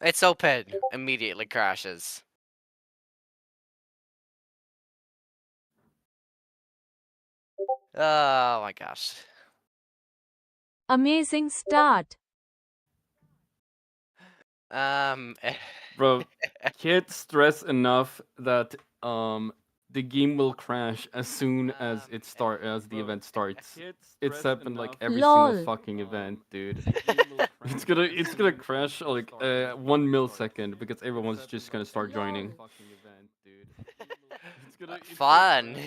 It's open. Immediately crashes. Oh my gosh. Amazing start. Um. Bro, can't stress enough that the game will crash as soon as the event starts. It's happened like every single Lol. fucking event, dude. It's gonna crash like 1 millisecond because everyone's just gonna start joining. Fun.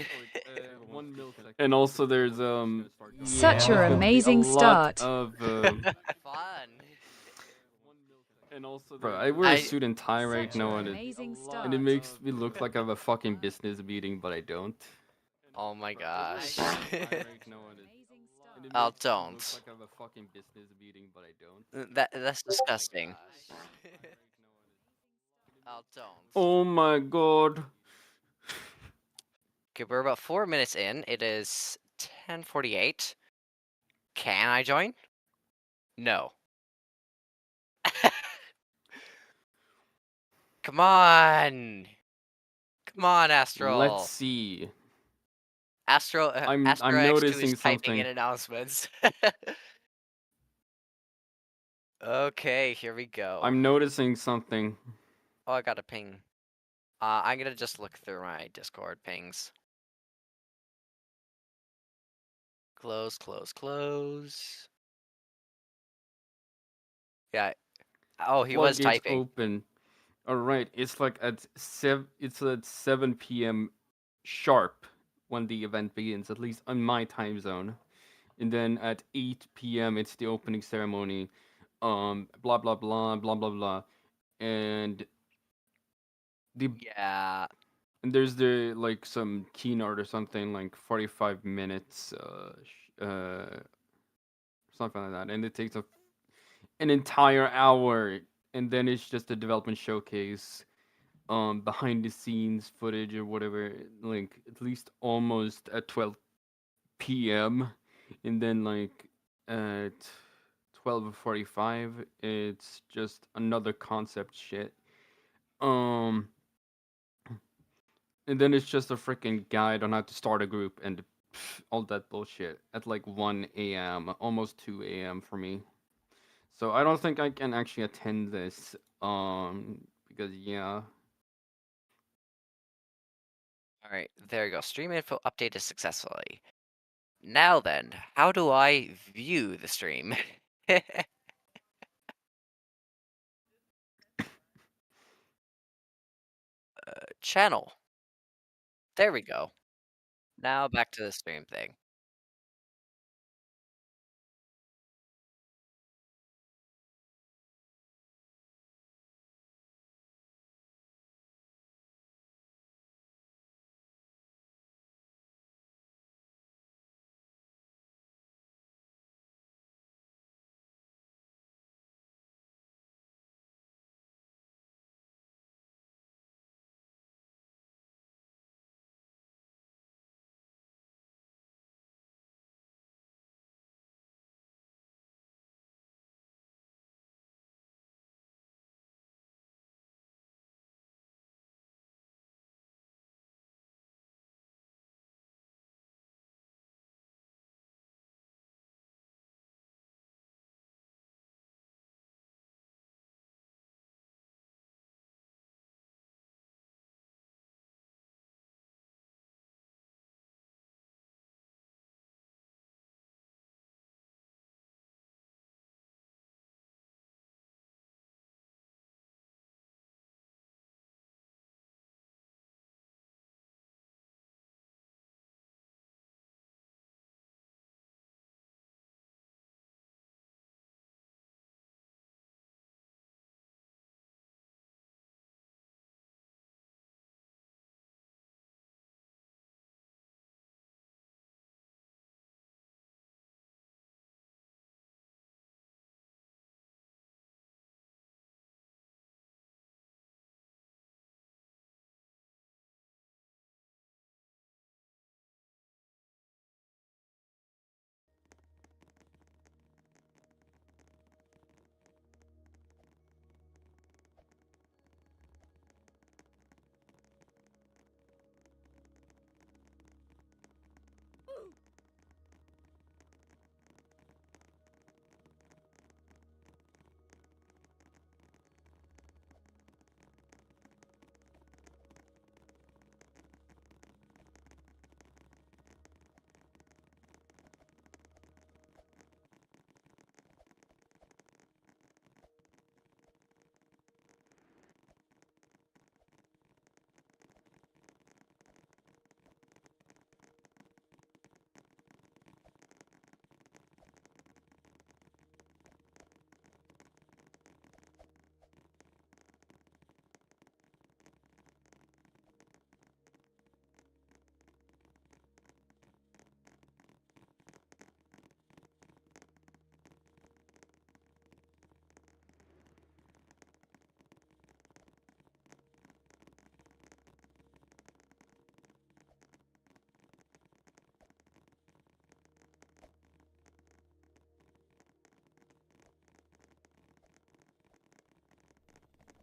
And also there's yeah, Such there's a going to be a amazing lot start. of Fun. bro, I wear a I. suit and tie right Such a now amazing and it start. makes me look like I have a fucking business meeting, but I don't. Oh my gosh. Amazing Oh, start. don't. I don't. That's disgusting. Oh, don't. Oh my god. Okay, we're about 4 minutes in. It is 10:48. Can I join? No. Come on. Come on, Let's Astral. see. Astro I'm X2 is noticing typing in something. announcements. Okay, here we go. I'm noticing something. Oh, I got a ping. I'm gonna just look through my Discord pings. Close, close, close. Yeah. Oh, he was Floodgates typing. open. All right, it's like it's at 7 p.m. sharp when the event begins, at least on my time zone. And then at 8 p.m. it's the opening ceremony. Blah blah blah blah blah blah. And the Yeah. and there's the like some keynote or something like 45 minutes something like that, and it takes an entire hour, and then it's just a development showcase, behind the scenes footage or whatever, like at least almost at 12 p.m. And then like at 12:45 it's just another concept shit. um and then it's just a freaking guide on how to start a group and all that bullshit at like 1 a.m., almost 2 a.m. for me. So I don't think I can actually attend this. Because yeah. All right, there you go. Stream info updated successfully. Now then, how do I view the stream? Channel. There we go. Now back to the stream thing.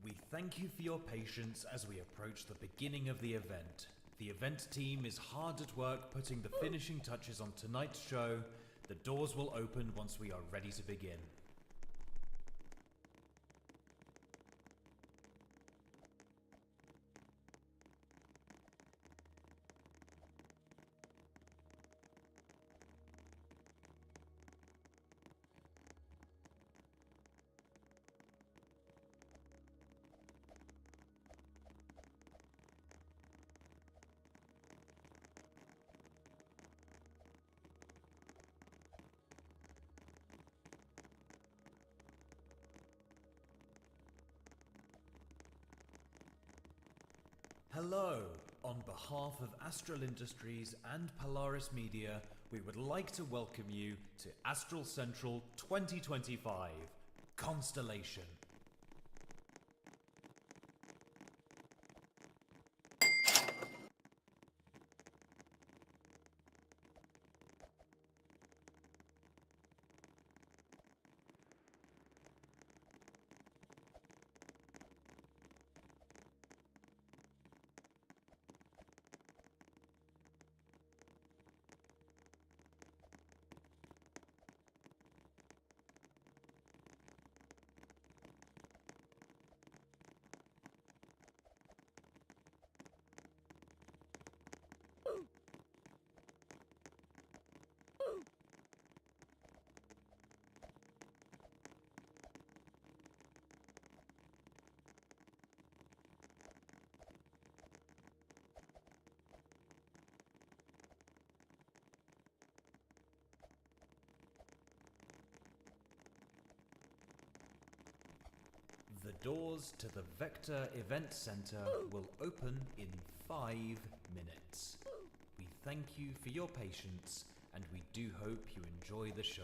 We thank you for your patience as we approach the beginning of the event. The event team is hard at work putting the finishing touches on tonight's show. The doors will open once we are ready to begin. Hello! On behalf of Astral Industries and Polaris Media, we would like to welcome you to Astral Central 2025 Constellation. The doors to the Vector Event Center will open in 5 minutes. We thank you for your patience and we do hope you enjoy the show.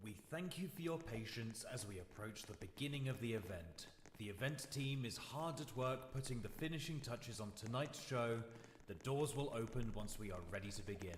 We thank you for your patience as we approach the beginning of the event. The event team is hard at work putting the finishing touches on tonight's show. The doors will open once we are ready to begin.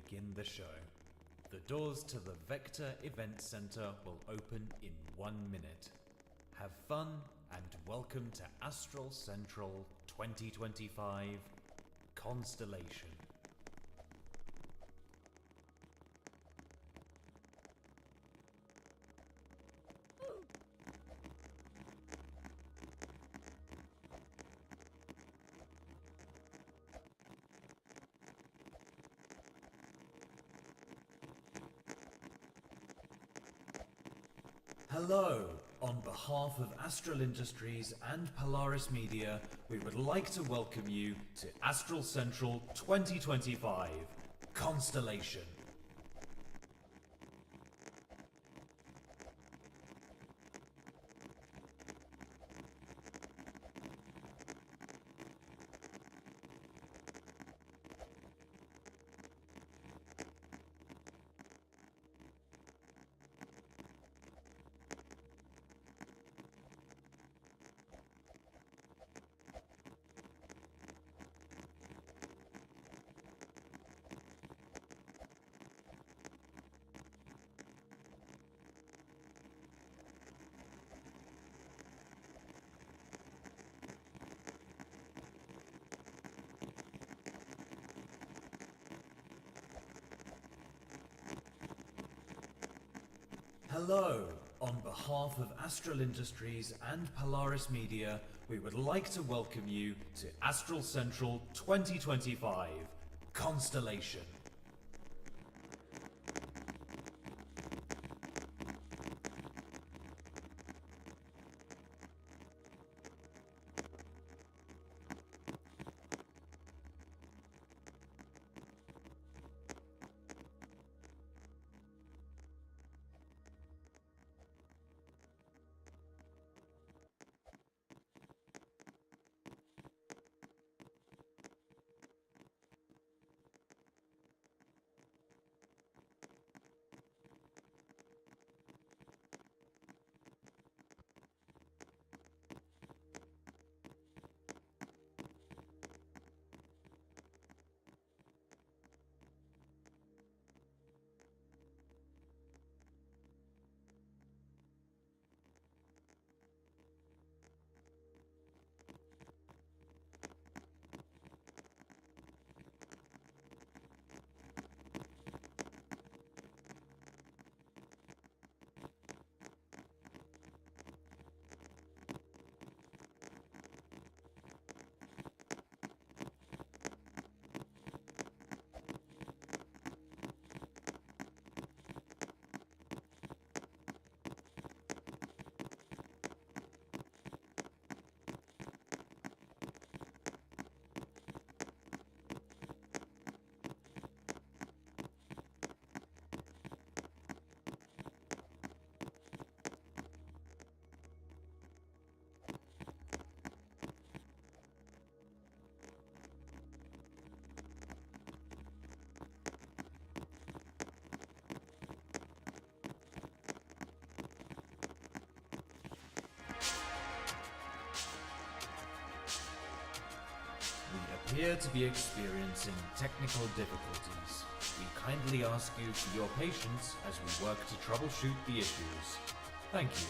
begin the show. The doors to the Vector Event Center will open in 1 minute. Have fun and welcome to Astral Central 2025 Constellation. Hello! On behalf of Astral Industries and Polaris Media, we would like to welcome you to Astral Central 2025 Constellation. Hello! On behalf of Astral Industries and Polaris Media, we would like to welcome you to Astral Central 2025 Constellation. We appear to be experiencing technical difficulties. We kindly ask you for your patience as we work to troubleshoot the issues. Thank you.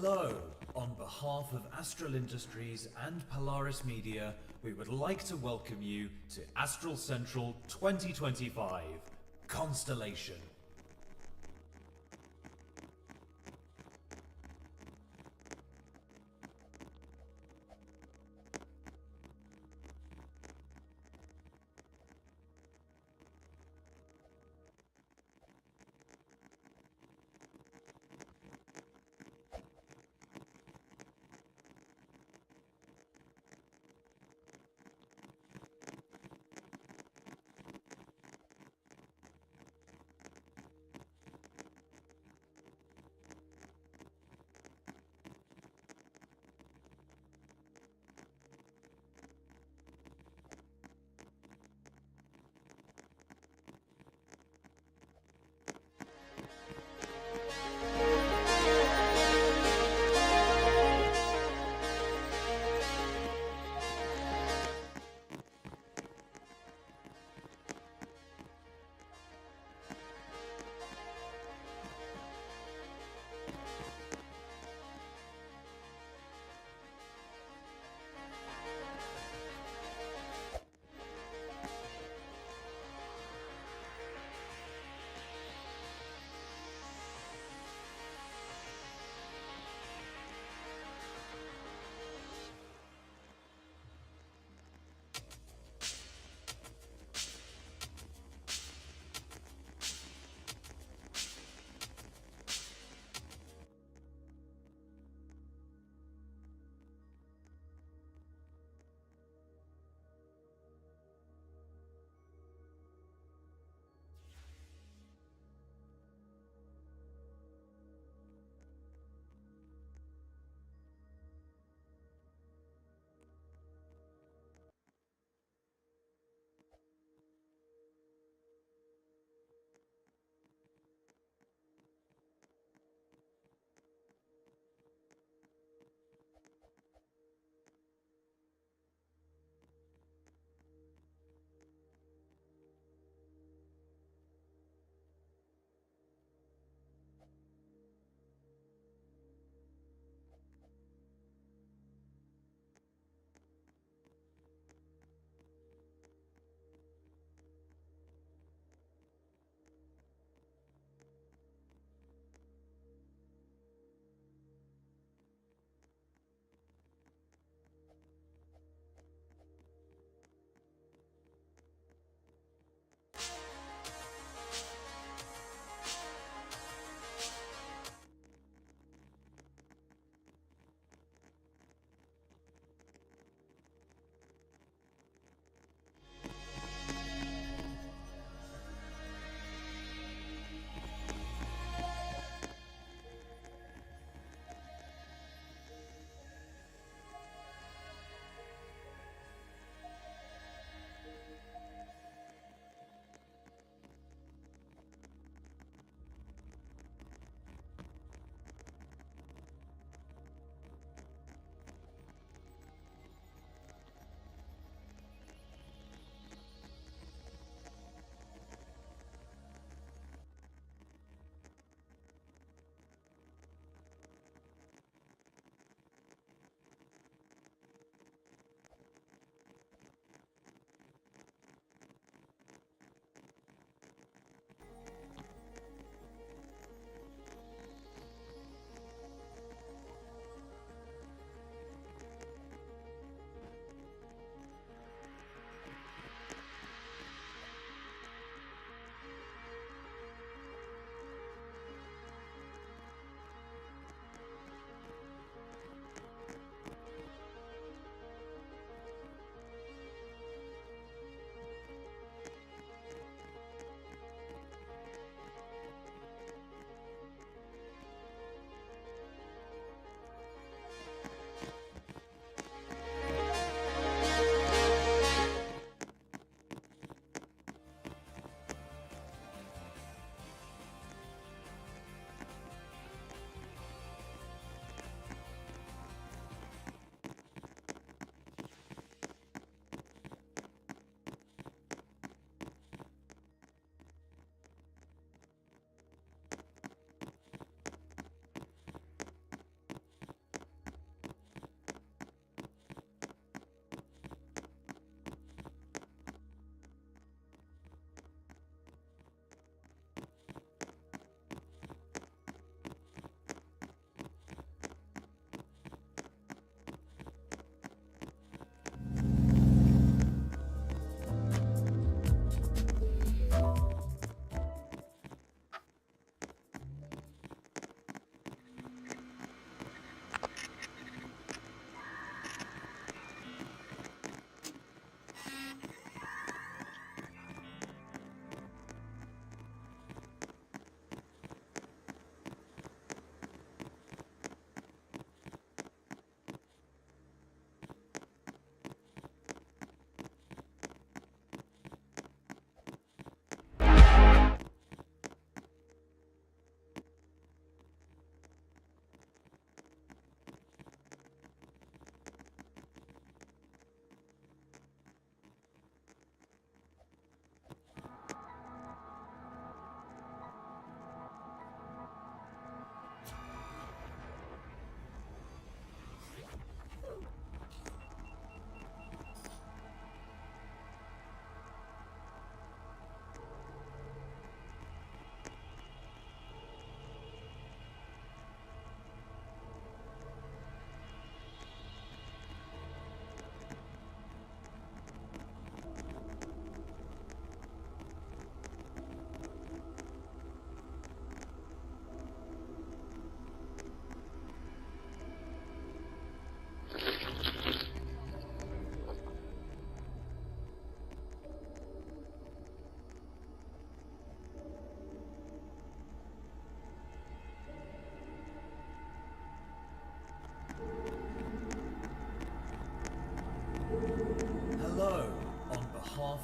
Hello! On behalf of Astral Industries and Polaris Media, we would like to welcome you to Astral Central 2025 Constellation.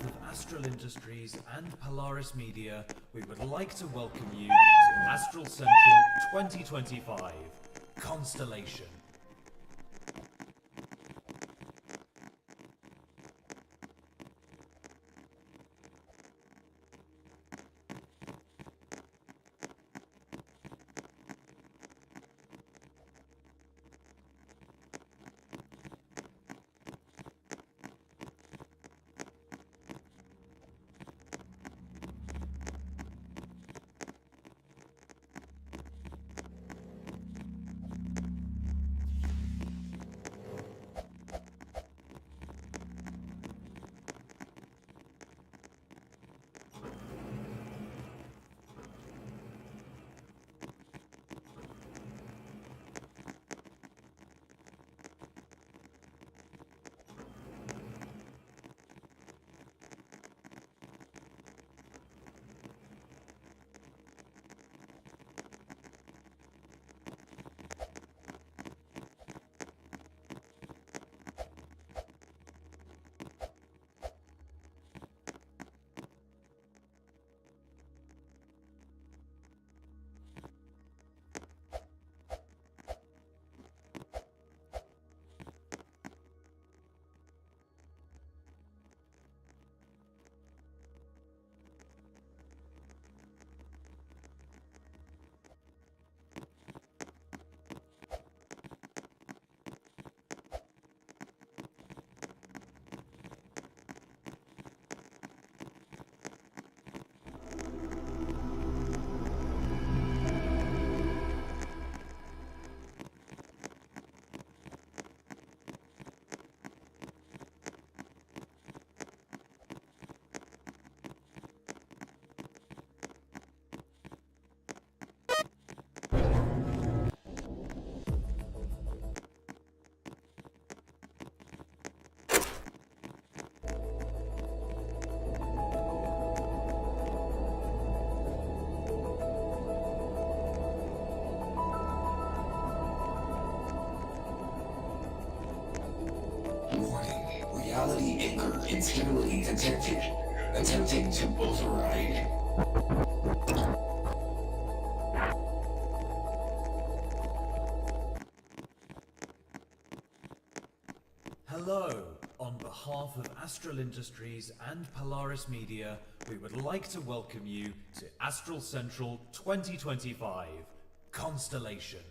of Astral Industries and Polaris Media, we would like to welcome you to Astral Central 2025 Constellation. Warning. Reality anchor instability detected. Attempting to override. Hello. On behalf of Astral Industries and Polaris Media, we would like to welcome you to Astral Central 2025 Constellation.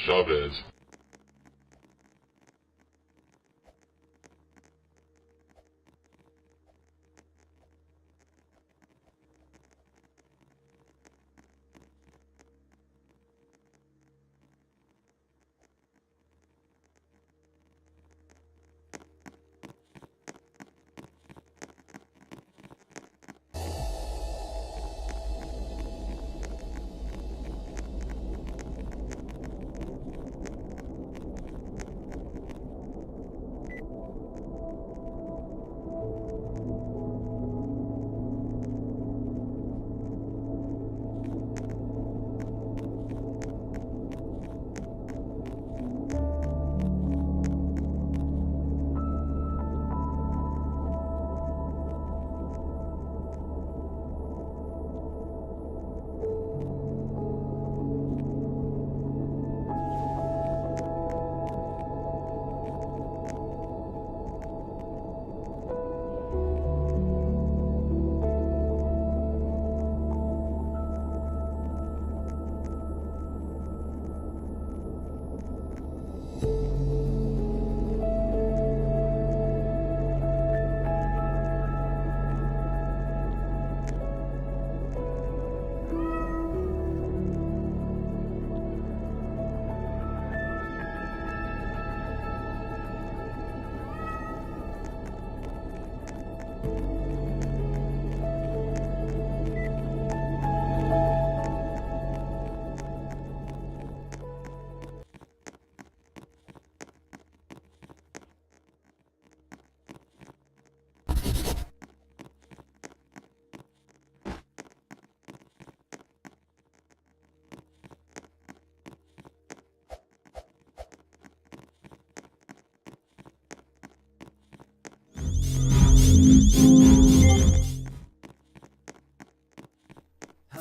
Chavez.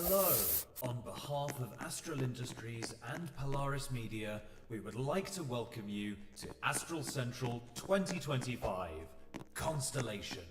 Hello! On behalf of Astral Industries and Polaris Media, we would like to welcome you to Astral Central 2025 Constellation.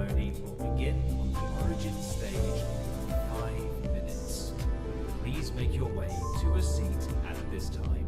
ceremony will begin on the origin stage in 5 minutes. Please make your way to a seat at this time.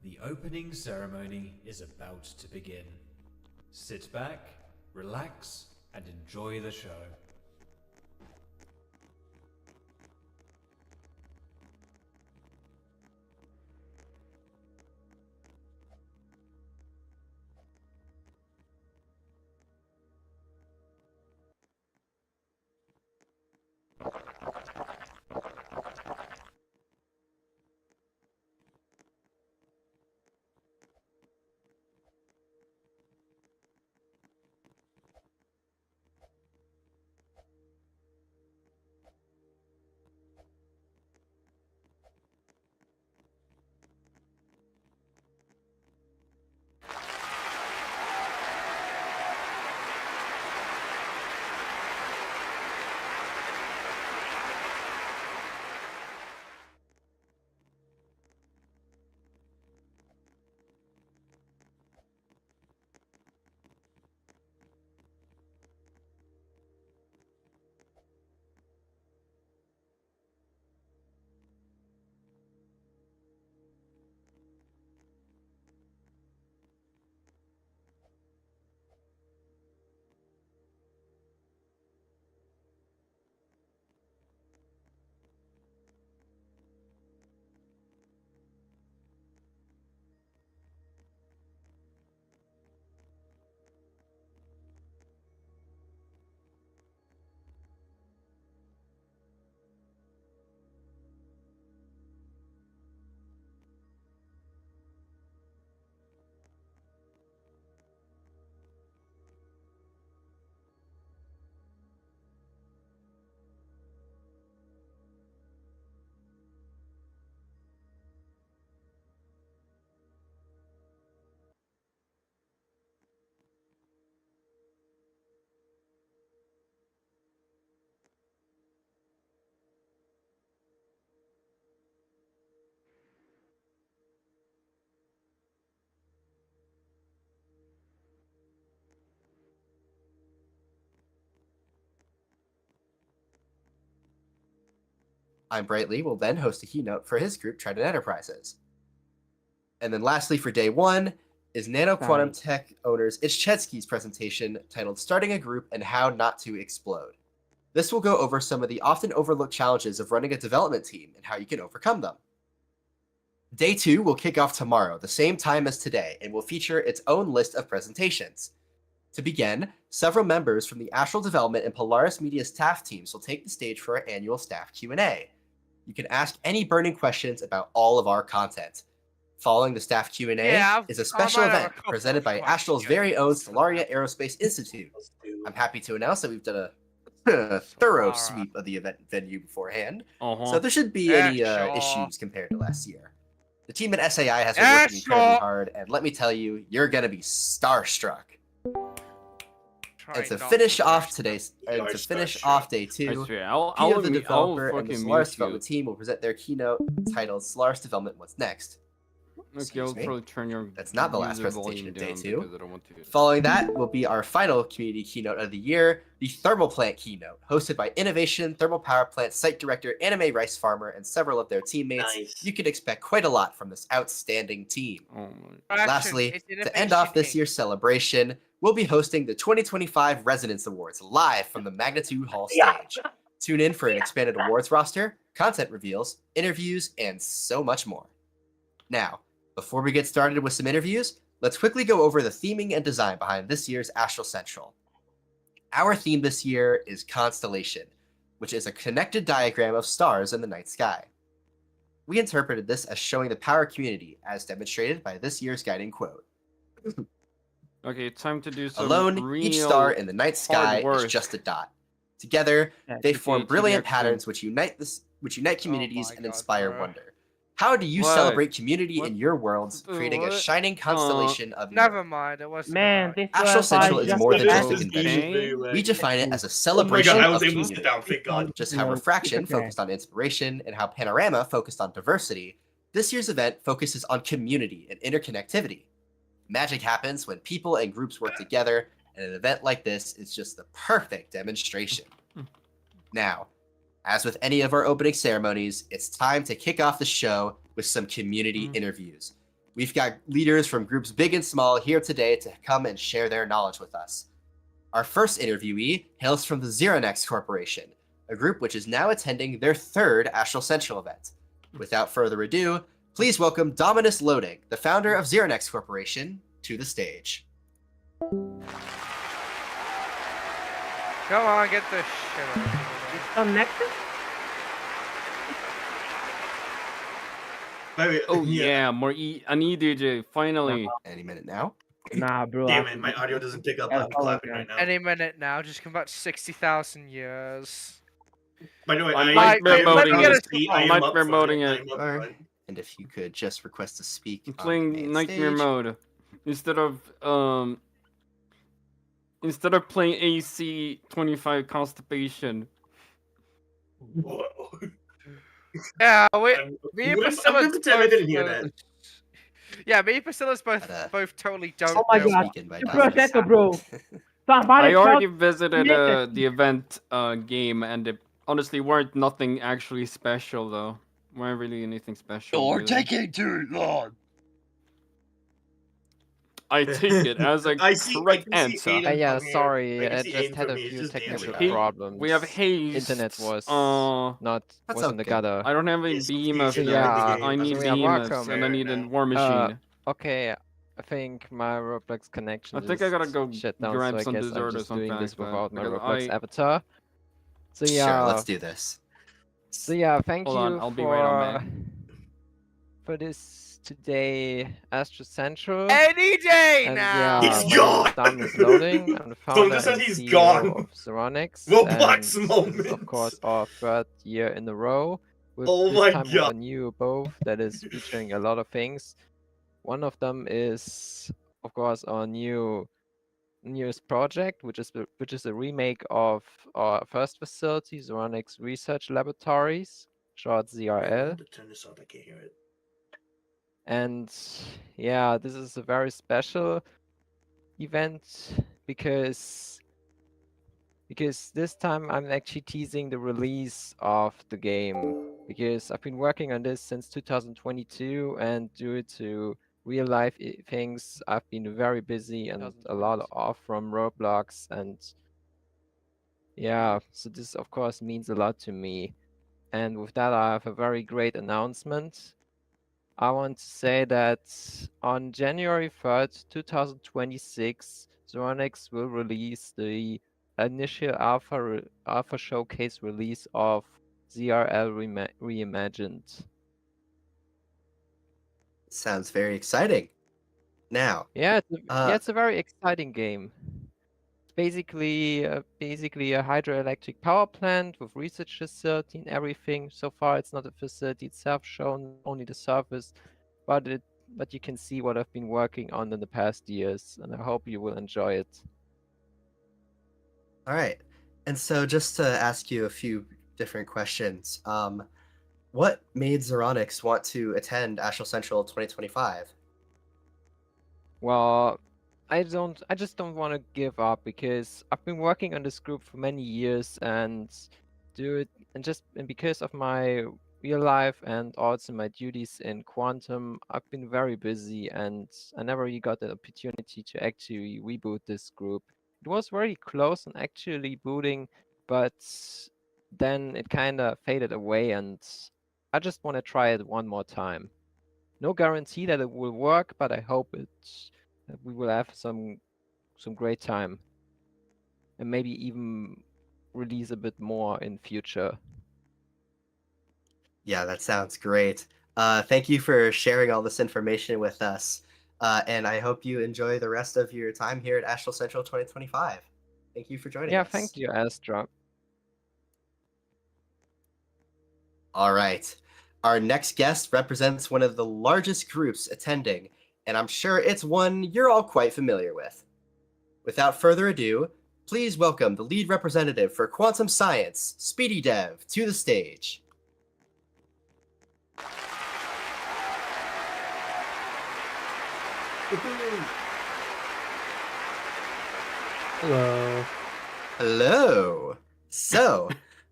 The opening ceremony is about to begin. Sit back, relax, and enjoy the show. I'm Brightly will then host a keynote for his group, Trident Enterprises. And then lastly, for day 1, is Nano Quantum Tech owners Ichetsky's presentation titled Starting a Group and How Not to Explode. This will go over some of the often overlooked challenges of running a development team and how you can overcome them. Day 2 will kick off tomorrow, the same time as today, and will feature its own list of presentations. To begin, several members from the Astral Development and Polaris Media staff teams will take the stage for our annual staff Q&A. You can ask any burning questions about all of our content. Following the staff Q&A is a special event presented by Astral's very own Stellaria Aerospace Institute. I'm happy to announce that we've done a thorough sweep of the event venue beforehand, so there shouldn't be any issues compared to last year. The team at SAI has been working incredibly hard, and let me tell you, you're going to be starstruck. And to finish off day 2, Pio, the developer, and the Solaris development team will present their keynote titled Solaris Development What's Next. Okay, I'll probably turn your That's not the last user presentation of volume day down 2. because I don't want to. Following that will be our final community keynote of the year, the Thermal Plant keynote, hosted by Innovation Thermal Power Plant Site Director Anime Rice Farmer and several of their teammates. Nice. You can expect quite a lot from this outstanding team. Oh my. Lastly, to end off this year's celebration, we'll be hosting the 2025 Resonance Awards live from the Magnitude Hall stage. Tune in for an expanded awards roster, content reveals, interviews, and so much more. Now, before we get started with some interviews, let's quickly go over the theming and design behind this year's Astral Central. Our theme this year is Constellation, which is a connected diagram of stars in the night sky. We interpreted this as showing the power community, as demonstrated by this year's guiding quote. Okay, time to do some Alone, each star in the night sky is just a dot. Together, they form brilliant patterns which unite communities and inspire wonder. How do you celebrate community in your worlds, creating a shining constellation of your Never mind, it wasn't. Man, this Astral was Central is more than just a This is convention. easy, like- We define it as a Oh my celebration god, I of was able to community. sit down, thank god. Just how Refraction focused on inspiration and how Panorama focused on diversity, this year's event focuses on community and interconnectivity. Magic happens when people and groups work together, and an event like this is just the perfect demonstration. Now, as with any of our opening ceremonies, it's time to kick off the show with some community interviews. We've got leaders from groups big and small here today to come and share their knowledge with us. Our first interviewee hails from the Zeronex Corporation, a group which is now attending their 3rd Astral Central event. Without further ado, please welcome Dominus Loading, the founder of Zeronex Corporation, to the stage. Come on, get this shit over with. Some Nexus? Oh yeah, more an EDJ finally. Any minute now. Nah, bro. Damn it, my audio doesn't pick up. I'm clapping right now. Any minute now, just come back 60,000 years. By the way, I'm I mic promoting am it. up front. I'm mic promoting it. I'm up front. And if you could just request to speak I'm on the playing main Nightmare stage. mode instead of playing AC 25 Constipation. Whoa. Yeah, me I'm and gonna Priscilla's pretend I didn't both, hear that. Yeah, me and Priscilla's both totally don't Oh my know god. what Speaking by Super Dominus. Sector, bro. I Somebody already called visited Nexus. the event game, and it honestly weren't nothing actually special though. Weren't really anything special. You're really. taking too long. I take it as a I see- I correct can see answer. Ayden Yeah, from here. sorry, I can I see just Ayden had from a here. It's few just technical damage. problems. We have haste. Internet was Uh, not That's was in the okay. gutter. I don't have a It's beam of easy to learn the I game. need So yeah, beams welcome. and I need a Now. war machine. Okay, I think my Roblox connection I think I gotta go shut down, grab so I some guess dessert I'm or just something doing this like that, without my because Roblox I- avatar. So yeah, Sure, let's do this. thank Hold you on, I'll be right on, for this today Astro Central. Any day And now. yeah, He's my name is gone! Dominus Loading. I'm the Don't founder just say and he's CEO gone. of Zeronix. Roblox and moment. This is, of course, our 3rd year in a row. With Oh this my time with God. a new above that is featuring a lot of things. One of them is, of course, our newest project, which is a remake of our first facility, Zeronix Research Laboratories, short I'm ZRL. gonna turn this off. I can't hear it. And yeah, this is a very special event because this time I'm actually teasing the release of the game. because I've been working on this since 2022, and due to real life things, I've been very busy and a lot off from Roblox, and yeah, so this of course means a lot to me. And with that, I have a very great announcement. I want to say that on January 3rd, 2026, Zoronix will release the initial alpha showcase release of ZRL Reimagined. Sounds very exciting. Now, Yeah, uh, it's a very exciting game. It's basically a hydroelectric power plant with research facility and everything. So far, it's not a facility itself shown, only the surface, but you can see what I've been working on in the past years, and I hope you will enjoy it. all right. And so, just to ask you a few different questions, what made Zeronix want to attend Astral Central 2025? Well, I just don't want to give up because I've been working on this group for many years and because of my real life and also my duties in Quantum, I've been very busy and I never really got the opportunity to actually reboot this group. It was very close on actually booting, but then it kind of faded away and I just want to try it one more time. No guarantee that it will work, but I hope that we will have some great time and maybe even release a bit more in future. Yeah, that sounds great. Thank you for sharing all this information with us. And I hope you enjoy the rest of your time here at Astral Central 2025. Thank you for joining Yeah, us. thank you, Astra. All right. Our next guest represents one of the largest groups attending, and I'm sure it's one you're all quite familiar with. Without further ado, please welcome the lead representative for Quantum Science, Speedy Dev, to the stage. Hello. Hello. So,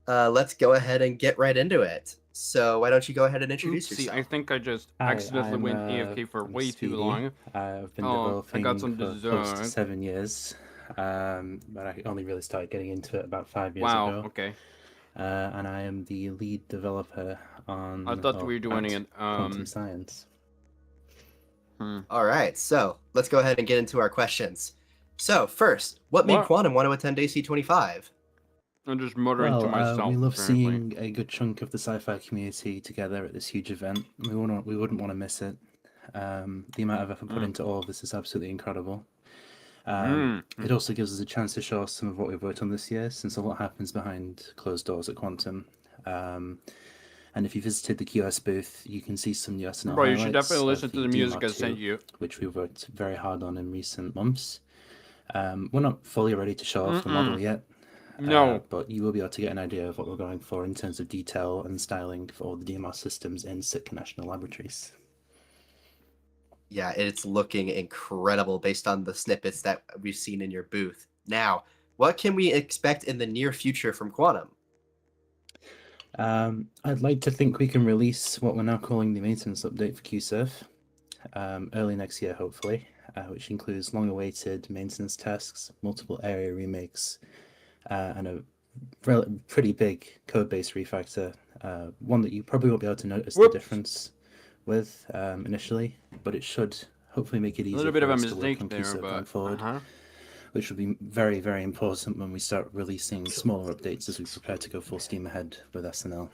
let's go ahead and get right into it. So, why don't you go ahead and introduce Oopsie, yourself? I think I just Hi, accidentally I'm, went AFK for I'm way Speedy. too long. I've been I developing got some for close to dessert. 7 years, but I only really started getting into it about 5 years Wow, ago. okay. And I am the lead developer on I thought we were doing at it. Quantum Science. All right, so let's go ahead and get into our questions. So, first, what made Quantum want to attend AC25? I'm just muttering to myself. We love apparently. seeing a good chunk of the sci-fi community together at this huge event. We wouldn't want to miss it. The amount of effort put into all of this is absolutely incredible. It also gives us a chance to show some of what we've worked on this year, since a lot happens behind closed doors at Quantum. And if you visited the QS booth, you can see some new SNL Bro, you should highlights definitely listen of to the music I sent DMR2, you. which we've worked very hard on in recent months. We're not fully ready to show off the model yet. No. But you will be able to get an idea of what we're going for in terms of detail and styling for all the DMR systems in Sitka National Laboratories. Yeah, it's looking incredible based on the snippets that we've seen in your booth. Now, what can we expect in the near future from Quantum? I'd like to think we can release what we're now calling the maintenance update for QSurf early next year, hopefully, which includes long-awaited maintenance tasks, multiple area remakes, and a pretty big code-based refactor, one that you probably won't be able to notice the difference with initially, but it should hopefully make it easier for us to work on QSurf going forward, which will be very, very important when we start releasing smaller updates as we prepare to go full steam ahead with SNL.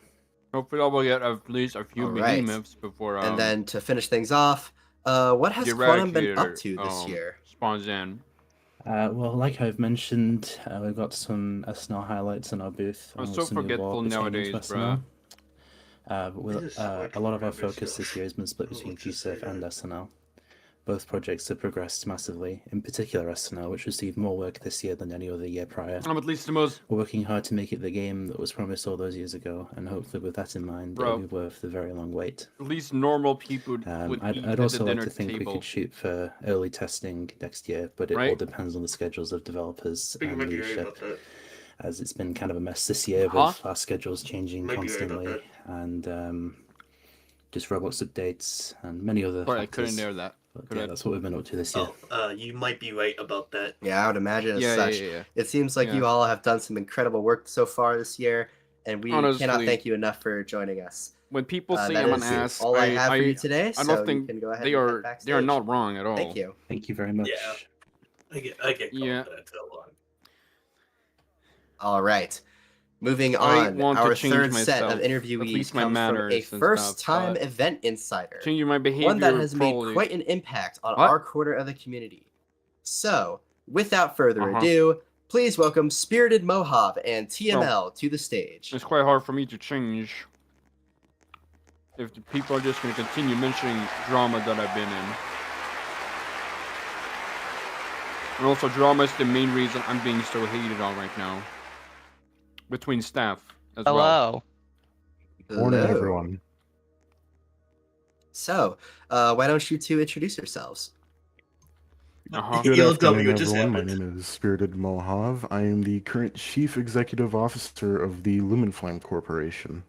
Hopefully I will get at least a few behemoths before and then to finish things off, what has Quantum been up to this year? Spawns in. Well, like I've mentioned, we've got some SNL highlights in our booth. I'm so forgetful nowadays, bro. But a lot of our focus this year has been split between QSurf and SNL. Both projects have progressed massively, in particular SNL, which received more work this year than any other year prior. I'm at least the most... We're working hard to make it the game that was promised all those years ago, and hopefully with that in mind, it'll be worth the very long wait. At least normal people would eat I'd at also the like dinner to think table. we could shoot for early testing next year, but it all depends on the schedules of developers and leadership. as it's been kind of a mess this year Huh? with our schedules changing Might be right about constantly and just Roblox updates and many other Sorry, I couldn't factors. hear that. But Could yeah, I- that's what we've been up to this year. Oh, you might be right about that. Yeah, I would imagine as Yeah, such. yeah. It seems like Yeah. you all have done some incredible work so far this year, and we cannot Honestly, thank you enough for joining us. When people say that I'm an is ass, all I have for you today. I So don't you think can go ahead they and head are backstage. not wrong at all. Thank you. Thank you very much. Yeah. I get Yeah. confident a lot. All right. Moving I on, want to our change third set myself, of at interviewees least my comes from a manners and stuff, first-time but event insider, changing my behavior. one that has made probably. quite an impact on What? our quarter of the community. So, without further Uh-huh. ado, please welcome Spirited Mohave and TML to the stage. It's quite hard for me to change if the people are just going to continue mentioning drama that I've been in. And also, drama is the main reason I'm being so hated on right now. Between staff as well. Morning, Hello. everyone. So, why don't you two introduce yourselves? Uh-huh. Good ELW afternoon, just everyone. My happened. name is Spirited Mohave. I am the current Chief Executive Officer of the Lumenflame Corporation.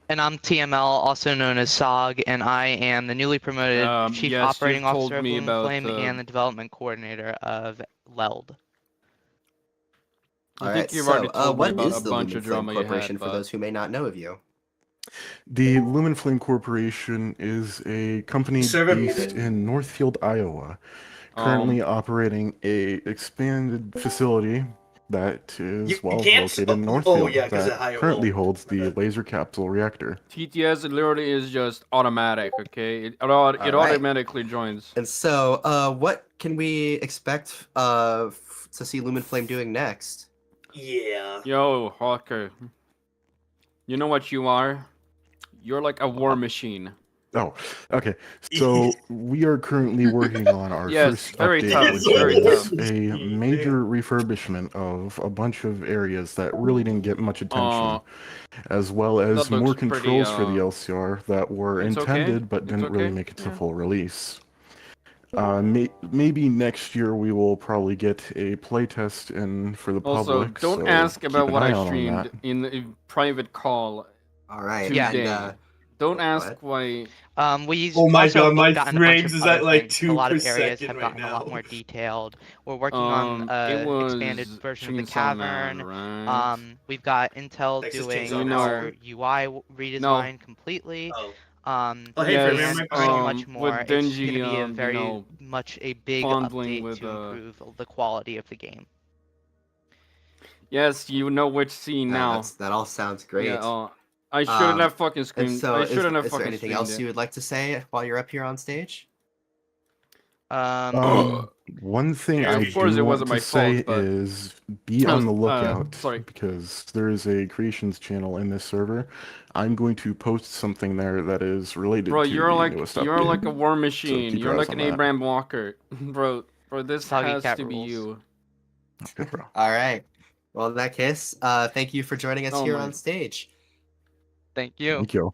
And I'm TML, also known as SOG, and I am the newly promoted Chief yes, Operating you've told Officer of me about, Lumenflame and the Development Coordinator of LELD. I think you've already told me what about is a the bunch of Lumenflame drama you Corporation had, for but those who may not know of you? The Lumenflame Corporation is a company Server based muted. in Northfield, Iowa, currently operating a expanded facility that is You well can't- located in oh, Northfield yeah, 'cause of that higher currently wall. holds the laser capsule reactor. TTS literally is just automatic, okay? It automatically joins. And so, what can we expect to see Lumenflame doing next? Yeah. Yo, Hawker. You know what you are? You're like a war machine. Oh, okay. So we are currently working on our Yes, first very update, tough, which very is tough. a major refurbishment of a bunch of areas that really didn't get much attention, as well as that more looks pretty, controls for the LCR that were it's okay, intended but it's didn't really okay, make it to yeah. full release. Maybe next year we will probably get a playtest in for the Also, public. don't so ask keep about an what eye I out on streamed that. in a private call All right. today. And, Don't go ask ahead. why. We've Oh my also god, my gotten a bunch frames of is other at like things. 2 A lot per of areas second have right gotten a lot now. more detailed. We're working on It expanded was version of the Chainsaw Man, cavern. right? We've got Intel Texas doing Chainsaw our Massacre? UI redesign completely. Oh. Um, Oh, hey, Yes, Fabian, and am I so playing? much more. with It's going Denji, to be a you very know, much a big fondling update with, to improve the quality of the game. Yes, you know which scene now. That all sounds great. Yeah, I shouldn't have fucking And screamed. so, I is shouldn't have there fucking anything streamed else it. you would like to say while you're up here on stage? One thing Yeah, I of course do it want wasn't to my say fault, but is be on the lookout sorry. because there is a creations channel in this server. I'm going to post something there that is related Bro, to you're the like newest you're update. like a war So machine. keep your You're eyes like an on that. Abraham Walker, bro. This Soggy has cat to be rules. you. Okay, bro. All right. Well, in that case, thank you for joining us Oh here my- on stage. Thank you. Thank you.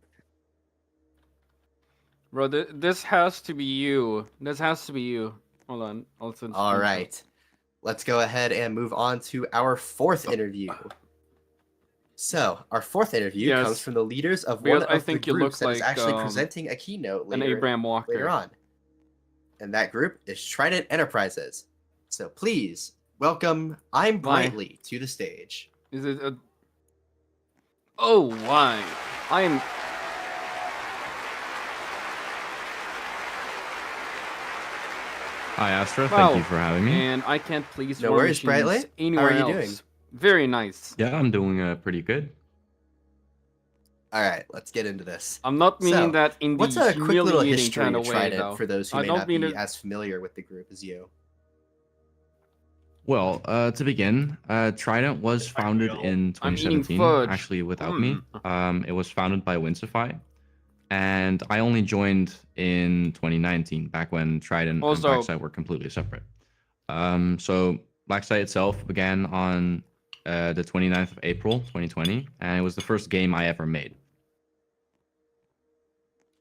Bro, this has to be you. This has to be you. Hold on. I'll send All screenshot. right. Let's go ahead and move on to our fourth interview. So, our fourth interview Yes, comes from the leaders of because one I of the think you groups look that is like, actually presenting a keynote an later, Abraham Walker. later on. And that group is Trident Enterprises. So please welcome I'm Why? Brightly to the stage. Is it a... Oh, why? I am... Hi, Astral. Wow. Thank you for having me. And I can't please No war worries, machines Brightly. How anywhere are you else. doing? Very nice. Yeah, I'm doing pretty good. All right, let's get into this. I'm not meaning So, that in the what's a quick little humiliating history kind of of way, Trident though. for those who I may don't not be mean it... as familiar with the group as you? Well, to begin, Trident was founded in I'm eating 2017, fudge. actually without me. It was founded by Winsify, and I only joined in 2019, back when Trident Also- and Blacksite were completely separate. So Blacksite itself began on the 29th of April, 2020, and it was the first game I ever made.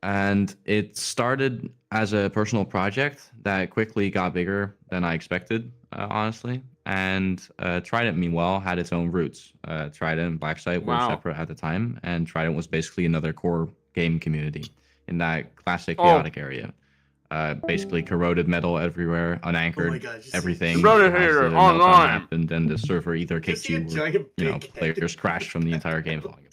And it started as a personal project that quickly got bigger than I expected, honestly. And Trident, meanwhile, had its own roots. Trident and Blacksite were Wow. separate at the time, and Trident was basically another core game community in that classic Oh. chaotic area. Basically corroded metal everywhere, unanchored, Oh my God, just- everything. Corroded as hater, the meltdown online. happened, and the server either Just kicked see a you, or, giant you know, big head. players crashed from the entire game falling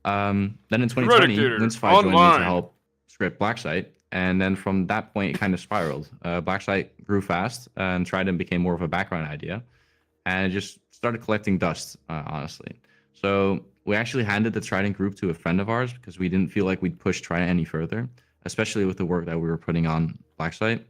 apart. Then in Corroded 2020, hater, Linsify joined me online. to help script Blacksite, and then from that point, it kind of spiraled. Blacksite grew fast, and Trident became more of a background idea, and it just started collecting dust, honestly. So we actually handed the Trident group to a friend of ours because we didn't feel like we'd push Trident any further, especially with the work that we were putting on Blacksite.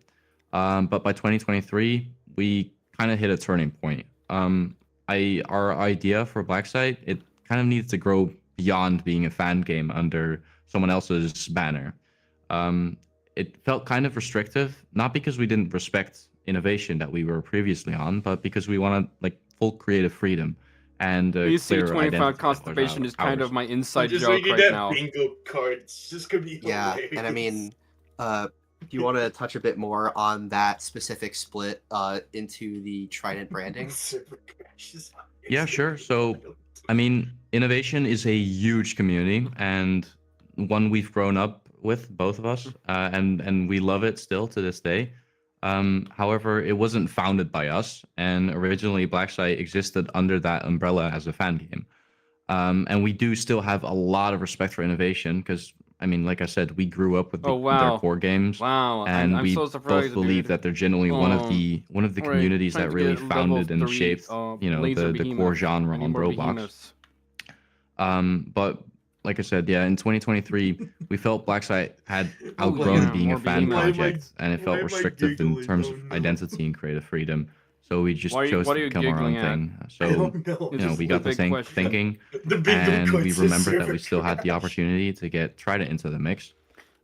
But by 2023, we kind of hit a turning point. Our idea for Blacksite, it kind of needs to grow beyond being a fan game under someone else's banner. It felt kind of restrictive, not because we didn't respect innovation that we were previously on, but because we wanted like full creative freedom and clear BC25 identity. Constellation is kind of my inside Just joke making right that now. bingo cards. This could be Yeah, hilarious. and I mean, do you want to touch a bit more on that specific split into the Trident branding? Server crashes. Yeah, sure. So, I mean, innovation is a huge community and one we've grown up with, both of us, and we love it still to this day. However, it wasn't founded by us, and originally Blacksite existed under that umbrella as a fan game. And we do still have a lot of respect for innovation because, I mean, like I said, we grew up with their core games. Wow, And I'm we so surprised, both believe dude. that they're genuinely one of the Alright, communities trying that to really get level founded and 3, shaped, you know, laser the core behemoth. genre I need on more Roblox. behemoths. But like I said, yeah, in 2023, we felt Blacksite had Oh, outgrown yeah, being more a fan behemoths. project, and it why felt am I restrictive in giggling? terms Oh, of no. identity and creative freedom. So we just Why- chose what are to you become our own giggling at? thing. I So don't know. you know, we got the to big question. thinking, The bingo and we cards says remembered that server we still had the crash. opportunity to get Trident into the mix.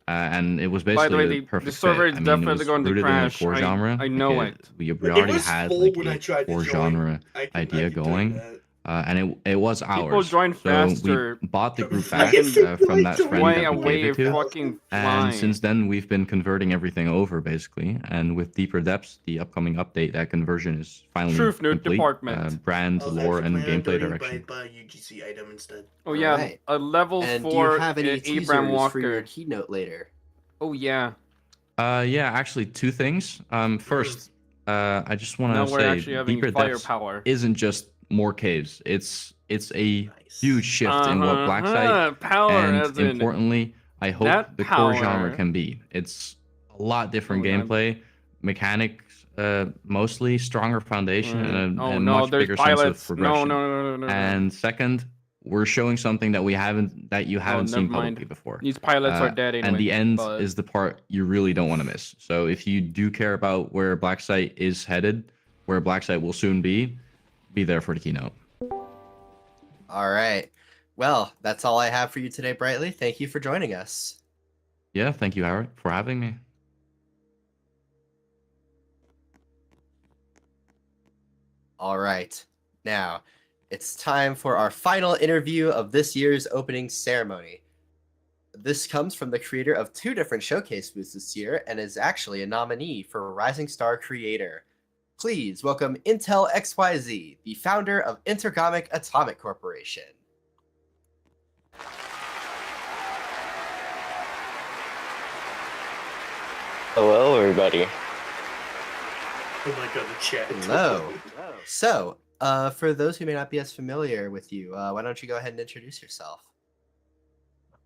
And it was By basically the way, a the perfect server fit. is I mean, it definitely was going to rooted crash. in a core genre. I know like, it. We It already was had full like when I a tried to core join. genre I can idea tell going. that. And it was People ours. join So faster. we bought the group Why back is it from that like friend Way that we away, gave it to. fucking And flying. since then, we've been converting everything over, basically. And with Deeper Depths, the upcoming update, that conversion is finally Truth Nerd complete. Department. Brand, I was lore, actually and planning on gameplay doing direction. By UGC item instead. Oh yeah, Alright. a level And do 4 you have any Abraham teasers for your Walker. keynote later? Oh yeah. Yeah, actually, two things. First, I just want Now to we're say actually having Deeper Depths firepower. isn't just more caves. It's a huge shift in what Blacksite power and as in importantly, I hope that the core genre power. can be. It's a lot different Oh, yeah. gameplay, mechanics, mostly stronger foundation, and oh a no, much there's bigger sense of pilots. No, progression. no. And second, we're showing something that you haven't seen never mind. publicly before. These pilots are dead anyway. And the end but- is the part you really don't want to miss. So if you do care about where Blacksite is headed, where Blacksite will soon be there for the keynote. All right. Well, that's all I have for you today, Brightly. Thank you for joining us. Yeah, thank you, Howard, for having me. All right. Now, it's time for our final interview of this year's opening ceremony. This comes from the creator of 2 different showcase booths this year and is actually a nominee for Rising Star Creator. Please welcome Intel XYZ, the founder of Intergomic Atomic Corporation. Hello, everybody. Oh my god, the chat. Hello. So, for those who may not be as familiar with you, why don't you go ahead and introduce yourself?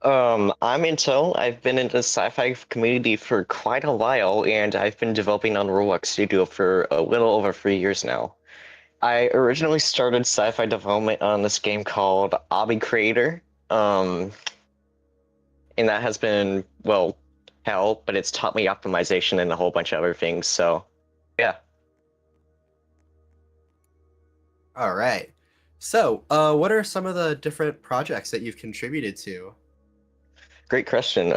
I'm Intel. I've been in the sci-fi community for quite a while, and I've been developing on Roblox Studio for a little over 3 years now. I originally started sci-fi development on this game called Obby Creator, and that has been, well, hell, but it's taught me optimization and a whole bunch of other things, so, yeah. All right. So, what are some of the different projects that you've contributed to? Great question.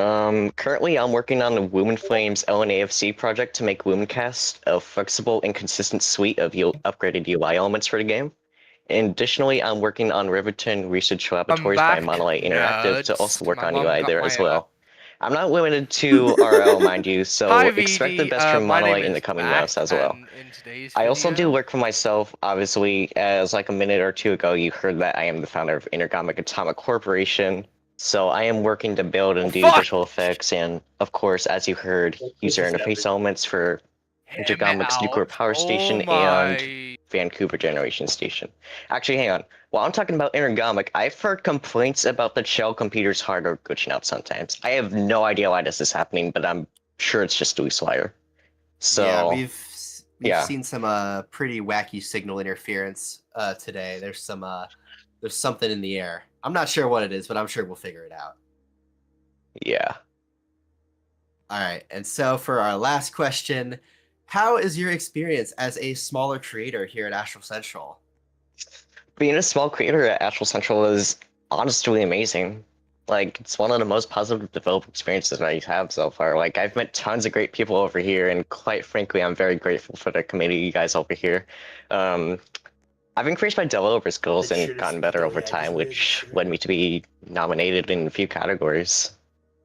Currently, I'm working on the Woman Flames LNAFC project to make Womancast a flexible and consistent suite of upgraded UI elements for the game. And additionally, I'm working on Riverton Research Laboratories by back, Monolith Interactive to nerds. also work My on mom UI got there my, as well. I'm not limited to RL, mind you, so Hi, expect the VD. best from My name Monolite in the is coming Matt, months as well. and in today's I also do video- work for myself, obviously, as like a minute or two ago, you heard that I am the founder of Intergomic Atomic Corporation. So I am working to build and do visual effects, and of course, as you heard, user interface elements for Intergomic's nuclear power station and Vancouver Generation Station. Actually, hang on. While I'm talking about Intergomic, I've heard complaints about the shell computer's hardware glitching out sometimes. I have no idea why this is happening, but I'm sure it's just loose wire. So yeah, we've yeah. seen some pretty wacky signal interference today. There's something in the air. I'm not sure what it is, but I'm sure we'll figure it out. Yeah. All right. And so for our last question, how is your experience as a smaller creator here at Astral Central? Being a small creator at Astral Central is honestly amazing. Like, it's one of the most positive development experiences I have so far. Like, I've met tons of great people over here, and quite frankly, I'm very grateful for the community you guys over here. I've increased my developer skills and gotten better over time, which led me to be nominated in a few categories.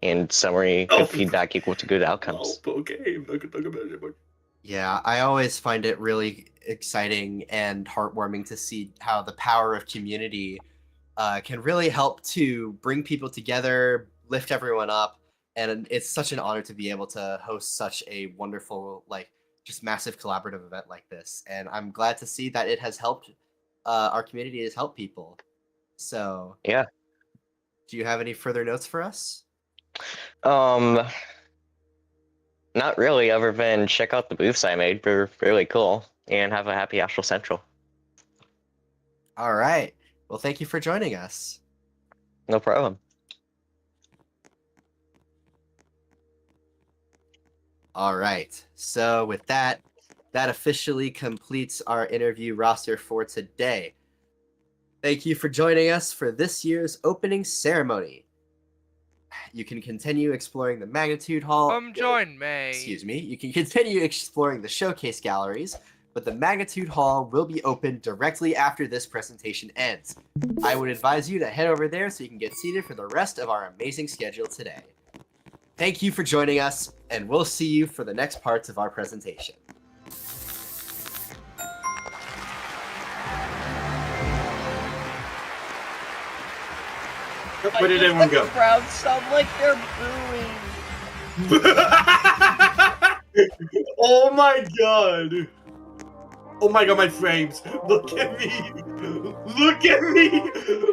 In summary, good feedback equal to good outcomes. Okay, I'm not gonna talk about it. Yeah, I always find it really exciting and heartwarming to see how the power of community can really help to bring people together, lift everyone up, and it's such an honor to be able to host such a wonderful, like, just massive collaborative event like this. And I'm glad to see that it has helped our community has helped people. So yeah. Do you have any further notes for us? Not really, other than check out the booths I made. They're really cool. And have a happy Astral Central. All right. Well, thank you for joining us. No problem. All right. So with that, that officially completes our interview roster for today. Thank you for joining us for this year's opening ceremony. You can continue exploring the Magnitude Hall. Come join me. Excuse me. You can continue exploring the showcase galleries, but the Magnitude Hall will be open directly after this presentation ends. I would advise you to head over there so you can get seated for the rest of our amazing schedule today. Thank you for joining us, and we'll see you for the next parts of our presentation. Where did everyone go? The crowd sound like they're booing. Oh my god! Oh my god, my frames! Look at me! Look at me!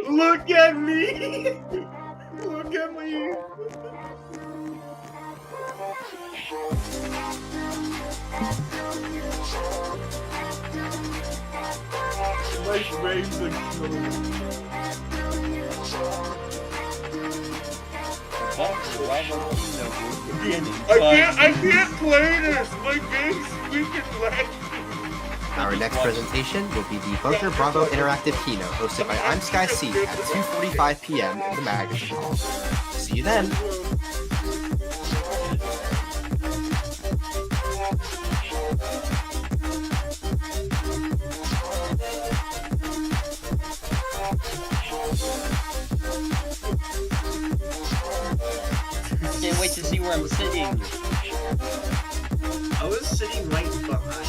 Look at me! Look at me! My frames are killing me. I can't play this! My game's freaking lagging! Our next presentation will be the Bunker Bravo Interactive Keynote, hosted by I'm Sky C at 2:45 p.m. in the Magnitude Hall. See you then! Can't wait to see where I'm sitting. I was sitting right behind.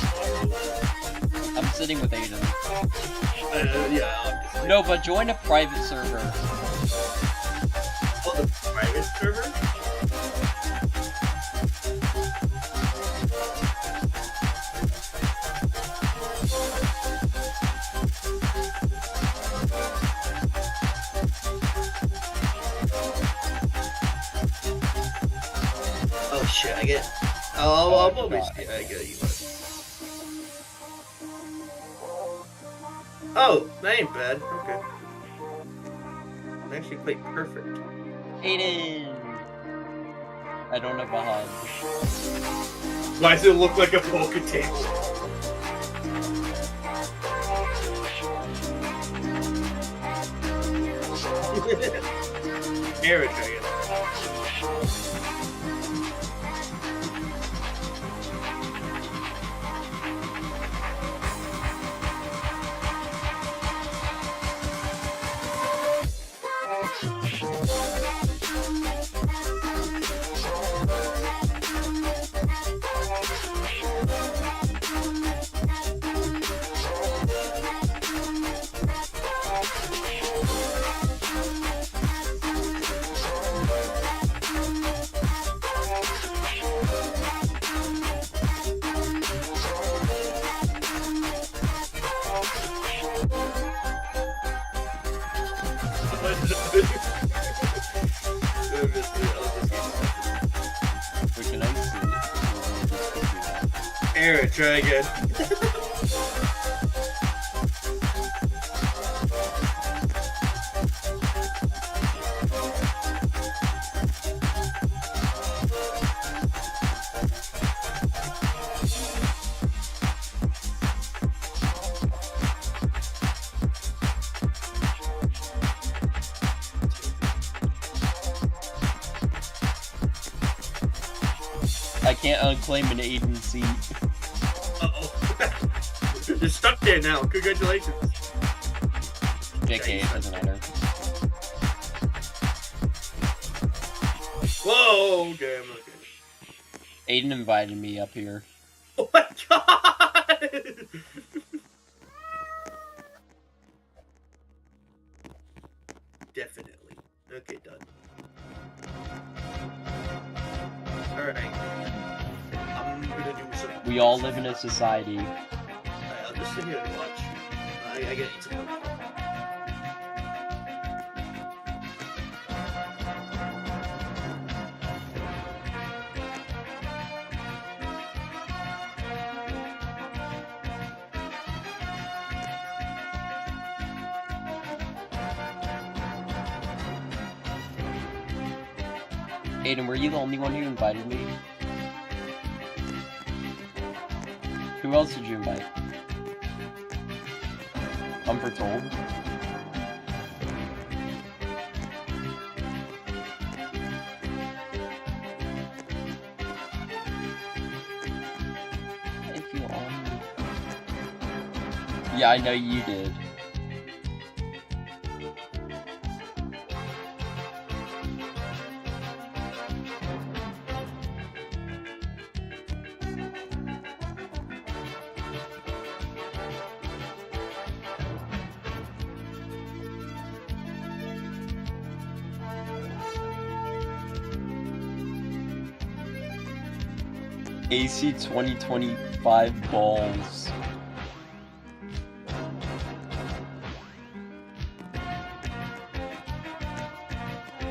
I'm sitting with Ayden. Yeah, obviously. No, but join a private server. Oh, the private server? Oh shit, I get. Oh, I'll always get. I get you. Oh, that ain't bad. Okay. I'm actually quite perfect. Ayden! I don't have a HUD. Why does it look like a poker table? Air Dragon. Error, try again. I can't unclaim an Ayden seat. Uh-oh. You're stuck there now. Congratulations. JK, it doesn't matter. Whoa, okay, I'm okay. Ayden invited me up here. Oh my god! Definitely. Okay, done. Alright. I'm gonna do some. We all live in a society. I'll just sit here and watch. I get some. Ayden, were you the only one who invited me? Who else did you invite? Told. If you on. Yeah, I know you did. AC 2025 balls.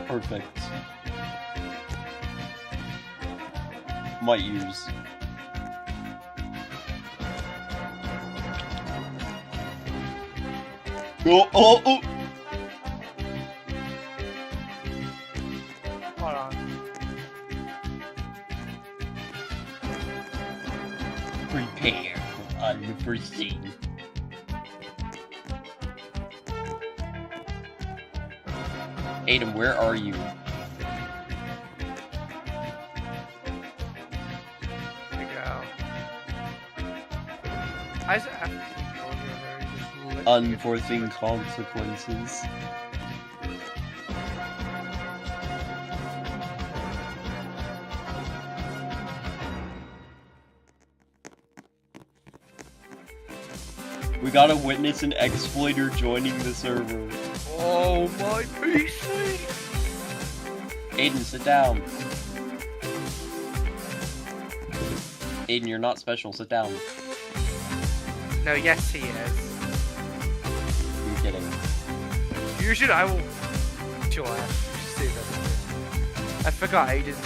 Perfect. Might use. Oh, oh, oh! Hold on. Prepare for unforeseen. Ayden, where are you? Unforeseen consequences. We gotta witness an exploiter joining the server. Oh my PC! Ayden, sit down. Ayden, you're not special, sit down. No, yes he is. You're kidding. Usually I will. Sure, I see that. I forgot Ayden's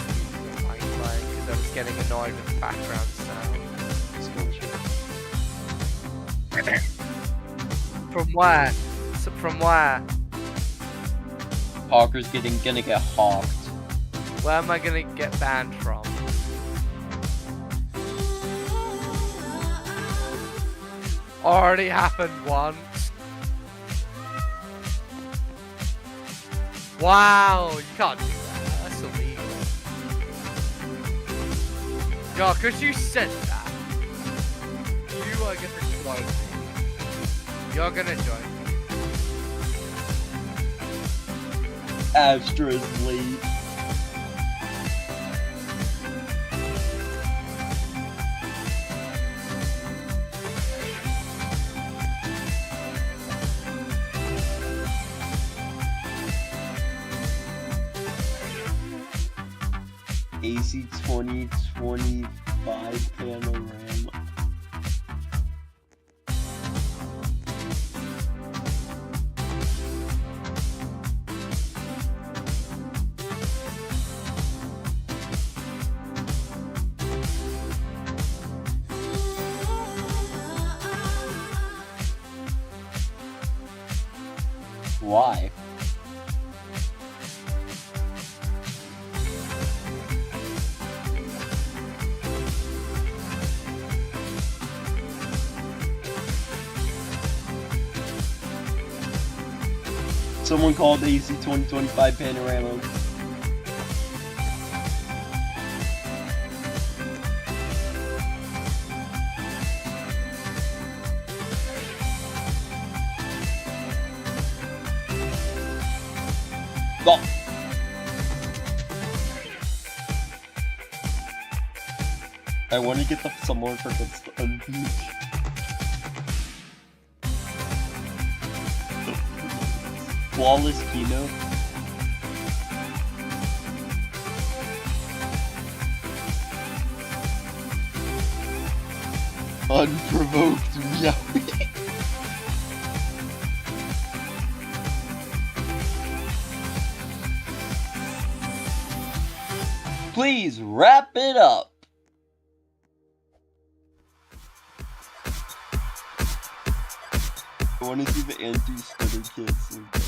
mic because I was getting annoyed with the background sound. From where? So from where? Parker's gonna get hawked. Where am I gonna get banned from? Already happened once. Wow, you can't do that. That's illegal. Yo, cause you said that. You are gonna join me. You're gonna join me. Astra's late. AC 2025 panorama. Why? Someone called AC 2025 Panorama. Go. I want to get some more for this unbeat. Flawless keynote. Unprovoked meowing. Please wrap it up. I want to see the anti-stutter kids so bad.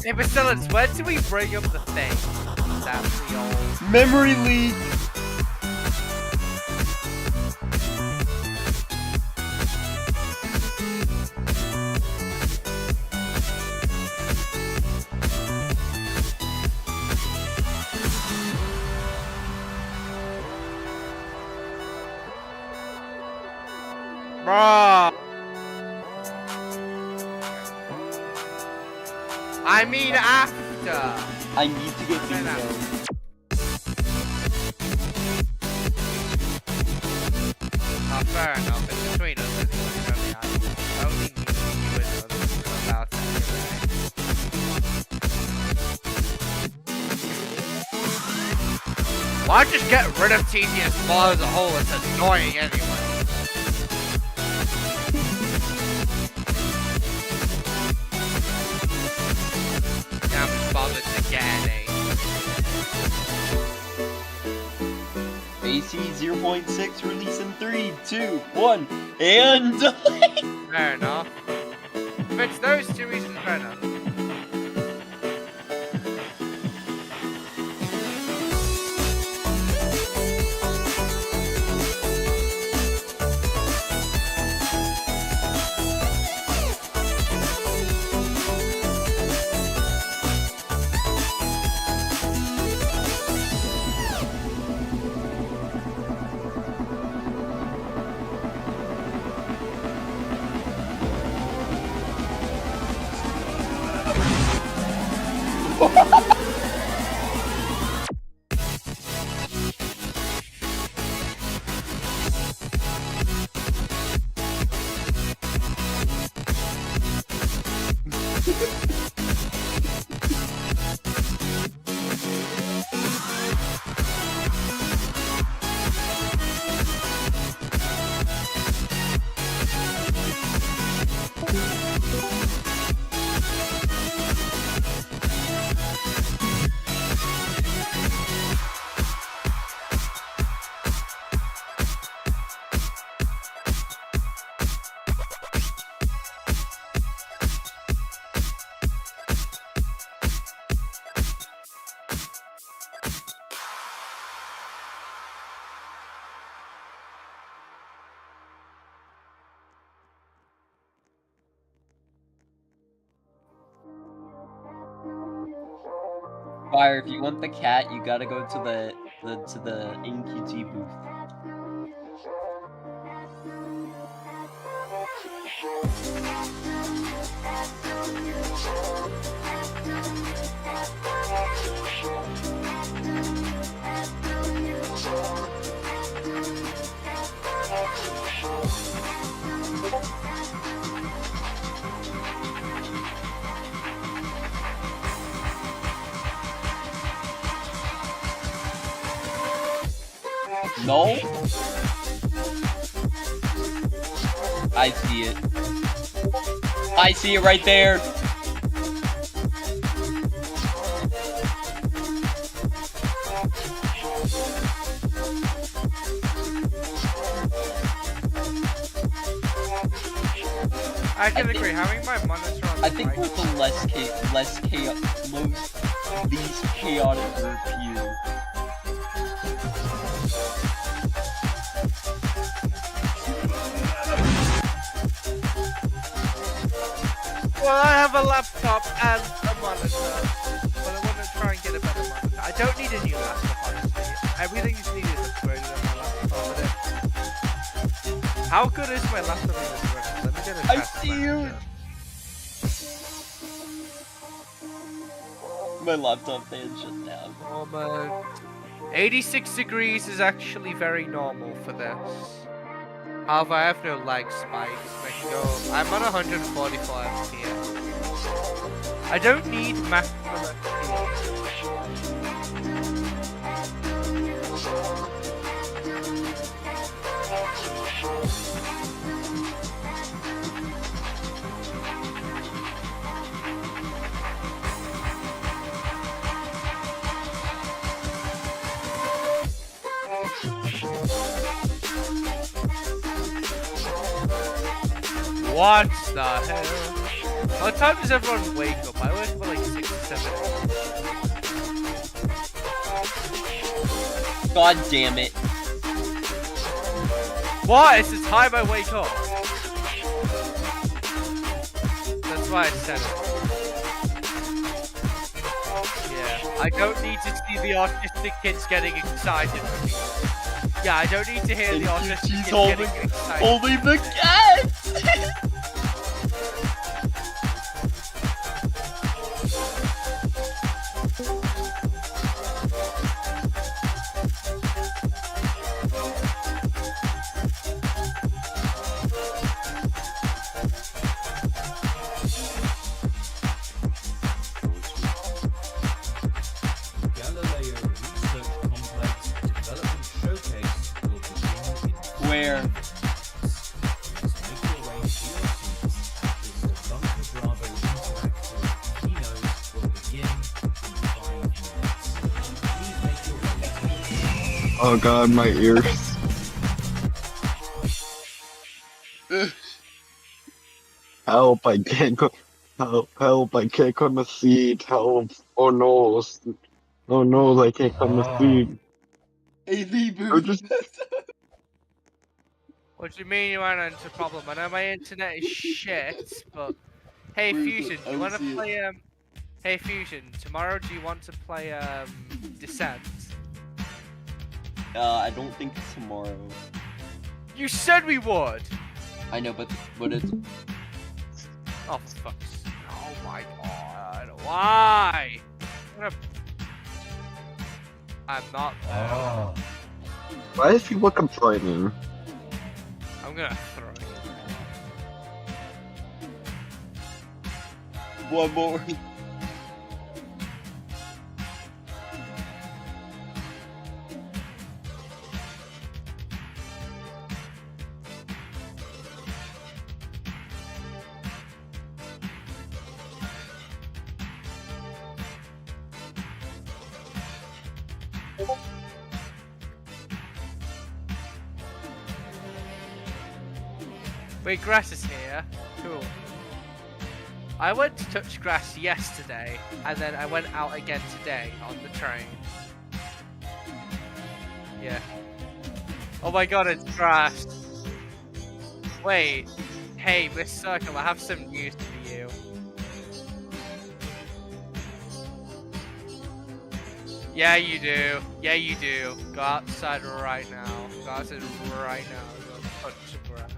Hey, Bacillus, when do we bring up the thing that we all... Memory leak! Bruh! I mean after! I need to get bingo. Not fair enough, it's between us anyway, I only need you and others about that anyway. Why just get rid of TTS Ball as a whole? It's annoying anyway. Can't be bothered to get any. AC 0.6 release in 3, 2, 1, and Fair enough. If it's those two reasons, fair enough. Fire, if you want the cat, you gotta go to the NQT booth. No? I see it. I see it right there. I can agree. Having my monitor on I think with the least chaotic group view. Well, I have a laptop and a monitor, but I want to try and get a better monitor. I don't need a new laptop, honestly. Everything is needed upgraded on my laptop. How good is my laptop in this version? Let me get a I test see you. My laptop fan shut down. Oh man. 86 degrees is actually very normal for this. However, I have no lag spikes. I can go. I'm on 144 FPS. I don't need maximum FPS. What the hell? What time does everyone wake up? I wake up at like 6 or 7. God damn it. What? It's the time I wake up. That's why I said it. Yeah. I don't need to see the autistic kids getting excited for me. Yeah, I don't need to hear the autistic kids getting excited. Only the cats! Where? Oh god, my ears. Help, I can't go. Help, I can't concede. Help. Oh no. Oh no, I can't concede. What do you mean you ran into a problem? I know my internet is shit, but hey Fusion, do you want to play Hey Fusion, tomorrow do you want to play Descent? I don't think tomorrow. You said we would. I know, but it's. Oh fuck! Oh my god! Why? I'm not there. Why is people complaining? I'm gonna throw it. One more. Wait, grass is here. Cool. I went to touch grass yesterday, and then I went out again today on the train. Yeah. Oh my god, it's grass. Wait. Hey, Miss Circle, I have some news for you. Yeah, you do. Yeah, you do. Go outside right now. Go outside right now. Go touch some grass.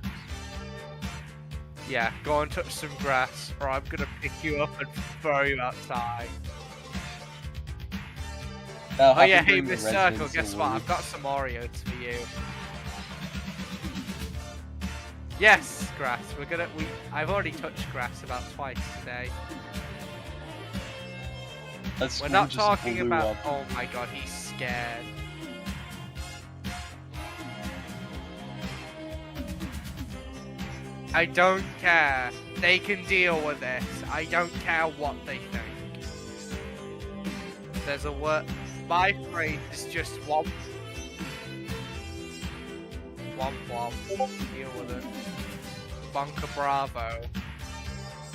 Yeah, go and touch some grass, or I'm gonna pick you up and throw you outside. Oh yeah, hey Miss Circle, guess what? I've got some Oreos for you. Yes, grass. I've already touched grass about twice today. We're not talking about. Oh my god, he's scared. I don't care. They can deal with this. I don't care what they think. There's a word. My phrase is just womp. Womp womp. Deal with it. Bunker Bravo.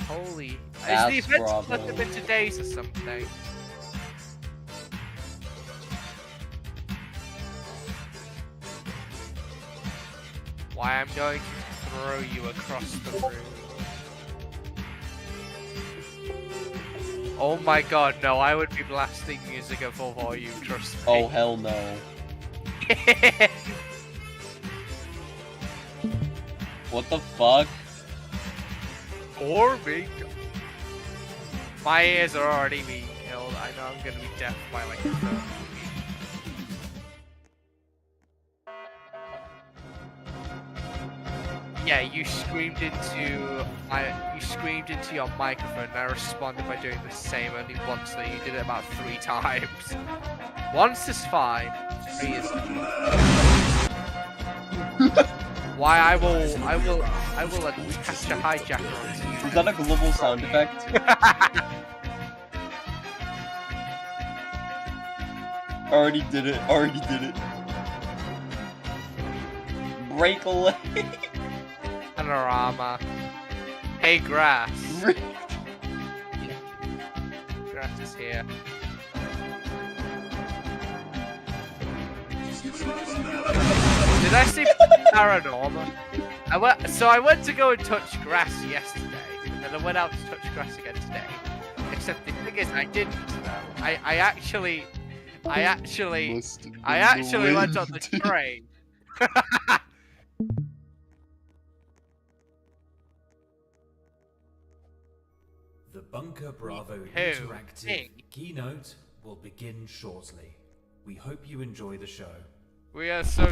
Holy. That's Is the event Bravo. split up into days or something? Why I'm going to throw you across the room. Oh my god, no, I would be blasting music at full volume, trust me. Oh hell no. What the fuck? Or me. My ears are already being killed. I know I'm gonna be deaf by like the third. Yeah, you screamed into your microphone, and I responded by doing the same only once, so you did it about 3 times. Once is fine, 3 is why I will attach a hijacker onto you. Is that a global sound effect? Already did it. Break away. Panorama. Hey, grass. Grass is here. Did I say paranormal? I went to go and touch grass yesterday, and then I went out to touch grass again today. Except the thing is, I didn't though. I actually went on the train. The Bunker Bravo Who? interactive Me? keynote will begin shortly. We hope you enjoy the show. We are so.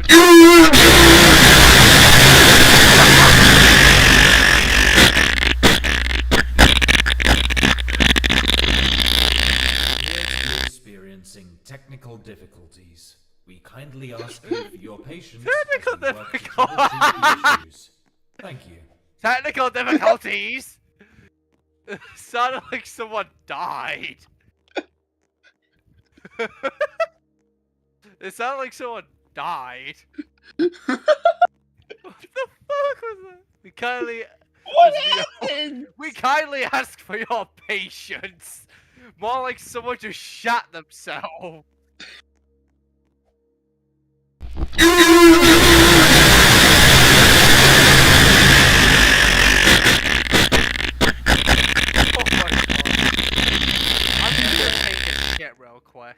Experiencing technical difficulties. We kindly ask you for your patience Technical as we work to troubleshoot the issues. Thank you. Technical difficulties. Sounded like someone died. It sounded like someone died. What the fuck was that? We kindly. What happened? We kindly ask for your patience. More like someone just shot themselves. Oh my god. I'm just gonna take this shit real quick.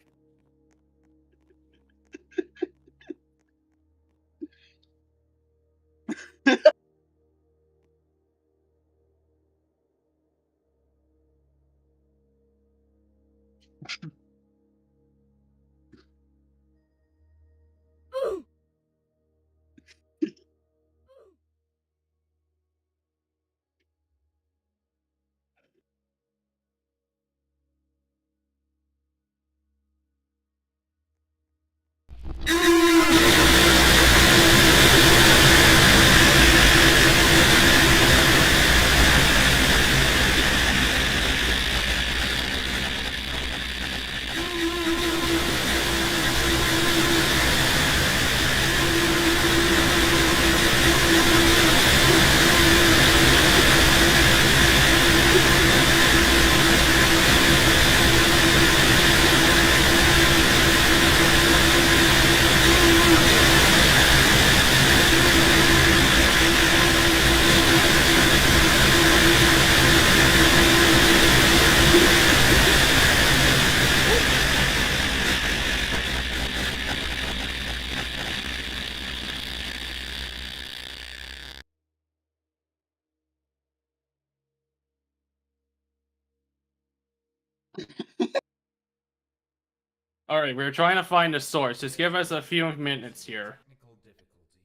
All right, we're trying to find a source. Just give us a few minutes here. Technical difficulties.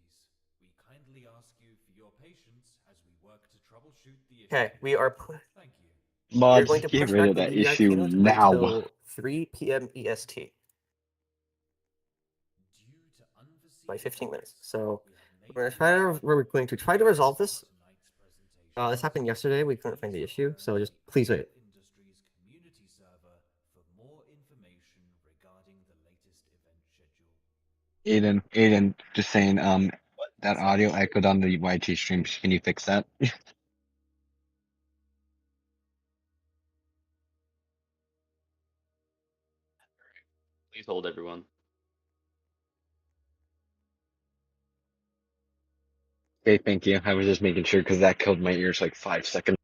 We kindly ask you for your patience as we work to troubleshoot the issue. Okay, we are. Thank you. We're Mods, going to get push rid back of the that DDI issue keynote now. until 3 p.m. EST. By 15 minutes. So we're going to try to resolve this This happened yesterday. We couldn't find the issue, so just please wait. Industries community server for more information regarding the latest event schedule. Ayden, just saying, that audio echoed on the YT stream. Can you fix that? Please hold everyone. Okay, thank you. I was just making sure because that killed my ears like 5 seconds.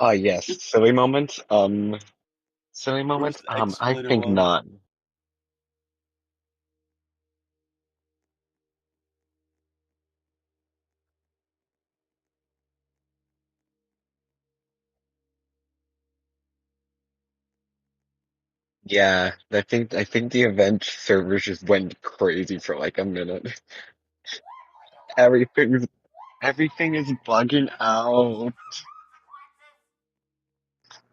Yes, silly moments. Silly moments. I think not. Yeah, I think the event servers just went crazy for like a minute. Everything's everything is bugging out.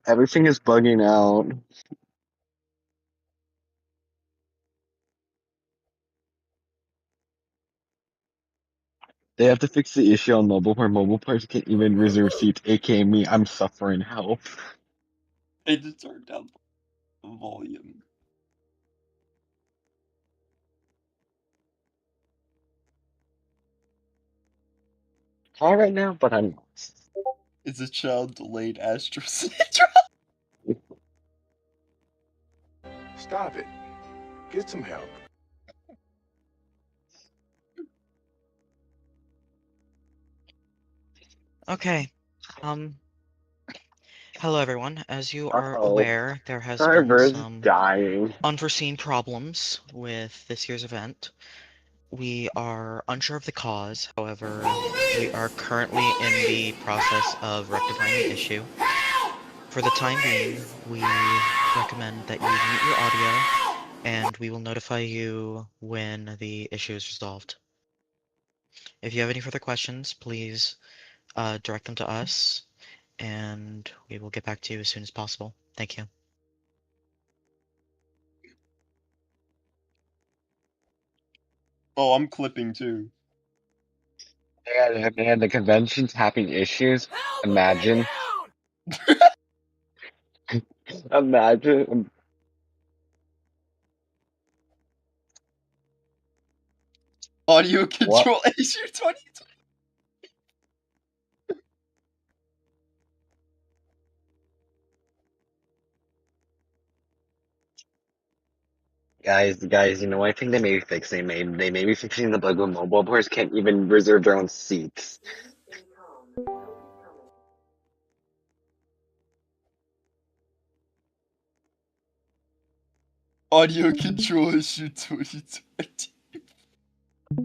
Everything is bugging out. They have to fix the issue on mobile where mobile players can't even reserve seats, aka me. I'm suffering help. They just turned down the volume. High right now, but I'm Is a child delayed Astral syndrome? Stop it. Get some help. Okay. Hello everyone. As you are Uh-oh. aware, there has been Server's some dying. unforeseen problems with this year's event. We are unsure of the cause, however, we are currently in the process of rectifying the issue. For the time being, we recommend that you mute your audio, and we will notify you when the issue is resolved. If you have any further questions, please direct them to us, and we will get back to you as soon as possible. Thank you. Oh, I'm clipping too. Man, the convention's having issues. Imagine. Imagine. Audio control issue 2020. Guys, you know, I think they may be fixing. They may be fixing the bug where mobile players can't even reserve their own seats. Audio control issue 2020.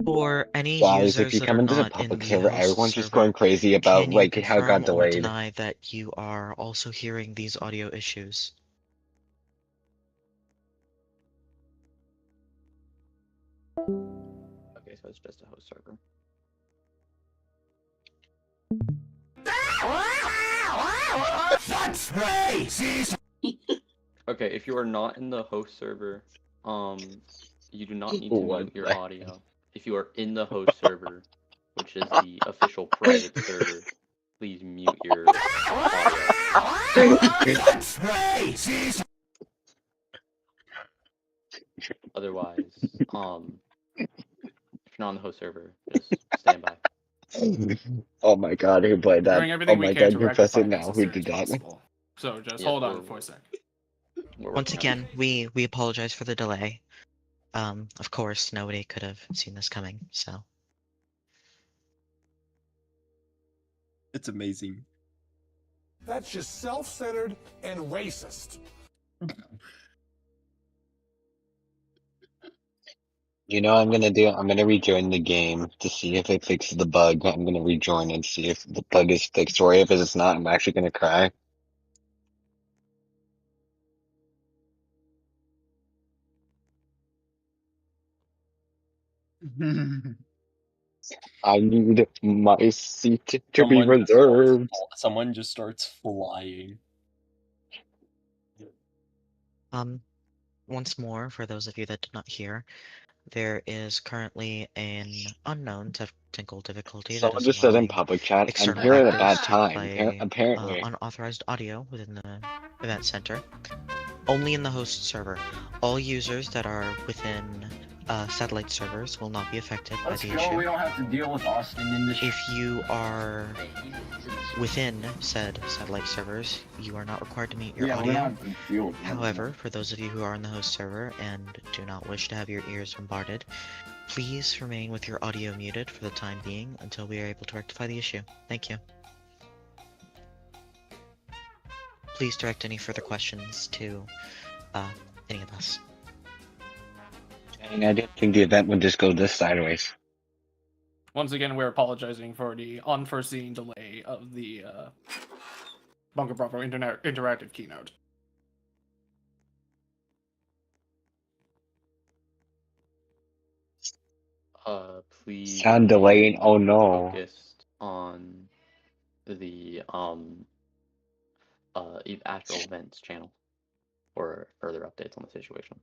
For any Guys, if users you that come are into the not in public the server, host everyone's just going server, crazy about can you like how it got confirm or delayed. deny that you are also hearing these audio issues? Okay, so it's just a host server. Okay, if you are not in the host server, you do not need to What mute your the- audio. If you are in the host server, which is the official private server, please mute your audio. Otherwise, if you're not on the host server, just stand by. Oh my god, who played We're that? doing Oh everything we my can god, to confess rectify it this now. as Who soon did as that? possible. So just Yes, hold on for a second. Once again, we apologize for the delay. Of course, nobody could have seen this coming, so. It's amazing. That's just self-centered and racist. You know what I'm gonna do? I'm gonna rejoin the game to see if it fixes the bug. I'm gonna rejoin and see if the bug is fixed, or if it's not, I'm actually gonna cry. I need my seat to be reserved. Someone just starts flying. Once more, for those of you that did not hear, there is currently an unknown technical difficulty that Someone is just said in allowing public chat, I'm external here at a actors bad to time. play Apparently. unauthorized audio within the event center. Only in the host server. All users that are within satellite servers will not be affected by Let's the go. issue. We don't have to deal with Austin in this. If you are within said satellite servers, you are not required to mute your Yeah, we don't audio. have to deal with nothing. However, for those of you who are on the host server and do not wish to have your ears bombarded, please remain with your audio muted for the time being until we are able to rectify the issue. Thank you. Please direct any further questions to any of us. Dang, I didn't think the event would just go this sideways. Once again, we're apologizing for the unforeseen delay of the Bunker Bravo interactive keynote. Please Sound delaying. Oh no. focused on the Astral Events channel for further updates on the situation.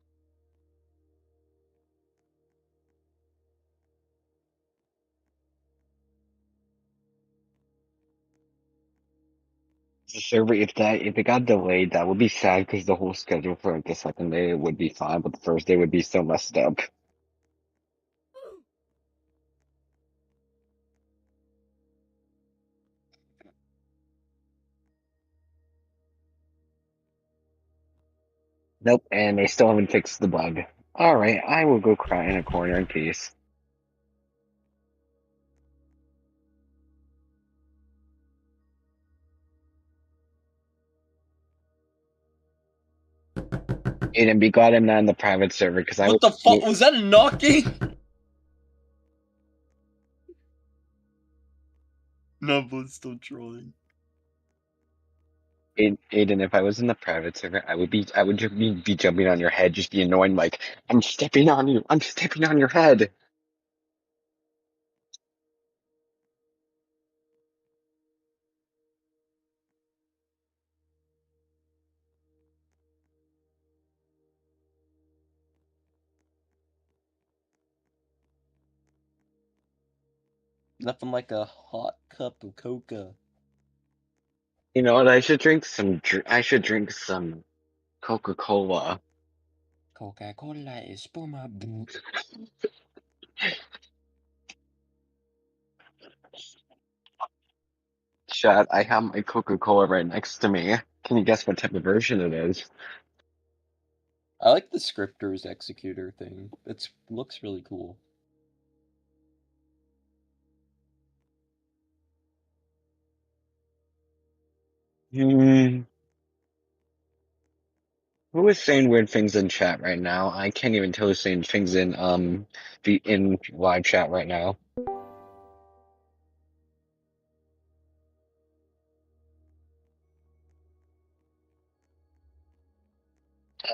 The server, if it got delayed, that would be sad because the whole schedule for like the second day would be fine, but the first day would be so messed up. Nope, and they still haven't fixed the bug. Alright, I will go cry in a corner in peace. Ayden, be glad I'm not in the private server because I What the fuck was that? A knocking? No, but still trolling. Ayden, if I was in the private server, I would just be jumping on your head, just be annoying, like, I'm stepping on you, I'm stepping on your head. Nothing like a hot cup of coca. You know what? I should drink some Coca-Cola. Coca-Cola is for my boot. Chat, I have my Coca-Cola right next to me. Can you guess what type of version it is? I like the scripters executor thing. It looks really cool. Hmm. Who is saying weird things in chat right now? I can't even tell who's saying things in in live chat right now.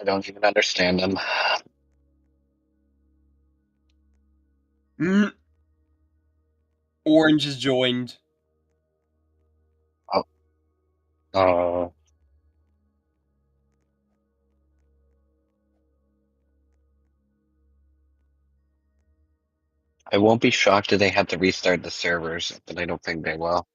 I don't even understand them. Orange is joined. Oh. I won't be shocked if they have to restart the servers, but I don't think they will.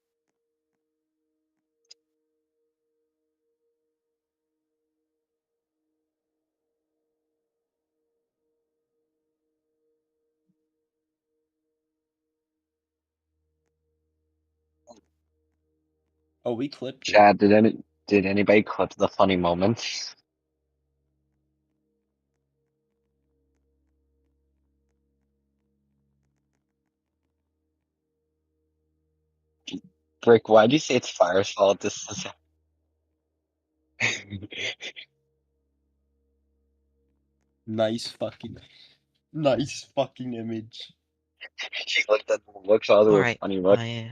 Oh, we clipped it. Chad, did anybody clip the funny moments? Brick, why'd you say it's Fire's fault? This is Nice fucking image. she looked at the looks all the Alright, funny look. I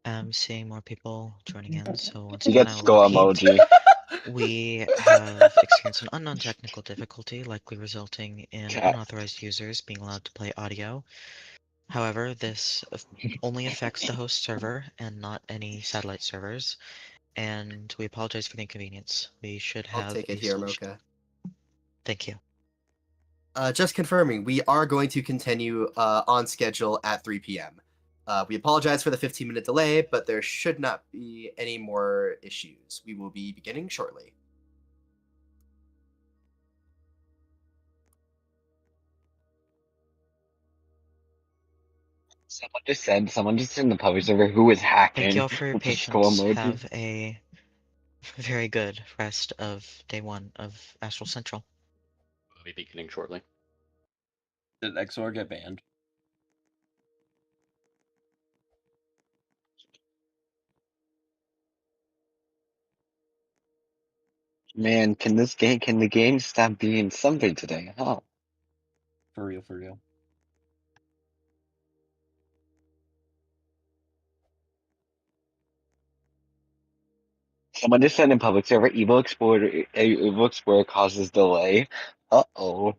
am seeing more people joining in, so once You again get I will skull repeat. emoji. We have experienced an unknown technical difficulty, likely resulting in Chat. unauthorized users being allowed to play audio. However, this only affects the host server and not any satellite servers, and we apologize for the inconvenience. We should I'll have take a it here, solution. Mocha. Thank you. Just confirming, we are going to continue on schedule at 3 p.m. We apologize for the 15-minute delay, but there should not be any more issues. We will be beginning shortly. Someone just in the public server who is hacking. Thank you all for your with the skull patience. emoji. Have a very good rest of day 1 of Astral Central. We'll be beginning shortly. Did XOR get banned? Man, can the game stop being something today, huh? For real, for real. Someone just said in public server, Evil Explorer causes delay. Uh-oh.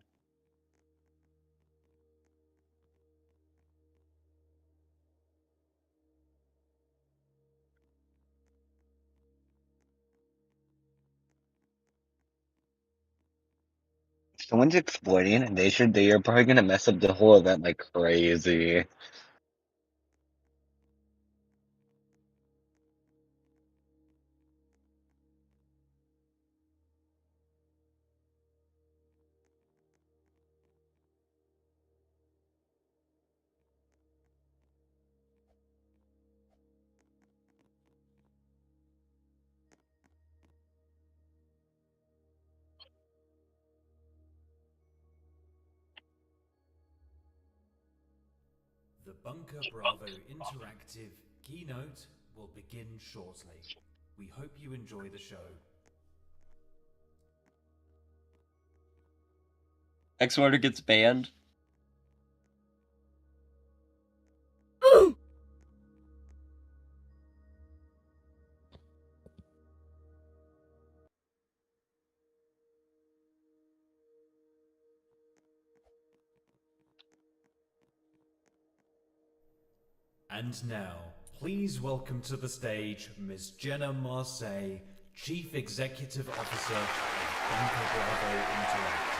Someone's exploiting, and they are probably gonna mess up the whole event like crazy. The Bunker Bravo interactive keynote will begin shortly. We hope you enjoy the show. XOR gets banned. And now, please welcome to the stage Ms. Jenna Marseille, Chief Executive Officer of Bunker Bravo Interactive.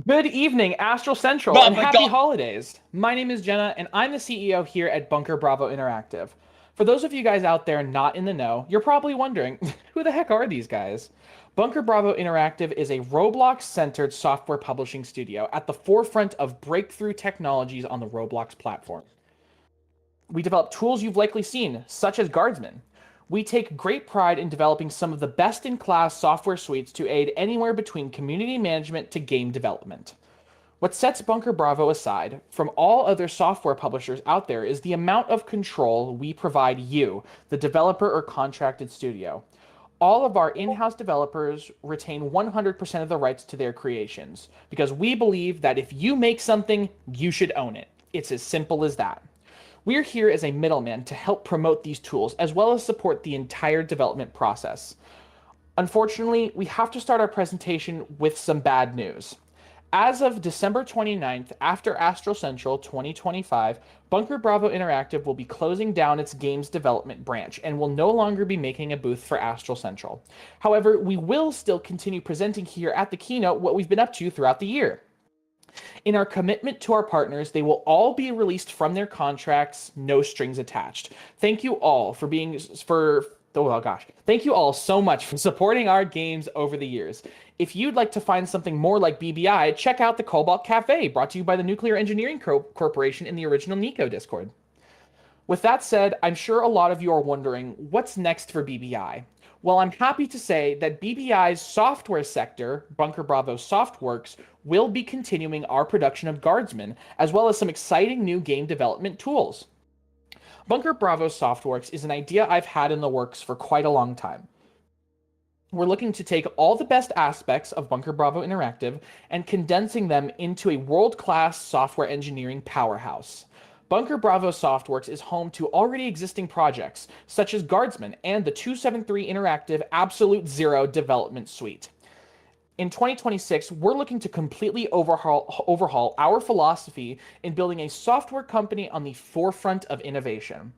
Good evening, Astral Central, Oh and my happy God. holidays. My name is Jenna, and I'm the CEO here at Bunker Bravo Interactive. For those of you guys out there not in the know, you're probably wondering, who the heck are these guys? Bunker Bravo Interactive is a Roblox-centered software publishing studio at the forefront of breakthrough technologies on the Roblox platform. We develop tools you've likely seen, such as Guardsman. We take great pride in developing some of the best-in-class software suites to aid anywhere between community management to game development. What sets Bunker Bravo aside from all other software publishers out there is the amount of control we provide you, the developer or contracted studio. All of our in-house developers retain 100% of the rights to their creations, because we believe that if you make something, you should own it. It's as simple as that. We're here as a middleman to help promote these tools, as well as support the entire development process. Unfortunately, we have to start our presentation with some bad news. As of December 29th, after Astral Central 2025, Bunker Bravo Interactive will be closing down its games development branch and will no longer be making a booth for Astral Central. However, we will still continue presenting here at the keynote what we've been up to throughout the year. In our commitment to our partners, they will all be released from their contracts, no strings attached. Thank you all Thank you all so much for supporting our games over the years. If you'd like to find something more like BBI, check out the Cobalt Cafe, brought to you by the Nuclear Engineering Corporation in the original Nico Discord. With that said, I'm sure a lot of you are wondering, what's next for BBI? Well, I'm happy to say that BBI's software sector, Bunker Bravo Softworks, will be continuing our production of Guardsman, as well as some exciting new game development tools. Bunker Bravo Softworks is an idea I've had in the works for quite a long time. We're looking to take all the best aspects of Bunker Bravo Interactive and condensing them into a world-class software engineering powerhouse. Bunker Bravo Softworks is home to already existing projects, such as Guardsman and the 273 Interactive Absolute Zero Development Suite. In 2026, we're looking to completely overhaul our philosophy in building a software company on the forefront of innovation.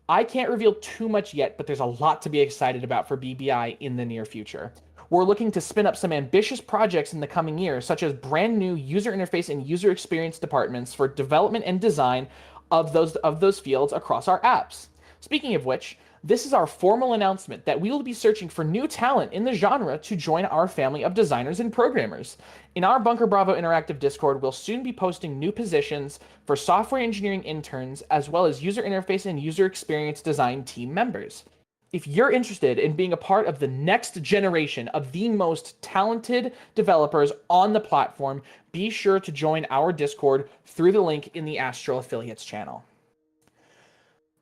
I can't reveal too much yet, but there's a lot to be excited about for BBI in the near future. We're looking to spin up some ambitious projects in the coming years, such as brand new user interface and user experience departments for development and design of those fields across our apps. Speaking of which, this is our formal announcement that we will be searching for new talent in the genre to join our family of designers and programmers. In our Bunker Bravo Interactive Discord, we'll soon be posting new positions for software engineering interns, as well as user interface and user experience design team members. If you're interested in being a part of the next generation of the most talented developers on the platform, be sure to join our Discord through the link in the Astral Affiliates channel.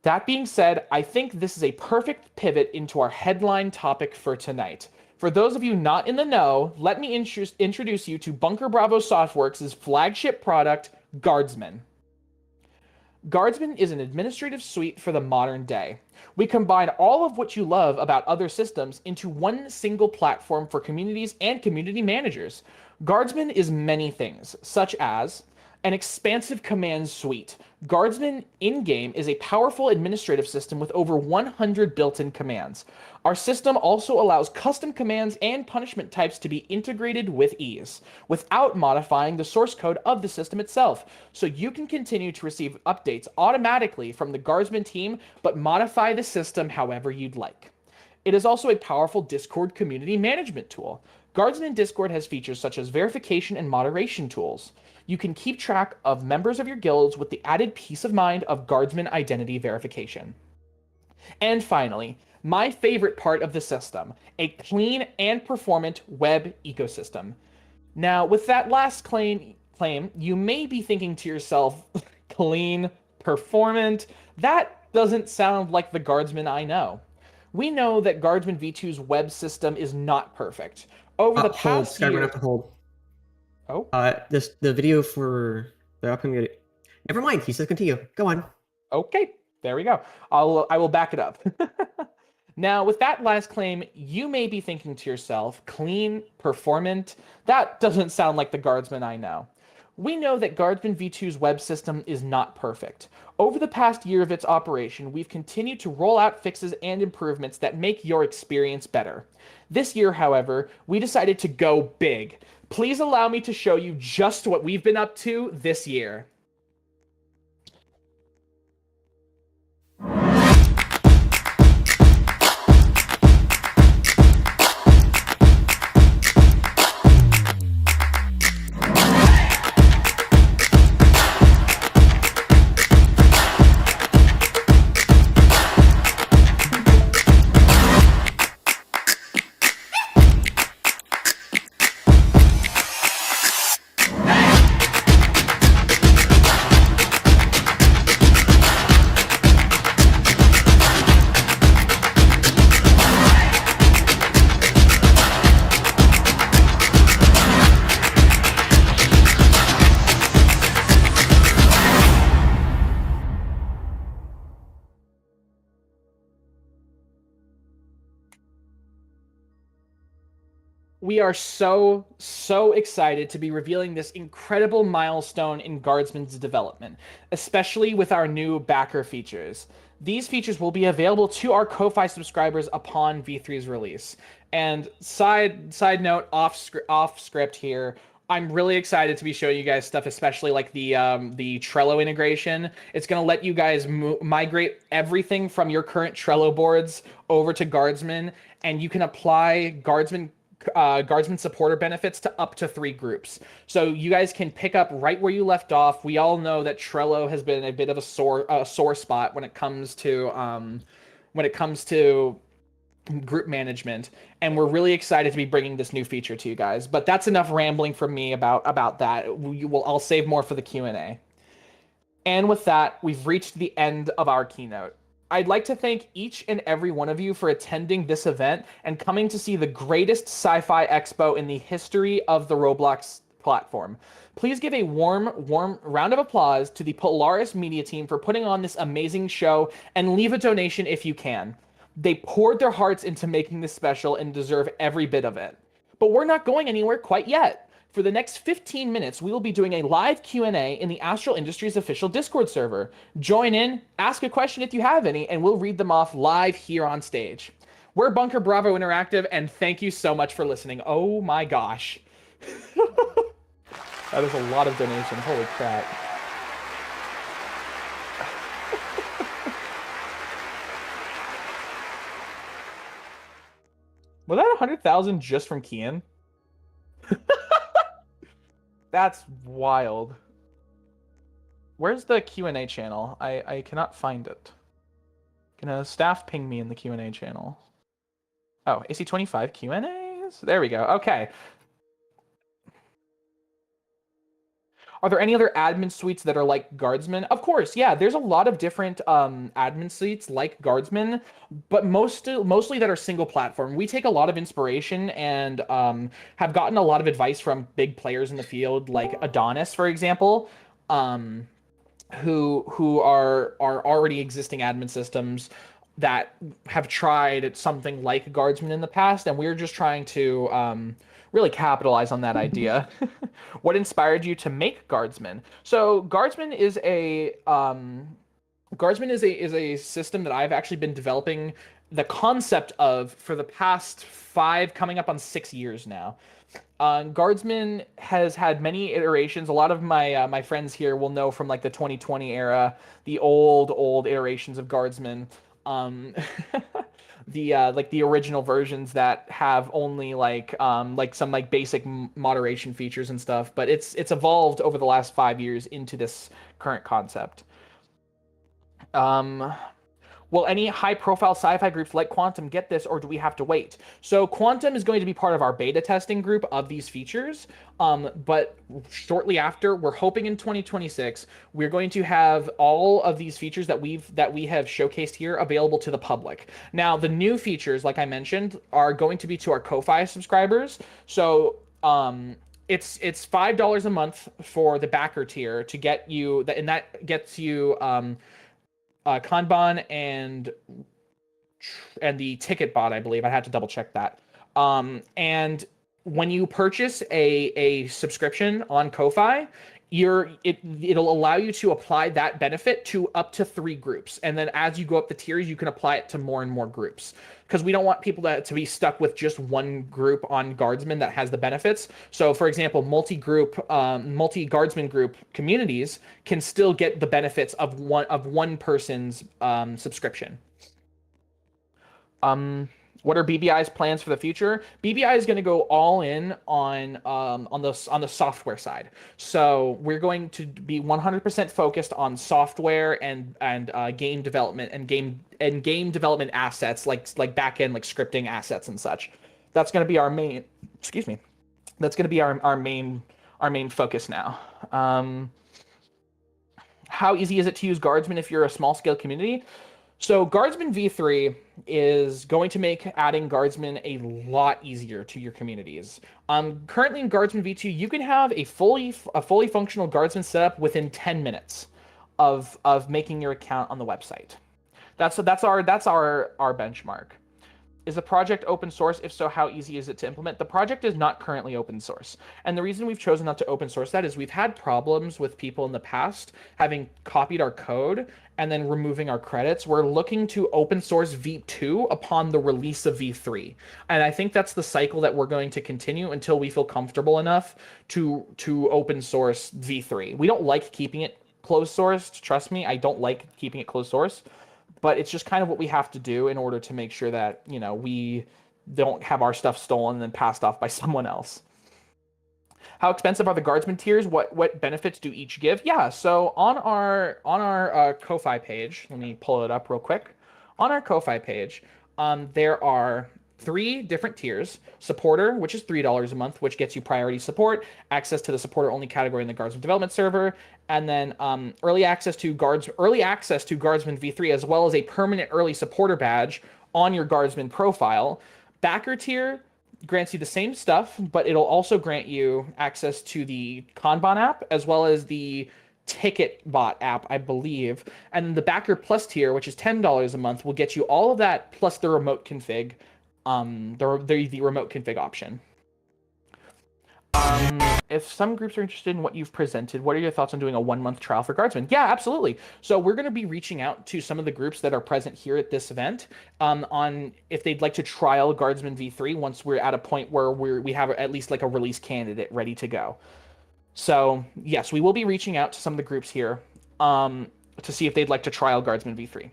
That being said, I think this is a perfect pivot into our headline topic for tonight. For those of you not in the know, let me introduce you to Bunker Bravo Softworks' flagship product, Guardsman. Guardsman is an administrative suite for the modern day. We combine all of what you love about other systems into one single platform for communities and community managers. Guardsman is many things, such as an expansive command suite. Guardsman in-game is a powerful administrative system with over 100 built-in commands. Our system also allows custom commands and punishment types to be integrated with ease, without modifying the source code of the system itself, so you can continue to receive updates automatically from the Guardsman team, but modify the system however you'd like. It is also a powerful Discord community management tool. Guardsman Discord has features such as verification and moderation tools. You can keep track of members of your guilds with the added peace of mind of Guardsman identity verification. And finally, my favorite part of the system, a clean and performant web ecosystem. Now, with that last claim, you may be thinking to yourself, clean, performant, that doesn't sound like the Guardsman I know. We know that Guardsman V2's web system is not perfect. Over the past We're year... gonna have to hold. Oh? The video for the upcoming... Never mind, he says continue. Go on. Okay, there we go. I will back it up. Now, with that last claim, you may be thinking to yourself, clean, performant, that doesn't sound like the Guardsman I know. We know that Guardsman V2's web system is not perfect. Over the past year of its operation, we've continued to roll out fixes and improvements that make your experience better. This year, however, we decided to go big. Please allow me to show you just what we've been up to this year. We are so excited to be revealing this incredible milestone in Guardsman's development, especially with our new backer features. These features will be available to our Ko-Fi subscribers upon V3's release. And side note, off script here, I'm really excited to be showing you guys stuff, especially like the Trello integration. It's going to let you guys migrate everything from your current Trello boards over to Guardsman, and you can apply Guardsman supporter benefits to up to 3 groups. So you guys can pick up right where you left off. We all know that Trello has been a bit of a sore spot when it comes to group management, and we're really excited to be bringing this new feature to you guys. But that's enough rambling from me about that. I'll save more for the Q&A. And with that, we've reached the end of our keynote. I'd like to thank each and every one of you for attending this event and coming to see the greatest sci-fi expo in the history of the Roblox platform. Please give a warm round of applause to the Polaris Media team for putting on this amazing show, and leave a donation if you can. They poured their hearts into making this special and deserve every bit of it. But we're not going anywhere quite yet. For the next 15 minutes, we will be doing a live Q&A in the Astral Industries official Discord server. Join in, ask a question if you have any, and we'll read them off live here on stage. We're Bunker Bravo Interactive, and thank you so much for listening. Oh my gosh. That is a lot of donations. Holy crap. Was that 100,000 just from Kian? That's wild. Where's the Q&A channel? I cannot find it. Can a staff ping me in the Q&A channel? Oh, AC25 Q&As? There we go. Okay. Are there any other admin suites that are like Guardsman? Of course, yeah. There's a lot of different admin suites like Guardsman, but mostly that are single platform. We take a lot of inspiration and have gotten a lot of advice from big players in the field, like Adonis, for example, who are already existing admin systems that have tried something like Guardsman in the past, and we're just trying to really capitalize on that idea. What inspired you to make Guardsman? So Guardsman is a system that I've actually been developing the concept of for the past 5, coming up on 6 years now. Guardsman has had many iterations. A lot of my friends here will know from like the 2020 era, the old iterations of Guardsman. The original versions that have only like some like basic moderation features and stuff, but it's evolved over the last 5 years into this current concept. Will any high-profile sci-fi groups like Quantum get this, or do we have to wait? So Quantum is going to be part of our beta testing group of these features, but shortly after, we're hoping in 2026, we're going to have all of these features that we have showcased here available to the public. Now, the new features, like I mentioned, are going to be to our Ko-Fi subscribers. So it's $5 a month for the backer tier to get you that, and that gets you Kanban and the ticket bot, I believe. I had to double check that. And when you purchase a subscription on Ko-Fi, it'll allow you to apply that benefit to up to 3 groups. And then as you go up the tiers, you can apply it to more and more groups. Because we don't want people to be stuck with just one group on Guardsman that has the benefits. So for example, multi-Guardsman group communities can still get the benefits of one person's subscription. What are BBI's plans for the future? BBI is going to go all in on the software side. So we're going to be 100% focused on software and game development and game development assets like backend like scripting assets and such. That's going to be our main. Excuse me. That's going to be our main focus now. How easy is it to use Guardsman if you're a small scale community? So Guardsman v3 is going to make adding Guardsman a lot easier to your communities. Currently in Guardsman v2, you can have a fully functional Guardsman setup within 10 minutes of making your account on the website. That's our benchmark. Is the project open source? If so, how easy is it to implement? The project is not currently open source. And the reason we've chosen not to open source that is we've had problems with people in the past having copied our code and then removing our credits. We're looking to open source v2 upon the release of v3. And I think that's the cycle that we're going to continue until we feel comfortable enough to open source v3. We don't like keeping it closed sourced. Trust me, I don't like keeping it closed source. But it's just kind of what we have to do in order to make sure that, we don't have our stuff stolen and then passed off by someone else. How expensive are the Guardsman tiers? What benefits do each give? Yeah, so on our Ko-Fi page, let me pull it up real quick. On our Ko-Fi page, there are 3 different tiers. Supporter, which is $3 a month, which gets you priority support, access to the supporter-only category in the Guardsman development server, and then early access to Guardsman v3, as well as a permanent early supporter badge on your Guardsman profile. Backer tier grants you the same stuff, but it'll also grant you access to the Kanban app, as well as the ticket bot app, I believe. And the Backer Plus tier, which is $10 a month, will get you all of that plus the remote config, the remote config option. If some groups are interested in what you've presented, what are your thoughts on doing a 1-month trial for Guardsmen? Yeah, absolutely. So we're going to be reaching out to some of the groups that are present here at this event on if they'd like to trial Guardsmen V3 once we're at a point where we have at least like a release candidate ready to go. So yes, we will be reaching out to some of the groups here to see if they'd like to trial Guardsmen V3.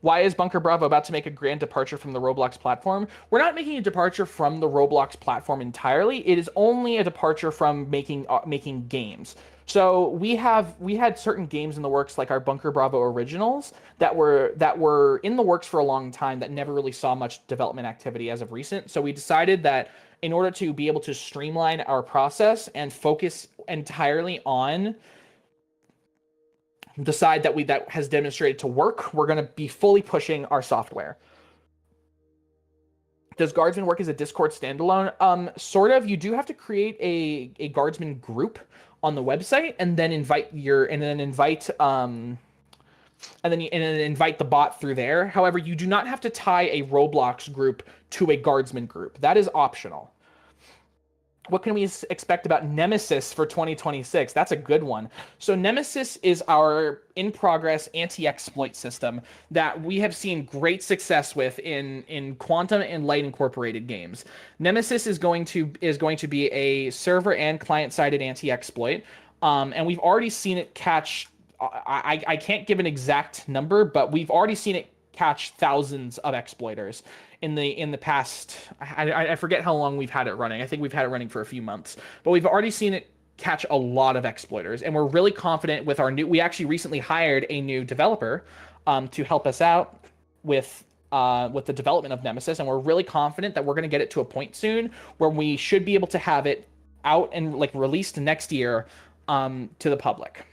Why is Bunker Bravo about to make a grand departure from the Roblox platform? We're not making a departure from the Roblox platform entirely. It is only a departure from making games. So we had certain games in the works, like our Bunker Bravo originals, that were in the works for a long time that never really saw much development activity as of recent. So we decided that in order to be able to streamline our process and focus entirely on the side that has demonstrated to work, we're going to be fully pushing our software. Does Guardsman work as a Discord standalone? Sort of. You do have to create a Guardsman group on the website and then invite the bot through there. However, you do not have to tie a Roblox group to a Guardsman group. That is optional. What can we expect about Nemesis for 2026? That's a good one. So Nemesis is our in-progress anti-exploit system that we have seen great success with in Quantum and Light Incorporated games. Nemesis is going to be a server and client-sided anti-exploit, and we've already seen it catch. I can't give an exact number, but we've already seen it catch thousands of exploiters in the past. I forget how long we've had it running. I think we've had it running for a few months, but we've already seen it catch a lot of exploiters, and we're really confident with our new. We actually recently hired a new developer to help us out with the development of Nemesis, and we're really confident that we're going to get it to a point soon where we should be able to have it out and like released next year to the public.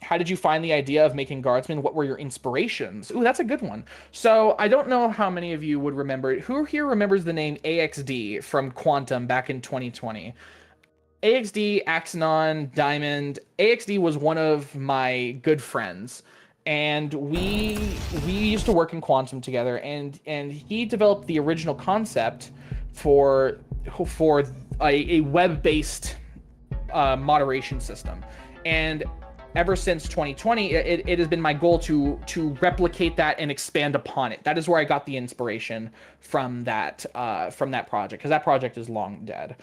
How did you find the idea of making Guardsmen? What were your inspirations? Ooh, that's a good one. So I don't know how many of you would remember it. Who here remembers the name AXD from Quantum back in 2020? AXD, Axanon, Diamond. AXD was one of my good friends, and we used to work in Quantum together, and he developed the original concept for a web-based moderation system. And ever since 2020, it has been my goal to replicate that and expand upon it. That is where I got the inspiration from that project, because that project is long dead.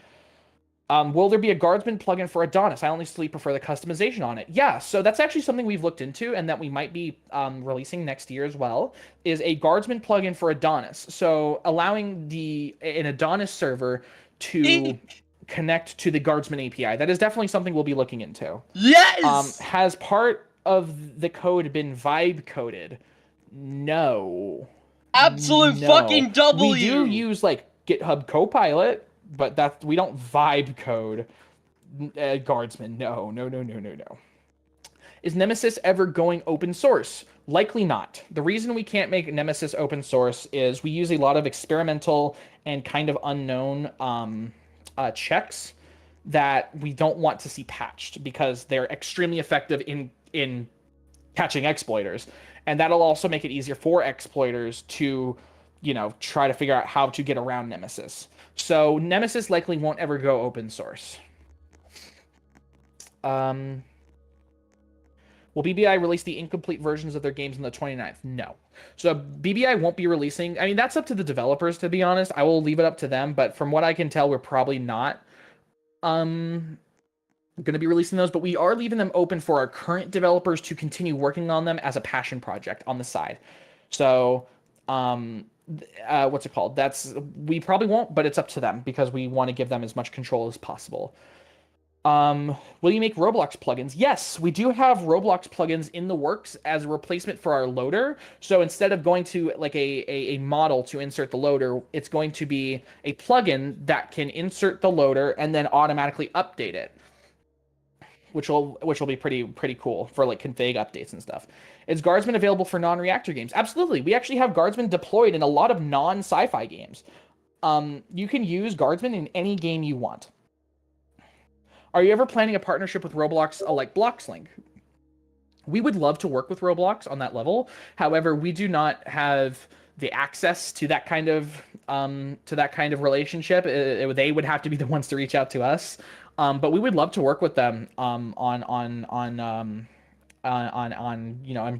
Will there be a Guardsman plugin for Adonis? I honestly prefer the customization on it. Yeah, so that's actually something we've looked into and that we might be releasing next year as well, is a Guardsman plugin for Adonis. So allowing an Adonis server to connect to the Guardsman API. That is definitely something we'll be looking into. Yes! Has part of the code been vibe coded? No. Absolute fucking W! We do use like GitHub Copilot, but we don't vibe code Guardsman. No. Is Nemesis ever going open source? Likely not. The reason we can't make Nemesis open source is we use a lot of experimental and kind of unknown checks that we don't want to see patched because they're extremely effective in catching exploiters, and that'll also make it easier for exploiters to try to figure out how to get around Nemesis. So Nemesis likely won't ever go open source. Will BBI release the incomplete versions of their games on the 29th? No. So BBI won't be releasing. I mean, that's up to the developers, to be honest. I will leave it up to them, but from what I can tell, we're probably not going to be releasing those, but we are leaving them open for our current developers to continue working on them as a passion project on the side. So, what's it called? We probably won't, but it's up to them because we want to give them as much control as possible. Will you make Roblox plugins? Yes, we do have Roblox plugins in the works as a replacement for our loader. So instead of going to like a model to insert the loader, it's going to be a plugin that can insert the loader and then automatically update it, which will be pretty cool for like config updates and stuff. Is Guardsman available for non-reactor games? Absolutely. We actually have Guardsman deployed in a lot of non-sci-fi games. You can use Guardsman in any game you want. Are you ever planning a partnership with Roblox like Bloxlink? We would love to work with Roblox on that level. However, we do not have the access to that kind of relationship. They would have to be the ones to reach out to us. But we would love to work with them on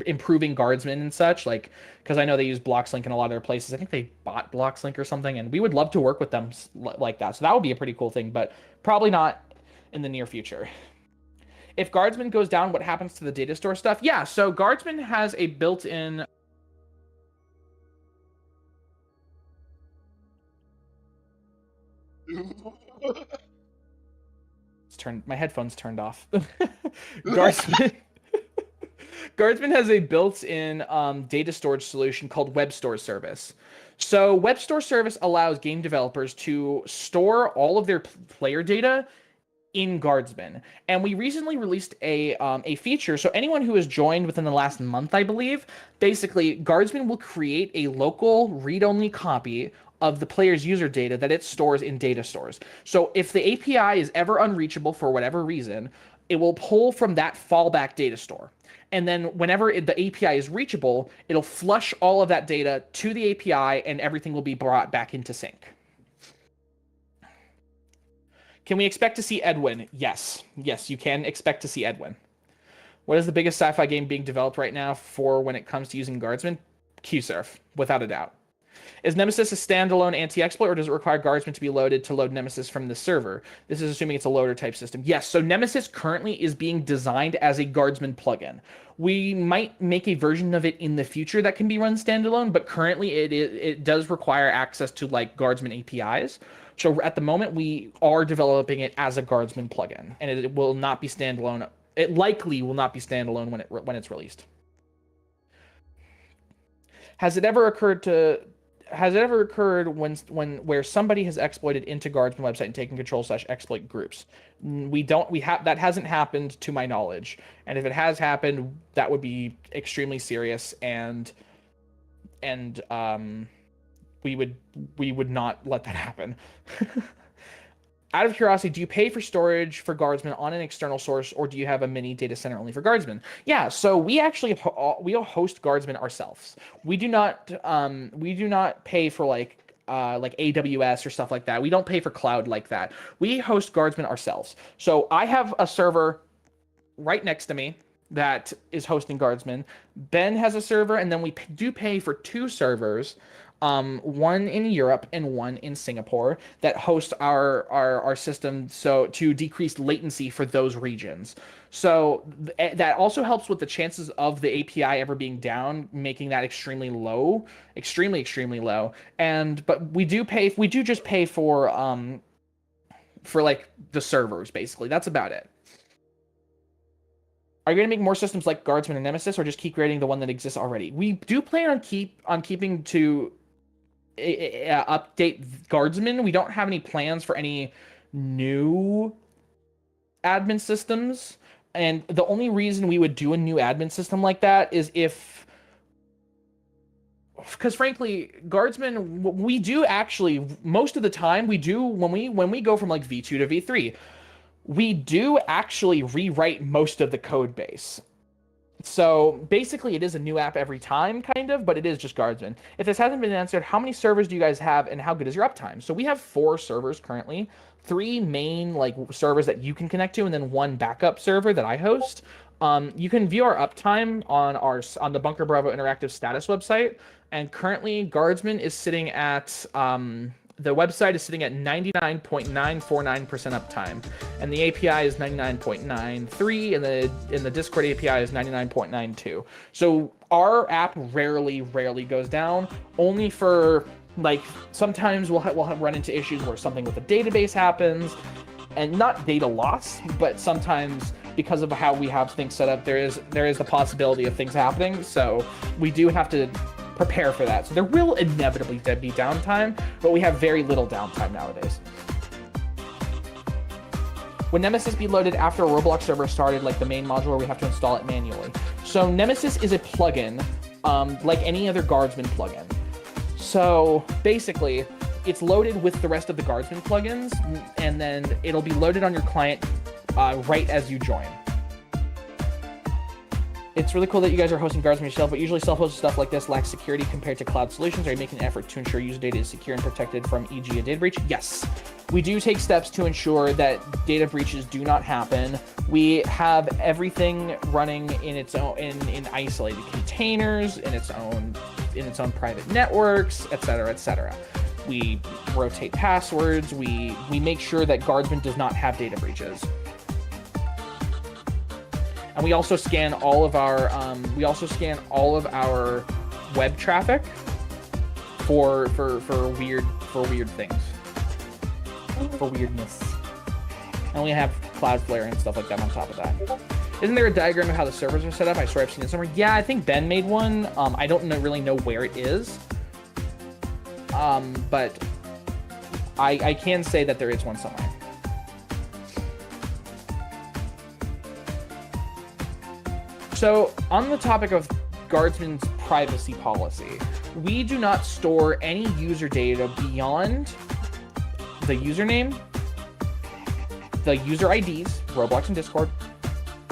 improving guardsmen and such, like, because I know they use BloxLink in a lot of their places. I think they bought BloxLink or something, and we would love to work with them like that. So that would be a pretty cool thing, but probably not in the near future. If Guardsman goes down, what happens to the data store stuff? Yeah, so Guardsman has a built-in my headphones turned off. Guardsman Guardsman has a built-in data storage solution called Web Store Service. So Web Store Service allows game developers to store all of their player data in Guardsman. And we recently released a feature. So anyone who has joined within the last month, I believe, basically Guardsman will create a local read-only copy of the player's user data that it stores in data stores. So if the API is ever unreachable for whatever reason, it will pull from that fallback data store. And then whenever the API is reachable, it'll flush all of that data to the API and everything will be brought back into sync. Can we expect to see Edwin? Yes. Yes, you can expect to see Edwin. What is the biggest sci-fi game being developed right now for when it comes to using Guardsman? QSurf, without a doubt. Is Nemesis a standalone anti-exploit, or does it require Guardsman to be loaded to load Nemesis from the server? This is assuming it's a loader type system. Yes, so Nemesis currently is being designed as a Guardsman plugin. We might make a version of it in the future that can be run standalone, but currently it does require access to like Guardsman APIs. So at the moment, we are developing it as a Guardsman plugin, and it will not be standalone. It likely will not be standalone when it's released. Has it ever occurred where somebody has exploited into Guardsman website and taken control / exploit groups? That hasn't happened to my knowledge. And if it has happened, that would be extremely serious, and we would not let that happen. Out of curiosity, do you pay for storage for Guardsman on an external source, or do you have a mini data center only for Guardsman? Yeah, so we actually we'll host Guardsman ourselves. We do not pay for like AWS or stuff like that. We don't pay for cloud like that. We host Guardsman ourselves. So I have a server right next to me that is hosting Guardsman. Ben has a server, and then we do pay for 2 servers. One in Europe and one in Singapore that host our system, so to decrease latency for those regions. So that also helps with the chances of the API ever being down, making that extremely low, extremely low. But we do just pay for like the servers, basically. That's about it. Are you going to make more systems like Guardsman and Nemesis, or just keep creating the one that exists already? We do plan on keeping to update Guardsman. We don't have any plans for any new admin systems, and the only reason we would do a new admin system like that is because frankly, Guardsman, we do actually, most of the time we do, when we go from like V2 to V3, we do actually rewrite most of the code base. So basically it is a new app every time, kind of, but it is just Guardsman. If this hasn't been answered, how many servers do you guys have, and how good is your uptime? So we have 4 servers currently, 3 main like servers that you can connect to, and then 1 backup server that I host. You can view our uptime on the Bunker Bravo Interactive status website, and currently Guardsman is sitting at the website is sitting at 99.949% uptime, and the API is 99.93, and the Discord API is 99.92. So our app rarely goes down, only for like sometimes we'll run into issues where something with the database happens, and not data loss, but sometimes because of how we have things set up, there is the possibility of things happening. So we do have to prepare for that. So there will inevitably be downtime, but we have very little downtime nowadays. Would Nemesis be loaded after a Roblox server started, like the main module, where we have to install it manually? So Nemesis is a plugin, like any other Guardsman plugin. So basically, it's loaded with the rest of the Guardsman plugins, and then it'll be loaded on your client right as you join. It's really cool that you guys are hosting Guardsman yourself, but usually self-hosted stuff like this lacks security compared to cloud solutions. Are you making an effort to ensure user data is secure and protected from, e.g., a data breach? Yes. We do take steps to ensure that data breaches do not happen. We have everything running in its own in isolated containers, in its own private networks, etc., etc. We rotate passwords. We make sure that Guardsman does not have data breaches. And we also scan all of our web traffic for weird things, for weirdness. And we have Cloudflare and stuff like that on top of that. Isn't there a diagram of how the servers are set up? I swear I've seen it somewhere. Yeah, I think Ben made one. I don't really know where it is. But I can say that there is one somewhere. So, on the topic of Guardsman's privacy policy, we do not store any user data beyond the username, the user IDs, Roblox and Discord,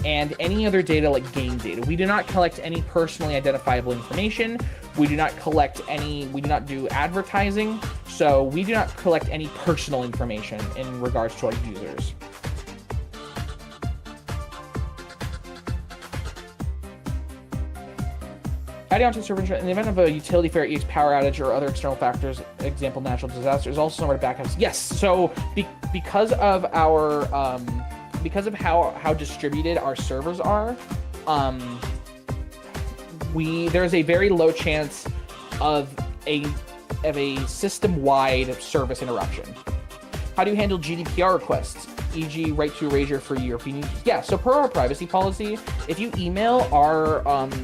and any other data like game data. We do not collect any personally identifiable information. We do not do advertising, so we do not collect any personal information in regards to our users. Adding on to the server, in the event of a utility failure, EX power outage, or other external factors, example natural disasters, also somewhere to backups. Yes. So because of our because of how distributed our servers are, there's a very low chance of a system-wide service interruption. How do you handle GDPR requests, e.g., right to erasure for European users? Yeah, so per our privacy policy, if you email our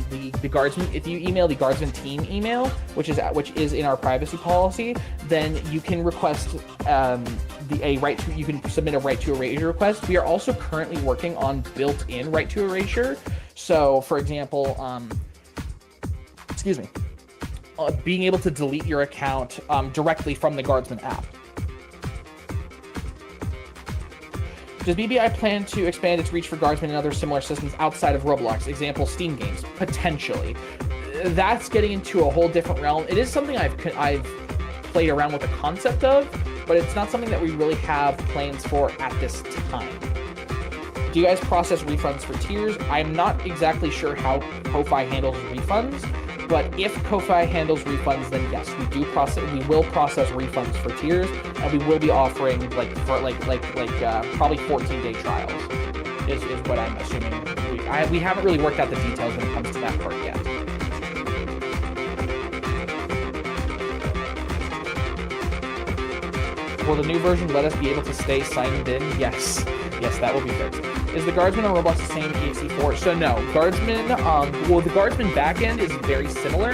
the Guardsman, if you email the Guardsman team email, which is in our privacy policy, then you can request you can submit a right to erasure request. We are also currently working on built-in right to erasure. So, for example, being able to delete your account directly from the Guardsman app. Does BBI plan to expand its reach for Guardsmen and other similar systems outside of Roblox? Example, Steam games, potentially. That's getting into a whole different realm. It is something I've played around with the concept of, but it's not something that we really have plans for at this time. Do you guys process refunds for tiers? I'm not exactly sure how Ko-Fi handles refunds, but if Ko-Fi handles refunds, then yes, we will process refunds for tiers, and we will be offering probably 14-day trials is what I'm assuming. We haven't really worked out the details when it comes to that part yet. Will the new version let us be able to stay signed in? Yes, that will be fixed. Is the Guardsman on Roblox the same EXE4? So no, Guardsman, the Guardsman backend is very similar,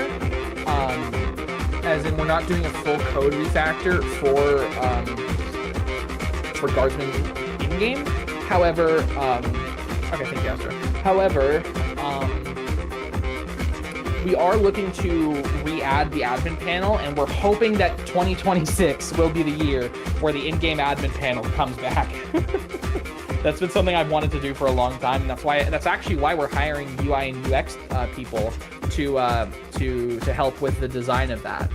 as in we're not doing a full code refactor for Guardsman in-game. However, okay, thank you, Astral. However, we are looking to re-add the admin panel, and we're hoping that 2026 will be the year where the in-game admin panel comes back. That's been something I've wanted to do for a long time, and that's actually why we're hiring UI and UX people to help with the design of that.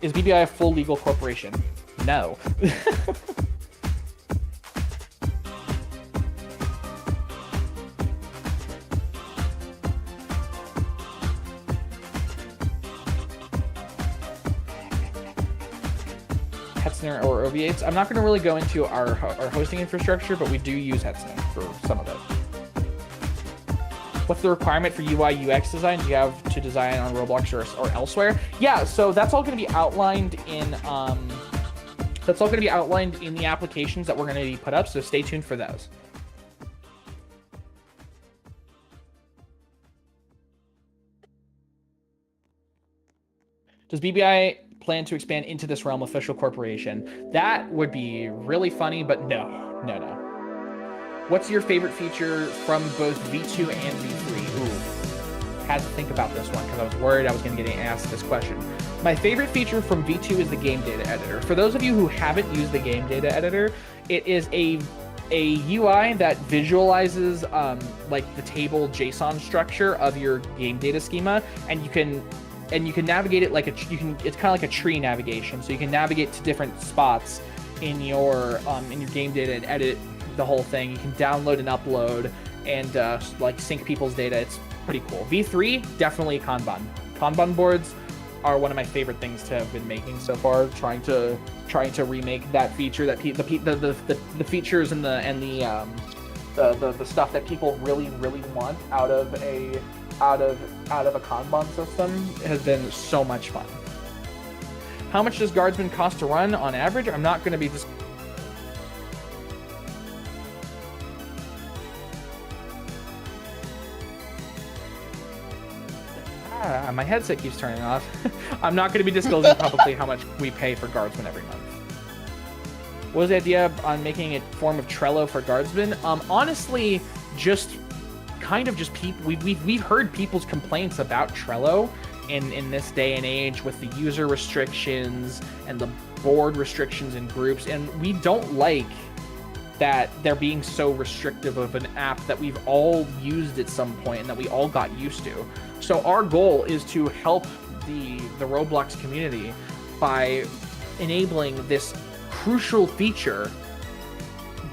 Is BBI a full legal corporation? No. Hetzner or OV8s. I'm not going to really go into our hosting infrastructure, but we do use Hetzner for some of it. What's the requirement for UI UX design? Do you have to design on Roblox or elsewhere? Yeah, so that's all going to be outlined in the applications that we're going to be put up. So stay tuned for those. Does BBI plan to expand into this realm official corporation? That would be really funny, but no. What's your favorite feature from both V2 and V3? Ooh, had to think about this one because I was worried I was going to get asked this question. My favorite feature from V2 is the game data editor. For those of you who haven't used the game data editor, it is a a UI that visualizes like the table JSON structure of your game data schema, and you can navigate it like it's kind of like a tree navigation. So you can navigate to different spots in your game data and edit the whole thing. You can download and upload and like sync people's data. It's pretty cool. V3 definitely Kanban. Kanban boards are one of my favorite things to have been making so far. Trying to remake that feature, that the features and the stuff that people really want out of a Kanban system has been so much fun. How much does Guardsman cost to run on average? I'm not going to be just. My headset keeps turning off. I'm not going to be disclosing publicly how much we pay for Guardsmen every month. What was the idea on making a form of Trello for Guardsmen? Honestly, just kind of just people. We've heard people's complaints about Trello in this day and age with the user restrictions and the board restrictions in groups, and we don't like that they're being so restrictive of an app that we've all used at some point and that we all got used to. So our goal is to help the Roblox community by enabling this crucial feature,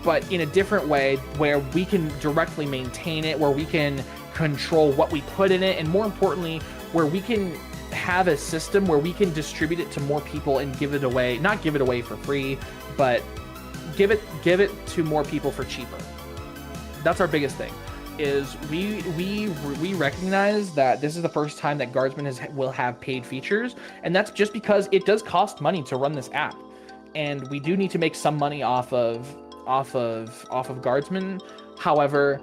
but in a different way where we can directly maintain it, where we can control what we put in it, and more importantly, where we can have a system where we can distribute it to more people and give it away, not give it away for free, but give it to more people for cheaper. That's our biggest thing. Is we recognize that this is the first time that Guardsman will have paid features, and that's just because it does cost money to run this app, and we do need to make some money off of Guardsman. However,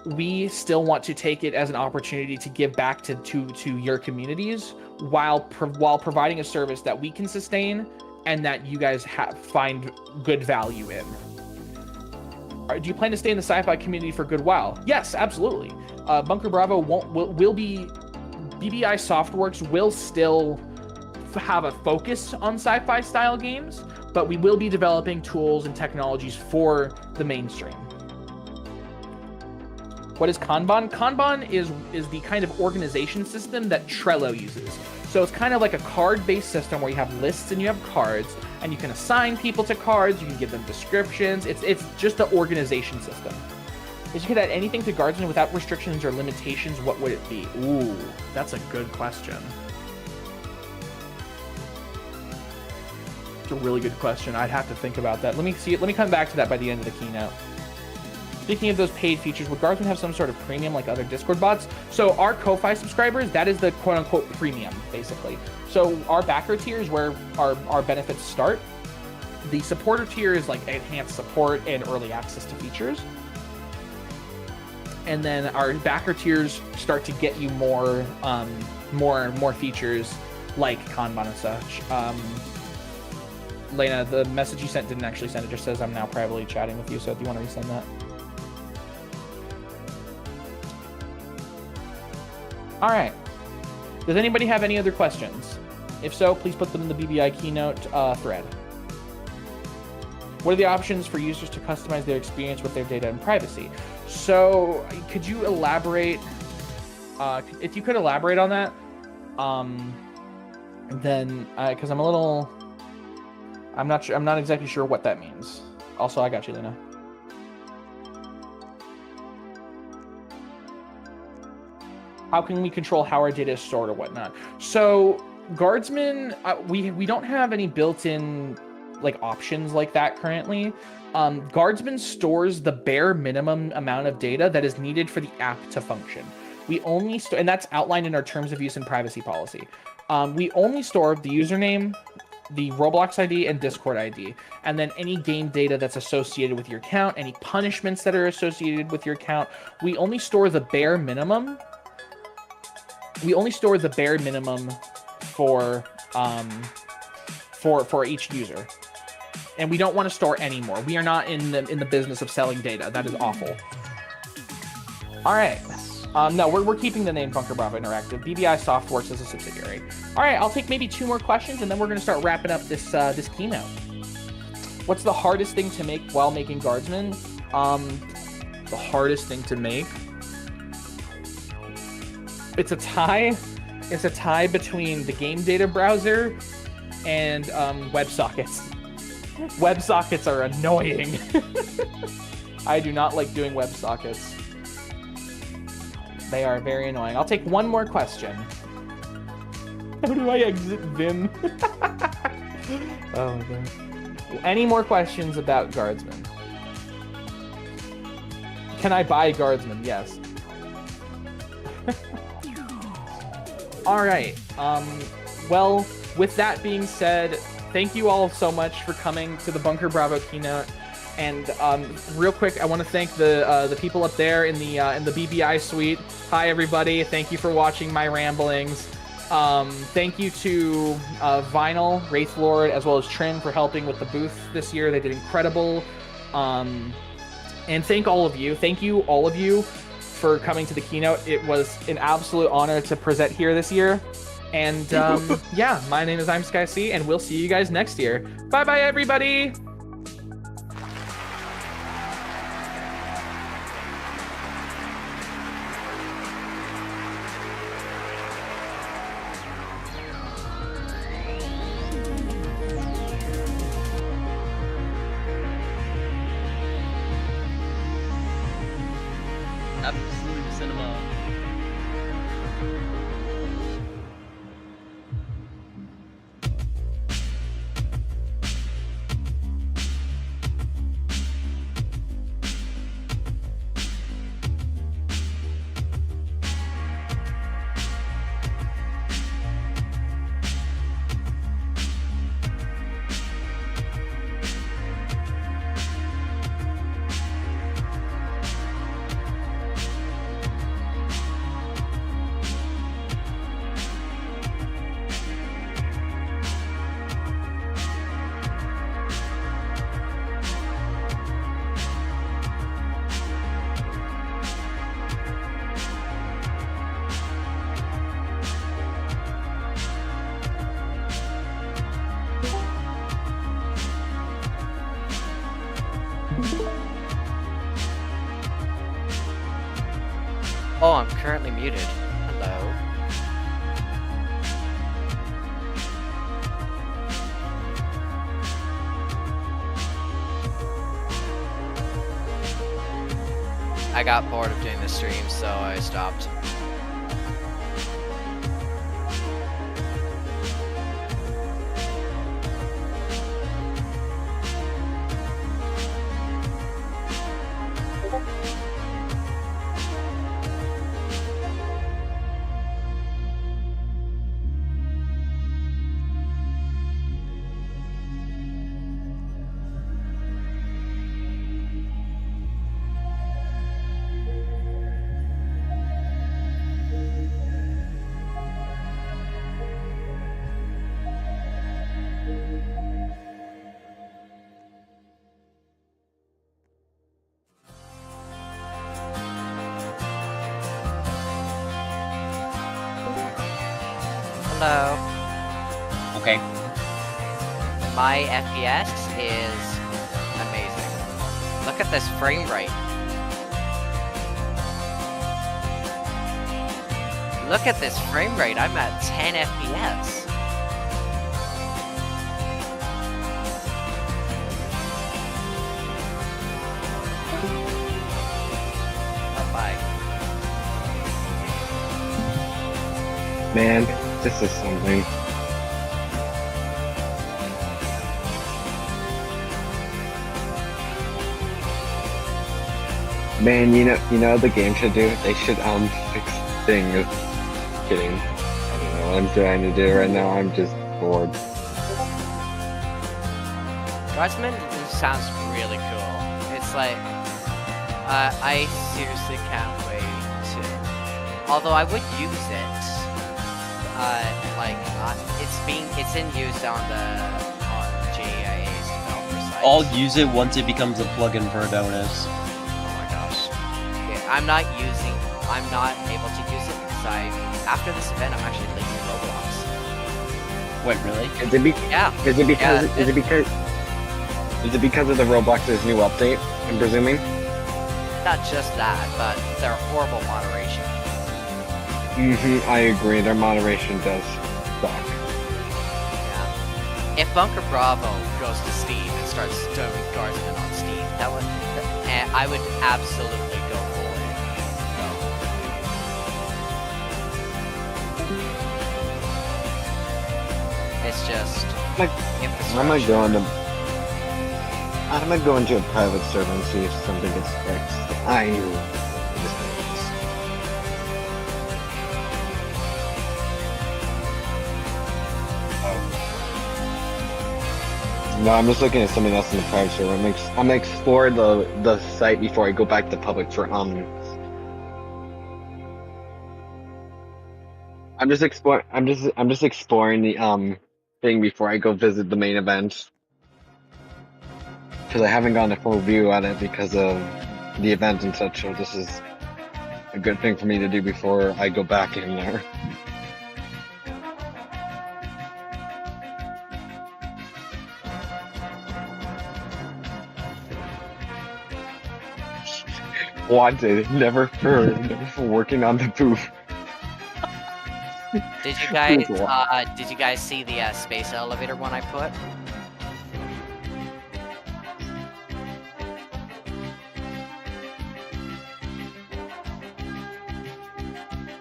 we still want to take it as an opportunity to give back to your communities while providing a service that we can sustain and that you guys find good value in. Do you plan to stay in the sci-fi community for a good while? Yes, absolutely. Bunker Bravo will be, BBI Softworks will still have a focus on sci-fi style games, but we will be developing tools and technologies for the mainstream. What is Kanban? Kanban is the kind of organization system that Trello uses. So it's kind of like a card-based system where you have lists and you have cards, and you can assign people to cards, you can give them descriptions. It's just the organization system. If you could add anything to Guardsman without restrictions or limitations, what would it be? Ooh, that's a good question. It's a really good question. I'd have to think about that. Let me come back to that by the end of the keynote. Speaking of those paid features, would Guardsman have some sort of premium like other Discord bots? So our Ko-Fi subscribers, that is the quote-unquote premium, basically. So our backer tier is where our benefits start. The supporter tier is like enhanced support and early access to features. And then our backer tiers start to get you more features like Kanban and such. Lena, the message you sent didn't actually send. It just says I'm now privately chatting with you, so if you want to resend that. All right. Does anybody have any other questions? If so, please put them in the BBI keynote thread. What are the options for users to customize their experience with their data and privacy? So, could you elaborate? If you could elaborate on that, then because I'm not exactly sure what that means. Also, I got you, Lena. How can we control how our data is stored or whatnot? So Guardsman, we don't have any built-in like options like that currently. Guardsman stores the bare minimum amount of data that is needed for the app to function. We only store, and that's outlined in our terms of use and privacy policy. We only store the username, the Roblox ID, and Discord ID, and then any game data that's associated with your account, any punishments that are associated with your account. We only store the bare minimum. We only store the bare minimum for each user, and we don't want to store any more. We are not in the business of selling data. That is awful. All right. No, we're keeping the name Bunker Bravo Interactive. BBI Softworks is a subsidiary. All right, I'll take maybe 2 more questions, and then we're going to start wrapping up this keynote. What's the hardest thing to make while making Guardsman? The hardest thing to make? It's a tie. It's a tie between the game data browser and WebSockets. WebSockets are annoying. I do not like doing WebSockets. They are very annoying. I'll take one more question. How do I exit Vim? Oh my god. Any more questions about Guardsman? Can I buy Guardsman? Yes. Alright. Well, with that being said, thank you all so much for coming to the Bunker Bravo keynote. And real quick, I want to thank the people up there in the BBI suite. Hi everybody, thank you for watching my ramblings. Thank you to Vinyl, Wraithlord, as well as Trin for helping with the booth this year. They did incredible. And thank all of you. Thank you, all of you, for coming to the keynote. It was an absolute honor to present here this year. And yeah, my name is I'm Sky C, and we'll see you guys next year. Bye-bye, everybody! Absolute cinema. Oh, I'm currently muted. Hello. I got bored of doing the stream, so I stopped. Hello. Okay. My FPS is amazing. Look at this frame rate. Look at this frame rate. I'm at 10 FPS. Bye-bye. Man, this is something. Man, you know what the game should do? They should fix thing of kidding. I don't know what I'm trying to do right now. I'm just bored. Guardsman sounds really cool. It's like, I seriously can't wait to. Although I would use it. It's in use on GIA's developer site. I'll use it once it becomes a plugin for Adonis. Oh my gosh. Yeah, I'm not able to use it because after this event, I'm actually leaving Roblox. Wait, really? Is it Yeah. Is it because? Yeah, Is it because? Is it because of the Roblox's new update, I'm presuming? Not just that, but their horrible moderation. I agree, their moderation does suck. Yeah. If Bunker Bravo goes to Steam and starts stowing Guardsmen on Steam, that would, I would absolutely go for it. So. It's just I'm gonna go into. I'm gonna go into a private server and see if something gets fixed. I knew this thing. No, I'm just looking at something else in the private server. I'm gonna explore the site before I go back to public for I'm just exploring the thing before I go visit the main event. Because I haven't gotten a full view at it because of the event and such, so this is a good thing for me to do before I go back in there. Wanted, never for working on the booth. Did you guys see the space elevator one I put?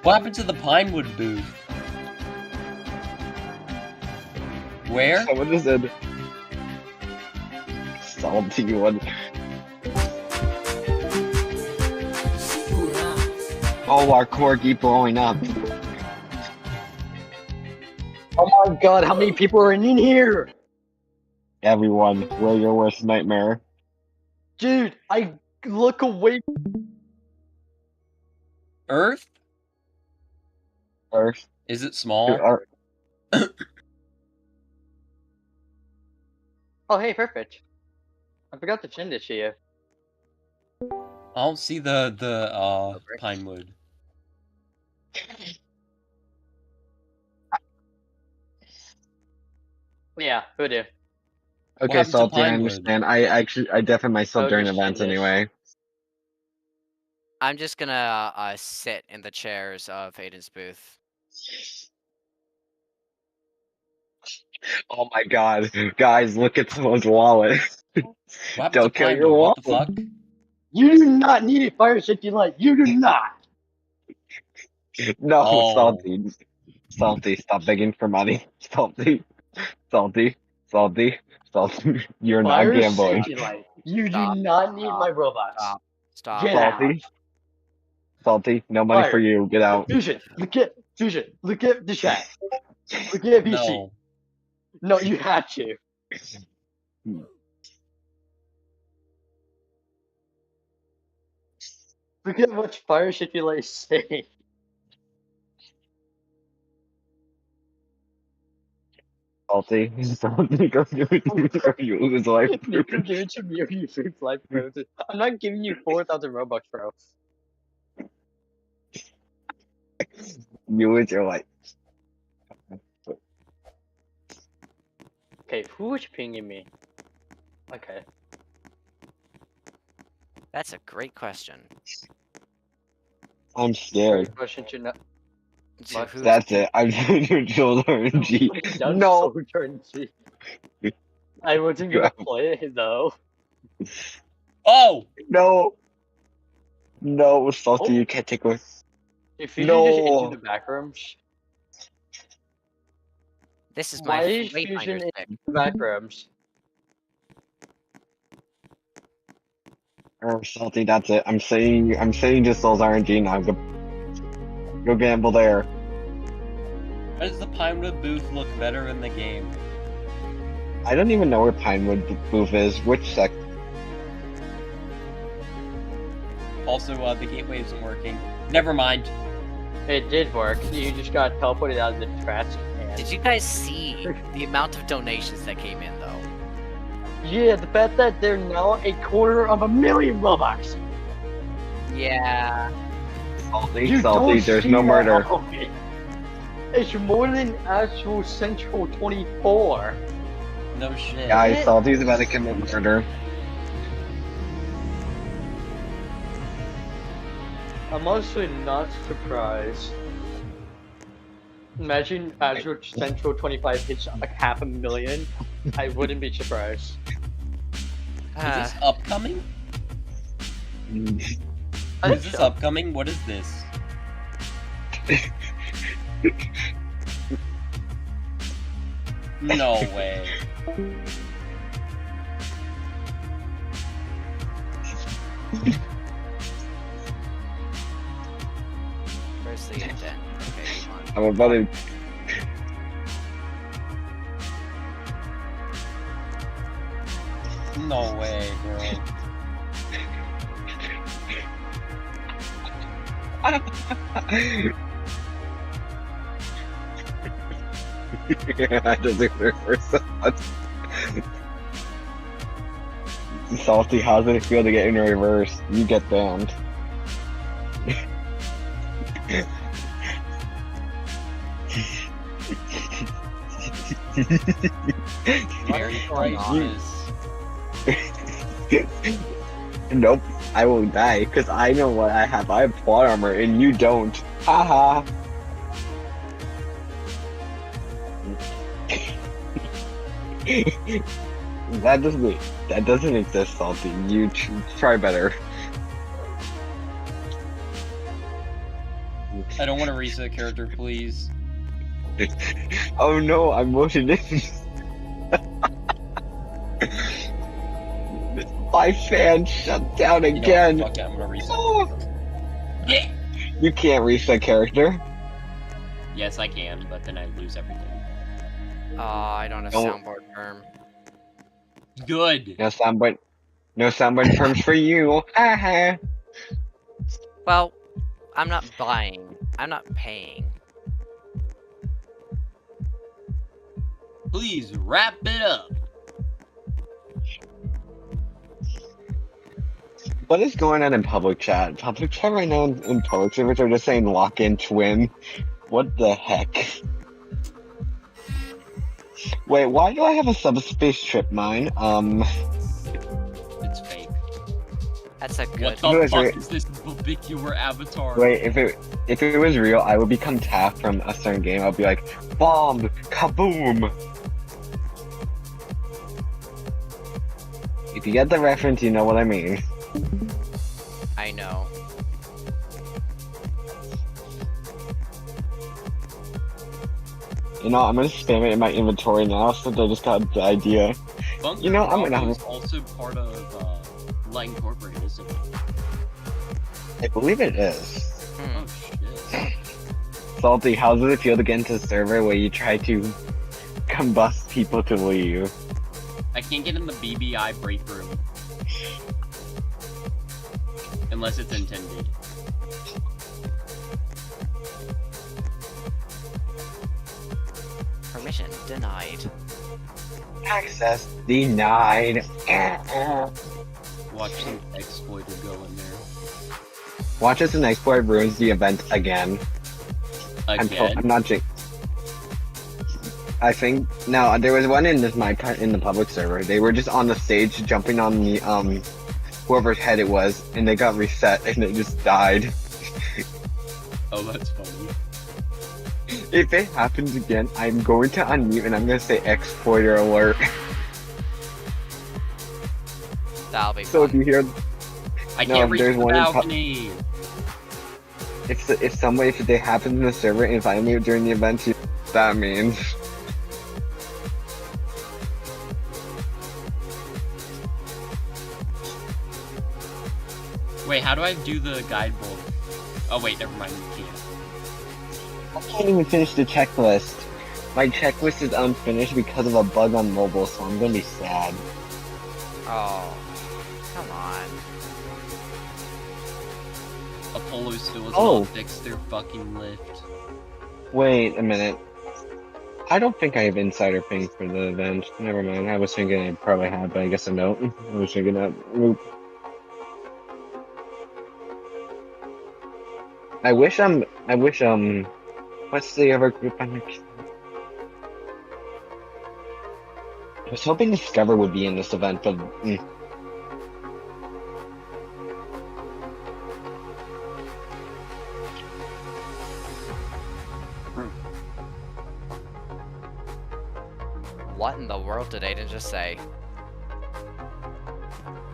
What happened to the Pinewood booth? Where? Someone just said salty one. Oh, our core keep blowing up. Oh my god, how many people are in here? Everyone, we're your worst nightmare. Dude, I look away. Earth? Earth. Is it small? Oh, hey, perfect. I forgot to send it to you. I don't see the Pinewood. Yeah, who do? Okay, salty, I understand. I deafen myself Oh, during just events finish. anyway. I'm just gonna sit in the chairs of Ayden's booth. Oh my god, guys, look at someone's wallet. What happened Don't to kill your Pinewood? wallet. What the fuck? You do not need a fire safety light. You do not. No, Oh. salty. Salty, stop begging for money. Salty. Salty. Salty. Salty. You're not Fire gambling. safety light. You do not need my robots. Stop. Get out. Salty. Salty. No money Fire. for you. Get out. Fusion, look at the chat. Look at VC. No. No, you had to. Look at what fire safety light is saying. Salty. Salty. Go do it. Go you lose life. You can give it to me or you lose life, bro. I'm not giving you 4,000 Robux, bro. You lose your life. Okay, who's pinging me? Okay. That's a great question. I'm scared. Great question to know. That's it. I'm doing your shoulder RNG. No. No. I wasn't gonna play it though. Oh! No. No, Salty, you can't take us. If you No. just into the back rooms. This is Why my is Wayfinder Fusion in stick. the back rooms? Oh, Salty, that's it. I'm saying just those RNG now. Go gamble there. Why does the Pinewood booth look better in the game? I don't even know where Pinewood booth is. Which sec? Also, the gateway isn't working. Never mind. It did work. You just got teleported out of the trash can. Did you guys see the amount of donations that came in, though? Yeah, the fact that they're now 250,000 Robux. Yeah. Salty, You Salty, don't there's see no that murder. out of it. It's more than actual Central 24. No shit. Guys, Salty's about to commit murder. I'm honestly not surprised. Imagine Azure Central 25 hits like 500,000. I wouldn't be surprised. Is this upcoming? Is this upcoming? What is this? No way. Where's the indent? Okay, come on. I'm about to. No way, bro. I doesn't reverse that. Salty, how does it feel to get in reverse? You get banned. Very priceless. Nope, I won't die, because I know what I have. I have plot armor, and you don't. Haha. That doesn't exist, Salty. You try better. I don't want to reset character, please. Oh no, I'm voted in. My fan shut down again. Fuck it, I'm gonna reset. Yeah. You can't reset character. Yes, I can, but then I lose everything. I don't have soundboard term. Good. No soundboard terms for you. Haha. Well, I'm not buying. I'm not paying. Please wrap it up. What is going on in public chat? Public chat right now in public servers are just saying lock in twin. What the heck? Wait, why do I have a subspace trip mine? It's fake. That's a good. What the fuck is this ubiquitous avatar? Wait, if it was real, I would become Taft from a certain game. I'd be like, bomb, kaboom. If you get the reference, you know what I mean. I know. You know, I'm gonna spam it in my inventory now since I just got the idea. Bunker You know, I'm gonna Bravo have. is also part of Light Incorporated, isn't it? I believe it is. Oh shit. Salty, how does it feel to get into a server where you try to combust people to leave? I can't get in the BBI break room. Unless it's intended. Permission denied. Access denied. Watch some exploiter go in there. Watch as an exploit ruins the event again. Again? I'm not I think no, there was one in the public server. They were just on the stage jumping on the whoever's head it was, and they got reset and it just died. Oh, that's funny. If it happens again, I'm going to unmute and I'm going to say exploiter alert. That'll be So if you hear, I can't reach there's the one in balcony. if they happen in the server and if I mute during the event, you know what that means. Wait, how do I do the guidebook? Oh wait, never mind. You can't. I can't even finish the checklist. My checklist is unfinished because of a bug on mobile, so I'm gonna be sad. Oh, come on. Apollo still has Oh. not fixed their fucking lift. Wait a minute. I don't think I have insider ping for the event. Never mind. I was thinking I probably had, but I guess I don't. I was thinking that. I wish, what's the other group I'm I was hoping Discover would be in this event, but What in the world did Ayden just say?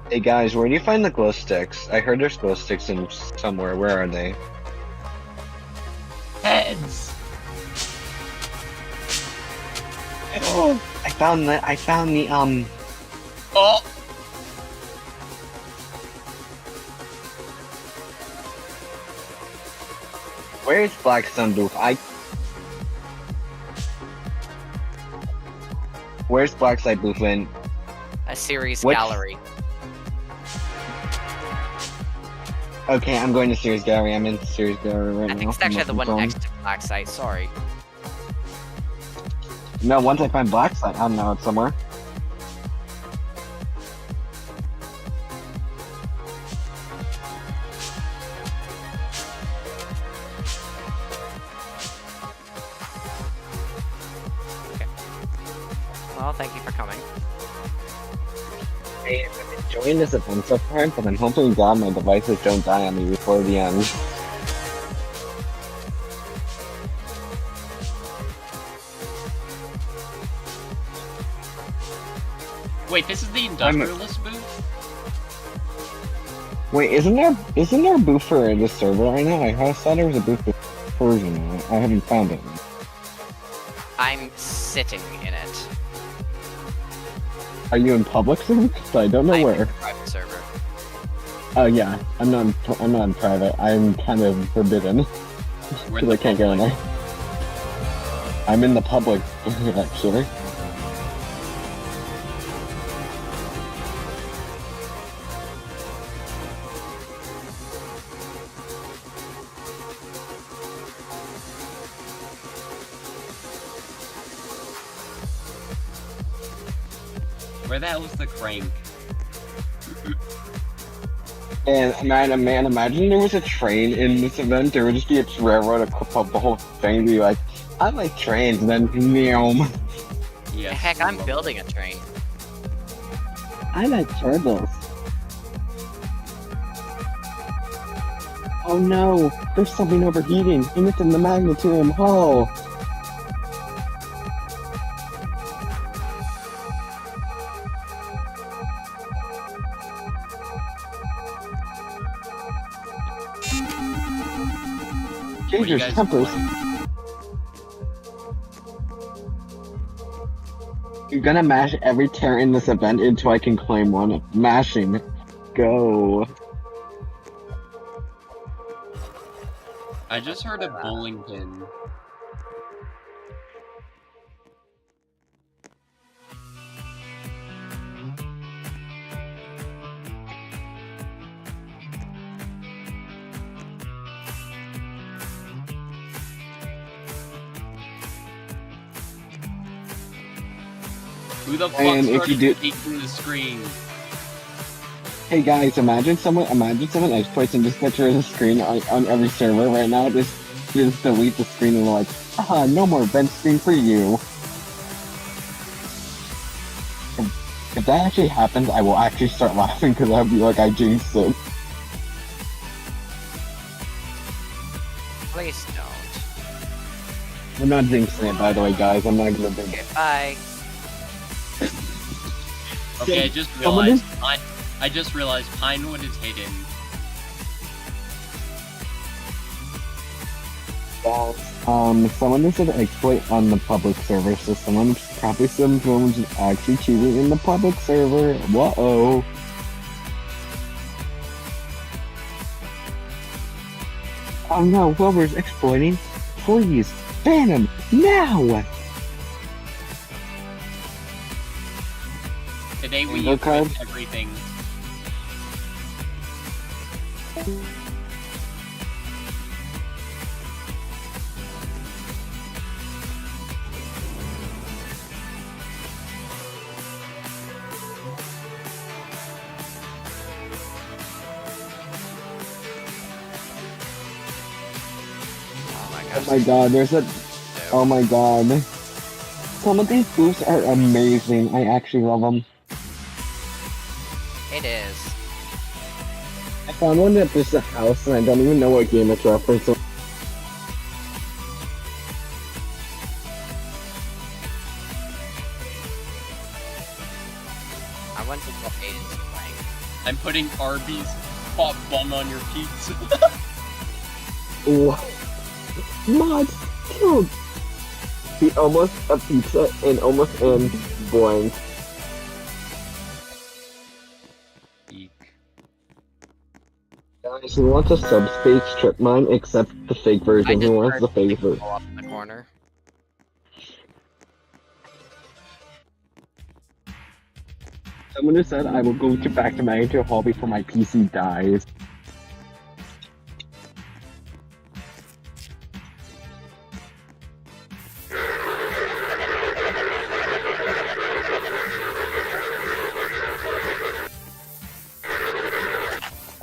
Hey guys, where do you find the glow sticks? I heard there's glow sticks in somewhere. Where are they? Heads! Oh, I found the Oh! Where is Black Sun booth? Where's Black Side booth in? A series Which- gallery. Okay, I'm going to Series Gallery. I'm in Series Gallery right I now. think it's actually the one Phone. next to Black Site, sorry. No, once I find Black Side, I don't know, it's somewhere. Well, thank you for coming. Hey, I'm enjoying this event so far, but I'm hoping God my devices don't die on me before the end. Wait, this is the industrialist booth? Wait, isn't there a booth for the server right now? I thought there was a booth for Persian. I haven't found it. I'm sitting in it. Are you in public server? 'Cause I don't know I'm where. in private server. Oh yeah, I'm not in private. I'm kind of forbidden because I can't go in there. I'm in the public actually. Where the hell is the crank? And man, imagine there was a train in this event. There would just be a railroad up the whole thing. And be like, I like trains, and then meow. Yes. Heck, I'm building a train. I like turbos. Oh no, there's something overheating, and it's in the magnitude hull. Change your tempers. You're gonna mash every tear in this event until I can claim one. Mashing. Go. I just heard a bowling pin. Who the fuck And if you do- taking the screen? Hey guys, imagine someone exploits and just captures the screen on every server right now. Just delete the screen and they're like, ah, no more vent screen for you. If that actually happens, I will actually start laughing because I'll be like, I jinxed it. Please don't. I'm not jinxing it, by the way, guys. I'm not gonna do Okay, bye. Okay, I just realized Pinewood is hidden. Someone just did an exploit on the public server, so someone's actually cheating in the public server. Whoa. Oh no, whoever's exploiting, please ban him now! Today we Rainbow card? use everything. Oh my god, there's a... Oh my god. Some of these booths are amazing. I actually love them. It is. I found one at this house, and I don't even know what game it's referencing. I went to what Ayden's playing. I'm putting Arby's pop bun on your pizza. What? Mods killed. He almost a pizza and almost in blank. Guys, who wants a subspace trip mine except the fake version? Who wants the fake version? Up in the corner. Someone who said I will go back to my into hall before my PC dies.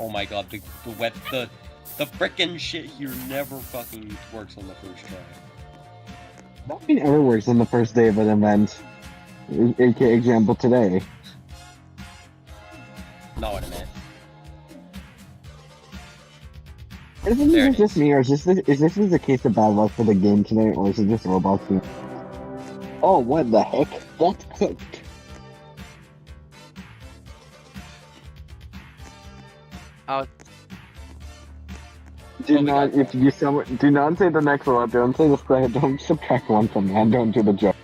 Oh my god, the frickin' shit here never fucking works on the first try. Nothing ever works on the first day of an event. aka example today. Not what I meant. Is this just me, or is this a case of bad luck for the game today, or is it just Roblox game? Oh, what the heck? That's cooked. Oh. Do not say the next one. Don't say the spread. Don't subtract one from that. Don't do the joke.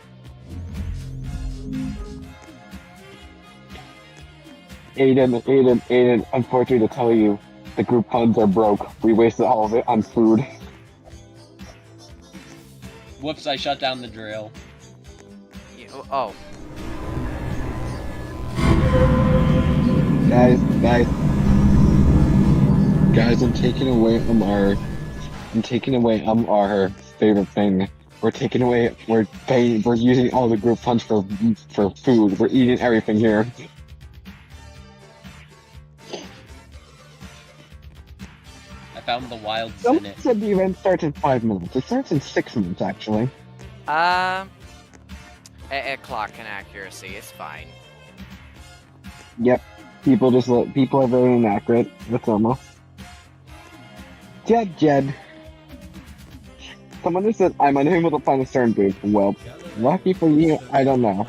Ayden, unfortunately to tell you, the group funds are broke. We wasted all of it on food. Whoops, I shut down the drill. Oh. Guys, I'm taking away our favorite thing. We're using all the group funds for food. We're eating everything here. I found the wild Someone Senate. said the event starts in 5 minutes. It starts in 6 minutes, actually. A clock inaccuracy is fine. Yep. People are very inaccurate. That's almost. Jed. Someone who said I'm unable to find a certain booth. Well, lucky for you, I don't know.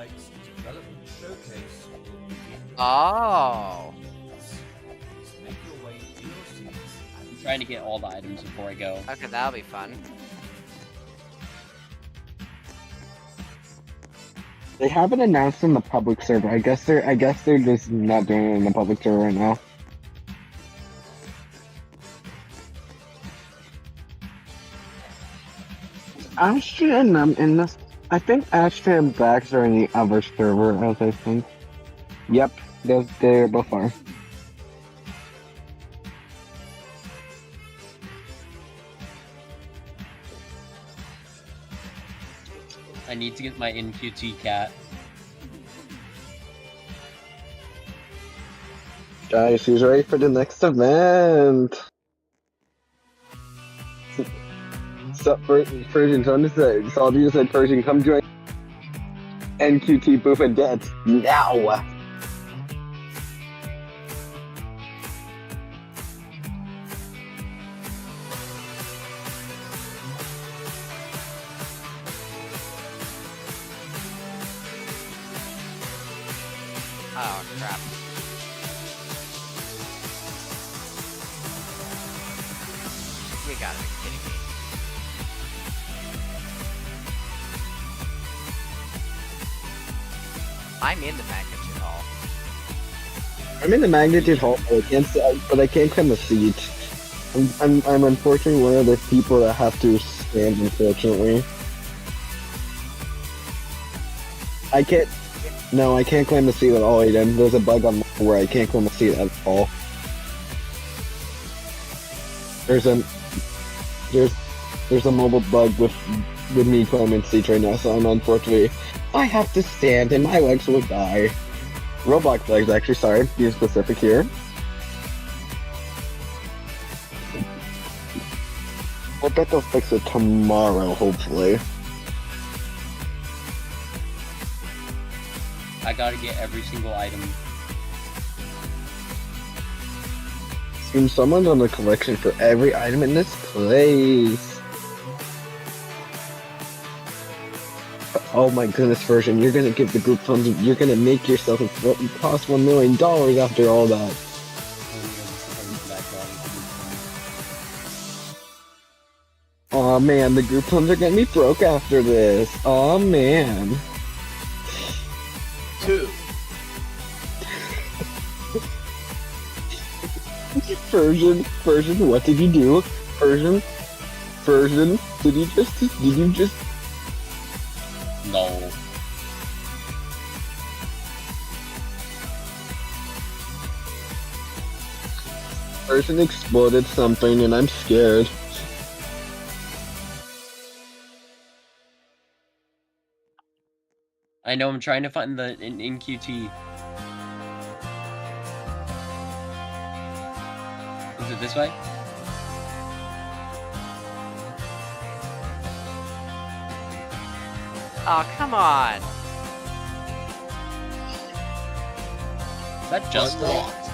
Oh. I'm trying to get all the items before I go. Okay, that'll be fun. They haven't announced in the public server. I guess they're just not doing it in the public server right now. Astral and in this, I think Astral and Bax are in the other server, as I think. Yep, they both are. I need to get my NQT cat. Guys, who's ready for the next event? So, Persian, so I'm just saying, so you said Persian, come join NQT booth and dance now! Oh, crap. You gotta be kidding me. I'm in the magnitude hall. I'm in the magnitude hall, but I can't climb a seat. I'm unfortunately one of the people that have to stand, unfortunately. I can't climb the seat at all, Ayden. There's a bug on where I can't climb the seat at all. There's a mobile bug with me climbing seats right now, so I'm unfortunately I have to stand and my legs will die. Roblox legs, actually, sorry, being specific here. I bet they'll fix it tomorrow, hopefully. I gotta get every single item. Seems someone's on the collection for every item in this place. Oh my goodness, version, you're gonna give the group funds, you're gonna make yourself cost $1 million after all that. Aw man, the group funds are gonna be broke after this. Aw man. 2. Version, what did you do? Version, did you just... No. Version exploded something and I'm scared. I know, I'm trying to find the in QT. Is it this way? Oh, come on. Is that just locked?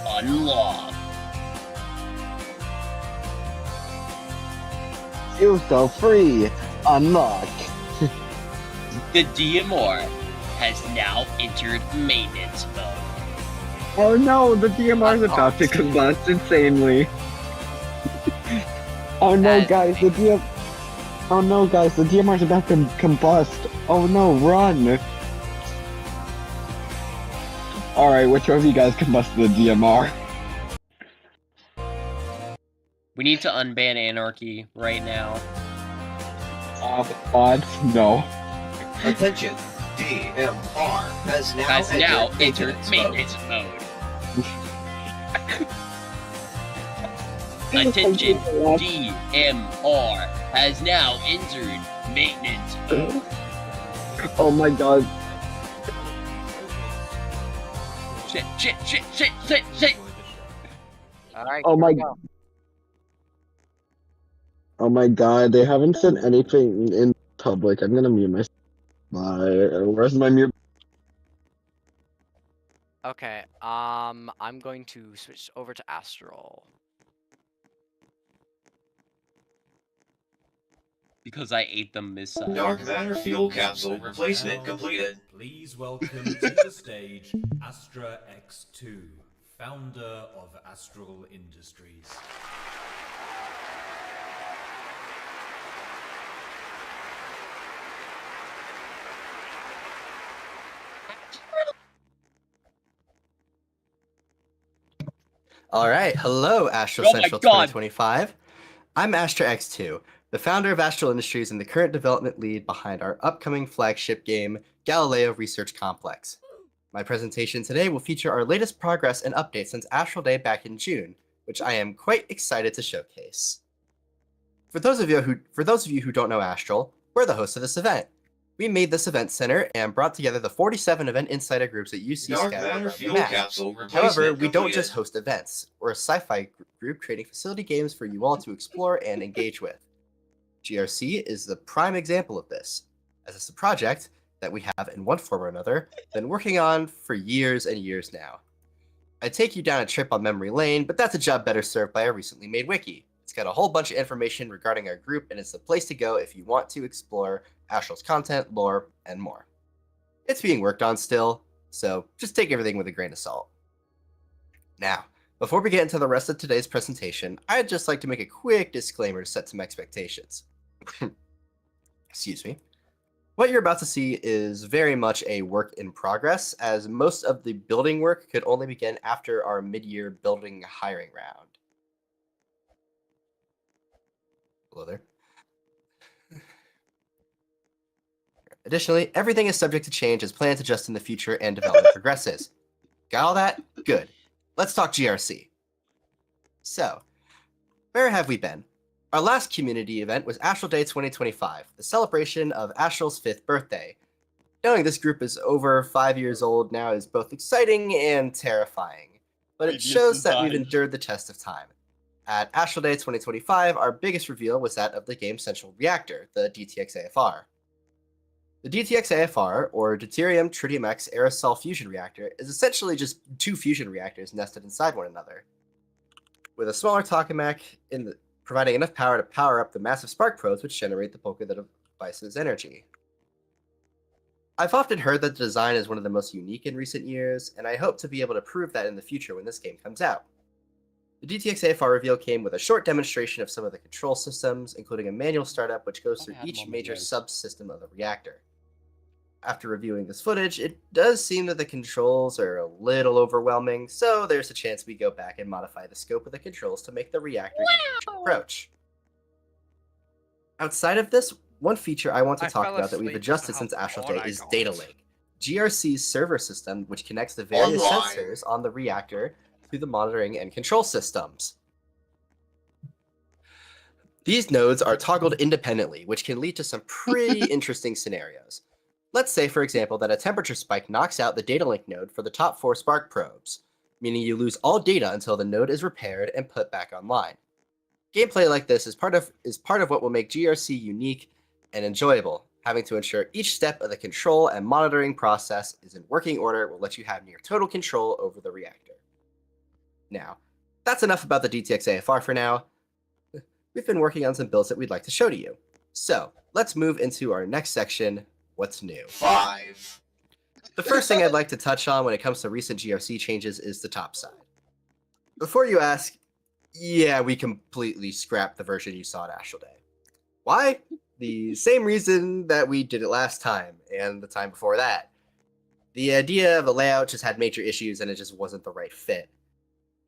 Unlocked. Feel so free. Unlock. The DMR has now entered maintenance mode. Oh no, the DMR's about to combust insanely. Oh no, guys, the DMR's about to combust. Oh no, run! Alright, which one of you guys combusted the DMR? We need to unban Anarchy right now. Odds? No. Attention, DMR has now entered maintenance mode. Attention, DMR has now entered maintenance mode. Oh my god. Shit. Alright, Oh my god, they haven't said anything in public. I'm gonna mute myself. Where's my mute? Okay, I'm going to switch over to Astral. Because I ate them missile. Dark matter fuel capsule replacement completed. Please welcome to the stage Astra X2, founder of Astral Industries. All right, hello, Astral Oh my Central God. 2025. I'm Astra X2, the founder of Astral Industries and the current development lead behind our upcoming flagship game, Galileo Research Complex. My presentation today will feature our latest progress and updates since Astral Day back in June, which I am quite excited to showcase. For those of you who don't know Astral, we're the hosts of this event. We made this event center and brought together the 47 event insider groups at UC Dark scattered matter around the fuel map. capsule replacement However, we don't completed. just host events. We're a sci-fi group creating facility games for you all to explore and engage with. GRC is the prime example of this, as it's a project that we have, in one form or another, been working on for years and years now. I take you down a trip on memory lane, but that's a job better served by our recently made wiki. It's got a whole bunch of information regarding our group, and it's the place to go if you want to explore Astral's content, lore, and more. It's being worked on still, so just take everything with a grain of salt. Now, before we get into the rest of today's presentation, I'd just like to make a quick disclaimer to set some expectations. Excuse me. What you're about to see is very much a work in progress, as most of the building work could only begin after our mid-year building hiring round. Hello there. Additionally, everything is subject to change as plans adjust in the future and development progresses. Got all that? Good. Let's talk GRC. So, where have we been? Our last community event was Astral Day 2025, the celebration of Astral's 5th birthday. Knowing this group is over 5 years old now is both exciting and terrifying, but it shows that we've endured the test of time. At Astral Day 2025, our biggest reveal was that of the game's central reactor, the DTX AFR. The DTX AFR, or Deuterium Tritium X Aerosol Fusion Reactor, is essentially just two fusion reactors nested inside one another. With a smaller tokamak providing enough power to power up the massive spark probes which generate the bulk of the device's energy. I've often heard that the design is one of the most unique in recent years, and I hope to be able to prove that in the future when this game comes out. The DTX AFR reveal came with a short demonstration of some of the control systems, including a manual startup which goes through each major subsystem of the reactor. After reviewing this footage, it does seem that the controls are a little overwhelming, so there's a chance we go back and modify the scope of the controls to make the reactor easier to approach. Outside of this, one feature I want to talk about that we've adjusted since Astral Day is Data Link, GRC's server system which connects the various sensors on the reactor to the monitoring and control systems. These nodes are toggled independently, which can lead to some pretty interesting scenarios. Let's say, for example, that a temperature spike knocks out the data link node for the top 4 spark probes, meaning you lose all data until the node is repaired and put back online. Gameplay like this is part of what will make GRC unique and enjoyable. Having to ensure each step of the control and monitoring process is in working order will let you have near total control over the reactor. Now, that's enough about the DTX AFR for now. We've been working on some builds that we'd like to show to you. So, let's move into our next section, What's New? 5. The first thing I'd like to touch on when it comes to recent GRC changes is the top side. Before you ask, yeah, we completely scrapped the version you saw at Astral Day. Why? The same reason that we did it last time, and the time before that. The idea of the layout just had major issues and it just wasn't the right fit.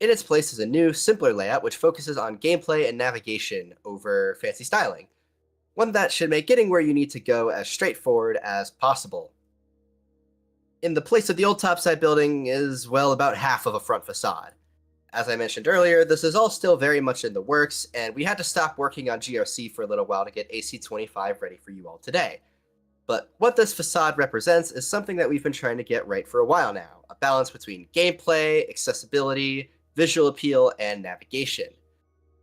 In its place is a new, simpler layout which focuses on gameplay and navigation over fancy styling. One that should make getting where you need to go as straightforward as possible. In the place of the old topside building is, well, about half of a front facade. As I mentioned earlier, this is all still very much in the works, and we had to stop working on GRC for a little while to get AC25 ready for you all today. But what this facade represents is something that we've been trying to get right for a while now, a balance between gameplay, accessibility, visual appeal, and navigation.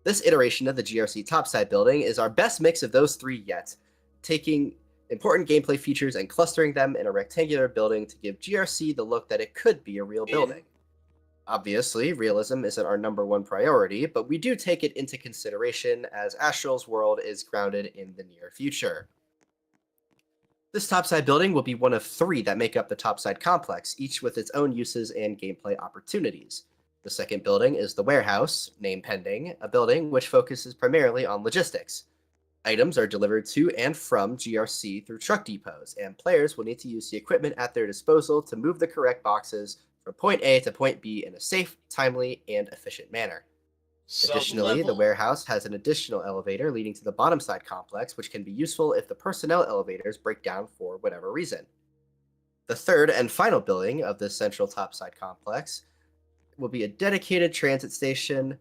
This iteration of the GRC topside building is our best mix of those three yet, taking important gameplay features and clustering them in a rectangular building to give GRC the look that it could be a real building. Obviously, realism isn't our #1 priority, but we do take it into consideration as Astral's world is grounded in the near future. This topside building will be one of 3 that make up the topside complex, each with its own uses and gameplay opportunities. The second building is the warehouse, name pending, a building which focuses primarily on logistics. Items are delivered to and from GRC through truck depots, and players will need to use the equipment at their disposal to move the correct boxes from point A to point B in a safe, timely, and efficient manner. Additionally, the warehouse has an additional elevator leading to the bottom side complex, which can be useful if the personnel elevators break down for whatever reason. The third and final building of this central topside complex will be a dedicated transit station,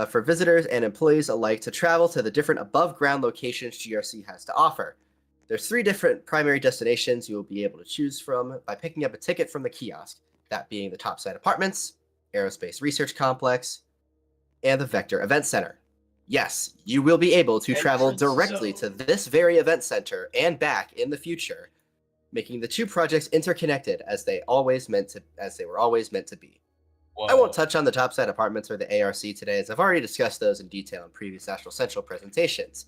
for visitors and employees alike to travel to the different above-ground locations GRC has to offer. There's 3 different primary destinations you will be able to choose from by picking up a ticket from the kiosk, that being the Topside Apartments, Aerospace Research Complex, and the Vector Event Center. Yes, you will be able to travel directly to this very event center and back in the future, making the 2 projects interconnected as they were always meant to be. I won't touch on the Topside Apartments or the ARC today, as I've already discussed those in detail in previous Astral Central presentations.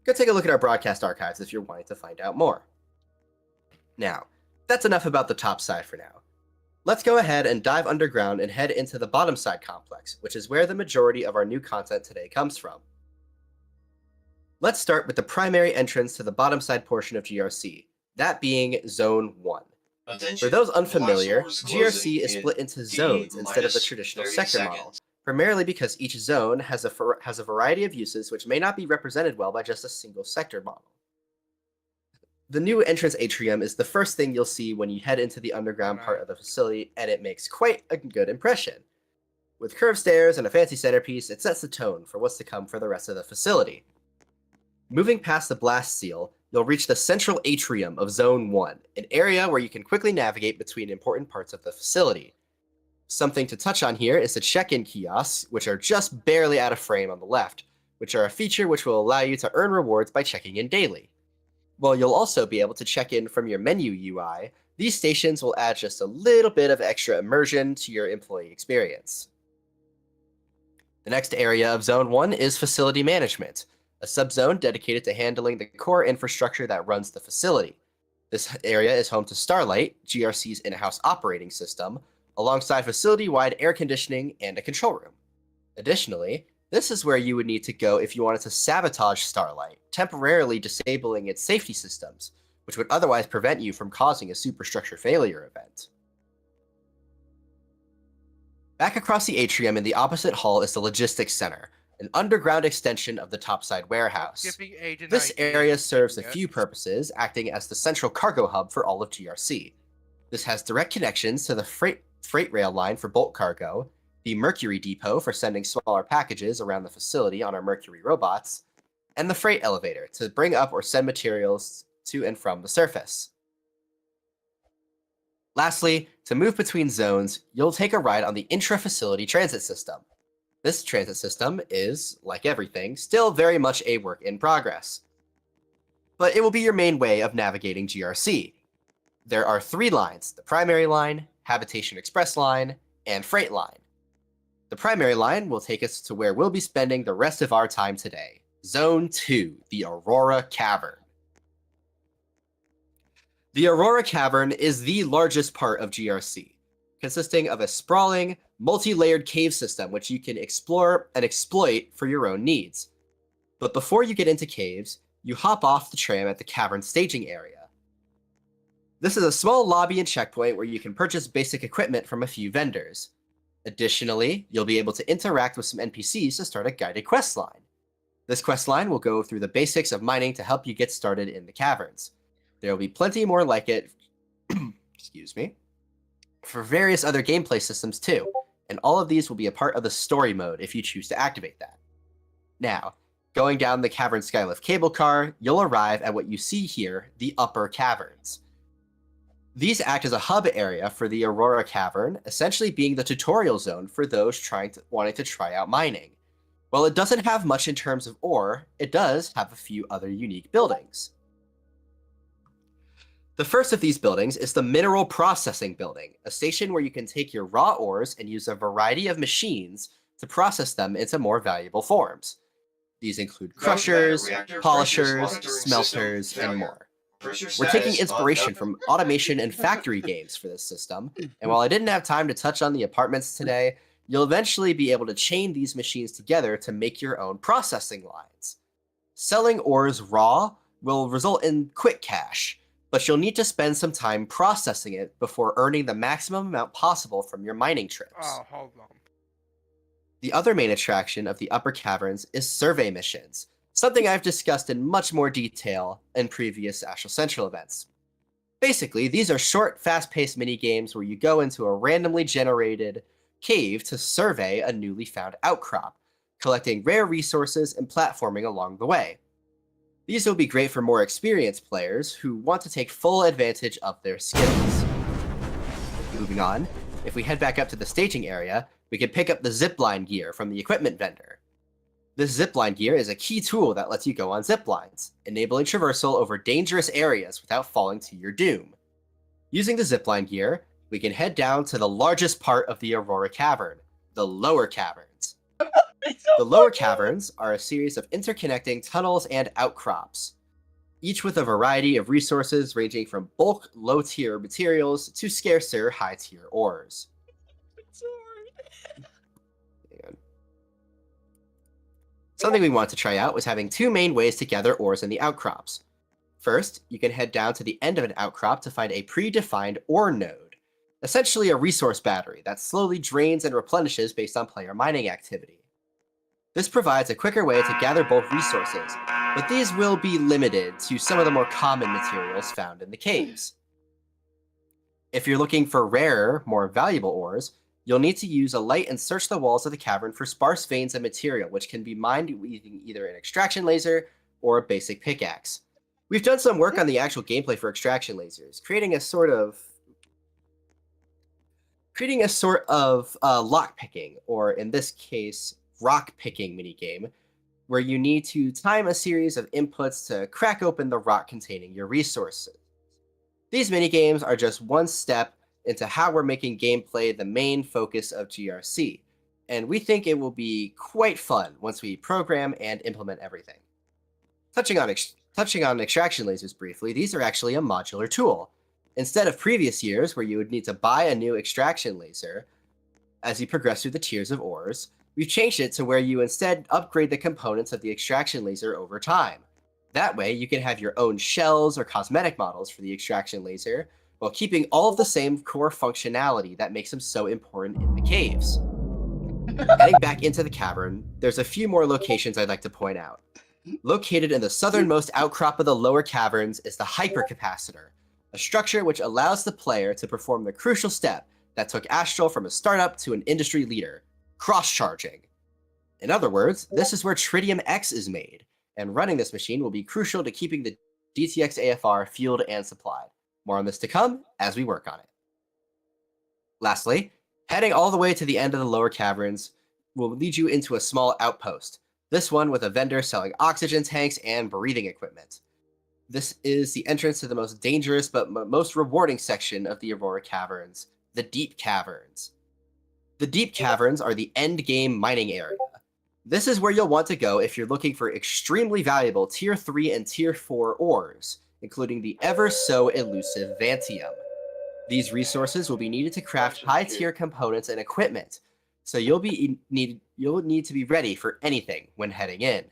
Go take a look at our broadcast archives if you're wanting to find out more. Now, that's enough about the top side for now. Let's go ahead and dive underground and head into the bottom side complex, which is where the majority of our new content today comes from. Let's start with the primary entrance to the bottom side portion of GRC, that being Zone 1. For those unfamiliar, GRC is split into zones instead of the traditional sector model, primarily because each zone has a variety of uses which may not be represented well by just a single sector model. The new entrance atrium is the first thing you'll see when you head into the underground part of the facility, and it makes quite a good impression. With curved stairs and a fancy centerpiece, it sets the tone for what's to come for the rest of the facility. Moving past the blast seal, you'll reach the central atrium of Zone 1, an area where you can quickly navigate between important parts of the facility. Something to touch on here is the check-in kiosks, which are just barely out of frame on the left, which are a feature which will allow you to earn rewards by checking in daily. While you'll also be able to check in from your menu UI, these stations will add just a little bit of extra immersion to your employee experience. The next area of Zone 1 is Facility Management, a subzone dedicated to handling the core infrastructure that runs the facility. This area is home to Starlight, GRC's in-house operating system, alongside facility-wide air conditioning and a control room. Additionally, this is where you would need to go if you wanted to sabotage Starlight, temporarily disabling its safety systems, which would otherwise prevent you from causing a superstructure failure event. Back across the atrium in the opposite hall is the Logistics Center, an underground extension of the topside warehouse. This area serves a few purposes, acting as the central cargo hub for all of GRC. This has direct connections to the freight rail line for bulk cargo, the Mercury Depot for sending smaller packages around the facility on our Mercury robots, and the freight elevator to bring up or send materials to and from the surface. Lastly, to move between zones, you'll take a ride on the intra-facility transit system. This transit system is, like everything, still very much a work in progress. But it will be your main way of navigating GRC. There are 3 lines: the primary line, Habitation Express line, and Freight line. The primary line will take us to where we'll be spending the rest of our time today, Zone 2, the Aurora Cavern. The Aurora Cavern is the largest part of GRC, consisting of a sprawling, multi-layered cave system which you can explore and exploit for your own needs. But before you get into caves, you hop off the tram at the cavern staging area. This is a small lobby and checkpoint where you can purchase basic equipment from a few vendors. Additionally, you'll be able to interact with some NPCs to start a guided quest line. This quest line will go through the basics of mining to help you get started in the caverns. There will be plenty more like it excuse me, for various other gameplay systems too, and all of these will be a part of the story mode if you choose to activate that. Now, going down the cavern skylift cable car, you'll arrive at what you see here, the upper caverns. These act as a hub area for the Aurora Cavern, essentially being the tutorial zone for those wanting to try out mining. While it doesn't have much in terms of ore, it does have a few other unique buildings. The first of these buildings is the Mineral Processing Building, a station where you can take your raw ores and use a variety of machines to process them into more valuable forms. These include crushers, polishers, smelters, and more. We're taking inspiration from automation and factory games for this system, and while I didn't have time to touch on the apartments today, you'll eventually be able to chain these machines together to make your own processing lines. Selling ores raw will result in quick cash, but you'll need to spend some time processing it before earning the maximum amount possible from your mining trips. Oh, hold on. The other main attraction of the upper caverns is survey missions, something I've discussed in much more detail in previous Astral Central events. Basically, these are short, fast-paced mini-games where you go into a randomly generated cave to survey a newly found outcrop, collecting rare resources and platforming along the way. These will be great for more experienced players who want to take full advantage of their skills. Moving on, if we head back up to the staging area, we can pick up the zipline gear from the equipment vendor. This zipline gear is a key tool that lets you go on ziplines, enabling traversal over dangerous areas without falling to your doom. Using the zipline gear, we can head down to the largest part of the Aurora Cavern, the lower caverns. The lower caverns are a series of interconnecting tunnels and outcrops, each with a variety of resources ranging from bulk, low-tier materials to scarcer, high-tier ores. Something we want to try out was having 2 main ways to gather ores in the outcrops. First, you can head down to the end of an outcrop to find a predefined ore node, essentially a resource battery that slowly drains and replenishes based on player mining activity. This provides a quicker way to gather bulk resources, but these will be limited to some of the more common materials found in the caves. If you're looking for rarer, more valuable ores, you'll need to use a light and search the walls of the cavern for sparse veins of material, which can be mined using either an extraction laser or a basic pickaxe. We've done some work on the actual gameplay for extraction lasers, creating a sort of lock picking, or in this case, rock picking minigame, where you need to time a series of inputs to crack open the rock containing your resources. These minigames are just one step into how we're making gameplay the main focus of GRC, and we think it will be quite fun once we program and implement everything. Touching on extraction lasers briefly, these are actually a modular tool. Instead of previous years where you would need to buy a new extraction laser as you progress through the tiers of ores, we've changed it to where you instead upgrade the components of the extraction laser over time. That way, you can have your own shells or cosmetic models for the extraction laser, while keeping all of the same core functionality that makes them so important in the caves. Heading back into the cavern, there's a few more locations I'd like to point out. Located in the southernmost outcrop of the lower caverns is the hypercapacitor, a structure which allows the player to perform the crucial step that took Astral from a startup to an industry leader, cross-charging. In other words, this is where Tritium X is made, and running this machine will be crucial to keeping the DTX AFR fueled and supplied. More on this to come as we work on it. Lastly, heading all the way to the end of the lower caverns will lead you into a small outpost, this one with a vendor selling oxygen tanks and breathing equipment. This is the entrance to the most dangerous but most rewarding section of the Aurora Caverns, the Deep Caverns. The Deep Caverns are the end game mining area. This is where you'll want to go if you're looking for extremely valuable Tier 3 and Tier 4 ores, including the ever so elusive Vantium. These resources will be needed to craft high-tier components and equipment, so you'll need to be ready for anything when heading in.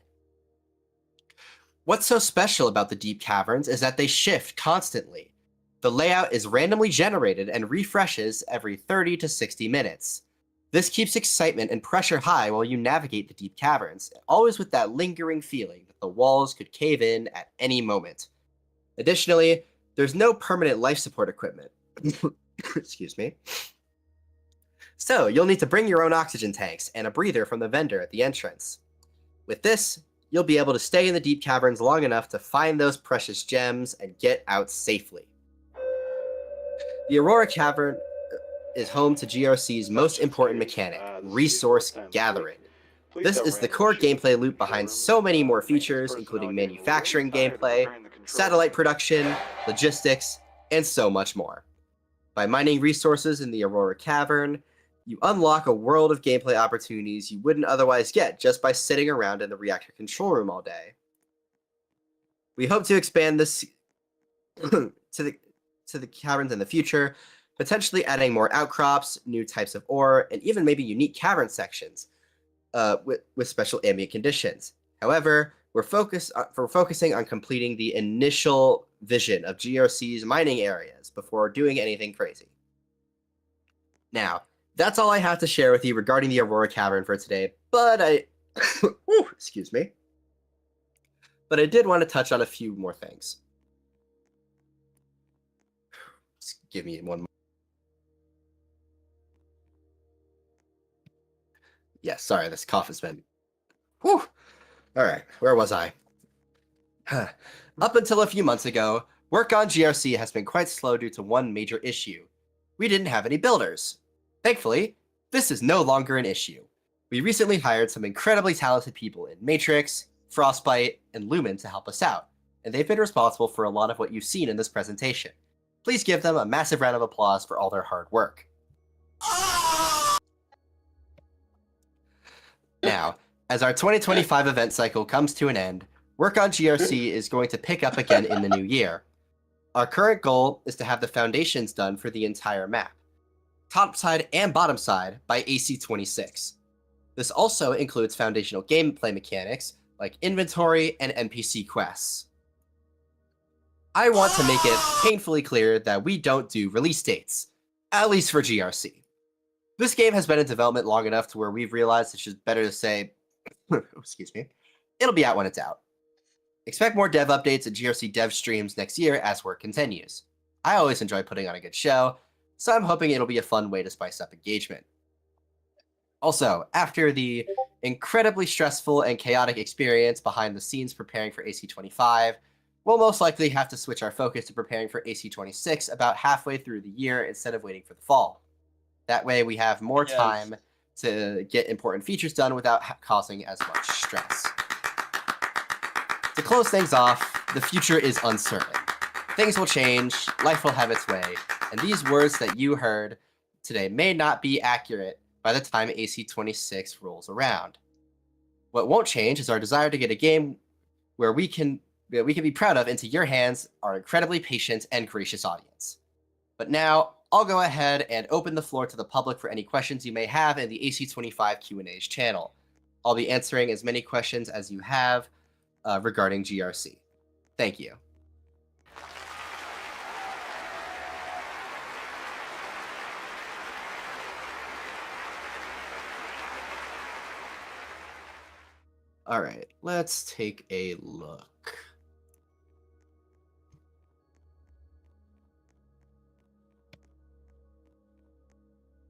What's so special about the Deep Caverns is that they shift constantly. The layout is randomly generated and refreshes every 30 to 60 minutes. This keeps excitement and pressure high while you navigate the Deep Caverns, always with that lingering feeling that the walls could cave in at any moment. Additionally, there's no permanent life support equipment. Excuse me. So, you'll need to bring your own oxygen tanks and a breather from the vendor at the entrance. With this, you'll be able to stay in the Deep Caverns long enough to find those precious gems and get out safely. The Aurora Cavern is home to GRC's most important mechanic, resource gathering. This is the core gameplay loop behind so many more features, including manufacturing gameplay, satellite production, logistics, and so much more. By mining resources in the Aurora Cavern, you unlock a world of gameplay opportunities you wouldn't otherwise get just by sitting around in the reactor control room all day. We hope to expand this to the caverns in the future, potentially adding more outcrops, new types of ore, and even maybe unique cavern sections with special ambient conditions. However, we're focusing on completing the initial vision of GRC's mining areas before doing anything crazy. Now, that's all I have to share with you regarding the Aurora Cavern for today, but excuse me. But I did want to touch on a few more things. Just give me one more. Yeah, sorry, this cough has been... Whew! Alright, where was I? Up until a few months ago, work on GRC has been quite slow due to one major issue. We didn't have any builders. Thankfully, this is no longer an issue. We recently hired some incredibly talented people in Matrix, Frostbite, and Lumen to help us out, and they've been responsible for a lot of what you've seen in this presentation. Please give them a massive round of applause for all their hard work. Now, as our 2025 event cycle comes to an end, work on GRC is going to pick up again in the new year. Our current goal is to have the foundations done for the entire map, top side and bottom side, by AC26. This also includes foundational gameplay mechanics like inventory and NPC quests. I want to make it painfully clear that we don't do release dates, at least for GRC. This game has been in development long enough to where we've realized it's just better to say, excuse me, it'll be out when it's out. Expect more dev updates and GRC dev streams next year as work continues. I always enjoy putting on a good show, so I'm hoping it'll be a fun way to spice up engagement. Also, after the incredibly stressful and chaotic experience behind the scenes preparing for AC25, we'll most likely have to switch our focus to preparing for AC26 about halfway through the year instead of waiting for the fall. That way we have more time to get important features done without causing as much stress. To close things off, the future is uncertain. Things will change, life will have its way, and these words that you heard today may not be accurate by the time AC26 rolls around. What won't change is our desire to get a game where we can be proud of into your hands, our incredibly patient and gracious audience. But now, I'll go ahead and open the floor to the public for any questions you may have in the AC25 Q&A's channel. I'll be answering as many questions as you have regarding GRC. Thank you. All right, let's take a look.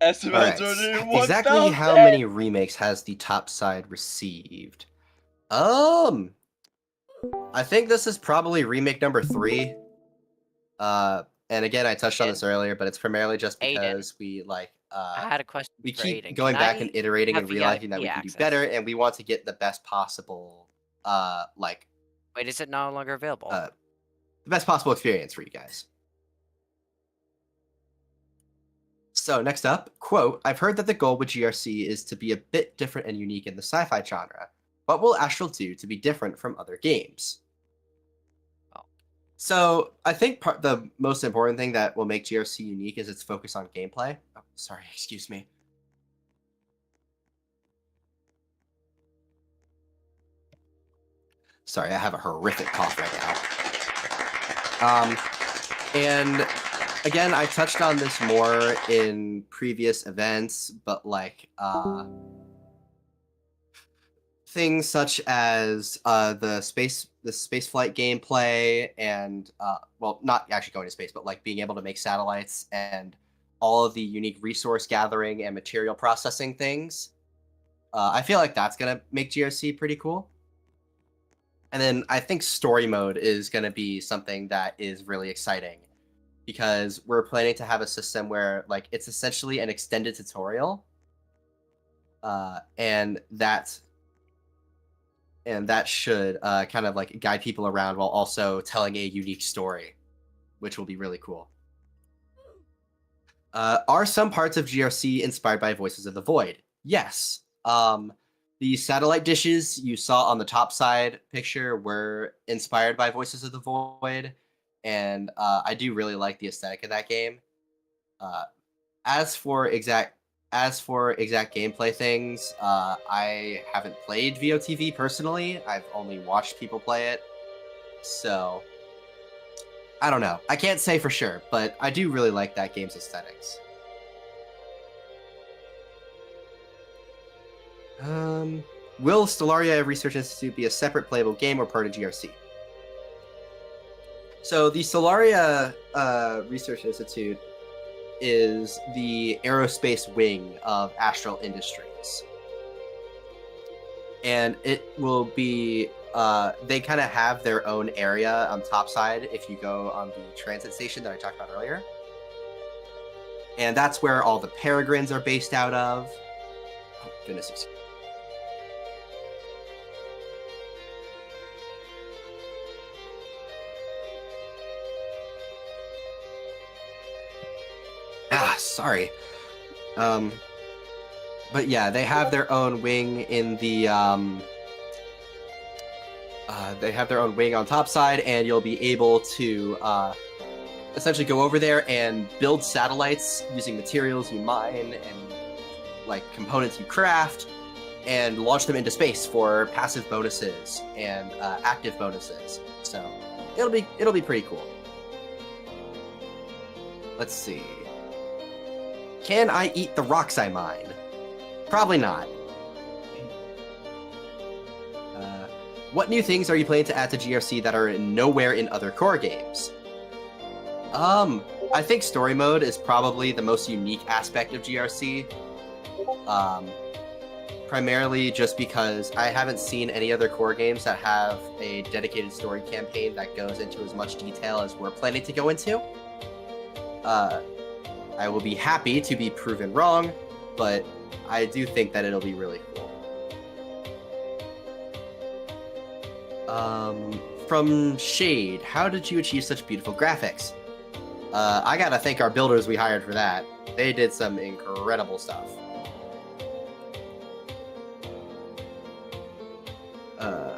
All right, exactly how many remakes has the top side received? I think this is probably remake number 3. And again, I touched on this earlier, but it's primarily just because we like I had a question we for keep Ayden. going Can back I and iterating and have realizing that VIP we can do access? better, and we want to get the best possible like Wait, is it no longer available? the best possible experience for you guys. So next up, quote, I've heard that the goal with GRC is to be a bit different and unique in the sci-fi genre. What will Astral do to be different from other games? So I think the most important thing that will make GRC unique is its focus on gameplay. Oh, sorry, excuse me. Sorry, I have a horrific cough right now. And again, I touched on this more in previous events, but like things such as the spaceflight gameplay and well, not actually going to space, but like being able to make satellites and all of the unique resource gathering and material processing things. I feel like that's gonna make GRC pretty cool. And then I think story mode is gonna be something that is really exciting because we're planning to have a system where like it's essentially an extended tutorial, and that should kind of like guide people around while also telling a unique story, which will be really cool. Are some parts of GRC inspired by Voices of the Void? Yes. The satellite dishes you saw on the top side picture were inspired by Voices of the Void, and I do really like the aesthetic of that game. As for exact gameplay things, I haven't played VOTV personally. I've only watched people play it, so I don't know. I can't say for sure, but I do really like that game's aesthetics. Will Stellaria Research Institute be a separate playable game or part of GRC? So the Stellaria Research Institute is the aerospace wing of Astral Industries. And it will be, they kind of have their own area on topside if you go on the transit station that I talked about earlier. And that's where all the Peregrines are based out of. Oh, goodness. Sorry. But yeah, they have their own wing in the, they have their own wing on topside, and you'll be able to, essentially go over there and build satellites using materials you mine and, like, components you craft, and launch them into space for passive bonuses and, active bonuses. So, it'll be pretty cool. Let's see. Can I eat the rocks I mine? Probably not. What new things are you planning to add to GRC that are nowhere in other core games? I think story mode is probably the most unique aspect of GRC. Primarily just because I haven't seen any other core games that have a dedicated story campaign that goes into as much detail as we're planning to go into. I will be happy to be proven wrong, but I do think that it'll be really cool. From Shade, how did you achieve such beautiful graphics? I gotta thank our builders we hired for that. They did some incredible stuff.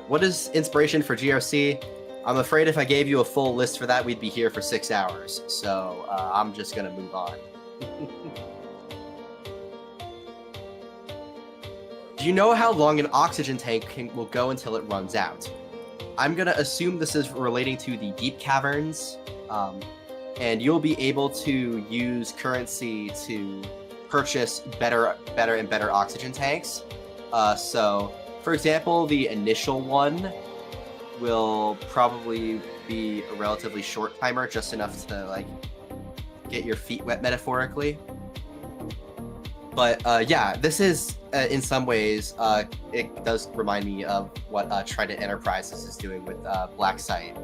What is inspiration for GRC? I'm afraid if I gave you a full list for that, we'd be here for 6 hours. So I'm just gonna move on. Do you know how long an oxygen tank will go until it runs out? I'm gonna assume this is relating to the deep caverns, and you'll be able to use currency to purchase better and better oxygen tanks. So, for example, the initial one will probably be a relatively short timer, just enough to like get your feet wet metaphorically. But yeah, this is in some ways it does remind me of what Trident Enterprises is doing with Black Site,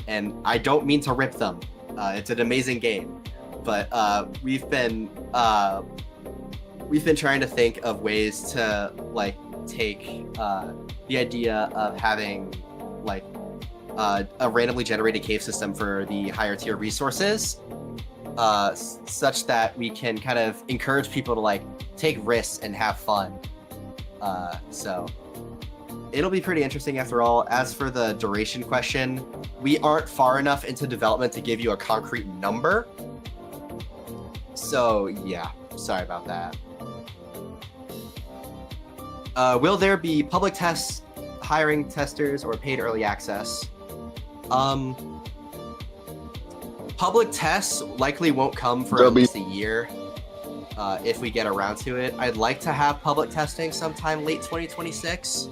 and I don't mean to rip them. It's an amazing game, but we've been trying to think of ways to like take the idea of having like a randomly generated cave system for the higher tier resources, such that we can kind of encourage people to like take risks and have fun. So it'll be pretty interesting after all. As for the duration question, we aren't far enough into development to give you a concrete number. So yeah, sorry about that. Will there be public tests, hiring testers, or paid early access? Public tests likely won't come for at least a year, if we get around to it. I'd like to have public testing sometime late 2026,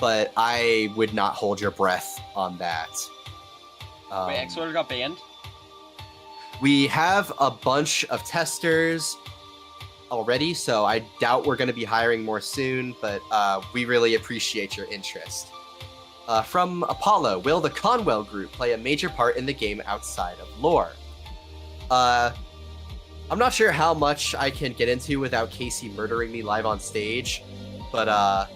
but I would not hold your breath on that. Wait, X-Order got banned? We have a bunch of testers already, so I doubt we're going to be hiring more soon, but we really appreciate your interest. From Apollo, will the Conwell group play a major part in the game outside of lore? I'm not sure how much I can get into without Casey murdering me live on stage, but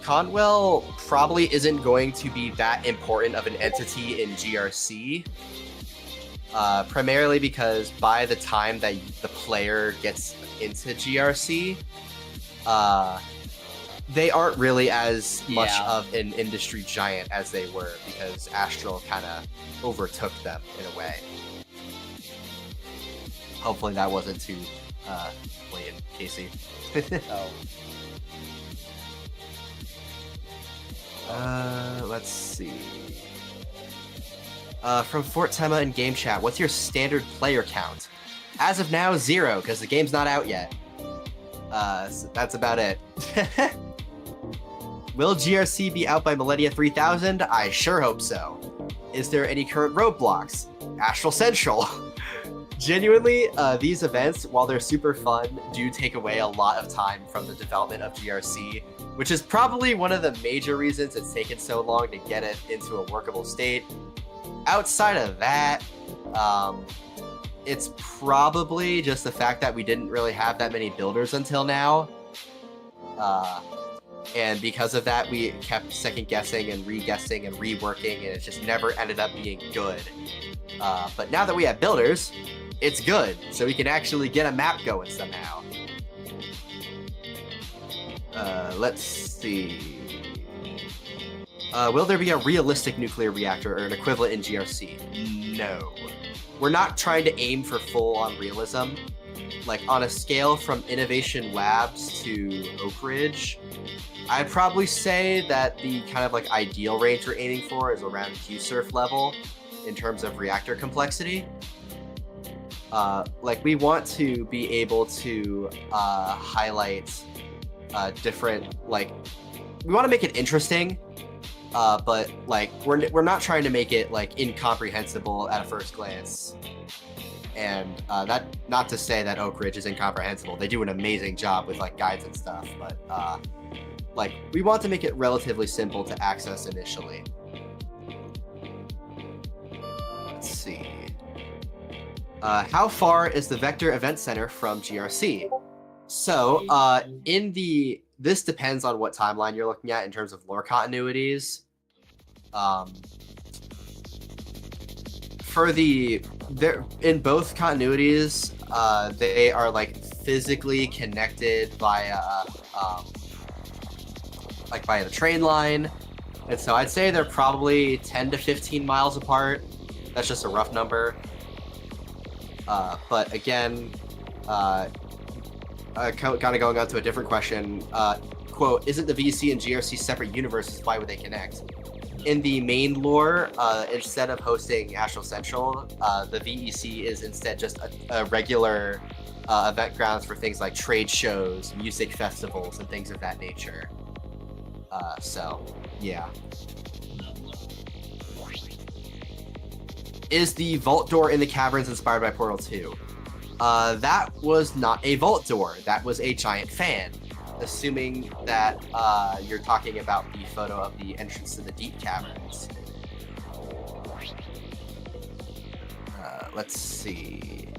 Conwell probably isn't going to be that important of an entity in GRC. Primarily because by the time that the player gets into GRC, they aren't really as much of an industry giant as they were, because Astral kind of overtook them in a way. Hopefully that wasn't too blatant, Casey. Let's see. From Fort Tema in game chat, what's your standard player count? As of now, 0, because the game's not out yet. So that's about it. Will GRC be out by Millennia 3000? I sure hope so. Is there any current roadblocks? Astral Central. Genuinely, these events, while they're super fun, do take away a lot of time from the development of GRC, which is probably one of the major reasons it's taken so long to get it into a workable state. Outside of that, it's probably just the fact that we didn't really have that many builders until now. And because of that, we kept second guessing and re-guessing and reworking, and it just never ended up being good. But now that we have builders, it's good, so we can actually get a map going somehow. Let's see. Will there be a realistic nuclear reactor or an equivalent in GRC? No. We're not trying to aim for full-on realism. Like, on a scale from Innovation Labs to Oak Ridge, I'd probably say that the kind of like ideal range we're aiming for is around Q-Surf level in terms of reactor complexity. Like, we want to be able to highlight different, like, we want to make it interesting, but like we're not trying to make it like incomprehensible at a first glance. And that, not to say that Oak Ridge is incomprehensible. They do an amazing job with like guides and stuff, but like we want to make it relatively simple to access initially. Let's see. How far is the Vector Event Center from GRC? So this depends on what timeline you're looking at in terms of lore continuities. in both continuities, they are like physically connected via the train line, and so I'd say they're probably 10 to 15 miles apart. That's just a rough number. But again, kind of going on to a different question. Quote, isn't the VEC and GRC separate universes? Why would they connect? In the main lore, instead of hosting Astral Central, the VEC is instead just a regular event grounds for things like trade shows, music festivals, and things of that nature. So, yeah. Is the vault door in the caverns inspired by Portal 2? That was not a vault door. That was a giant fan. Assuming that you're talking about the photo of the entrance to the deep caverns. Let's see.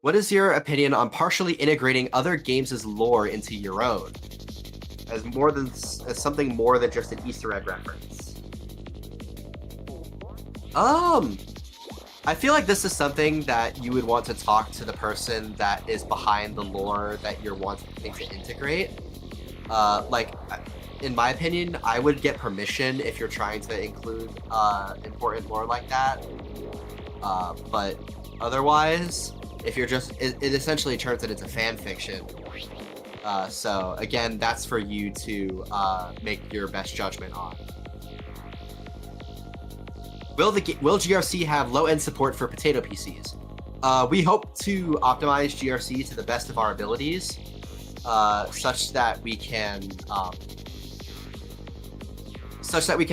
What is your opinion on partially integrating other games' lore into your own, as something more than just an Easter egg reference? I feel like this is something that you would want to talk to the person that is behind the lore that you're wanting to integrate. In my opinion, I would get permission if you're trying to include important lore like that. But otherwise, if you're just, it essentially turns it into fan fiction. So again, that's for you to make your best judgment on. Will GRC have low-end support for potato PCs? We hope to optimize GRC to the best of our abilities, such that we can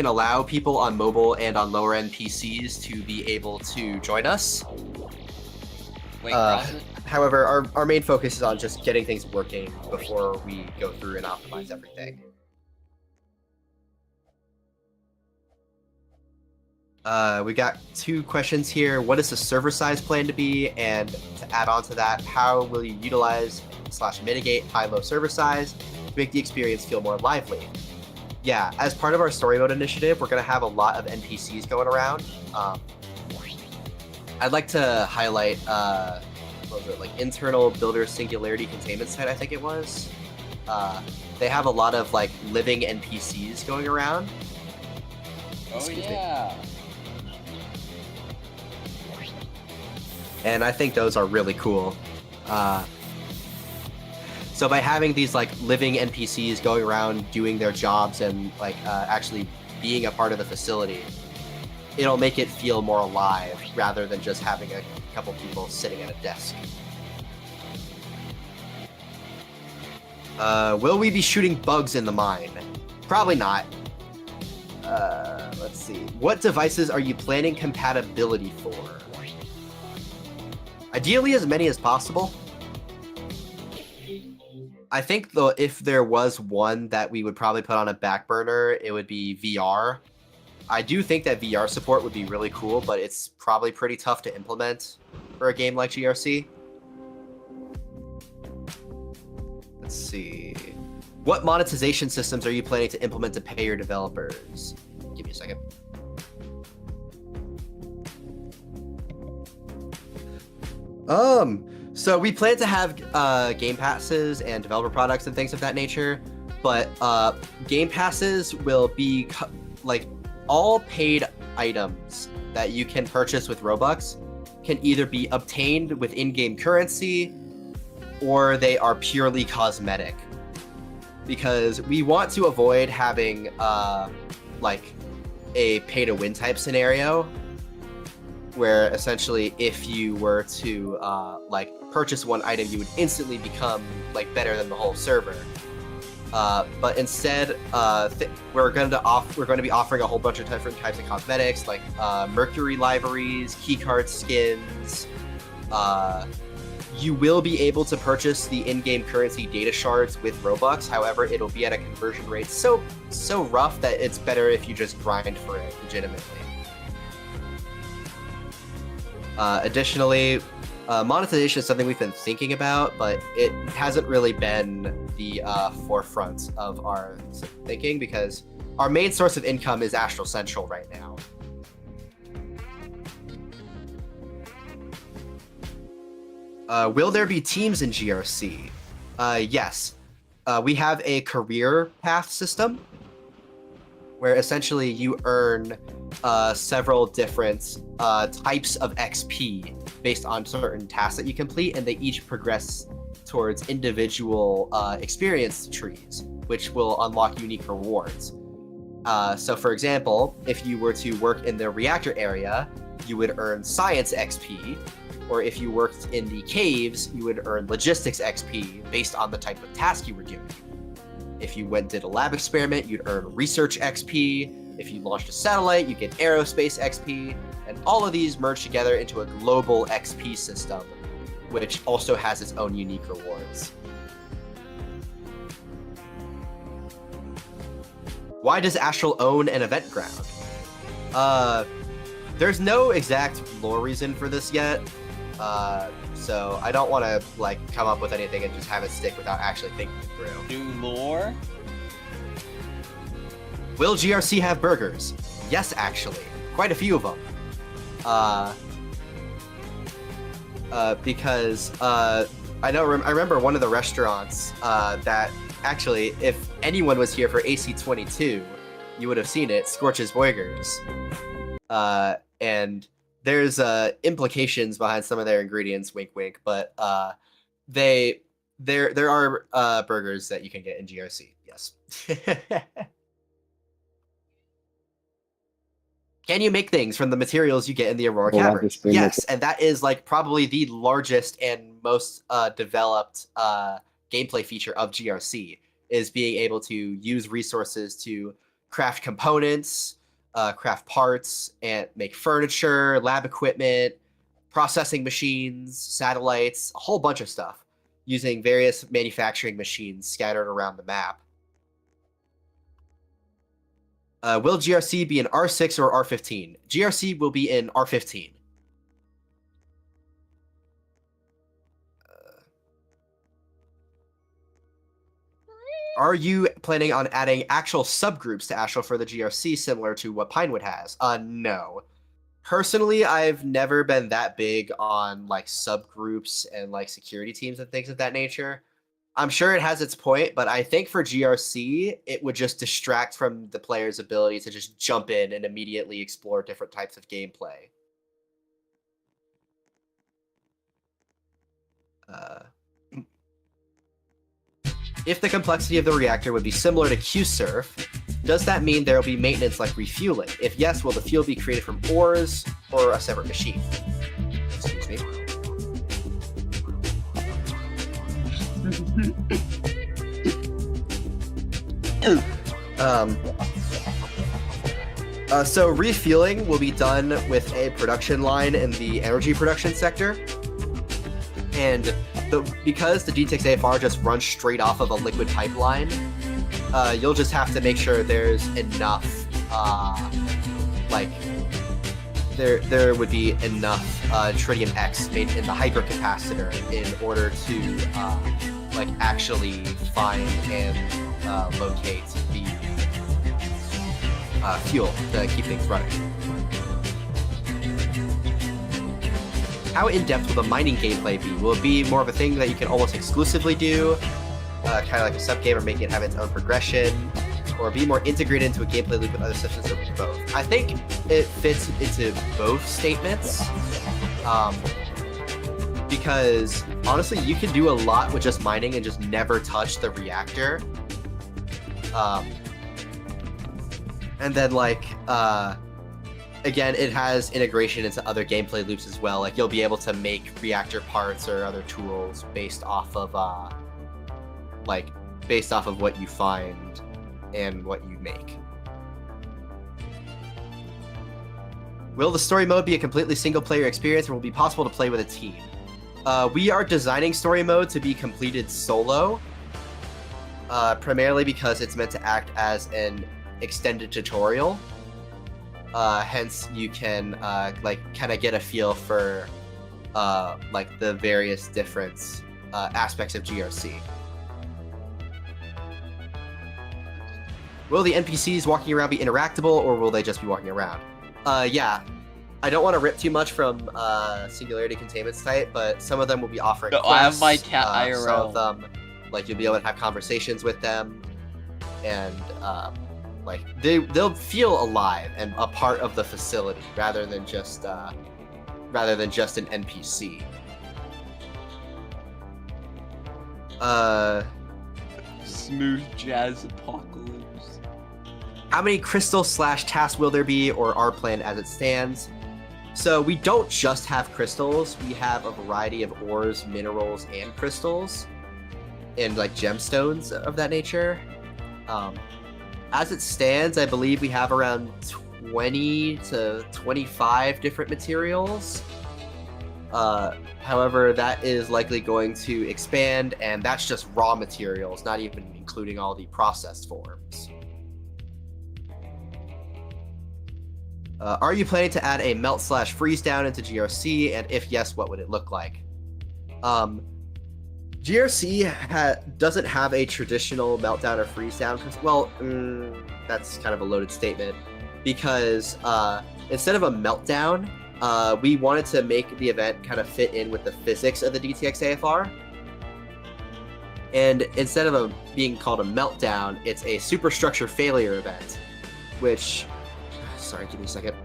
allow people on mobile and on lower-end PCs to be able to join us. Wait, however, our main focus is on just getting things working before we go through and optimize everything. We got 2 questions here. What is the server size plan to be? And to add on to that, how will you utilize / mitigate high-low server size to make the experience feel more lively? Yeah, as part of our story mode initiative, we're going to have a lot of NPCs going around. I'd like to highlight, what was it, like Internal Builder Singularity Containment Site, I think it was. They have a lot of like living NPCs going around. Excuse me. And I think those are really cool. So by having these like living NPCs going around doing their jobs and like actually being a part of the facility, it'll make it feel more alive rather than just having a couple people sitting at a desk. Will we be shooting bugs in the mine? Probably not. Let's see. What devices are you planning compatibility for? Ideally, as many as possible. I think, though, if there was one that we would probably put on a back burner, it would be VR. I do think that VR support would be really cool, but it's probably pretty tough to implement for a game like GRC. Let's see. What monetization systems are you planning to implement to pay your developers? Give me a second. So we plan to have game passes and developer products and things of that nature, but game passes will be like all paid items that you can purchase with Robux can either be obtained with in-game currency or they are purely cosmetic, because we want to avoid having like a pay-to-win type scenario where essentially if you were to like purchase one item, you would instantly become like better than the whole server. But instead, we're going to be offering a whole bunch of different types of cosmetics, like Mercury liveries, keycard skins. You will be able to purchase the in-game currency data shards with Robux. However, it'll be at a conversion rate so rough that it's better if you just grind for it legitimately. Additionally, Monetization is something we've been thinking about, but it hasn't really been the forefront of our thinking because our main source of income is Astral Central right now. Will there be teams in GRC? Yes. We have a career path system where essentially you earn several different types of XP based on certain tasks that you complete, and they each progress towards individual experience trees, which will unlock unique rewards. So for example, if you were to work in the reactor area, you would earn science XP, or if you worked in the caves, you would earn logistics XP based on the type of task you were doing. If you went and did a lab experiment, you'd earn research XP. If you launched a satellite, you get aerospace XP. And all of these merge together into a global XP system, which also has its own unique rewards. Why does Astral own an event ground? There's no exact lore reason for this yet. So I don't want to like come up with anything and just have it stick without actually thinking it through. New lore? Will GRC have burgers? Yes, actually. Quite a few of them. Because I remember one of the restaurants that actually, if anyone was here for AC22, you would have seen it, Scorch's Burgers. And there's implications behind some of their ingredients, wink wink, but there are burgers that you can get in GRC, yes. Can you make things from the materials you get in the Aurora Caverns? Yes, and that is like probably the largest and most developed gameplay feature of GRC, is being able to use resources to craft components, craft parts, and make furniture, lab equipment, processing machines, satellites, a whole bunch of stuff, using various manufacturing machines scattered around the map. Will GRC be in R6 or R15? GRC will be in R15. Are you planning on adding actual subgroups to Astral for the GRC similar to what Pinewood has? No. Personally, I've never been that big on like subgroups and like security teams and things of that nature. I'm sure it has its point, but I think for GRC, it would just distract from the player's ability to just jump in and immediately explore different types of gameplay. If the complexity of the reactor would be similar to Q-Surf, does that mean there will be maintenance like refueling? If yes, will the fuel be created from ores or a separate machine? Excuse me. So refueling will be done with a production line in the energy production sector, and because the D6 AFR just runs straight off of a liquid pipeline, you'll just have to make sure there's enough, there would be enough tritium X made in the hypercapacitor in order to actually find and locate the fuel to keep things running. How in-depth will the mining gameplay be? Will it be more of a thing that you can almost exclusively do, kind of like a sub-game, or make it have its own progression, or be more integrated into a gameplay loop with other systems, or both? I think it fits into both statements, because honestly, you can do a lot with just mining and just never touch the reactor. And then again, it has integration into other gameplay loops as well. Like, you'll be able to make reactor parts or other tools based off of what you find and what you make. Will the story mode be a completely single-player experience, or will it be possible to play with a team? We are designing story mode to be completed solo, primarily because it's meant to act as an extended tutorial. Hence, you can kind of get a feel for like the various different aspects of GRC. Will the NPCs walking around be interactable, or will they just be walking around? Yeah. I don't want to rip too much from Singularity Containment site, but some of them will be offering quests. I have my cat IRL. Some of them, like, you'll be able to have conversations with them, and like they'll feel alive and a part of the facility rather than just an NPC. Smooth jazz apocalypse. How many crystals / tasks will there be, or are planned as it stands? So we don't just have crystals. We have a variety of ores, minerals, and crystals, and like gemstones of that nature. As it stands, I believe we have around 20 to 25 different materials. However, that is likely going to expand, and that's just raw materials, not even including all the processed forms. Are you planning to add a melt / freeze down into GRC, and if yes, what would it look like? GRC doesn't have a traditional meltdown or freeze down. Well, that's kind of a loaded statement, because instead of a meltdown, we wanted to make the event kind of fit in with the physics of the DTX AFR. And instead of being called a meltdown, it's a superstructure failure event, which... Sorry, give me a second.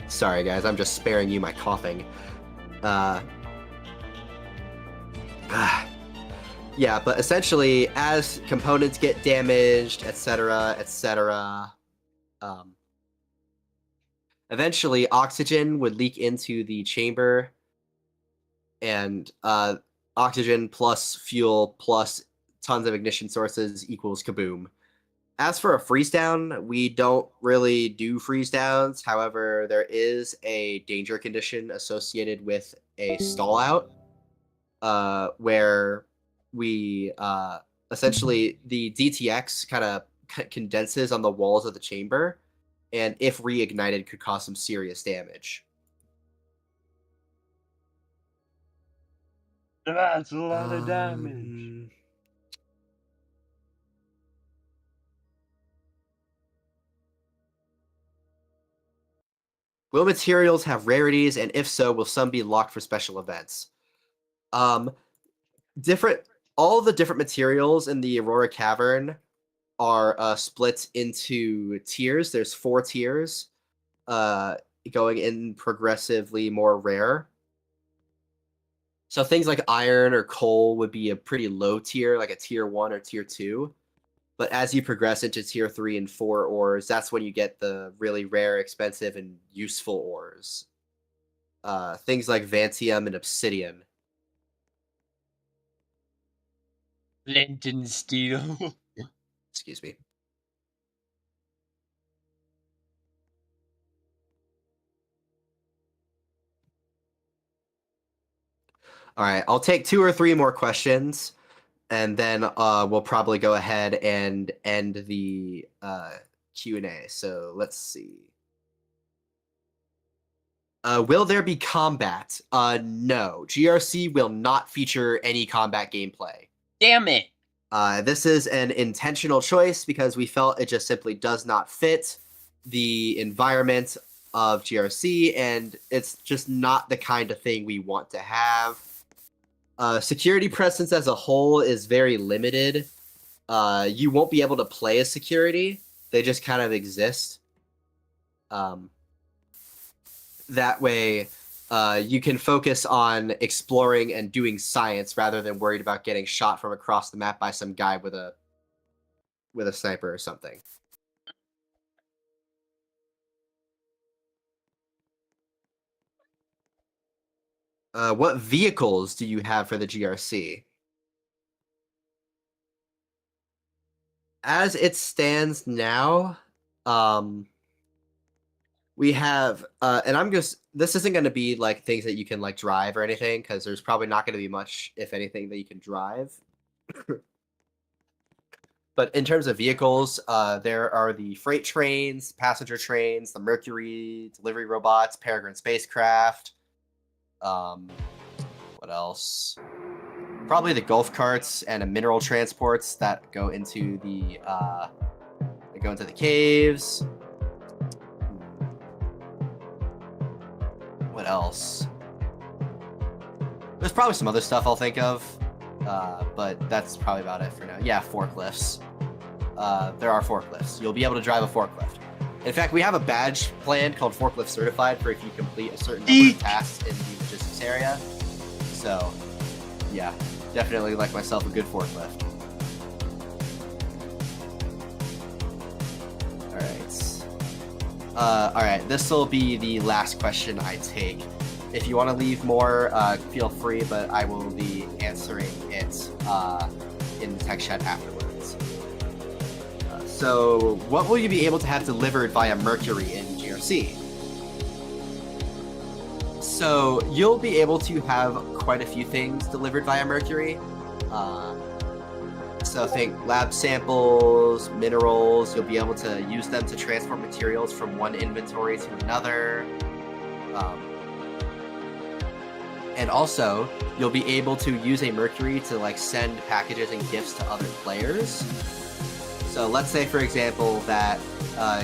Sorry, guys, I'm just sparing you my coughing. Yeah, but essentially, as components get damaged, etc., etc., eventually oxygen would leak into the chamber, and oxygen plus fuel plus tons of ignition sources equals kaboom. As for a freeze down, we don't really do freeze downs. However, there is a danger condition associated with a stall out, where we essentially the DTX kind of condenses on the walls of the chamber, and if reignited, could cause some serious damage. That's a lot of damage. Will materials have rarities, and if so, will some be locked for special events? All the different materials in the Aurora Cavern are split into tiers. There's 4 tiers, going in progressively more rare. So things like iron or coal would be a pretty low tier, like a tier 1 or tier 2. But as you progress into tier 3 and 4 ores, that's when you get the really rare, expensive, and useful ores. Things like Vantium and Obsidian. Flint steel. Excuse me. All right, I'll take 2 or 3 more questions, and then we'll probably go ahead and end the Q&A. So let's see. Will there be combat? No. GRC will not feature any combat gameplay. Damn it! This is an intentional choice because we felt it just simply does not fit the environment of GRC, and it's just not the kind of thing we want to have. Security presence as a whole is very limited. You won't be able to play as security. They just kind of exist. That way, you can focus on exploring and doing science rather than worried about getting shot from across the map by some guy with a sniper or something. What vehicles do you have for the GRC? As it stands now, we have, and this isn't going to be like things that you can like drive or anything, because there's probably not going to be much, if anything, that you can drive. But in terms of vehicles, there are the freight trains, passenger trains, the Mercury delivery robots, Peregrine spacecraft. What else? Probably the golf carts and mineral transports that go into the caves. What else? There's probably some other stuff I'll think of, but that's probably about it for now. Yeah, forklifts. There are forklifts. You'll be able to drive a forklift. In fact, we have a badge planned called Forklift Certified for if you complete a certain number of tasks in the logistics area. So, yeah, definitely like myself a good forklift. Alright, this will be the last question I take. If you want to leave more, feel free, but I will be answering it in the text chat afterwards. So, what will you be able to have delivered via Mercury in GRC? So, you'll be able to have quite a few things delivered via Mercury. So think lab samples, minerals, you'll be able to use them to transfer materials from one inventory to another. And also, you'll be able to use a Mercury to like send packages and gifts to other players. So let's say, for example, that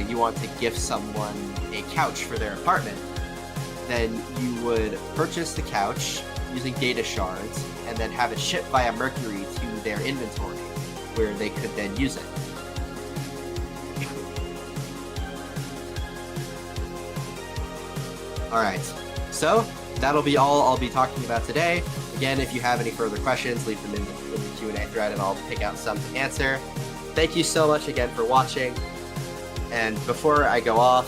you want to gift someone a couch for their apartment. Then you would purchase the couch using data shards and then have it shipped via Mercury to their inventory, where they could then use it. Alright, so that'll be all I'll be talking about today. Again, if you have any further questions, leave them in the Q&A thread and I'll pick out some to answer. Thank you so much again for watching. And before I go off,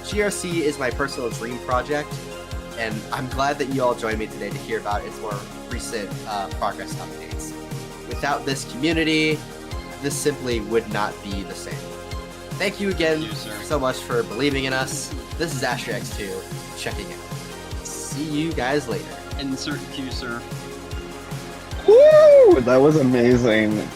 GRC is my personal dream project, and I'm glad that you all joined me today to hear about its more recent progress updates. Without this community, this simply would not be the same. Thank you again so much for believing in us. This is AstraX2, checking out. See you guys later. Insert Q, sir. Woo! That was amazing.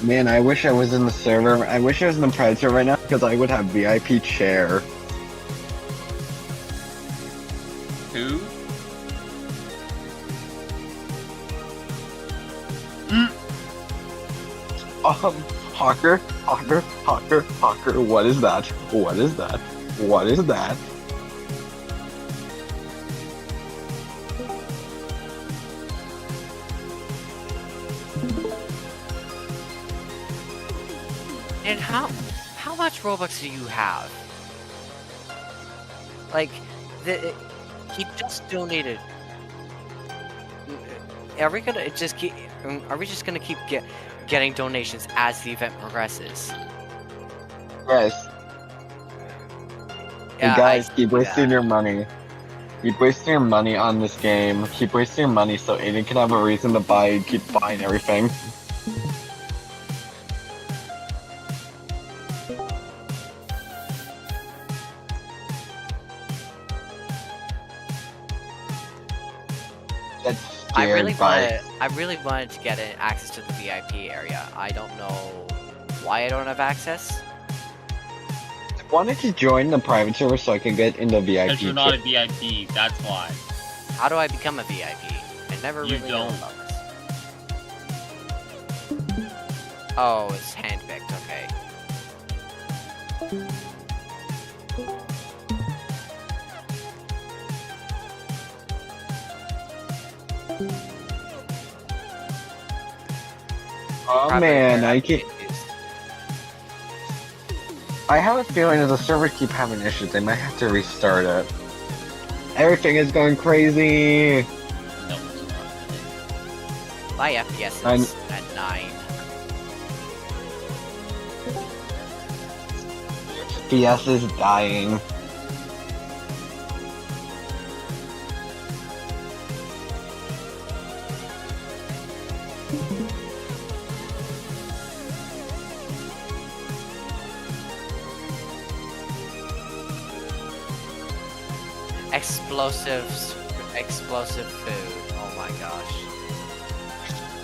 Man, I wish I was in the server. I wish I was in the Predator right now because I would have VIP chair. Who? Hawker, what is that? What is that? What is that? And how much Robux do you have? Like, he just donated. Are we gonna just keep? Are we just gonna keep getting donations as the event progresses? Yes. Yeah, you guys, keep wasting your money. Keep wasting your money on this game. Keep wasting your money so Ayden can have a reason to buy. Keep buying everything. I really wanted to get access to the VIP area. I don't know why I don't have access. I wanted to join the private server so I could get into VIP. Because you're not a VIP, that's why. How do I become a VIP? I never You really know don't. about this. Oh, it's handpicked, okay. Oh Probably man, where I I'm can't. confused. I have a feeling that the server keep having issues. They might have to restart it. Everything is going crazy. My FPS I'm- is at 9. FPS is dying. explosive food. Oh my gosh.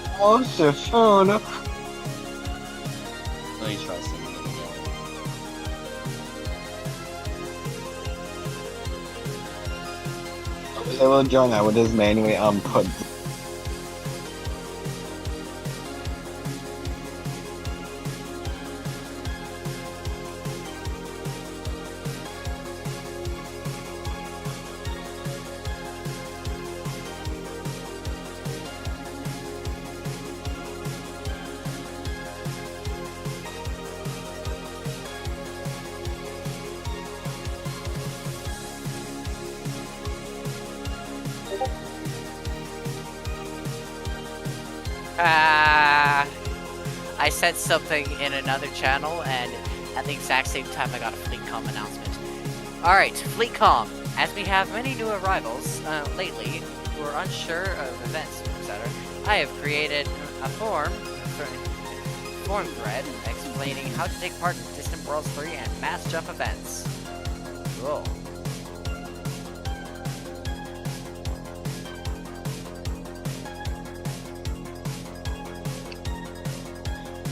Explosive food. Really trust him. I will join that with his manually put. I said something in another channel, and at the exact same time I got a FleetCom announcement. Alright, FleetCom. As we have many new arrivals lately who are unsure of events, etc., I have created a forum thread explaining how to take part in Distant Worlds 3 and mass jump events. Cool.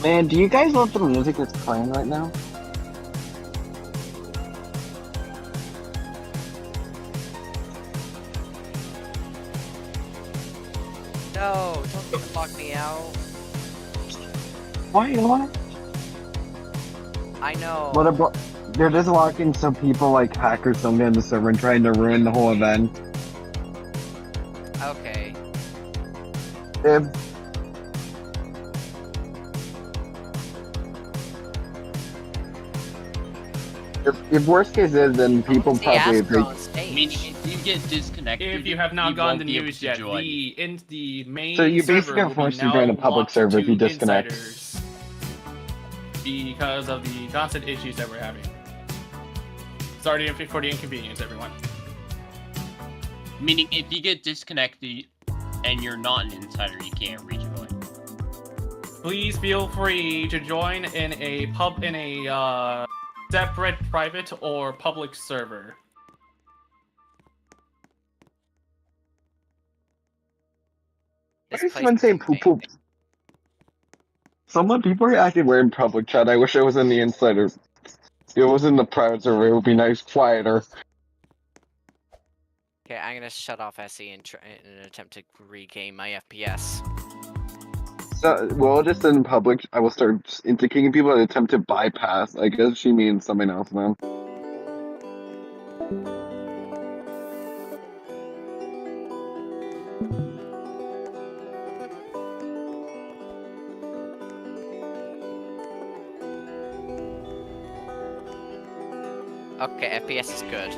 Man, do you guys love the music that's playing right now? No, don't lock me out. Why? You know what? I know. What about? They're just locking some people like hackers something on the server and trying to ruin the whole event. Okay. If worst case is, then people probably agree. Meaning, if you get disconnected, If you have not gotten the won't be able news to yet, join. the main So you server basically are will be forced to now join a public locked server if to you disconnect. insiders because of the constant issues that we're having. Sorry for the inconvenience, everyone. Meaning, if you get disconnected and you're not an insider, you can't rejoin. Please feel free to join in a separate private or public server. Why is someone saying poop poop? People are acting weird in public chat. I wish I was in the insider. If it was in the private server, it would be nice, quieter. Okay, I'm gonna shut off SE in an attempt to regain my FPS. So, well, just in public, I will start indicating people and attempt to bypass. I guess she means something else, man. Okay, FPS is good.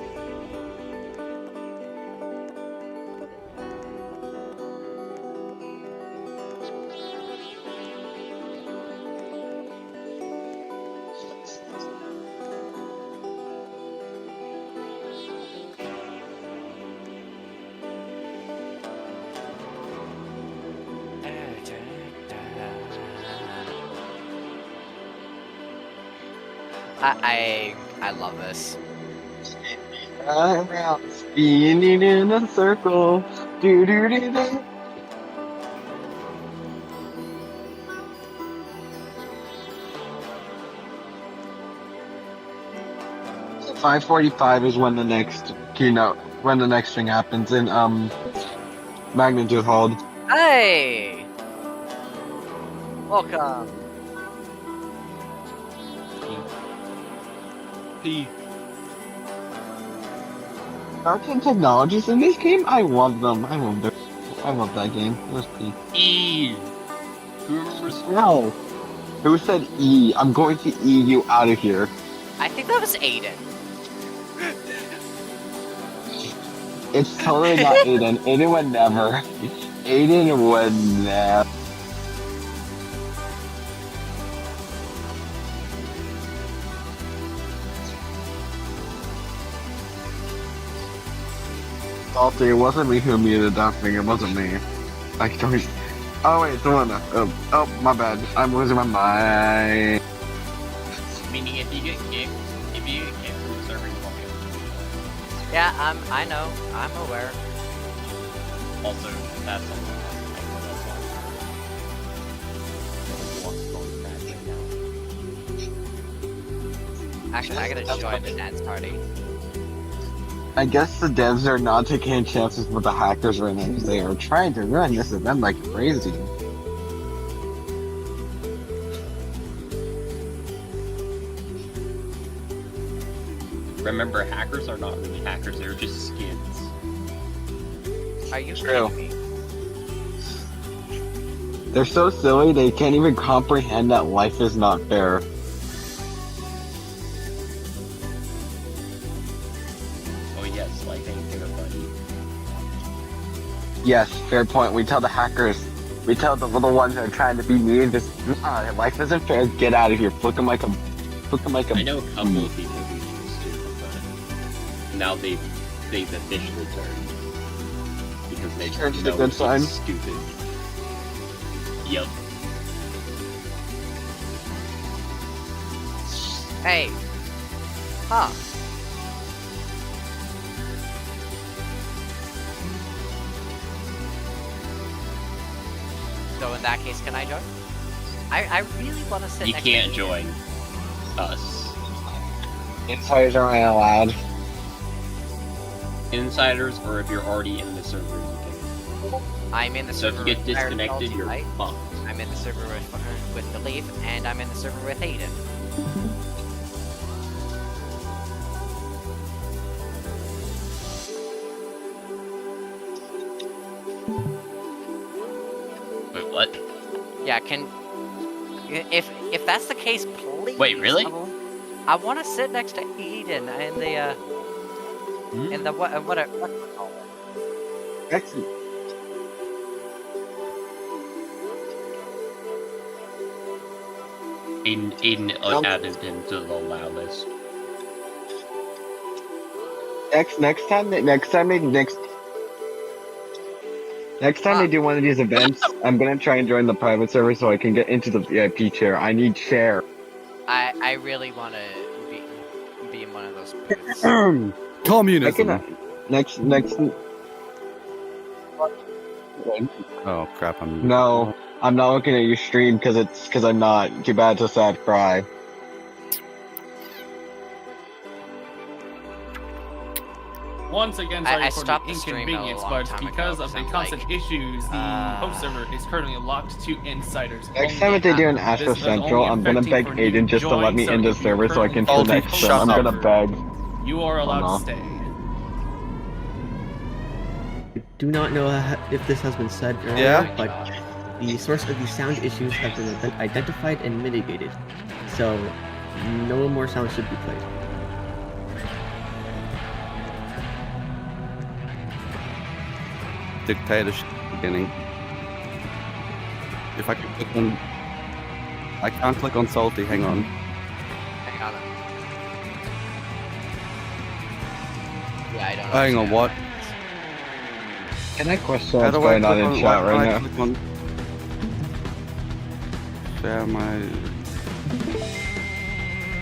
I love this. I'm out spinning in a circle. Do do do do. 5:45 is when the next keynote, when the next thing happens in Magnitude Hold. Hey! Welcome. P. Arcane technologies in this game, I love them. I love that game. It was P. E. Who remembers? No. Who said E? I'm going to E you out of here. I think that was Ayden. It's totally not Ayden. Ayden would never. Ayden would never. Salty, it wasn't me who muted that thing. It wasn't me. I don't. Oh wait, Delana. Oh, my bad. I'm losing my mind. Meaning, if you get kicked from the server, you won't be able to. Yeah, I know. I'm aware. Also, that's a lot. Actually, I gotta join the dance party. I guess the devs are not taking any chances with the hackers right now because they are trying to run this event like crazy. Remember, hackers are not really hackers, they're just skins. Are you True. kidding me? They're so silly they can't even comprehend that life is not fair. Oh yes, life ain't fair, buddy. Yes, fair point. We tell the hackers, we tell the little ones that are trying to be mean, just life isn't fair. Get out of here. Flick them like a. I know a couple of people who used to, but now they've officially turned. Because they Turned is a know good it's sign. stupid. Yep. Hey. Huh. So in that case, can I join? I really want to sit You next can't to join us. Insiders aren't allowed. Insiders, or if you're already in the server, you can. I'm in the So if server you get with Fire disconnected, Salty, you're right? fucked. I'm in the server with the Leaf, and I'm in the server with Ayden. Wait, what? Yeah, if that's the case, please. Wait, really? I want to sit next to Ayden and the what do you call it? Excellent. Ayden added into the allow list. Next time they do one of these events, I'm gonna try and join the private server so I can get into the VIP chair. I need chair. I really want to be in one of those booths. Communism. Next. Oh crap! I'm. No, I'm not looking at your stream because I'm not. Too bad, it's a sad cry. Once again, sorry I for stopped the the stream a inconvenience, long but time ago, because of 'cause the I'm constant like, issues, the host server is currently locked to insiders. Next time if they do an Astral This is Central, only I'm gonna affecting beg for new Ayden just to let me joins, so into the if you're server so I can currently the next show. I'm gonna beg. You are allowed no. to stay. Do not know if this has been said earlier, Yeah? but the source of the sound issues have been identified and mitigated. So, no more sound should be played. Dictatorship beginning. If I can click on. I can't click on salty. Hang on. Hang on. Yeah, I don't know. Hang on. What? Can I question How what's do I going on click in on? chat Why right do I now? click on? Share my.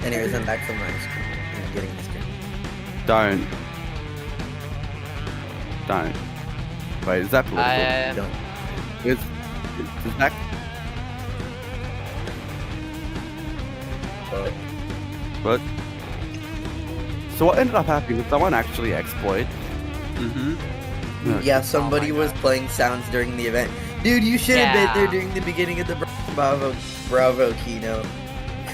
Anyways, I'm back from my screen. I'm getting the screen. Don't. Wait, is that political? Don't. Is that? What? So what ended up happening? Did someone actually exploit? Mm-hmm. Yeah, somebody was playing sounds during the event. Dude, you should have been there during the beginning of the Bravo keynote.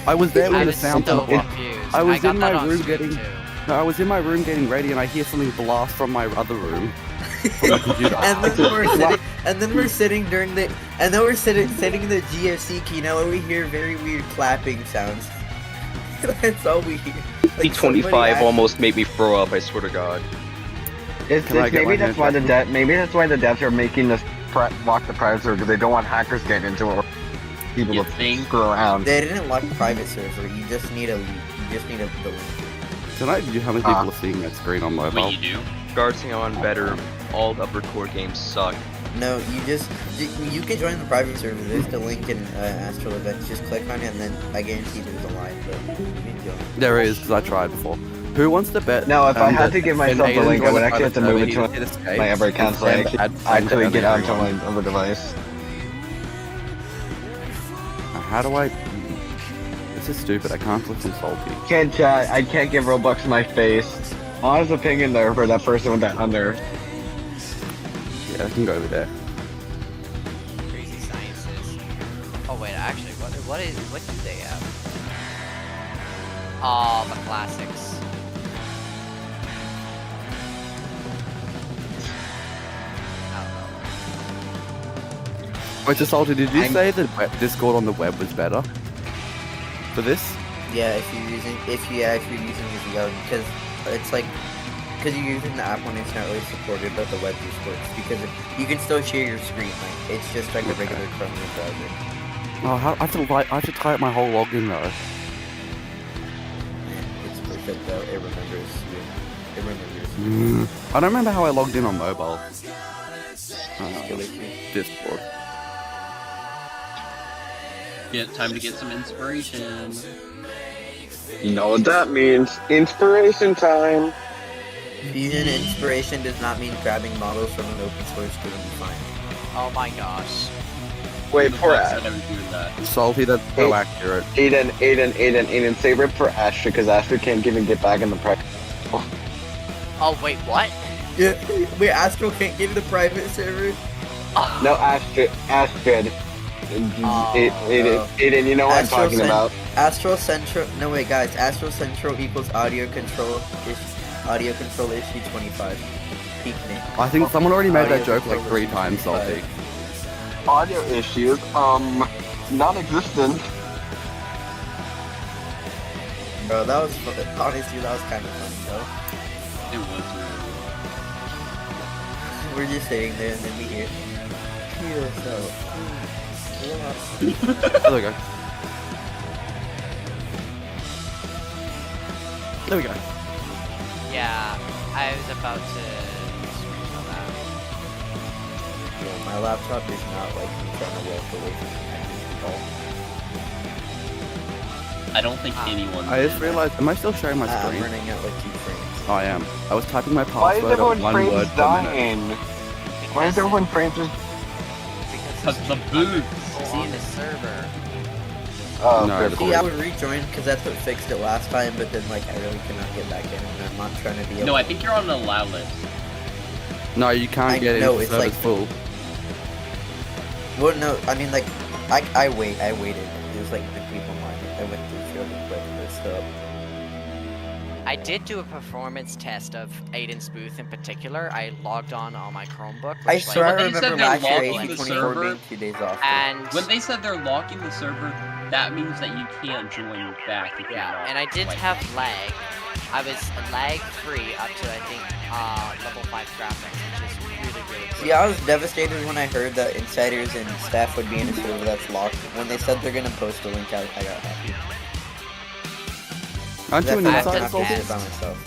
I was there when the sound. so confused. I was I got in my that on room stream getting. too. No, I was in my room getting ready, and I hear something blast from my other room. From my computer. and then we're sitting during the sitting in the GFC keynote, and we hear very weird clapping sounds. That's all we hear. Like, P25 almost made me throw up. I swear to God. Maybe that's why the devs are making this lock the private server because they don't want hackers getting into it or people to screw around. They didn't lock the private server. You just need a link. Can I view how many people are seeing that screen on mobile? Wait, you do? Guardsing on better. All upper core games suck. No, you can join the private server. There's the link in Astral events. Just click on it, and then I guarantee there's a line. But you can join. There is, because I tried before. Who wants to bet? No, if I had that to give when myself the Ayden link, I joined would the actually have to private move it server, to he hit escape my other account so I and actually had get onto everyone. my other device. How do I? This is stupid. I can't click on salty. Can't chat. I can't give Robux my face. Honest opinion there for that person with that under. Yeah, I can go over there. Crazy sciences. Oh wait, actually, what do they have? Oh, the classics. Wait, so salty, did you say that Discord on the web was better for this? Yeah, if you're using your VO, because it's like because you're using the app when it's not really supported, but the web just works because you can still share your screen. Like it's just like a regular Chrome browser. Oh, I have to type my whole login though. It's perfect though. It remembers you. It remembers. I don't remember how I logged in on mobile. Discord. Time to get some inspiration. You know what that means? Inspiration time. Using inspiration does not mean grabbing models from an open source game. Fine. Oh my gosh. Wait, poor Ash. Salty, that's so accurate. Ayden, save it for Asher because Asher can't even get back in the private. Oh wait, what? Yeah, wait, Astral can't give you the private server? No, Astrid. Ayden, you know what I'm talking about. Astral Central. No wait, guys. Astral Central equals audio control issue 25. Peak name. I think someone already made that Audio joke like control 3 issue times, 25. Salty. Audio issues, non-existent. Bro, that was fun. Honestly, that was kind of fun though. It was We're just sitting there and then we hear. There we go. There we go. Yeah, I was about to screenshot that. Yeah, my laptop is not like trying to walk away from me at all. I don't think anyone. I just realized, am I still sharing my I'm screen? running at like 2 frames. Oh, I am. I was typing my Why is password at everyone 1 word frames per minute. dying? Why is everyone frames just... Because the boots. See the server. Oh, No, good. See, I would rejoin because that's what fixed it last time, but then like I really cannot get back in and I'm not trying to be No, I think you're on the allow list. No, you can't get it know, if it's the server's like- full. Well, no, I mean like I waited. It was like the people mine. I went through fairly quick and stuff. I did do a performance test of Ayden's booth in particular. I logged on my Chromebook. I which, swear I When they said remember they're last year locking the 24 server, being 2 days off. and when they said they're locking the server, that means that you can't join back if you're yeah, not. and I didn't like, have lag. I was lag free up to I think level 5 graphics, which is really good. See, I was devastated when I heard that insiders and staff would be in a server that's locked. When they said they're gonna post a link, I got happy. Aren't you an That's insider, not gonna Salty? do it by myself.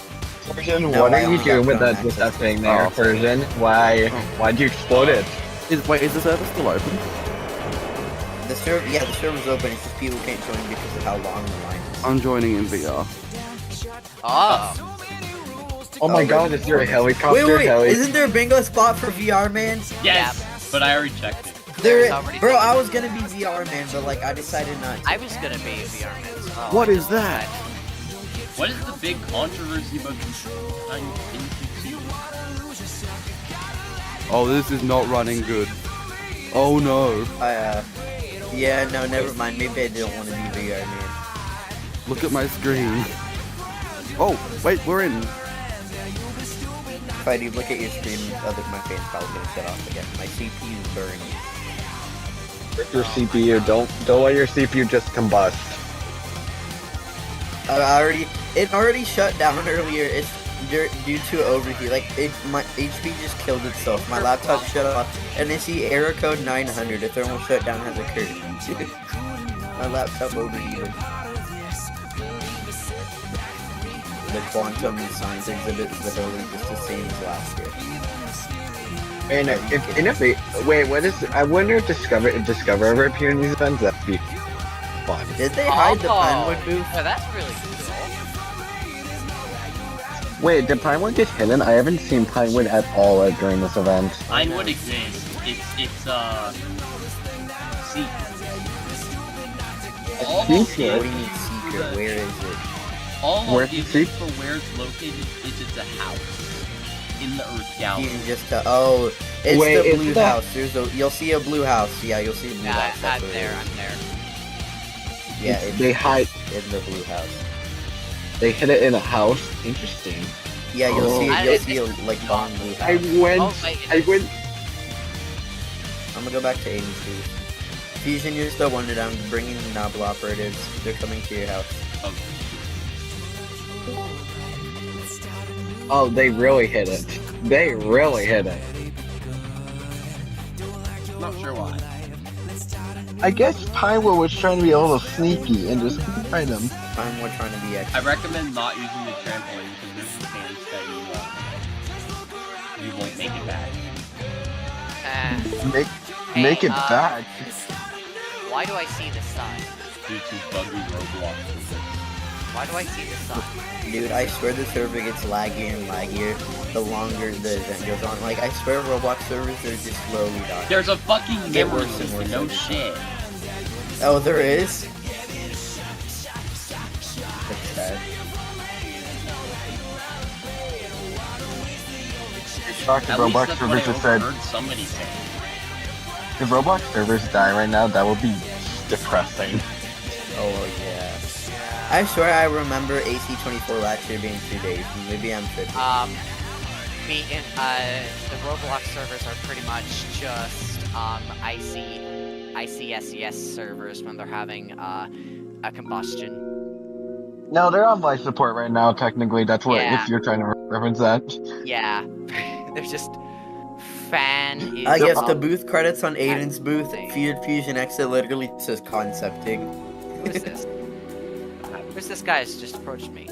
Persian, No, what I are you only got doing with phone that access. thing there, Oh. Persian? Why'd you explode it? Wait, is the server still open? The server, yeah, the server's open. It's just people can't join because of how long the line is. I'm joining in VR. Oh, Oh my god, is there a helicopter? Wait, isn't there a bingo spot for VR man? Yes, but I already checked it. There, already bro, bingo. I was gonna be VR man, but like I decided not to. I was gonna be a VR man as well. What is that? What is the big controversy about NQT? Oh, this is not running good. Oh no. Yeah, no, never mind. Maybe I don't want to be VR man. Look at my screen. Oh, wait, we're in. If I do look at your screen, my fan's probably gonna shut off again. My CPU's burning. Your CPU, don't let your CPU just combust. It already shut down earlier. It's due to overheat. Like my HP just killed itself. My laptop shut off, and I see error code 900. A thermal shutdown has occurred. My laptop overheated. The quantum science exhibit is literally just the same as last year. And wait, what is? I wonder if Discover ever appeared in these events. That'd be fun. Did they hide the Pinewood booth? Oh, that's really cool. Wait, did Pinewood get hidden? I haven't seen Pinewood at all during this event. Pinewood exists. It's Seek. All Seeker? located What do you mean Seeker? Where is it? All Where's the located Seek? for where it's located is it's a house in the Earth Gallery. You just oh, it's Wait, the is blue that- house. You'll see a blue house. Yeah, you'll see a blue house. That's I'm what it there. is. I'm there. Yeah, It's- it's they hide- in the blue house. They hid it in a house. Interesting. Yeah, you'll Oh. see a like bomb blue I house. went. Oh my I went. I'm gonna go back to Ayden too. Fusion, you're still one down. Bringing Noble operatives. They're coming to your house. Oh, they really hit it. They really hit it. Not sure why. I guess Pinewood was trying to be a little sneaky and just hide them. Pinewood trying to be extra. I recommend not using the trampoline because there's a chance that you won't make it back. Make it Hey, back. Why do I see the sun? Due to buggy Roblox. Why do I see the sun? Dude, I swear the server gets laggier and laggier the longer the event goes on. Like, I swear Roblox servers are just slowly dying. There's a fucking Get memory worse and leak, worse no every shit. Oh, there is? That's sad. Shocked if At least Roblox that's what servers I just said. overheard somebody say. If Roblox servers die right now, that would be depressing. Oh, yeah. I swear I remember AC24 last year being 2 days. Maybe I'm tripping. The Roblox servers are pretty much just ICSES servers when they're having a combustion. No, they're on life support right now. Technically, that's what Yeah. if you're trying to reference that. Yeah, they're just fan. I guess the booth credits on Ayden's booth, Fusion Exit literally says concepting. Who is this? Who's this guy who's just approached me?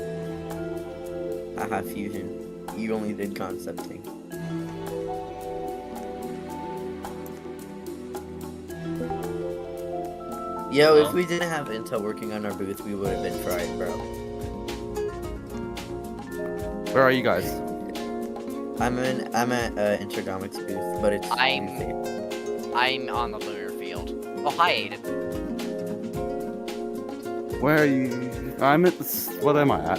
Haha, Fusion. You only did concepting. Yo, if we didn't have Intel working on our booth, we would have been fried, bro. Where are you guys? I'm at Intergomics booth, but it's I'm on the lunar field. Oh, hi, Ayden. Where are you? I'm at this. What am I at?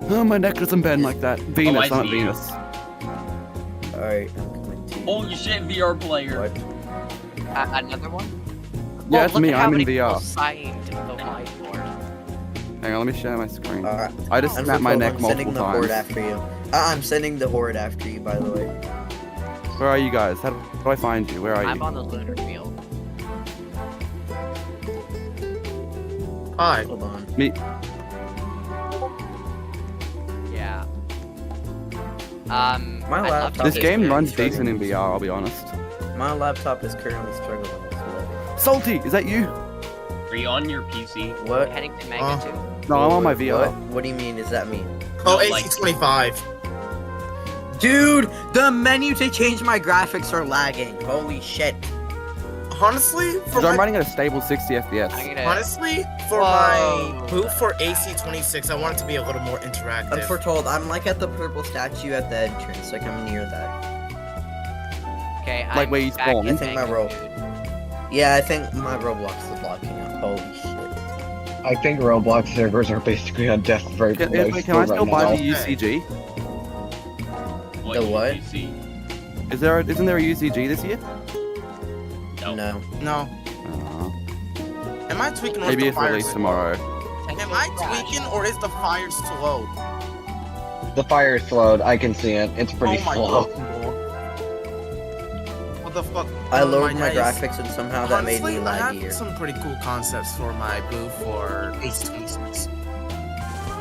Oh, my neck doesn't bend like that. Venus, I I'm at see you. Venus. Alright. Holy shit, VR player. Another one? Yeah, it's look me. at how I'm in many VR. people signed the whiteboard. Hang on, let me share my screen. Alright. I just snapped my neck I'm multiple sending the horde times. after you. I'm sending the horde after you, by the way. Where are you guys? How do I find you? Where are I'm you? on the lunar field. Hi. Hold on. Me. Yeah. My I'd love laptop to This is game currently runs struggling. decent in VR, I'll be honest. My laptop is currently struggling as well. Salty, is that you? Are you on your PC? What? Heading to Mega 2. No, I'm on my VR. What do you mean? Does that mean? Oh, No, like- AC25. Dude, the menu to change my graphics are lagging. Holy shit. Honestly, for Because I'm my, running at a stable 60 FPS. honestly, for Whoa. my booth for AC26, I want it to be a little more interactive. I'm foretold. I'm like at the purple statue at the entrance. Like I'm near that. Okay, Like I'm where you back spawn? in I think my Mega ro- 2. Yeah, I think my Roblox is locking up. Holy shit. I think Roblox servers are basically on death right Can I still buy the UCG? What The what? UCC? Isn't there a UCG this year? No. No. Am I tweaking or is Maybe the it's fire released slow? tomorrow. Am I tweaking or is the fire slow? The fire is slowed. I can see it. It's pretty Oh my slow. God. What the fuck? I Oh lowered my days. graphics and somehow that made me Honestly, I laggier. have some pretty cool concepts for my booth for AC26.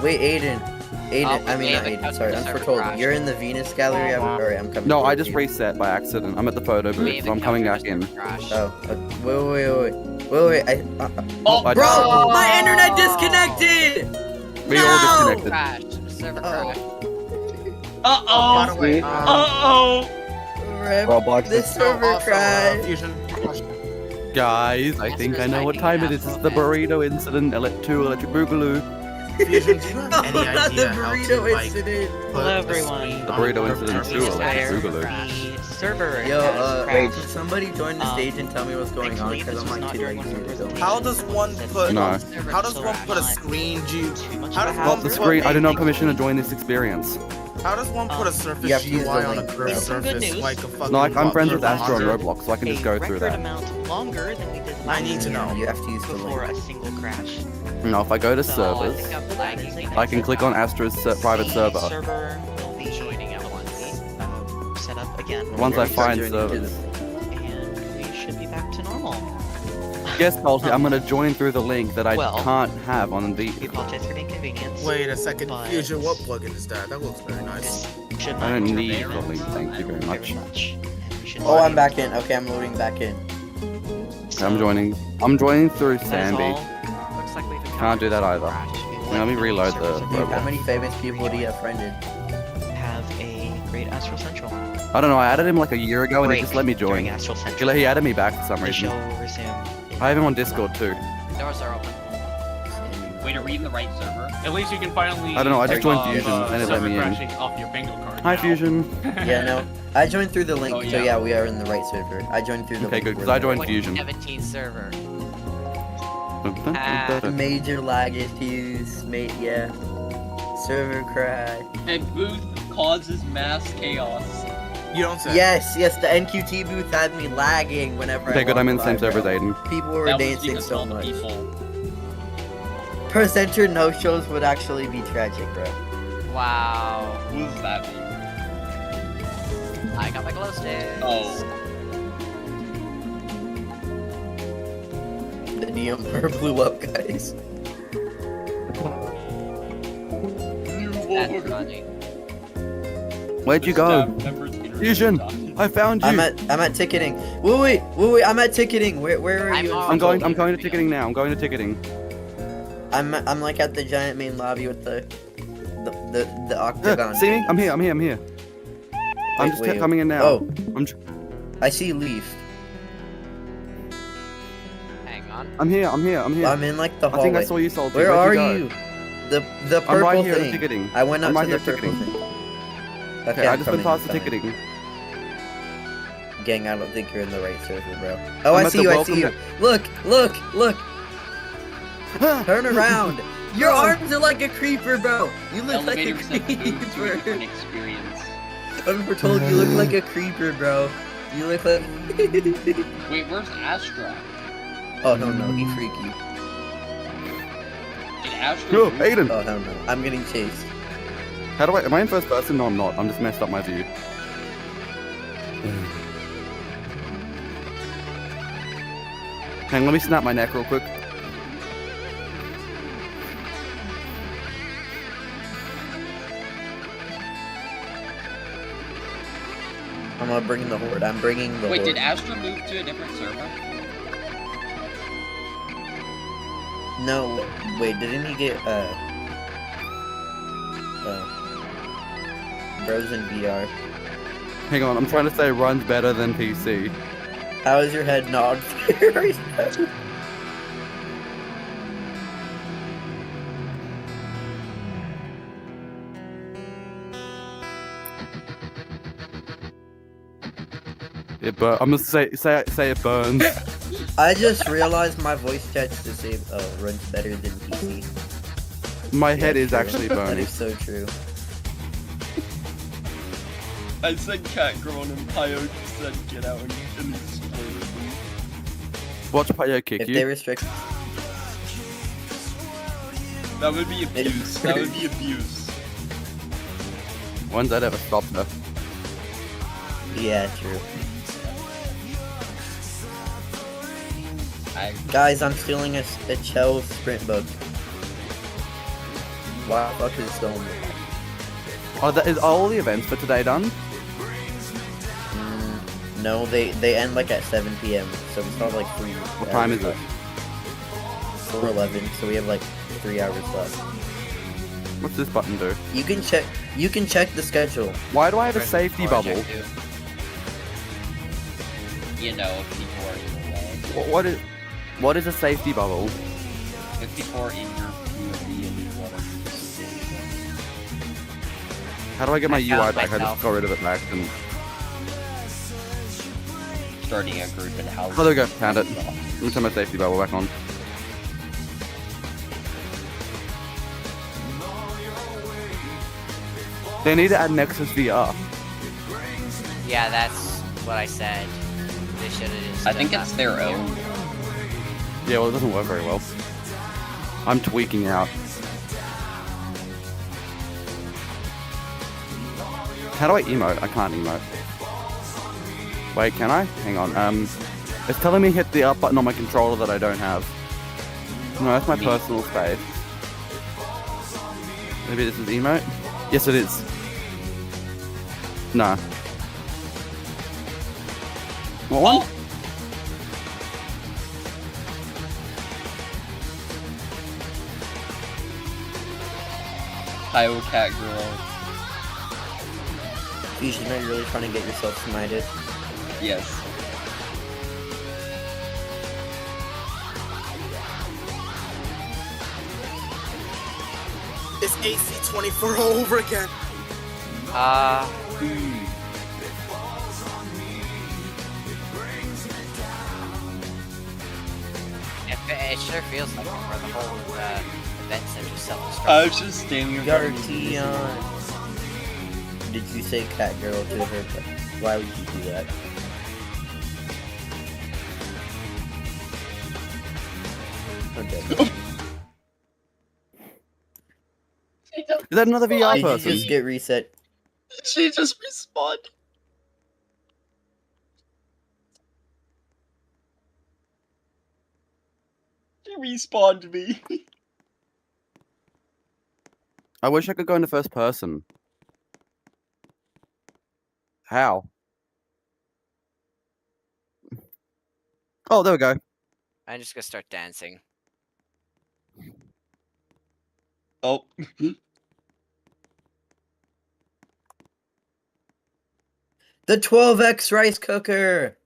Wait, Ayden. Ayden, Oh, I mean not David, Ayden, sorry, I'm server foretold. crashed. You're in the Venus gallery, I'm coming No, I towards just you. reset by accident. I'm at the photo booth, Maybe so I'm coming back server in. crashed. Oh, wait, Oh, I bro, died. my internet disconnected! We No! all disconnected. Crashed. Server crashed. Uh-oh. By the way, Uh-oh. Rip, Roblox this is server crashed. Fusion. Guys, I think I know what time it is. It's the burrito incident, 2 electric boogaloo. Fusion, do you have any Not the idea how burrito to, like, incident. put Hello, a everyone. screen The on burrito a incident surface too, like Google it. The server Yo, has crashed. can somebody join the stage and tell me what's going on? Thankfully, Because this I'm was like not too during lazy one of to the go. How does one put? No. How does one put a screen? How does Well, one the put screen. I do not a- permission to join this experience. How does one put a surface You have to use GUI the on a link, curved bro. Some good surface news. like a fucking? No, I'm friends with Roblox Astral and monster? Roblox, so I can just go through record that. amount longer than we did I last need to year know. You have to use the before link. a single crash. No, if I go to So, servers, that is a I can click on Astra's private The server. server will be Joining at once. set up again. Once I Start find joining to servers. And we should be back to normal. Yes, Kelsey, I'm gonna join through the link that I Well, can't have on the. We apologize for the inconvenience. Wait a second, but Fusion. What plugin is that? That looks very nice. this should I not don't be need very the link, thank you very much. much. And we should Oh, not I'm be- back in. Okay, I'm loading back in. I'm joining. I'm joining through That is Sandy. all. Looks like we've Can't do that either. Let me reload the How Roblox. many famous people do you have friended? Have a great Astral Central. I don't know. I added him like a year ago, and he Break just let me during join. Astral Central. He added me back for some The reason. show will resume. I have him on Discord too. Doors are open. Wait, are we in the right server? At least you can finally. I don't know, I just take joined off, Fusion, and it let server me in. crashing off your bingo card. Hi, now. Fusion. Yeah, no. I joined through the link, Oh, so yeah. yeah, we are in the right server. I joined through the Okay, link. good, 'cause we're I in the joined right- Fusion. 17 server. Major lag issues, mate. Yeah. Server crash. And booth causes mass chaos. You don't say. Yes, yes. The NQT booth had me lagging whenever. Okay, I good. I'm in the same walked by, server bro. as Ayden. People were That was dancing because so all the much. people. Presenter no shows would actually be tragic, bro. Wow. What does that mean? I got my glow sticks. Oh. The neon blew up, guys. That's funny. Where'd you go? Fusion, I found you. I'm at ticketing. Wait. I'm at ticketing. Where are you? I'm going to ticketing now. I'm going to ticketing. I'm like at the giant main lobby with the octagon. See me? I'm here. I'm just wait. coming in now. Oh. I'm I see Leaf. Hang on. I'm here. I'm in like the I hallway. think I saw you, Salty. Where Where'd are go? you? The purple I'm right here at the thing. ticketing. I went up I'm right to here the at purple ticketing. thing. Okay, I I'm just went coming, past the I'm coming. ticketing. Gang, I don't think you're in the right server, bro. Oh, I'm I at see the you. I welcome see you. Look. Turn around. Your arms are like a creeper, bro. You look like a Elevators have moved to a creeper. different experience. I'm told you look like a creeper, bro. You look like. Wait, where's Astral? Oh no, he freaky. Did Astral Yo, move? Ayden. Oh hell no, I'm getting chased. How do I? Am I in first person? No, I'm not. I'm just messed up my view. Hang on, let me snap my neck real quick. I'm gonna bring the horde. I'm bringing the Wait, horde. did Astral move to a different server? No, wait, didn't he get Bros in VR? Hang on, I'm trying to say runs better than PC. How is your head not very I'm gonna say it burns. I just realized my voice chat's the same. Oh, runs better than PC. My Yeah, head is true. actually That burning. is so true. I said cat grown and Pio just said get out and explode. Watch Payo kick If you. they restrict, That would be abuse. That would be abuse. When's that ever stopped her? yeah, true. Guys, I'm stealing a Chell sprint book. Why the fuck is it stolen? Oh, are all the events for today done? No, they end like at 7 p.m. So we start like 3. What time is it? 4:11. So we have like 3 hours left. What's this button do? You can check the schedule. Why do I have a safety bubble? You know, if people are in the way. What is a safety bubble? If people are in your POV and you want to How do I get my I UI found back? I myself. just got rid of it back. And... Starting a group and how. Oh, there we go. Found it. Let me turn my safety bubble back on. They need to add Nexus VR. Yeah, that's what I said. They should have just. I think done it's that. their own. Yeah, well, it doesn't work very well. I'm tweaking out. How do I emote? I can't emote. Wait, can I? Hang on. It's telling me hit the up button on my controller that I don't have. No, that's my personal space. Maybe this is emote? Yes, it is. No. What one? Iowa Cat Girl. Fusion, are you really trying to get yourself smited? Yes. It's AC24 all over again. It sure feels like where the whole events are just self-destruct. I was just standing in front of Garty on. Did you say cat girl to her? Why would you do that? Okay. Is that another VR Did person? you just get reset? She just responded. She respawned me. I wish I could go into first person. How? Oh, there we go. I'm just gonna start dancing. Oh. The 12X rice cooker!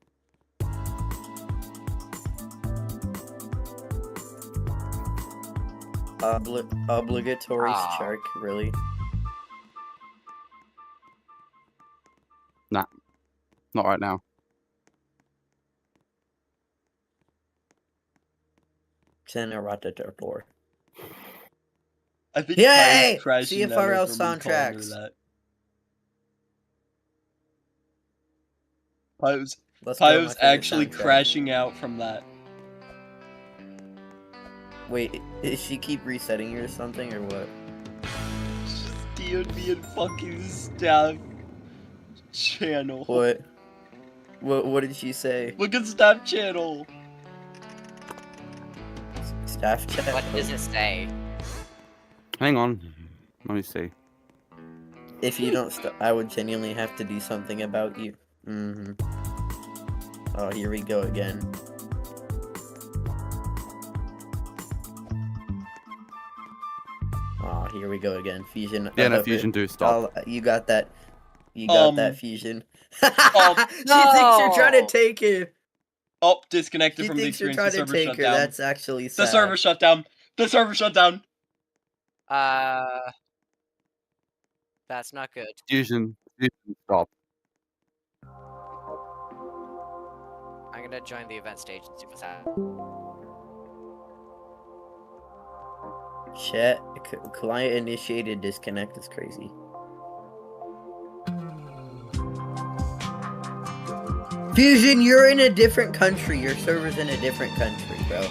Obligatory shark, really? Nah. Not right now. Generatator. I think Yay! Pius crashing out CFRL over me calling her soundtracks. that. Pius Let's go, my favorite actually soundtrack. crashing out from that. Wait, is she keep resetting you or something, or what? DOD and fucking staff channel. What? What did she say? Look at staff channel. Staff chat? What does it say? Hang on. Let me see. If you don't stop, I would genuinely have to do something about you. Oh, here we go again. Oh, here we go again. Fusion. Yeah, no, Fusion, do stop. You got that. You got that, Fusion. She no! thinks you're trying to take her. Oh, disconnected She from the thinks you're experience. The trying to server take shut her. down. That's actually sad. The server shut down. The server shut down. That's not good. Fusion, stop. I'm gonna join the event stage and see what's happening. Chat. Client initiated disconnect is crazy. Fusion, you're in a different country. Your server's in a different country, bro.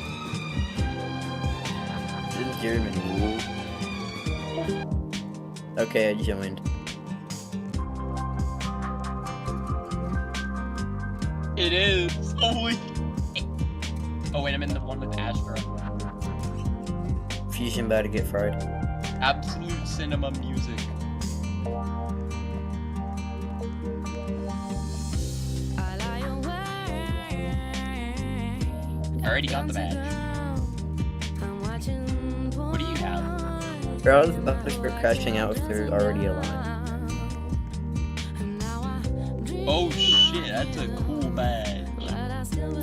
It's in Germany. Okay, I joined. It is. Holy. Oh wait, I'm in the one with Astral. Fusion about to get fried. Absolute cinema music. I already got the badge. What do you have? Bro, I was about to start crashing out if they're already alive. Oh shit, that's a cool badge.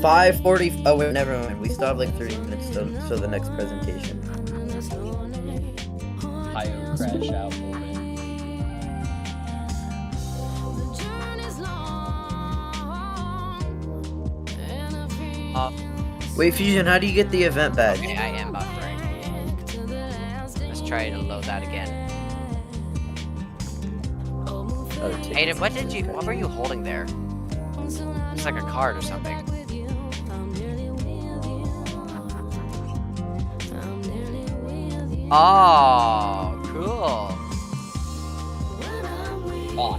5:40. Oh wait, never mind. We still have like 30 minutes till the next presentation. IO crash out moment. Wait, Fusion, how do you get the event badge? Okay, I am buffering. Let's try to load that again. Ayden, what were you holding there? It's like a card or something. Oh, cool. Oh.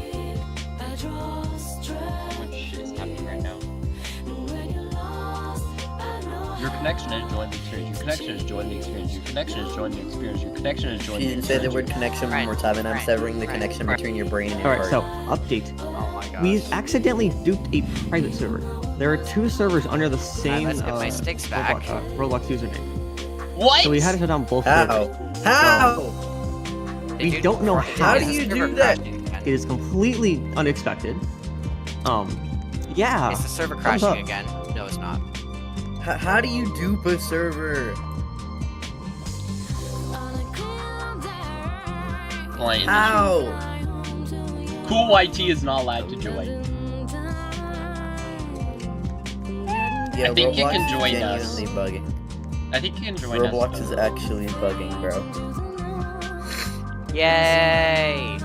Which is happening right now. Your connection has joined the experience. Your connection has joined the experience. Your connection has joined the experience. Your connection has joined the Fusion, experience. say the word connection one more time, and I'm severing the connection between your brain and your Alright, heart. so update. Oh my gosh. We accidentally duped a private server. There are 2 servers under the same let's get my sticks back. Roblox username. What? So we had to shut down both How? servers. How? So, we don't know How do you do that? It is completely unexpected. Yeah. Is the server thumbs crashing up. again? No, it's not. How do you dupe a server? Playing. How? Cool YT is not allowed to join. Yeah, I think Roblox you can is join us. genuinely bugging. I think you can join Roblox us. is actually bugging, bro. Yay!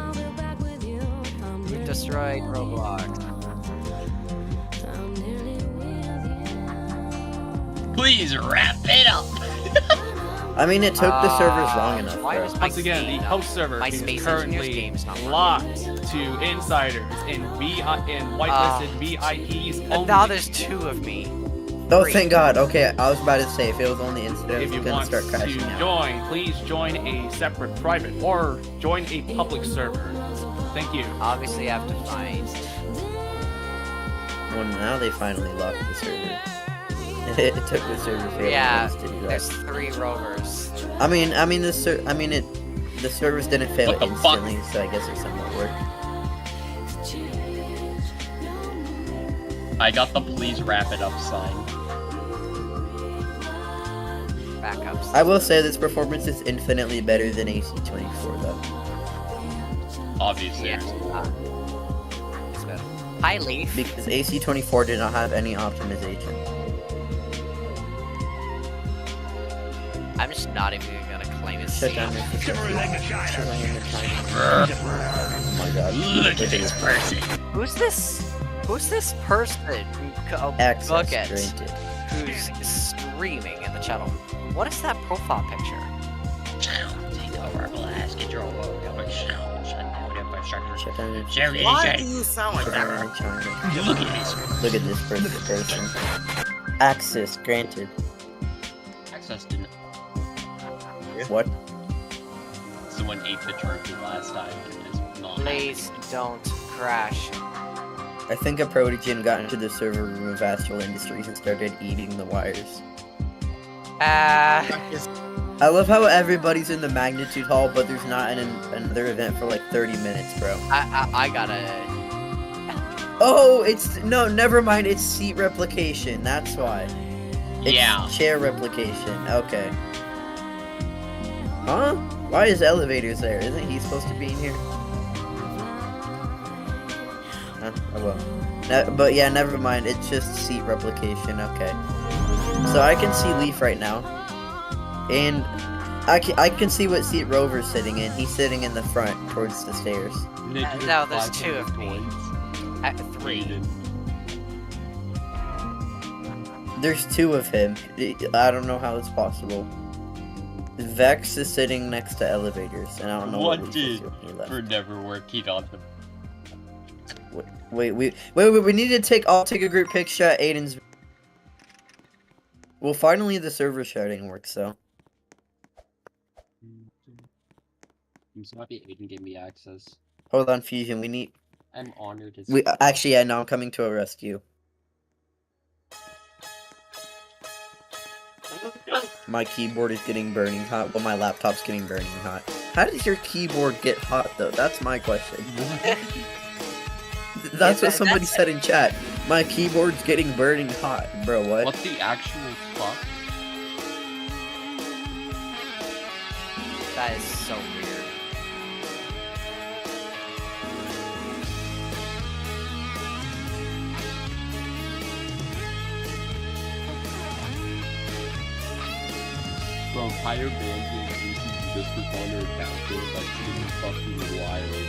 We've destroyed Roblox. Please wrap it up. I mean, it took the servers long enough, Why bro. was my Once again, the host server my is Space Engineers currently game is not working. locked to insiders and whitelisted VIPs only. Now there's 2 of me. Oh, thank God. Okay, I was about to say, if it was only incident, If we you couldn't want start crashing to out. join, please join a separate private or join a public server. Thank you. Obviously, I have to find. Well, now they finally locked the server. It took the server for Yeah, to do that. there's 3 rovers. The servers didn't fail What the fuck? instantly, so I guess it somewhat worked. I got the please wrap it up sign. Backups. I will say this performance is infinitely better than AC24, though. Obviously. Yeah. It's better. Hi, Leaf. Because AC24 did not have any optimization. I'm just not even gonna claim it. Shut down your Oh my God. Look at this person. Who's this? Who's this person? Access Bucket. granted. Who's streaming in the channel? What is that profile picture? Take over, blast, control, shut down infrastructure. Shut down your Why do you sound like Shut that? down your channel. Look at this. Look at this person. Access granted. Access didn't. What? Someone ate the turkey last time. It's not Please don't crash. I think a Protogen got into the server room of Astral Industries and started eating the wires. I love how everybody's in the Magnitude Hall, but there's not another event for like 30 minutes, bro. I gotta. Oh, no, never mind. It's seat replication. That's why. It's Yeah. chair replication. Okay. Huh? Why is elevators there? Isn't he supposed to be in here? Oh well. But yeah, never mind. It's just seat replication. Okay. So I can see Leaf right now, and I can see what seat Rover's sitting in. He's sitting in the front towards the stairs. No, there's 2 of me. 3. There's 2 of him. I don't know how it's possible. Vex is sitting next to elevators, and I don't know what What Leaf is did doing when he left. for never working on them? Wait, we need to take a group picture at Ayden's. Well, finally the server shouting works, so. I'm so happy Ayden gave me access. Hold on, Fusion, we need. I'm honored as Actually, yeah, no, I'm coming to a rescue. My keyboard is getting burning hot. Well, my laptop's getting burning hot. How does your keyboard get hot, though? That's my question. That's what somebody said in chat. My keyboard's getting burning hot. Bro, what? What the actual fuck? That is so weird. hire bans and increases just for calling their account. That's fucking wild.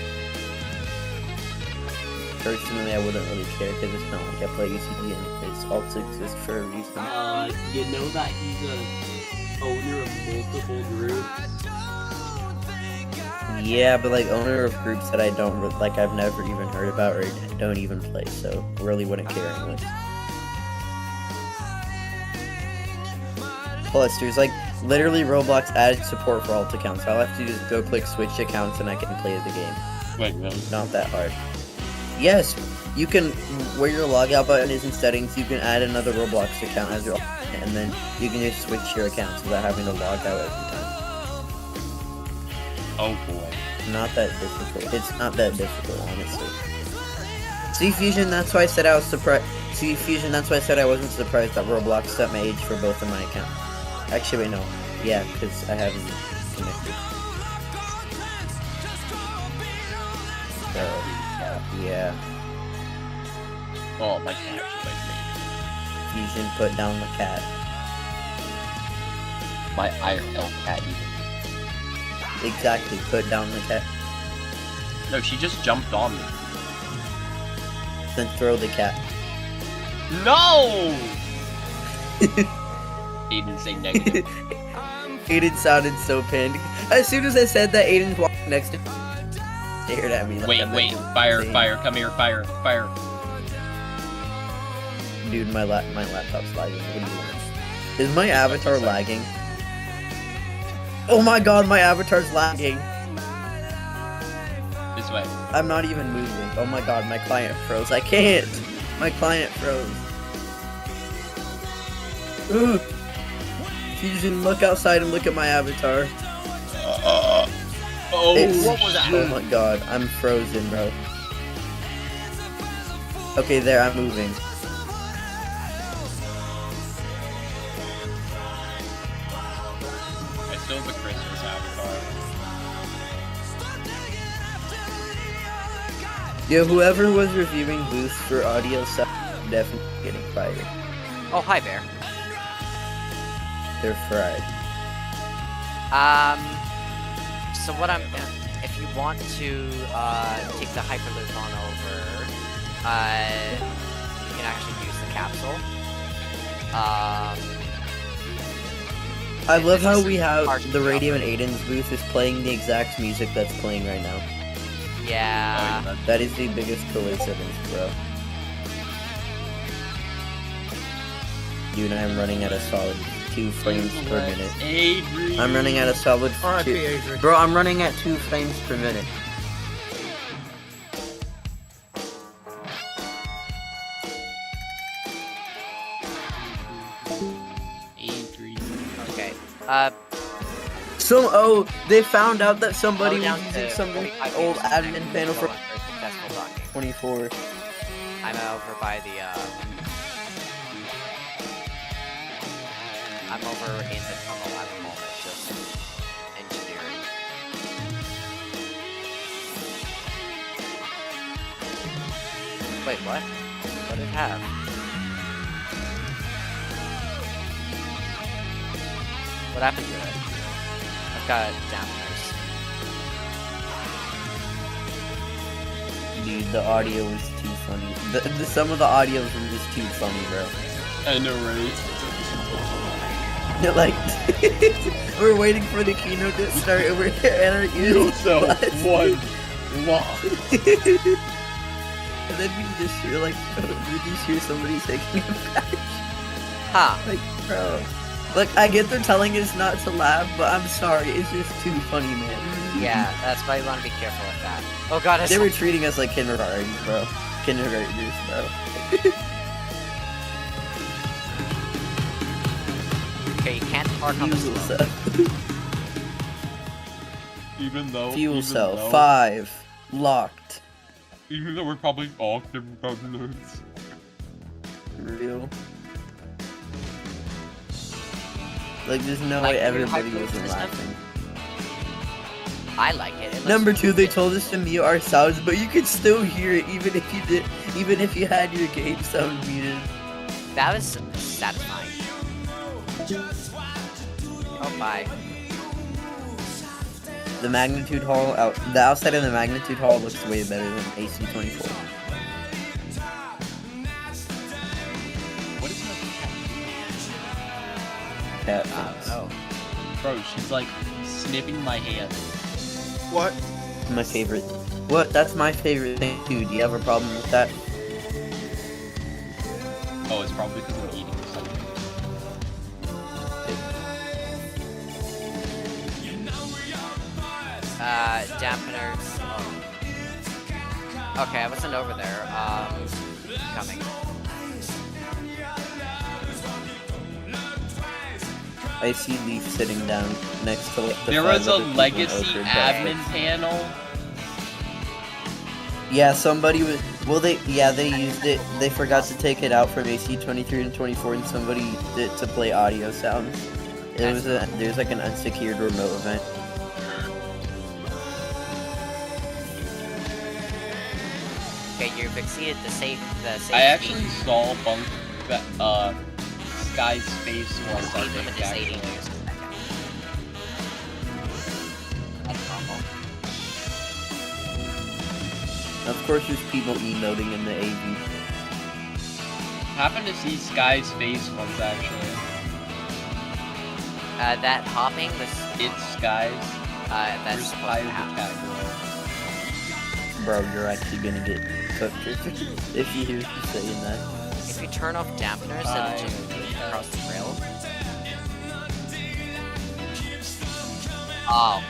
Personally, I wouldn't really care because it's not like I play UCG and it's also exist for a reason. You know that he's a owner of multiple groups. Yeah, but like owner of groups that I don't like, I've never even heard about or don't even play, so really wouldn't care anyways. Plus, there's like literally Roblox added support for alt accounts. So I'll have to just go click switch accounts and I can play the game. Wait, really? Not that hard. Yes, you can. Where your logout button is in settings, you can add another Roblox account as your, and then you can just switch your accounts without having to log out every time. Oh boy. Not that difficult. It's not that difficult, honestly. See Fusion, that's why I said I was surprised. See Fusion, that's why I said I wasn't surprised that Roblox set my age for both of my accounts. Actually, wait, no. Yeah, because I haven't connected. So, yeah. Oh, my cat should like me. Fusion, put down the cat. My IRL cat even. Exactly, put down the cat. No, she just jumped on me. Then throw the cat. No! Ayden say negative. Ayden sounded so pinned. As soon as I said that, Ayden's walking next to me. Stared at me like Wait, fire, come here, fire. Dude, my laptop's lagging. What do you want? Is my avatar lagging? Oh my god, my avatar's lagging. This way. I'm not even moving. Oh my god, my client froze. I can't. My client froze. Ugh. Fusion, look outside and look at my avatar. What was that? Oh my god, I'm frozen, bro. Okay, there, I'm moving. I still have the Christmas avatar. Yo, whoever was reviewing booths for audio stuff, definitely getting fired. Oh, hi, Bear. They're fried. So what if you want to take the Hyperloop on over, you can actually use the capsule. I love how we have the radio in Ayden's booth is playing the exact music that's playing right now. Yeah. That is the biggest coincidence, bro. Dude, I'm running at a solid 2 frames per minute. I'm running at a solid 2. Bro, I'm running at 2 frames per minute. Okay. They found out that somebody Go down was using to some 45 old meters admin and panel for go on successful docking. 24. I'm over by the I'm over in the tunnel at the moment, just engineering. Wait, what? What did it have? What happened to it? I've got downers. Dude, the audio was too funny. Some of the audios were just too funny, bro. I know, right? Like, we're waiting for the keynote to start and we're and our ears one lock. And then we just hear like, somebody taking a bash. Huh. Like, bro. Like, I get they're telling us not to laugh, but I'm sorry, it's just too funny, man. Yeah, that's why you want to be careful with that. Oh god, They were treating us like kindergartens, bro. Kindergartners, bro. Okay, you can't park on the slope. Fuel cell 5 locked. Even though we're probably all kindergartners. Real. Like, there's no way everybody wasn't laughing. I like it. It looks Number 2, they told us to mute our sounds, but you could still hear it even if you had your game sound muted. That was satisfying. Oh, bye. The magnitude hall the outside of the magnitude hall looks way better than AC-24. What is my Cat I things. don't know. Bro, she's like snipping my hand. What? My favorite. What? That's my favorite thing too. Do you have a problem with that? Oh, it's probably because I'm eating something. Dampeners. Oh. Okay, I wasn't over there. Coming. I see Leaf sitting down next to like the There five was a other people in legacy Oakwood admin Breakfast. panel. Yeah, somebody was. Well, they used it. They forgot to take it out from AC-23 and 24, and somebody used it to play audio sounds. There's like an unsecured remote event. Okay, you've exceeded the safe. I actually saw Sky's face once. I Speed limit think, is 80 actually. meters per second. That's normal. Of course, there's people emoting in the AV. Happened to see Sky's face once actually. That hopping was. It's Sky's. That's supposed to happen. Bro, you're actually gonna get cooked if you hear me saying that. If you turn off dampeners, it'll just move across the rail. Oh.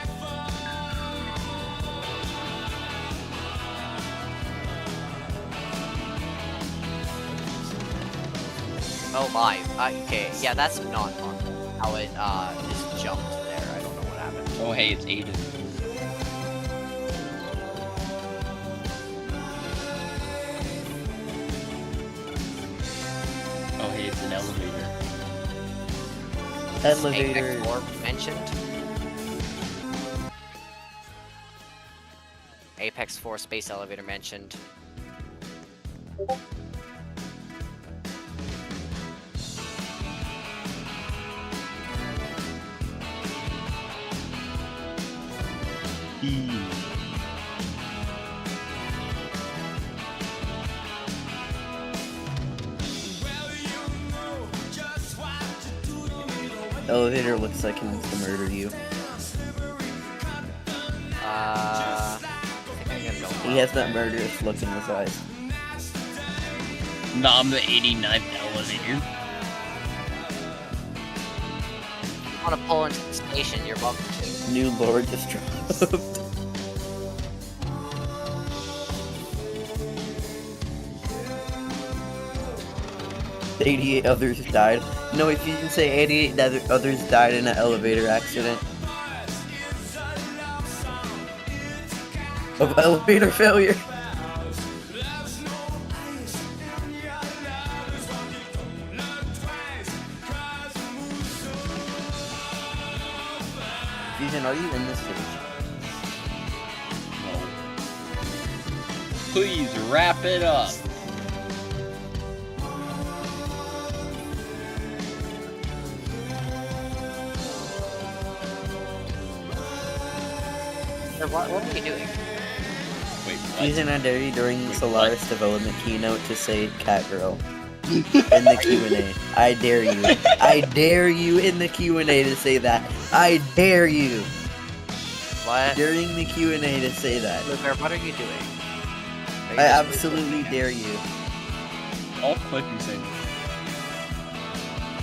Oh my. Okay, yeah, that's not normal. How it just jumped there. I don't know what happened. Oh hey, it's Ayden. Oh hey, it's an elevator. Elevator. Apex 4 mentioned. Apex 4 space elevator mentioned. Elevator looks like he wants to murder you. I think I'm gonna go. He has that murderous look in his eyes. No, I'm the 89th elevator. Want to pull into the station? You're welcome to. New lord just dropped. 88 others died. No, if you didn't say 88 others died in an elevator accident. Of elevator failure. Fusion, are you in this stage? No. Please wrap it up. What are you doing? Wait, Fusion, I dare you during the Solaris development keynote to say cat girl. In the Q&A. I dare you. I dare you in the Q&A to say that. I dare you. What? During the Q&A to say that. Luker, what are you doing? Are you I just absolutely dare you. I'll click and say.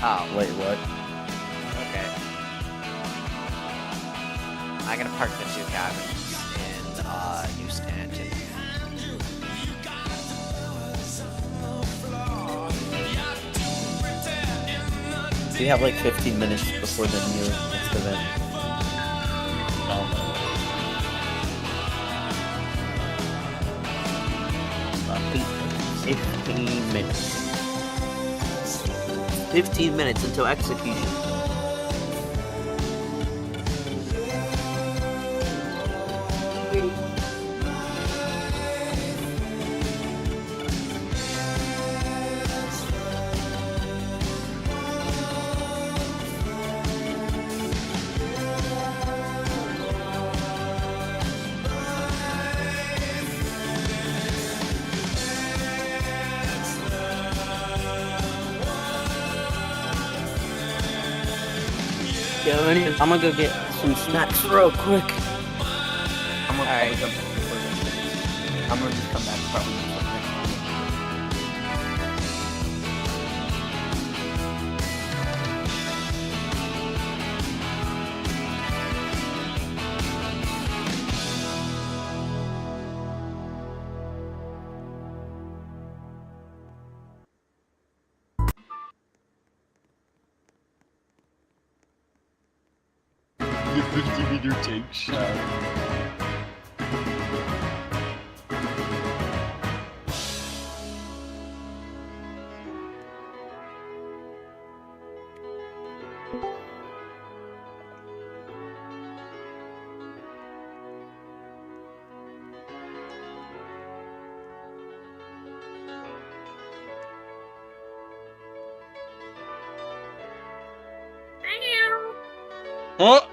Oh. Wait, what? Okay. I'm gonna park the 2 cabins in New Stanton. We have like 15 minutes before the next event. Oh. 15 minutes. 15 minutes until execution. I'm gonna go get some snacks real quick. I'm gonna probably jump back before this. I'm gonna just come back probably. The 50-meter tank shot. Oh!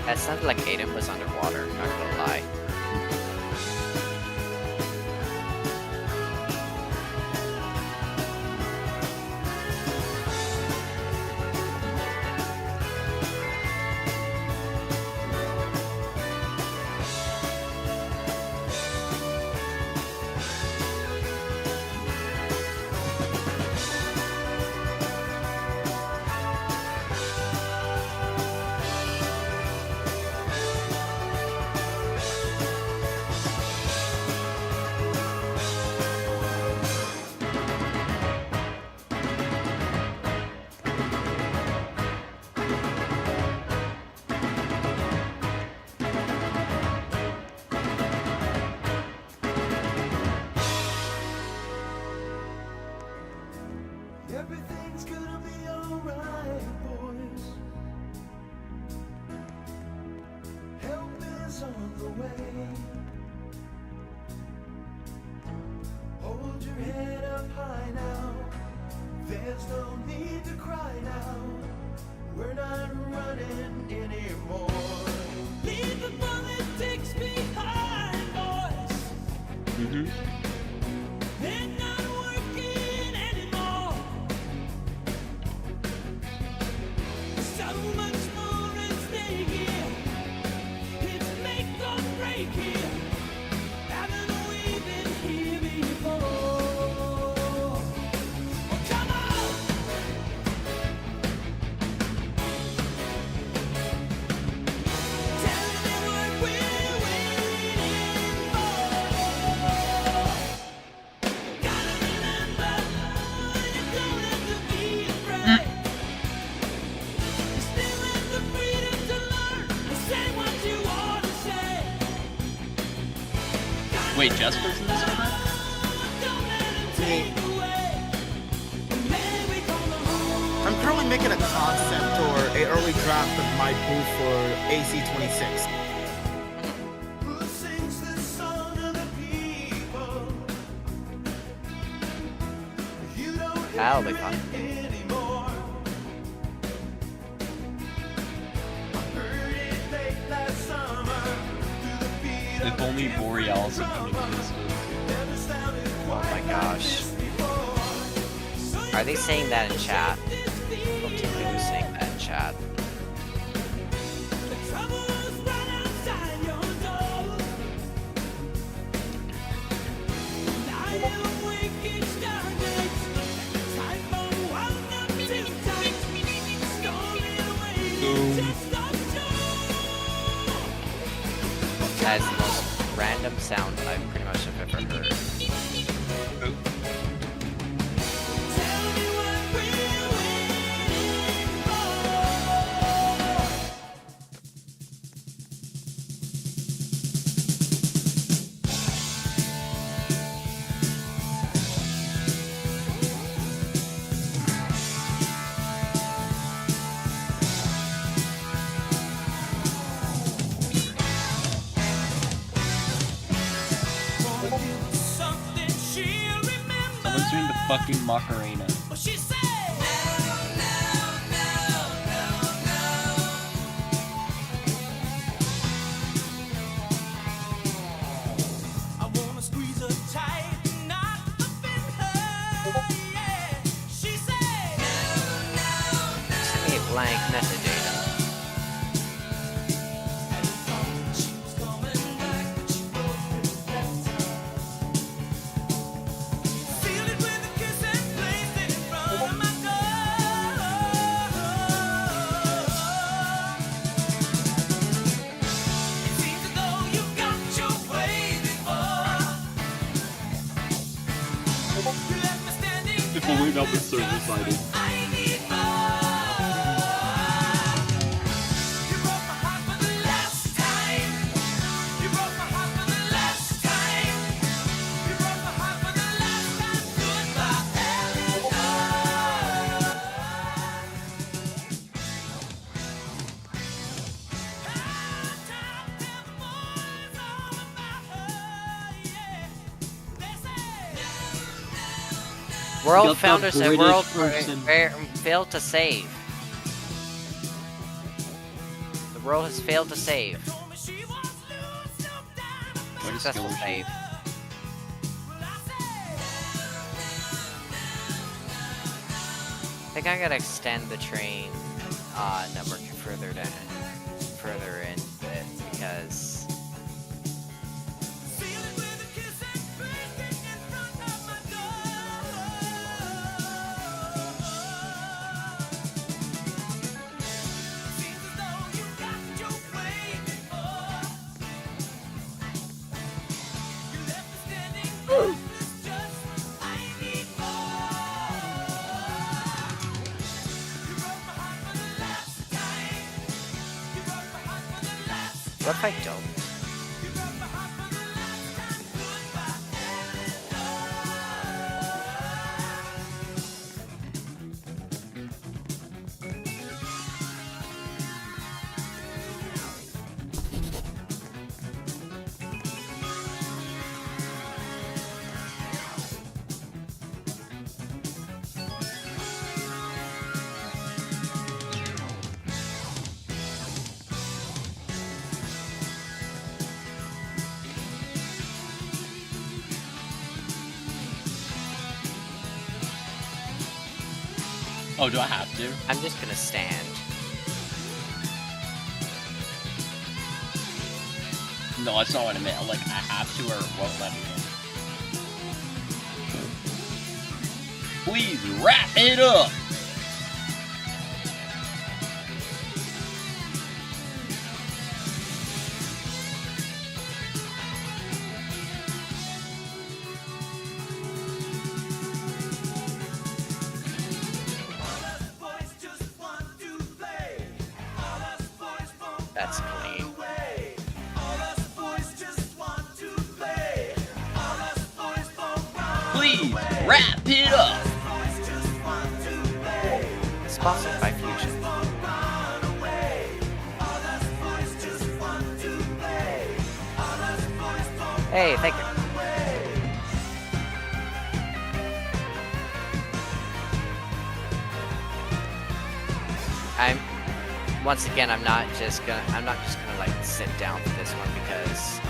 That sounded like Ayden was underwater, not gonna lie. Everything's gonna be alright, boys. Help is on the way. Hold your head up high now. There's no need to cry now. We're not running anymore. Leave the politics behind, boys. They're not working anymore. So much more at stake here. It's make or break here. Haven't we been here before? Oh, come on! Tell me what we're waiting for. Gotta remember, you don't have to be afraid. You still have the freedom to learn and say what you want to say. Wait, Jesper's in this one? I'm currently making a concept or an early draft of my booth for AC26. Who sings the song of the people? You don't That'll hear be fun. it anymore. I heard it late last summer through the beat of If only Borealis had come into this never sounded Oh my gosh. before. Are they saying that in chat? Who's saying that in chat? The trouble has the most random sound I pretty much have ever heard. Someone's doing the fucking Macarena. Send me a blank message, Ayden. If only that was server-sided. World Got the founders and British world person. failed to save. The world has failed to save. Successful save. I think I gotta extend the train network further in it because what if I don't? Oh, do I have to? I'm just gonna stand. No, that's not what I meant. Like, I have to or it won't let me in. Please wrap it up! That's clean. Please wrap it up! Sponsored by Fusion. Hey, thank you. Once again, I'm not just gonna like sit down for this one because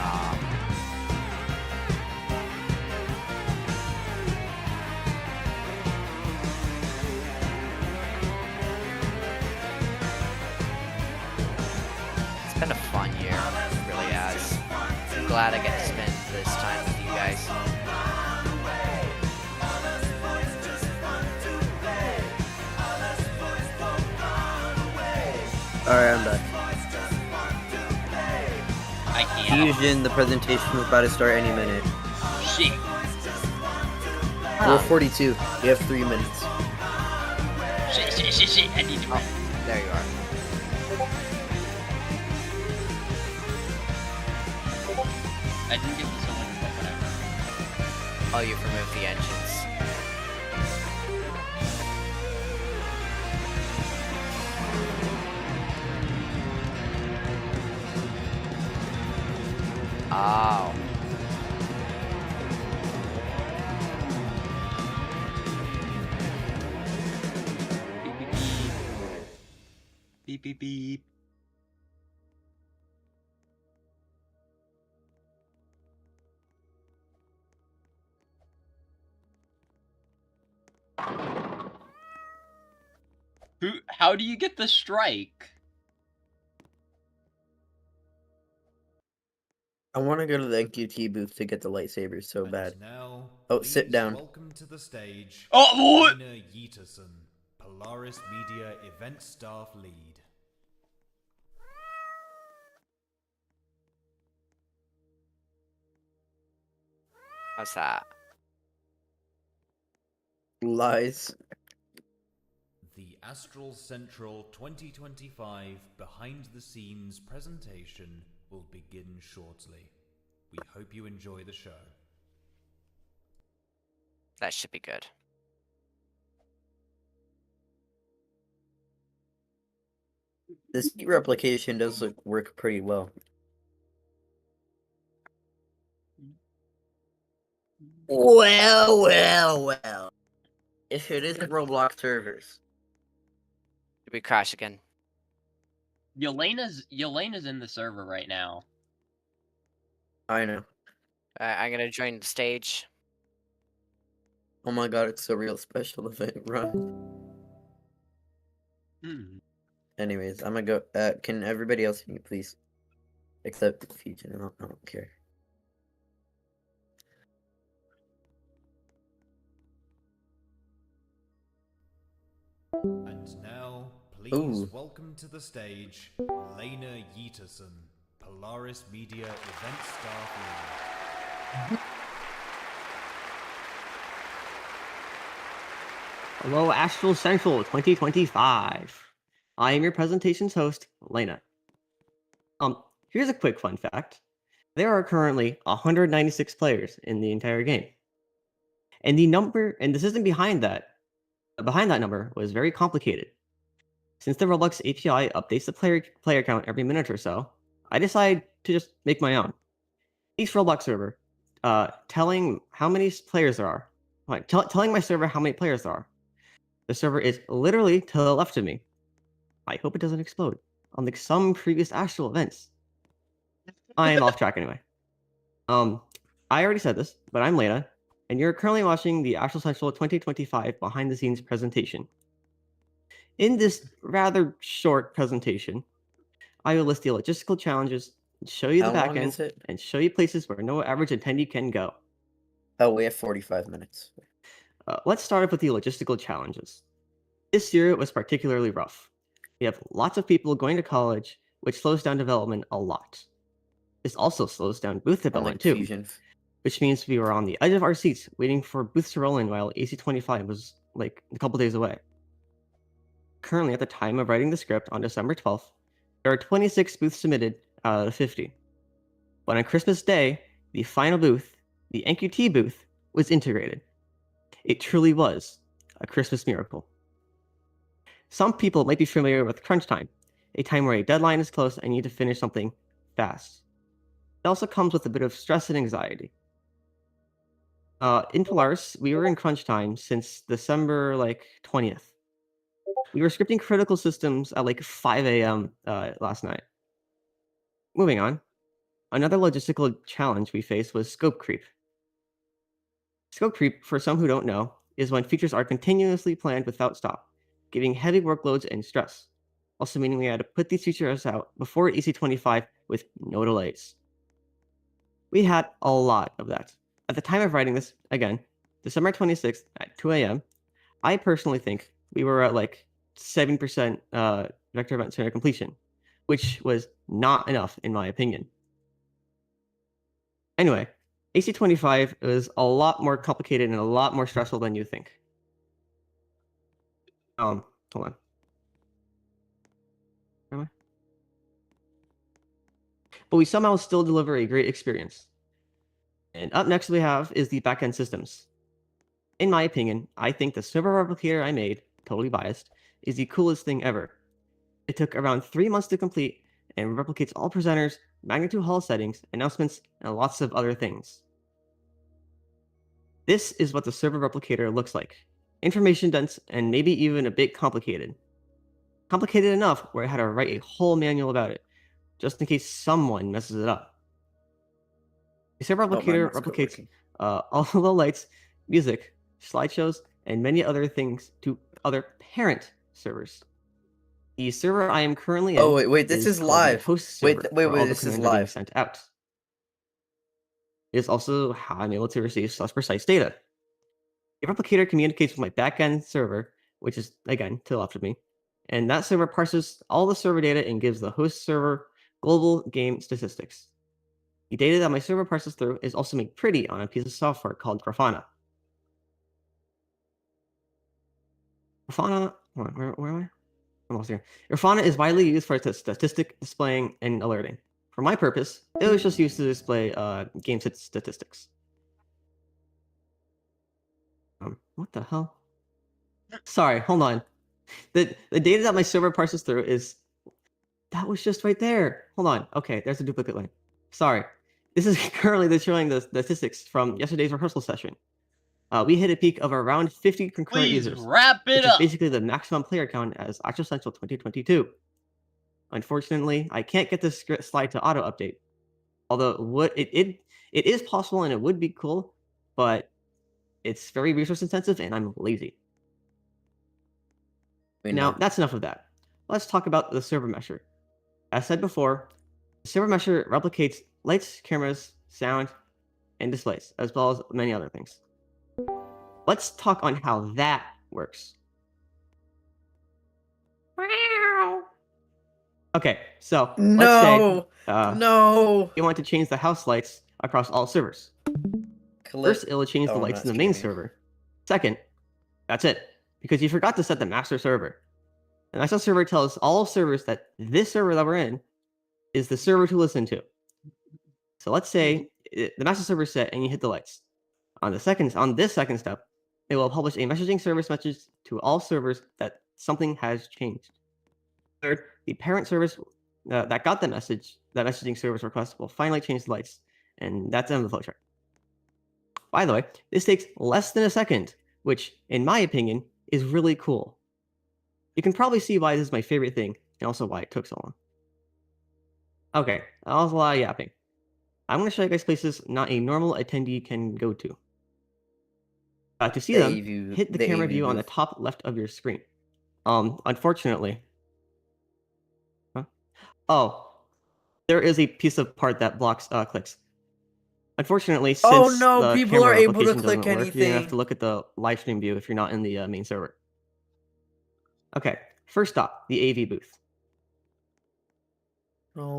it's been a fun year, it really has. I'm glad I get to spend this time with you guys. Alright, I'm back. I can't. Fusion, the presentation is about to start any minute. Shit. We're 42. You have 3 minutes. Shit. I need to run. There you are. I didn't get the cylinder, but whatever. Oh, you've removed the engines. Oh. Beep beep beep. How do you get the strike? I want to go to the NQT booth to get the lightsabers so bad. Now, Oh, sit please down. welcome to the stage, Oh, what? Lena Yeaterson, Polaris Media Event Staff Lead. How's that? Lies. The Astral Central 2025 behind the scenes presentation will begin shortly. We hope you enjoy the show. That should be good. The seat replication does work pretty well. Well. If it isn't Roblox servers. Did we crash again? Yelena's in the server right now. I know. I'm gonna join the stage. Oh my god, it's a real special event, run. Anyways, I'm gonna go. Can everybody else mute, please? Except Fusion, I don't care. And now, please welcome to the stage, Lena Yeaterson, Polaris Media Event Staff Lead. Hello, Astral Central 2025. I am your presentation's host, Lena. Here's a quick fun fact. There are currently 196 players in the entire game. And the number, and the system behind that number was very complicated. Since the Roblox API updates the player count every minute or so, I decided to just make my own. Each Roblox server, telling how many players there are. Telling my server how many players there are. The server is literally to the left of me. I hope it doesn't explode, unlike some previous Astral events. I am off track anyway. I already said this, but I'm Lena, and you're currently watching the Astral Central 2025 behind the scenes presentation. In this rather short presentation, I will list the logistical challenges, show you the How long back end, is it? and show you places where no average attendee can go. Oh, we have 45 minutes. Let's start off with the logistical challenges. This year was particularly rough. We have lots of people going to college, which slows down development a lot. This also slows down booth development too, Fusion. which means we were on the edge of our seats waiting for booths to roll in while AC25 was like a couple days away. Currently, at the time of writing the script on December 12th, there are 26 booths submitted out of 50. But on Christmas Day, the final booth, the NQT booth, was integrated. It truly was a Christmas miracle. Some people might be familiar with crunch time, a time where a deadline is close and you need to finish something fast. It also comes with a bit of stress and anxiety. In Polaris, we were in crunch time since December 20th. We were scripting critical systems at 5 a.m. Last night. Moving on, another logistical challenge we faced was scope creep. Scope creep, for some who don't know, is when features are continuously planned without stop, giving heavy workloads and stress, also meaning we had to put these features out before EC25 with no delays. We had a lot of that. At the time of writing this, again, December 26th at 2 a.m., I personally think we were at 7% vector event center completion, which was not enough in my opinion. Anyway, AC25 is a lot more complicated and a lot more stressful than you think. Hold on. Where am I? But we somehow still deliver a great experience. And up next we have is the backend systems. In my opinion, I think the server replicator I made, totally biased, is the coolest thing ever. It took around 3 months to complete and replicates all presenters, magnitude hall settings, announcements, and lots of other things. This is what the server replicator looks like. Information dense and maybe even a bit complicated. Complicated enough where I had to write a whole manual about it, just in case someone messes it up. The server replicator replicates all the lights, music, slideshows, and many other things to other parent servers. The server I am currently in. Oh wait, this is called the live. host Wait, server, wait, where all the this is commands are being live. sent out. It is also how I'm able to receive such precise data. The replicator communicates with my backend server, which is again to the left of me, and that server parses all the server data and gives the host server global game statistics. The data that my server parses through is also made pretty on a piece of software called Grafana. Grafana, where am I? I'm almost here. Grafana is widely used for statistic displaying and alerting. For my purpose, it was just used to display game statistics. What the hell? Sorry, hold on. The data that my server parses through is... That was just right there. Hold on. Okay, there's a duplicate line. Sorry. This is currently showing the statistics from yesterday's rehearsal session. We hit a peak of around 50 concurrent Please users. wrap it which up. is basically the maximum player count as Astral 2022. Unfortunately, I can't get this slide to auto update. Although it is possible and it would be cool, but it's very resource intensive and I'm lazy. Now, that's enough of that. Let's talk about the server mesher. As said before, the server mesher replicates lights, cameras, sound, and displays, as well as many other things. Let's talk on how that works. Okay, so let's say no, you want to change the house lights across all servers. First, it will change the lights in the main server. Second, that's it, because you forgot to set the master server. The master server tells all servers that this server that we're in is the server to listen to. So let's say the master server is set and you hit the lights. On this second step, it will publish a messaging service message to all servers that something has changed. Third, the parent service that got the message, that messaging service request, will finally change the lights, and that's the end of the flowchart. By the way, this takes less than a second, which, in my opinion, is really cool. You can probably see why this is my favorite thing, and also why it took so long. Okay, that was a lot of yapping. I'm going to show you guys places not a normal attendee can go to. To see them, hit the camera view on the top left of your screen. Unfortunately... Huh? Oh, there is a piece of part that blocks clicks. Unfortunately, since the people camera are able to application click doesn't work, you're gonna have anything. to look at the live stream view if you're not in the main server. Okay, first stop, the AV booth.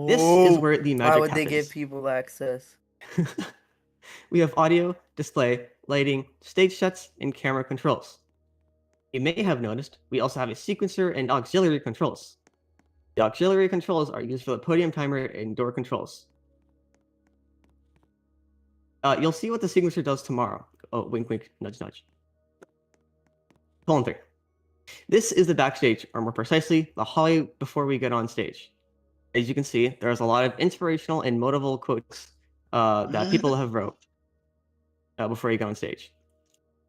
This is where the magic Why would happens. they give people access? We have audio, display, lighting, stage sets, and camera controls. You may have noticed we also have a sequencer and auxiliary controls. The auxiliary controls are used for the podium timer and door controls. You'll see what the sequencer does tomorrow. Oh, wink, wink, nudge, nudge. Colon 3. This is the backstage, or more precisely, the hallway before we get on stage. As you can see, there's a lot of inspirational and motivational quotes that people have wrote before you get on stage.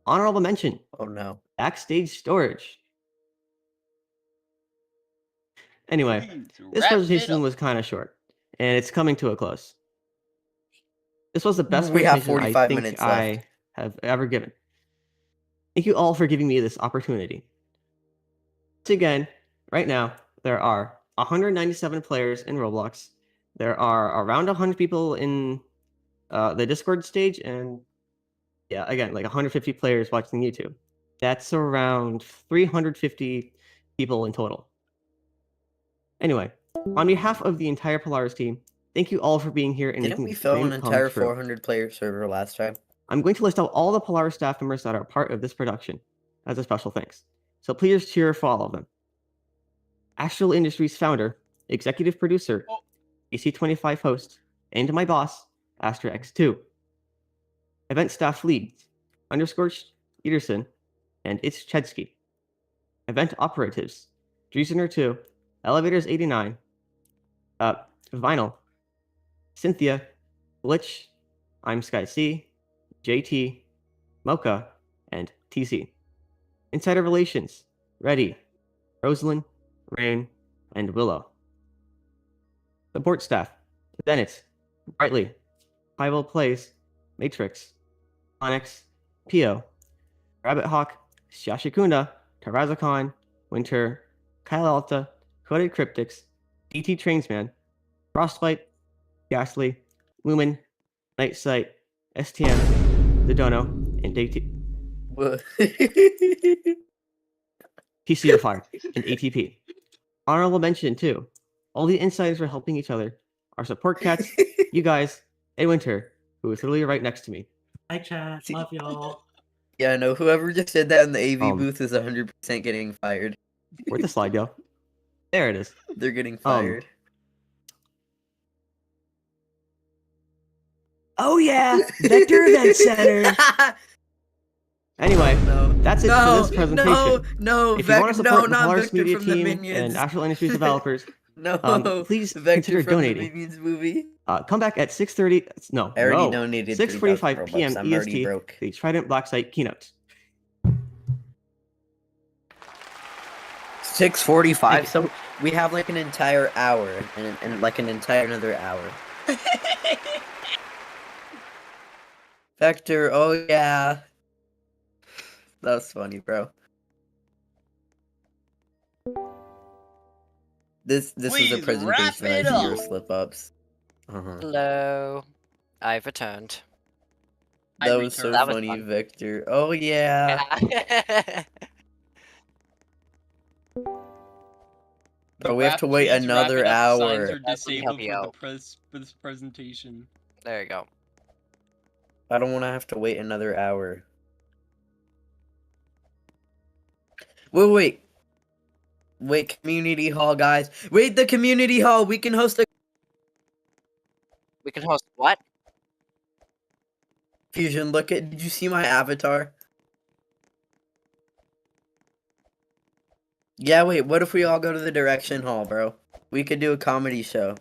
Honorable mention. Oh no. Backstage storage. Anyway, this wrap it presentation up. was kind of short, and it's coming to a close. This was the best We have presentation 45 I think minutes I left. have ever given. Thank you all for giving me this opportunity. Once again, right now, there are 197 players in Roblox. There are around 100 people in the Discord stage, and yeah, again, like 150 players watching YouTube. That's around 350 people in total. Anyway, on behalf of the entire Polaris team, Thank you all for being here and Didn't making we this fill an dream come entire true. 400-player server last time? I'm going to list out all the Polaris staff members that are part of this production as a special thanks. So please cheer for all of them. Astral Industries founder, executive producer, AC25 host, and my boss, Astra X2. Event staff lead, Underscorched, Peterson, and It's Chetsky. Event operatives, Dreesener 2, Elevators 89, Vinyl, Cynthia, Glitch, I'm Sky C, JT, Mocha, and TC. Insider Relations, Reddy, Rosalind, Rain, and Willow. Support staff, Bennett, Brightly, Pival Plays, Matrix, Onyx, Pio, Rabbit Hawk, Shashikuna, Tarazakon, Winter, Kyle Alta, Coded Cryptics, DT Trainsman, Frostlight, Ghastly, Lumen, Night Sight, STM, The Dono, and DT. TCO Fire, and ATP. Honorable mention, too. All the insiders are helping each other. Our support cats, you guys, and Winter, who is literally right next to me. Hi, chat. Love y'all. Yeah, no, whoever just said that in the AV booth is 100% getting fired. Where'd the slide go? There it is. They're getting fired. Oh yeah, Vector Event Center. Anyway, that's it for this presentation. If you want to support the Polaris Media team and Astral Industries developers, please consider donating. Movie. Come back at 6:30. No, I already donated 6:45 p.m. I'm already EST. broke. The Trident Black Site keynote. 6:45. So we have like an entire hour and like an entire another hour. Vector, oh yeah. That was funny, bro. This was a presentation of your slip-ups. Hello. I've returned. That was so funny, Victor. Oh yeah. But we have to wait another hour. Signs are disabled for this presentation. There you go. I don't want to have to wait another hour. Wait, community hall, guys. Wait, the community hall. We can host a... We can host what? Fusion, look at... Did you see my avatar? Yeah, wait, what if we all go to the direction hall, bro? We could do a comedy show.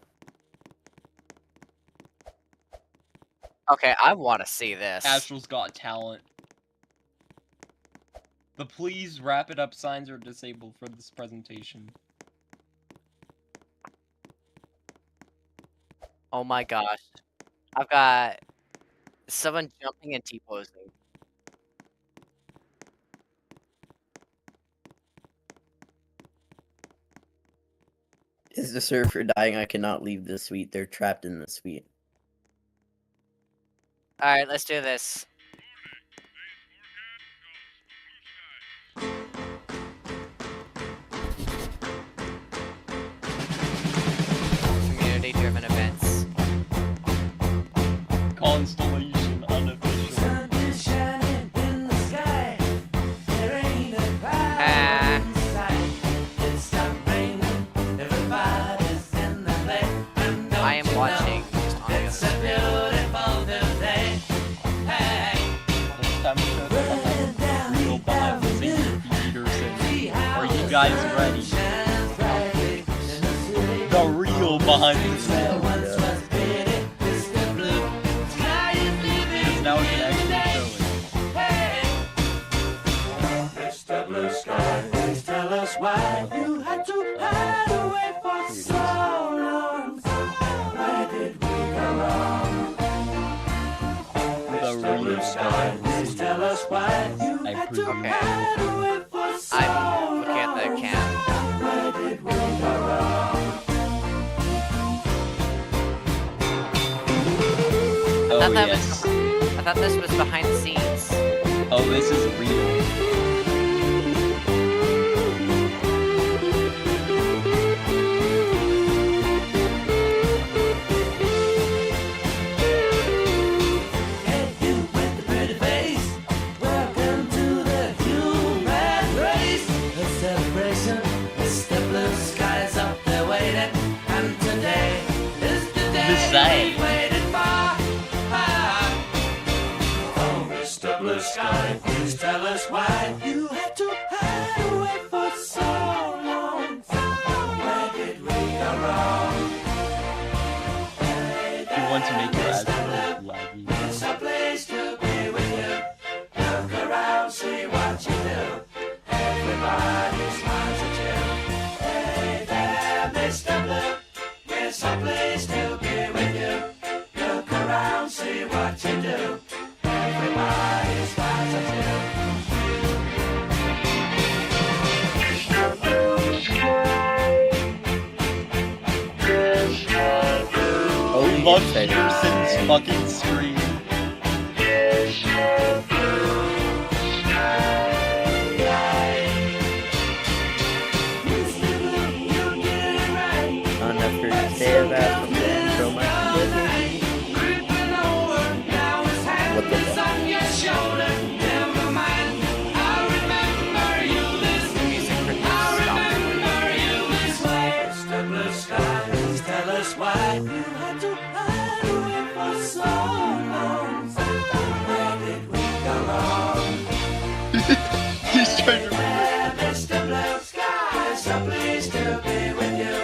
Okay, I want to see this. Astral's Got Talent. The please wrap it up signs are disabled for this presentation. Oh my gosh. I've got someone jumping and T-posing. Is the server dying? I cannot leave the suite. They're trapped in the suite. Alright, let's do this. Community-driven events. Constellation unofficial. Sun is shining in the sky. There ain't a cloud in sight. It stopped raining. Everybody's in the play. I am watching. It's a beautiful new day. Hey. Real behind the scenes Peterson. Are you guys ready? The real behind the scenes. Because now we can actually show it. Mr. Blue Sky, please tell us why you had to hide away for so long. Where did we go wrong? The real Sky, please tell us why you had to hide away for so long. I'm looking at the cam. Where did we go wrong? Oh yes. I thought this was behind the scenes. Oh, this is real. tell us why you had to hide away for so long. Where did we go wrong? You want to make your Astral laggy. It's a place to be with you. Look around, see what you do. Everybody smiles at you. Hey there, Mr. Blue. It's a place to be with you. Look around, see what you do. Everybody smiles at you. Oh, love Pearson's fucking scream. On the first day of Astral, so much what the fuck? Tell us why you had to hide away for so long. Where did we go wrong? He's trying to Mr. Blue Sky's a place to be with you.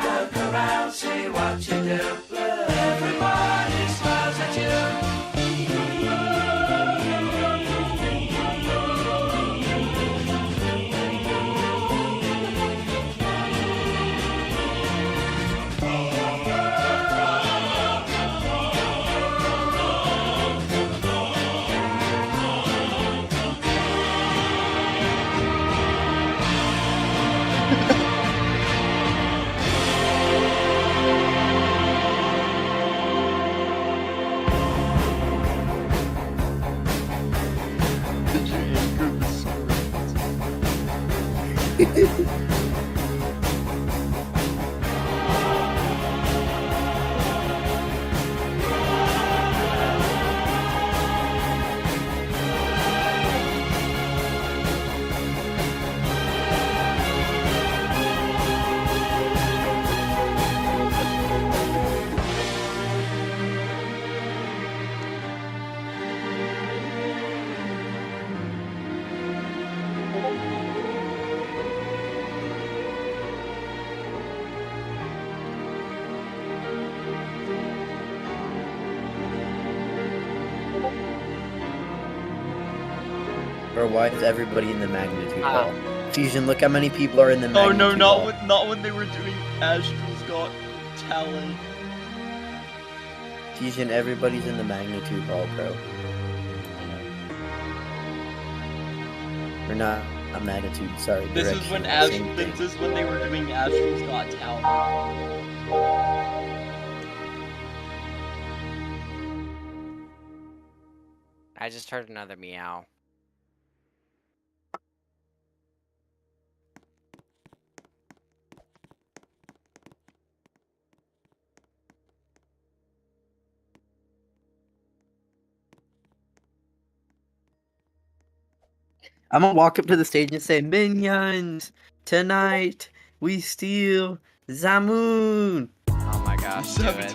Look around, see what you do. Everybody smiles at you. Or why is everybody in the magnitude hall? Fusion, look how many people are in the Oh magnitude no, hall. not when they were doing Astral's Got Talent. Fusion, everybody's in the magnitude hall, bro. Or not magnitude, sorry. This is when this is when they were doing Astral's Got Talent. I just heard another meow. I'm gonna walk up to the stage and say, Minions, tonight we steal Zamoon. Oh my gosh, do it.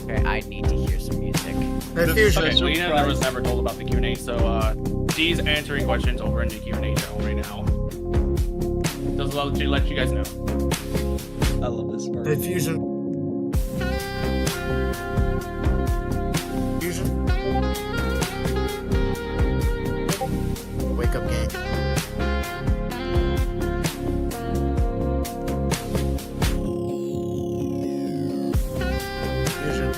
Okay, I need to hear some music. Okay, Lena was never told about the Q&A, so D's answering questions over in the Q&A channel right now. Just let you guys know. I love this part. Hey, Fusion. Fusion. Wake up, gang. Fusion.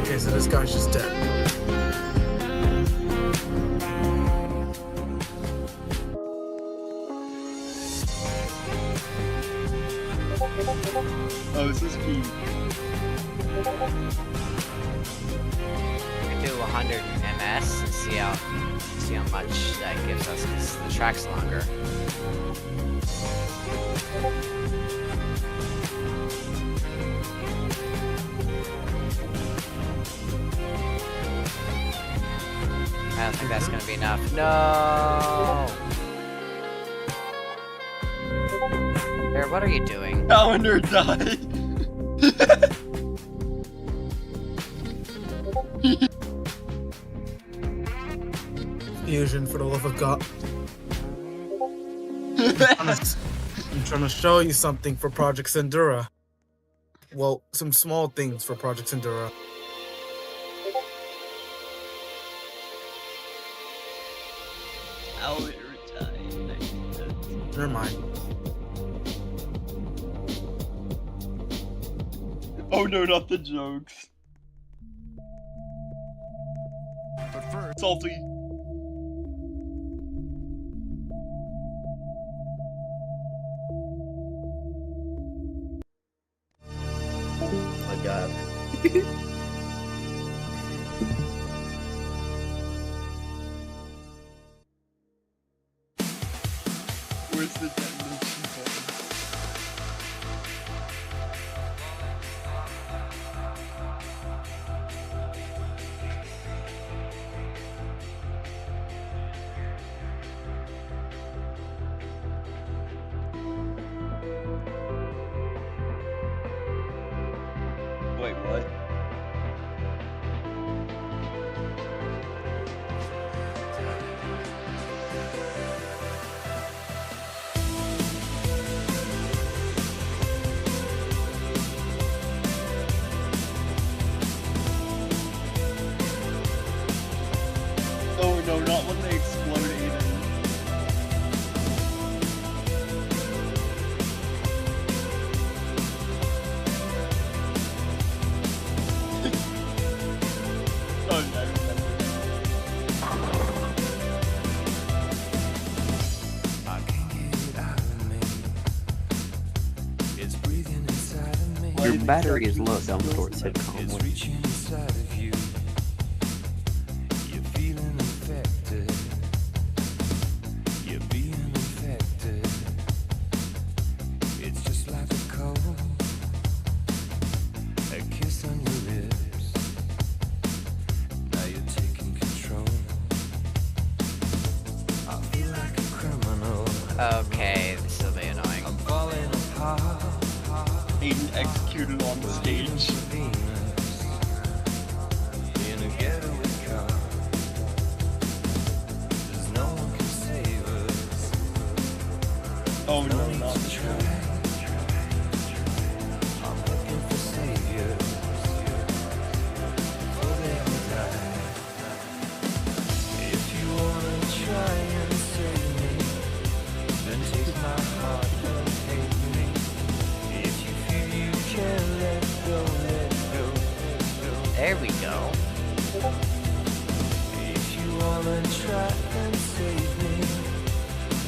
Okay, so this guy's just dead. Oh, this is key. We can do 100 MS and see how much that gives us because the track's longer. I don't think that's gonna be enough. No! Bear, what are you doing? Calendar died. Fusion, for the love of God. I'm trying to show you something for Project Sindura. Well, some small things for Project Sindura. Calendar died. Never mind. Oh no, not the jokes. Salty. Oh my god. Where's the detonation button? Wait, what? Oh no, not when they explode Ayden. Oh no. Your battery is low, down towards sitcom. Okay, this will be annoying. Ayden executed on the stage. Oh no, not the track. There we go. If you wanna try and save me,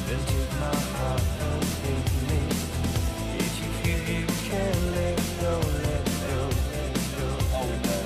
then take my heart and take me. If you feel you can't let go, let go, let go. Oh no.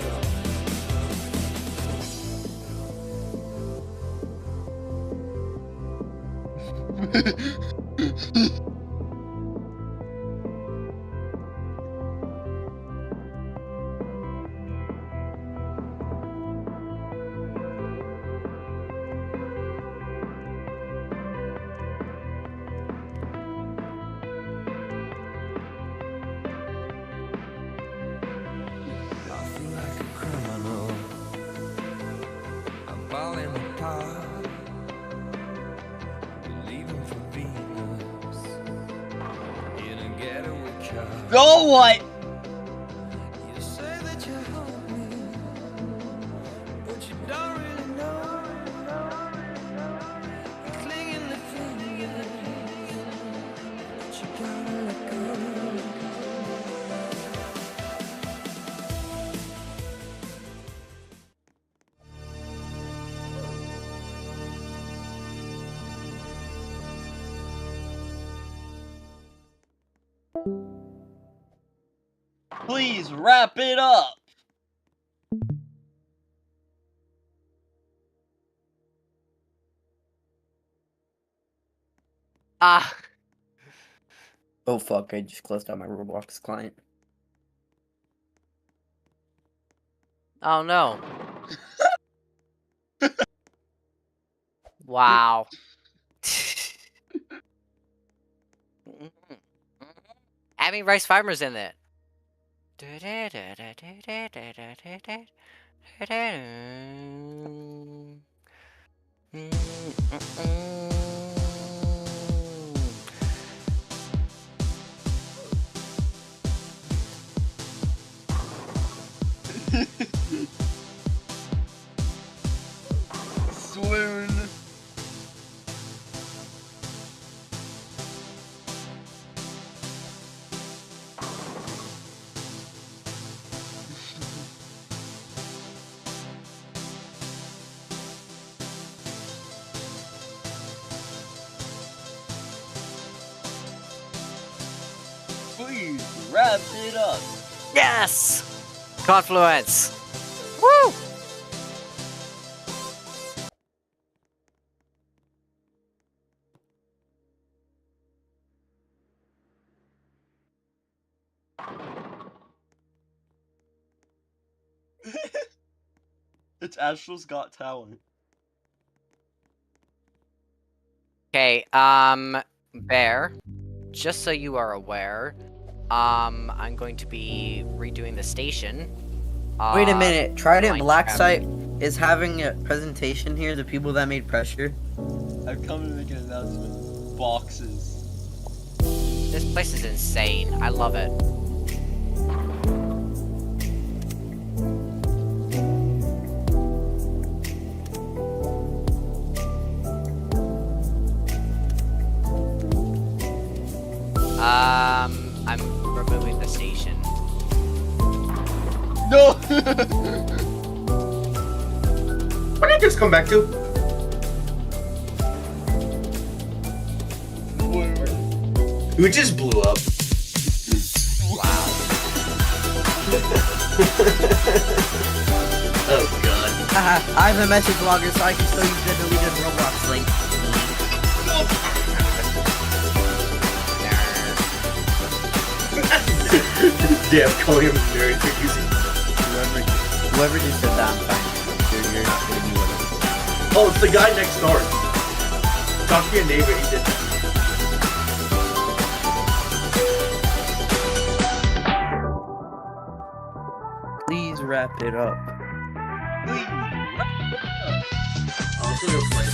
Falling apart, leaving for Venus in a getaway car. Go what? You say that you help me, but you don't really know. You're clinging to fingers, but you gotta let go. Please wrap it up. Ah. Oh fuck, I just closed out my Roblox client. Oh no. Wow. Having rice farmers in it. Swoon. Please wrap it up. Yes! Confluence. Woo! It's Astral's Got Talent. Okay, Bear, just so you are aware, I'm going to be redoing the station. Wait a minute. Trident Minecraft. Blacksite is having a presentation here. The people that made pressure. I've come to make an announcement. Boxes. This place is insane. I love it. I'm removing the station. No! What did I just come back to? Who just blew up? Wow. Oh god. Haha, I'm a message logger, so I can still use the deleted Roblox link. Damn, calling him very too easy. Whoever just said that, I'm fine. You're not gonna be with Oh, it's the guy next door. Talk to your neighbor, he did that. Please wrap it up. I'll also go play.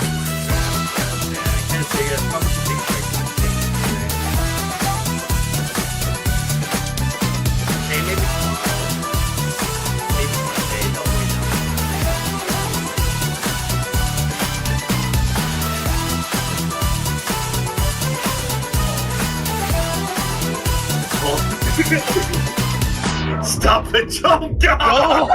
I can't say it. Probably should take a break from the game today. Hey, maybe Monday, don't wait now. Stop the jump, God!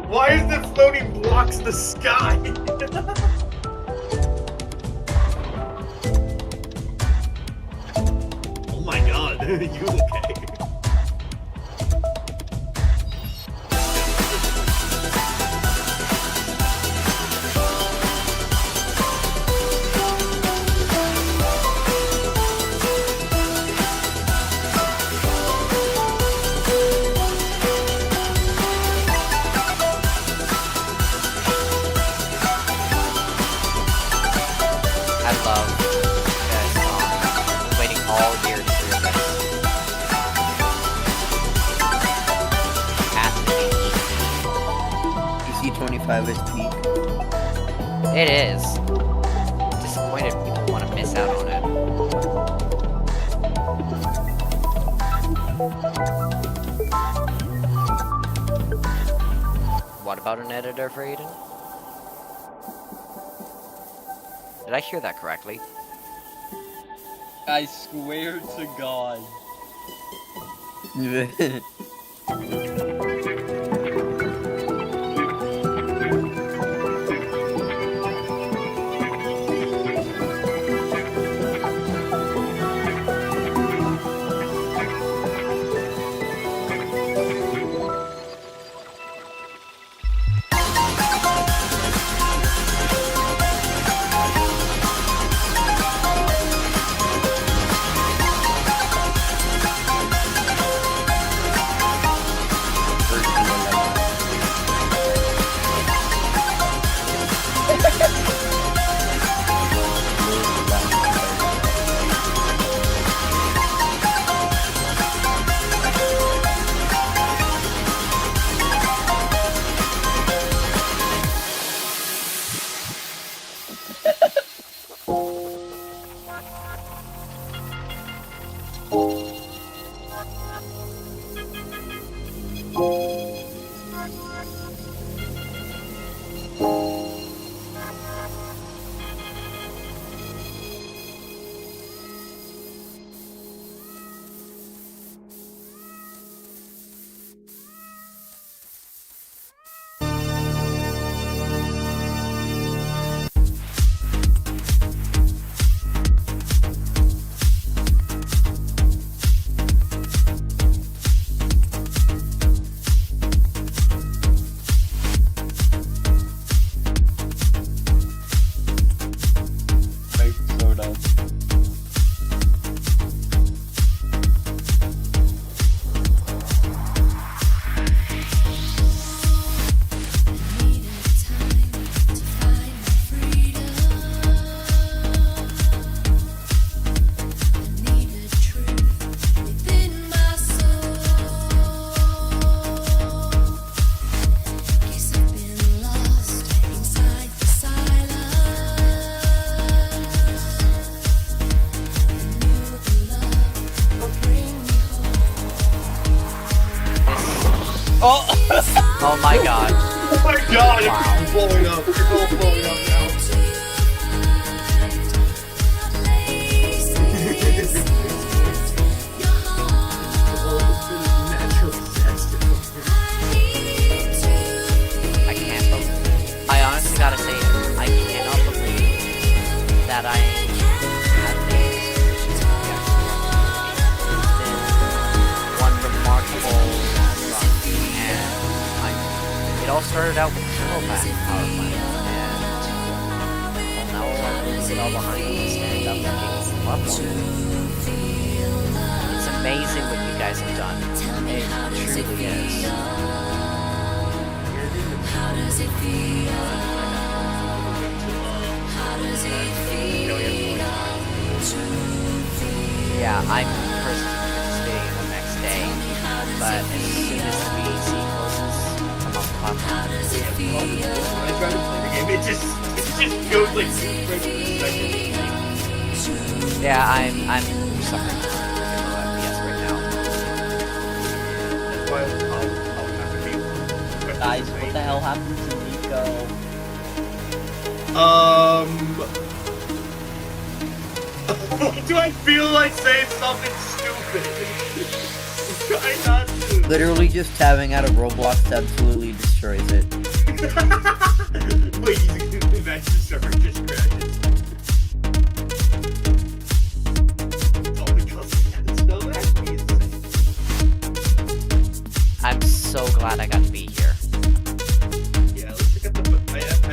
Why is the floating blocks the sky? Oh my god, you okay? I love this song. I've been waiting all year to hear this. Has to PC 25 is peak. be. It is. Disappointed people want to miss out on it. What about an editor for Ayden? Did I hear that correctly? I swear to God. my god. Oh my god, it's blowing up. It's all blowing up now. I can't believe. I honestly gotta say, I cannot believe that I have made this position yet. It's been one remarkable run, and it all started out with the power plant, and well, now I'm leaving it all behind and stand up looking level. It's amazing what you guys have done. It truly is. How does it feel? How does it feel? Yeah, I'm personally participating the next day, but as soon as the VEC closes, I'm on the platform. When I try to play the game, it just goes like super second. Yeah, I'm suffering from FPS right now. That's why I'll have to be. Guys, what the hell happened to Nico? Do I feel like saying something stupid? Try not to. Literally just tabbing out of Roblox absolutely destroys it. Wait, that server just crashes. Oh, because it's so I'm so glad I got to be here. Yeah,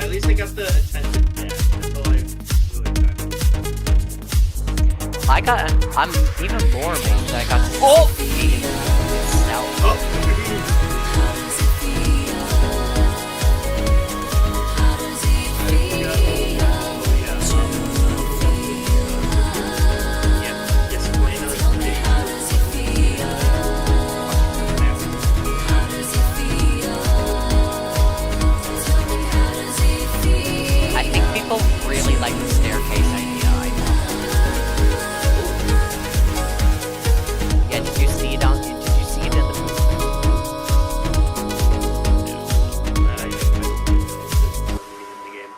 at least I got the attention. Yeah, that's all I really got. I'm even more amazed that I got to see Ayden itself. I think people really like the staircase idea. Yeah, did you see it in the movie?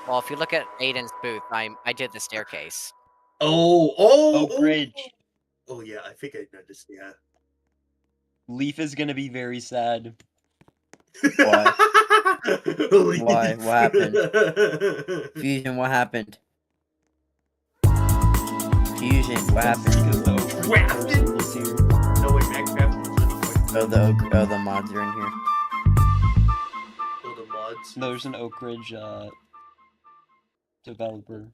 Well, if you look at Ayden's booth, I did the staircase. Oh, Bridge. Oh yeah, I think I noticed. Yeah. Leaf is gonna be very sad. Why? Why? What happened? Fusion, what happened? Fusion, what happened? No way, Minecraft. Oh, the mods are in here. Oh, the mods. There's an Oak Ridge developer.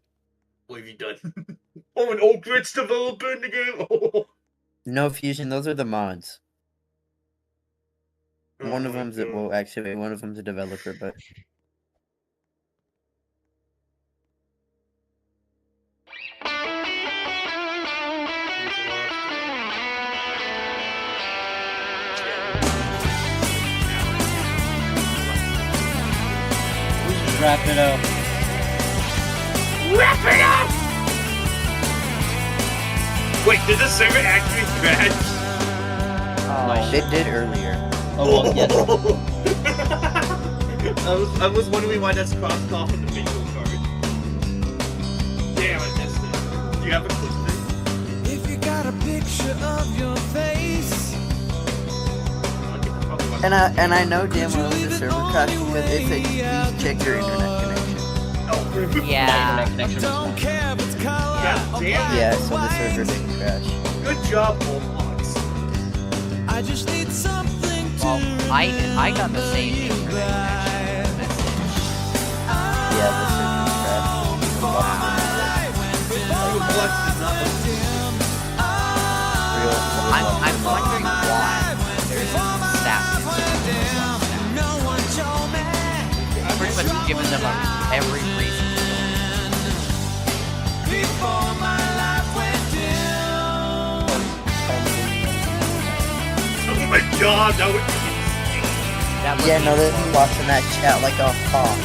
What have you done? Oh, an Oak Ridge developer in the game. Oh. No, Fusion, those are the mods. One of my them's God. well, actually, one of them's a developer, but Wrap it up. Wrap it up! Wait, did the server actually crash? it did earlier. Oh, well, yes. I was wondering why that's crossed off in the bingo card. Damn, I missed it. Do you have a clip there? If you got a picture of your face. And I know damn well the server crashed because it said please check your internet connection. Yeah. Don't care if it's color. God damn it. Yeah, so the server didn't crash. Good job, Wolfbox. I just need something to Well, I got the same internet connection message. Yeah, the server crashed. I'm wondering why there's staff. I've pretty much given them every reason. Before my life went dim. Oh my god, that would be Yeah, no, they've been watching that chat like a hawk.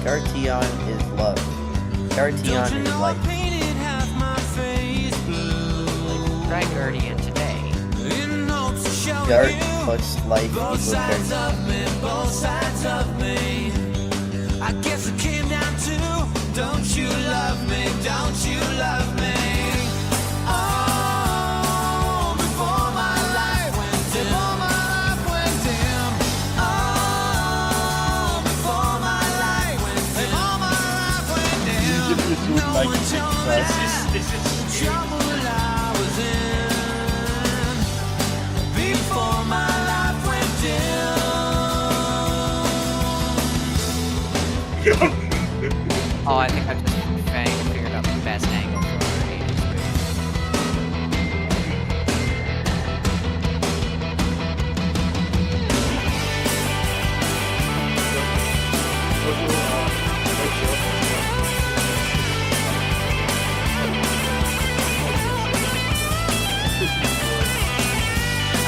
Gartion is love. Gartion is life. Frank Guardian today. Dark plus light Both equals sides dark. of me, both sides of me. I guess it came down to, don't you love me, don't you love me? Oh, before my life went dim, before my life went dim. Oh, before my life went dim, before my life went dim. No one told me the trouble I was in. Before my life went dim. Oh, I think I've just figured out the best angle for Ayden's booth.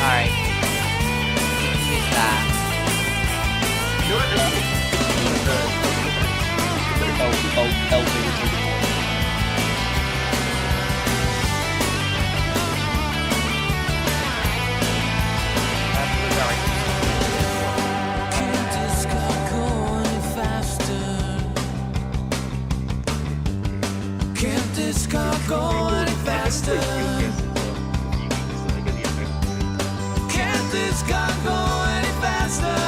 Alright. You can use that. Can't this car go any faster? Can't this car go any faster? Can't this car go any faster?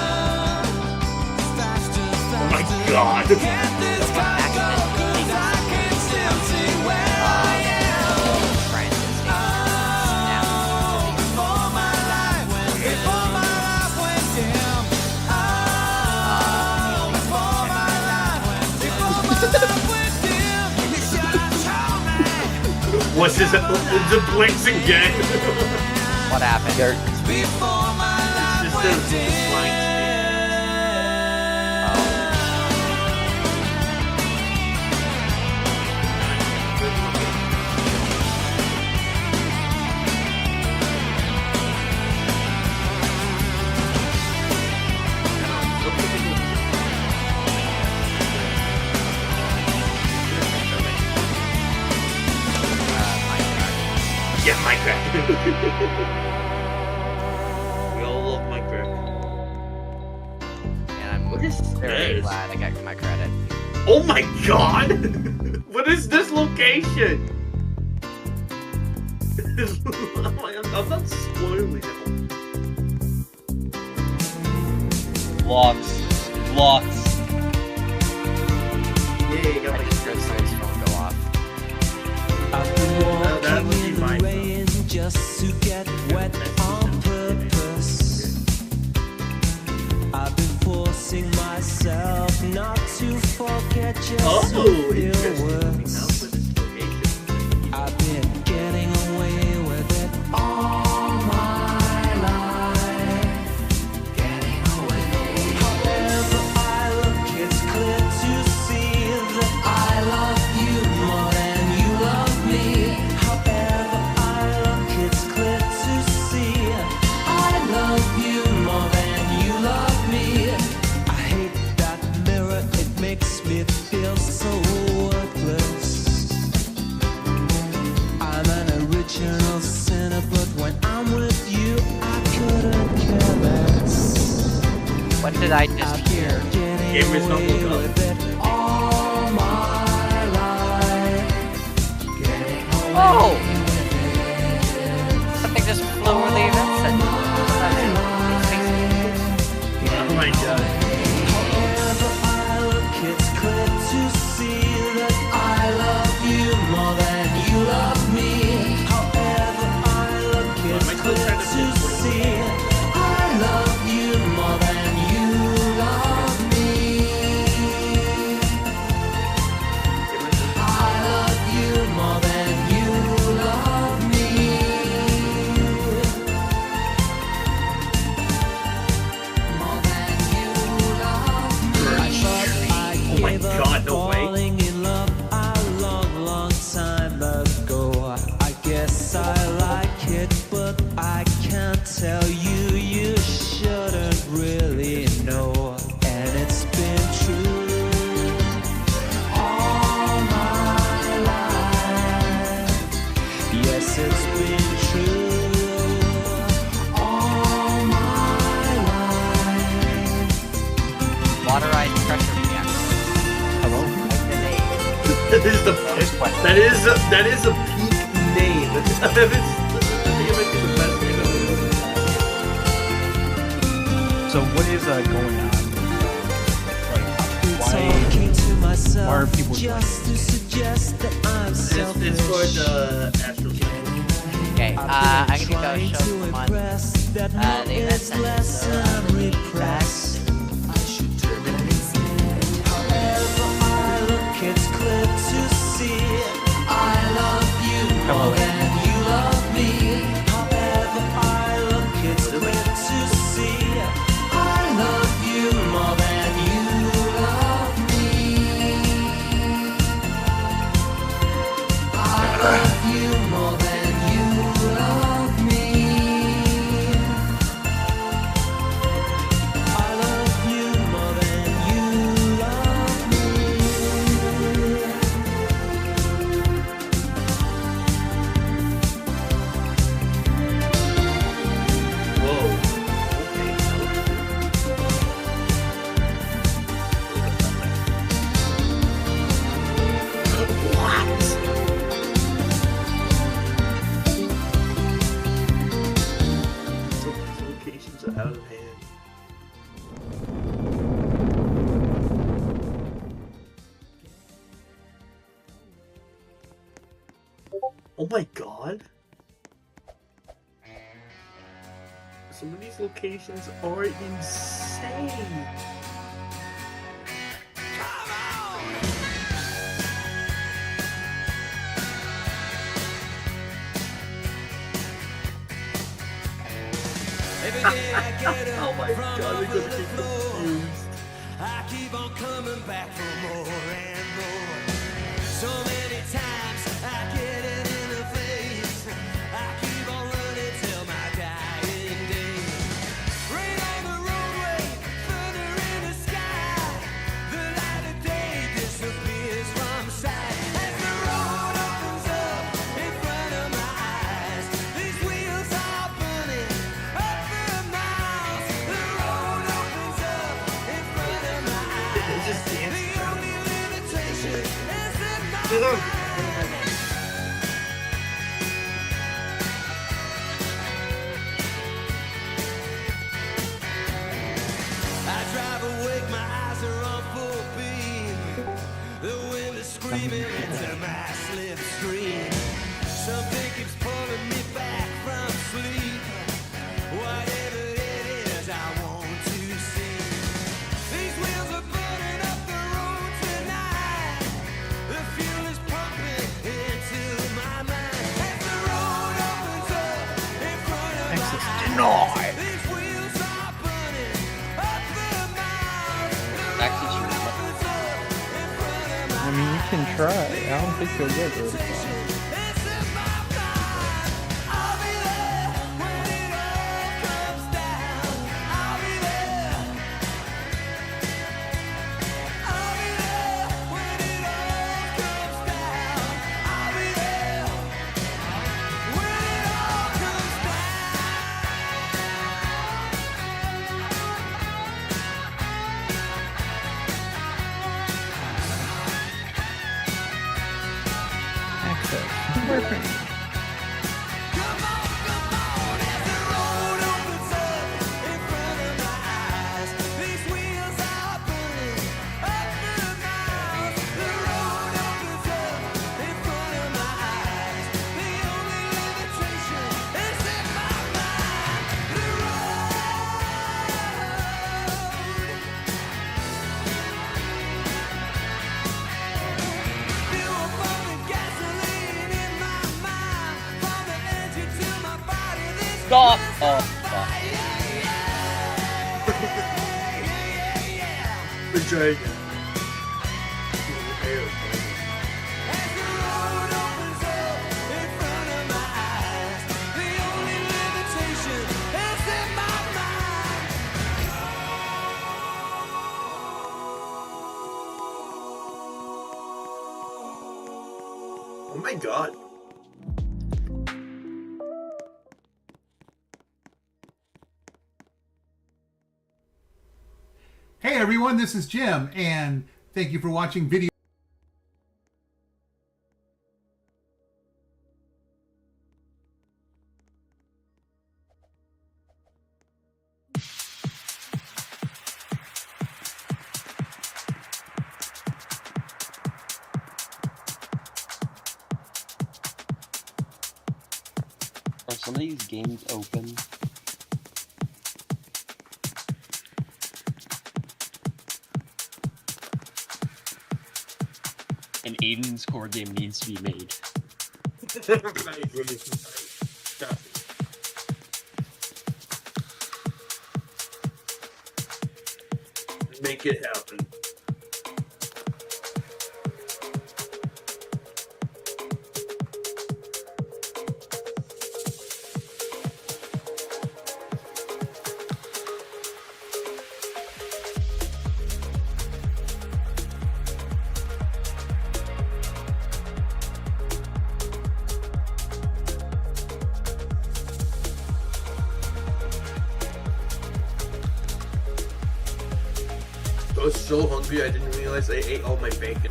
Faster, faster. Oh my god! Can't this car go? 'Cause I can still see where I am. Oh, before my life went dim. Before my life went dim. Oh, before my life went dim. Before my life went dim. You should have told me. What's his the blinks again? What happened? Before my life went dim. Yeah, Minecraft. We all love Minecraft. And I'm What is very this? glad I got my credit. Oh my god! What is this location? I'm not spoiling it. Blocks. Blocks. Yeah, you got like Chris Snow's phone go off. I've been that would be walking in my the rain just to get wet on purpose. I've been forcing myself not to forget just Oh, a few interesting. words. I've been getting away with it all my life. Getting away. However I look, it's clear to see that I love you more than you love me. However I look, it's clear to see I love you more than you love me. I hate that mirror, it makes me feel so worthless. I'm an original sinner, but when I'm with you, I couldn't care less. What did I just hear? Gamers don't look up. With it all my life. Getting away Oh! with it. Something just flew over the event center. Oh my god. However I look, it's clear to see that I love you more than you love me. However I look, it's clear to see I love you more than you love me. I love you more than you love me. More than you love me. I thought I Oh my gave up god, no way. falling in love a long, long time ago. I guess I like it, but I can't tell you. You shouldn't really know, and it's been true all my life. Yes, it's been been true all my life. Waterized pressure reactor. Hello? That is the that is a peak name. I think it might be the best name ever. So what is going on? Like, why are people doing It's for the Astral. Okay, I'm gonna go show someone the event center. So, It's clear to see I love you more than you love me. However I look, it's clear to see I love you more than you love me. I love you more than you love me. I love you more than you love me. Locations are out of hand. Oh my god. Some of these locations are insane. Every day I get up Oh my from god, they're off gonna of the get floor. confused. I keep on coming back for more and more. So many times I get it in the face. I keep on running till my dying day. Rain on the roadway, thunder in the sky. The light of day disappears from sight. As the road opens up in front of my eyes, these wheels are burning up the miles. The road opens up in front of my eyes. The only limitation is in my mind. I drive awake, my eyes are on full beam. The wind is screaming into my slipstream. Something keeps pulling me back from sleep. Whatever it is, I want to see. These wheels are burning up the road tonight. The fuel is pumping into my mind. As the road opens up in front of Access my denied. eyes, these wheels are burning up the miles. The Access road denied. opens up in front of my I mean, you can try. I don't think you'll get very far. It's in my mind. I'll be there when it all comes down. I'll be there. I'll be there when it all comes down. I'll be there when it all comes Access. Perfect. Stop! Oh, fuck. The dragon. Oh my god. Hey everyone, this is Jim, and thank you for watching video. Are some of these games open? An Ayden's core game needs to be made. Make it happen. I was so hungry I didn't realize I ate all my bacon.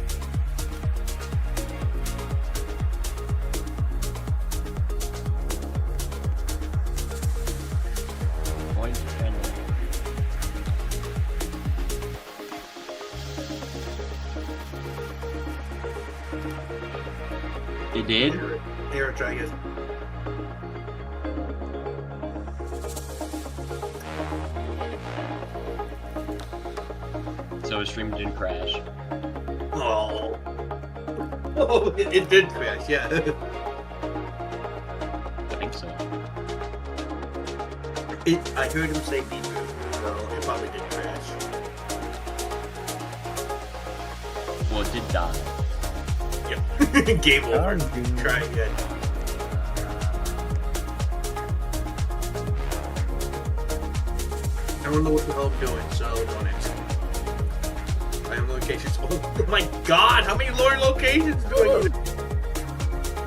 Point and They did? Here, try it. So his stream didn't crash. Oh. Oh, it did crash, yeah. I think so. I heard him say beep, so it probably did crash. Well, it did die. Yep. Game over. Try again. I don't know what the hell I'm doing, so don't answer. I have locations. Oh my god, how many lore locations do I need?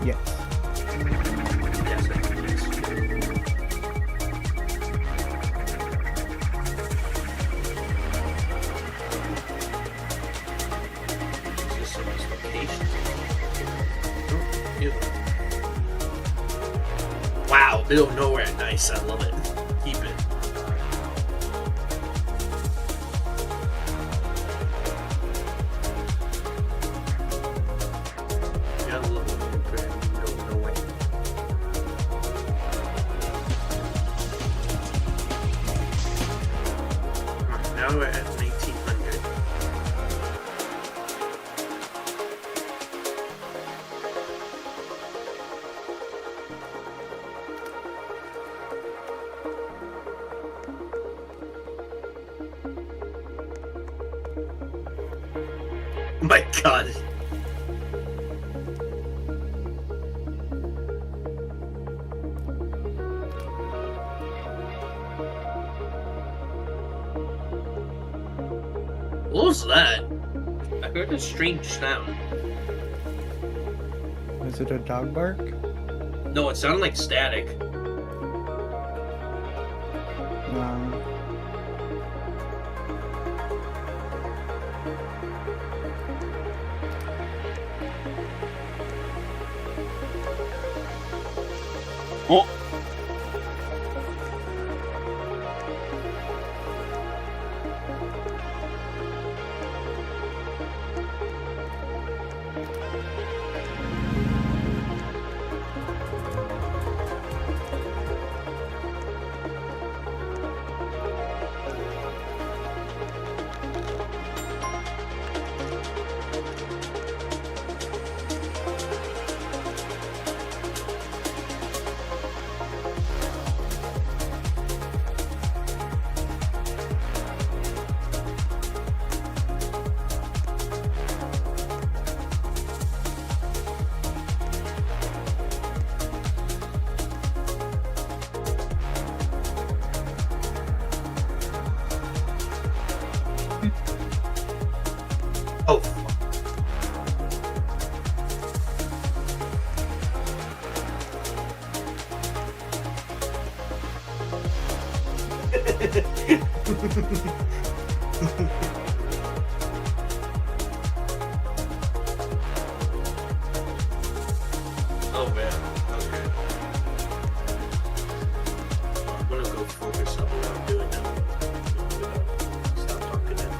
Yes. Yes, yes. There's so many locations. Oh, yeah. Wow, middle of nowhere. Nice, I love it. Keep it. Gotta love it. Middle of nowhere. Now we're at 1900. Oh my god. What was that? I heard a strange sound. Is it a dog bark? No, it sounded like static. No. Oh! Oh. Oh man. Okay. I'm gonna go focus on what I'm doing now. Stop talking now.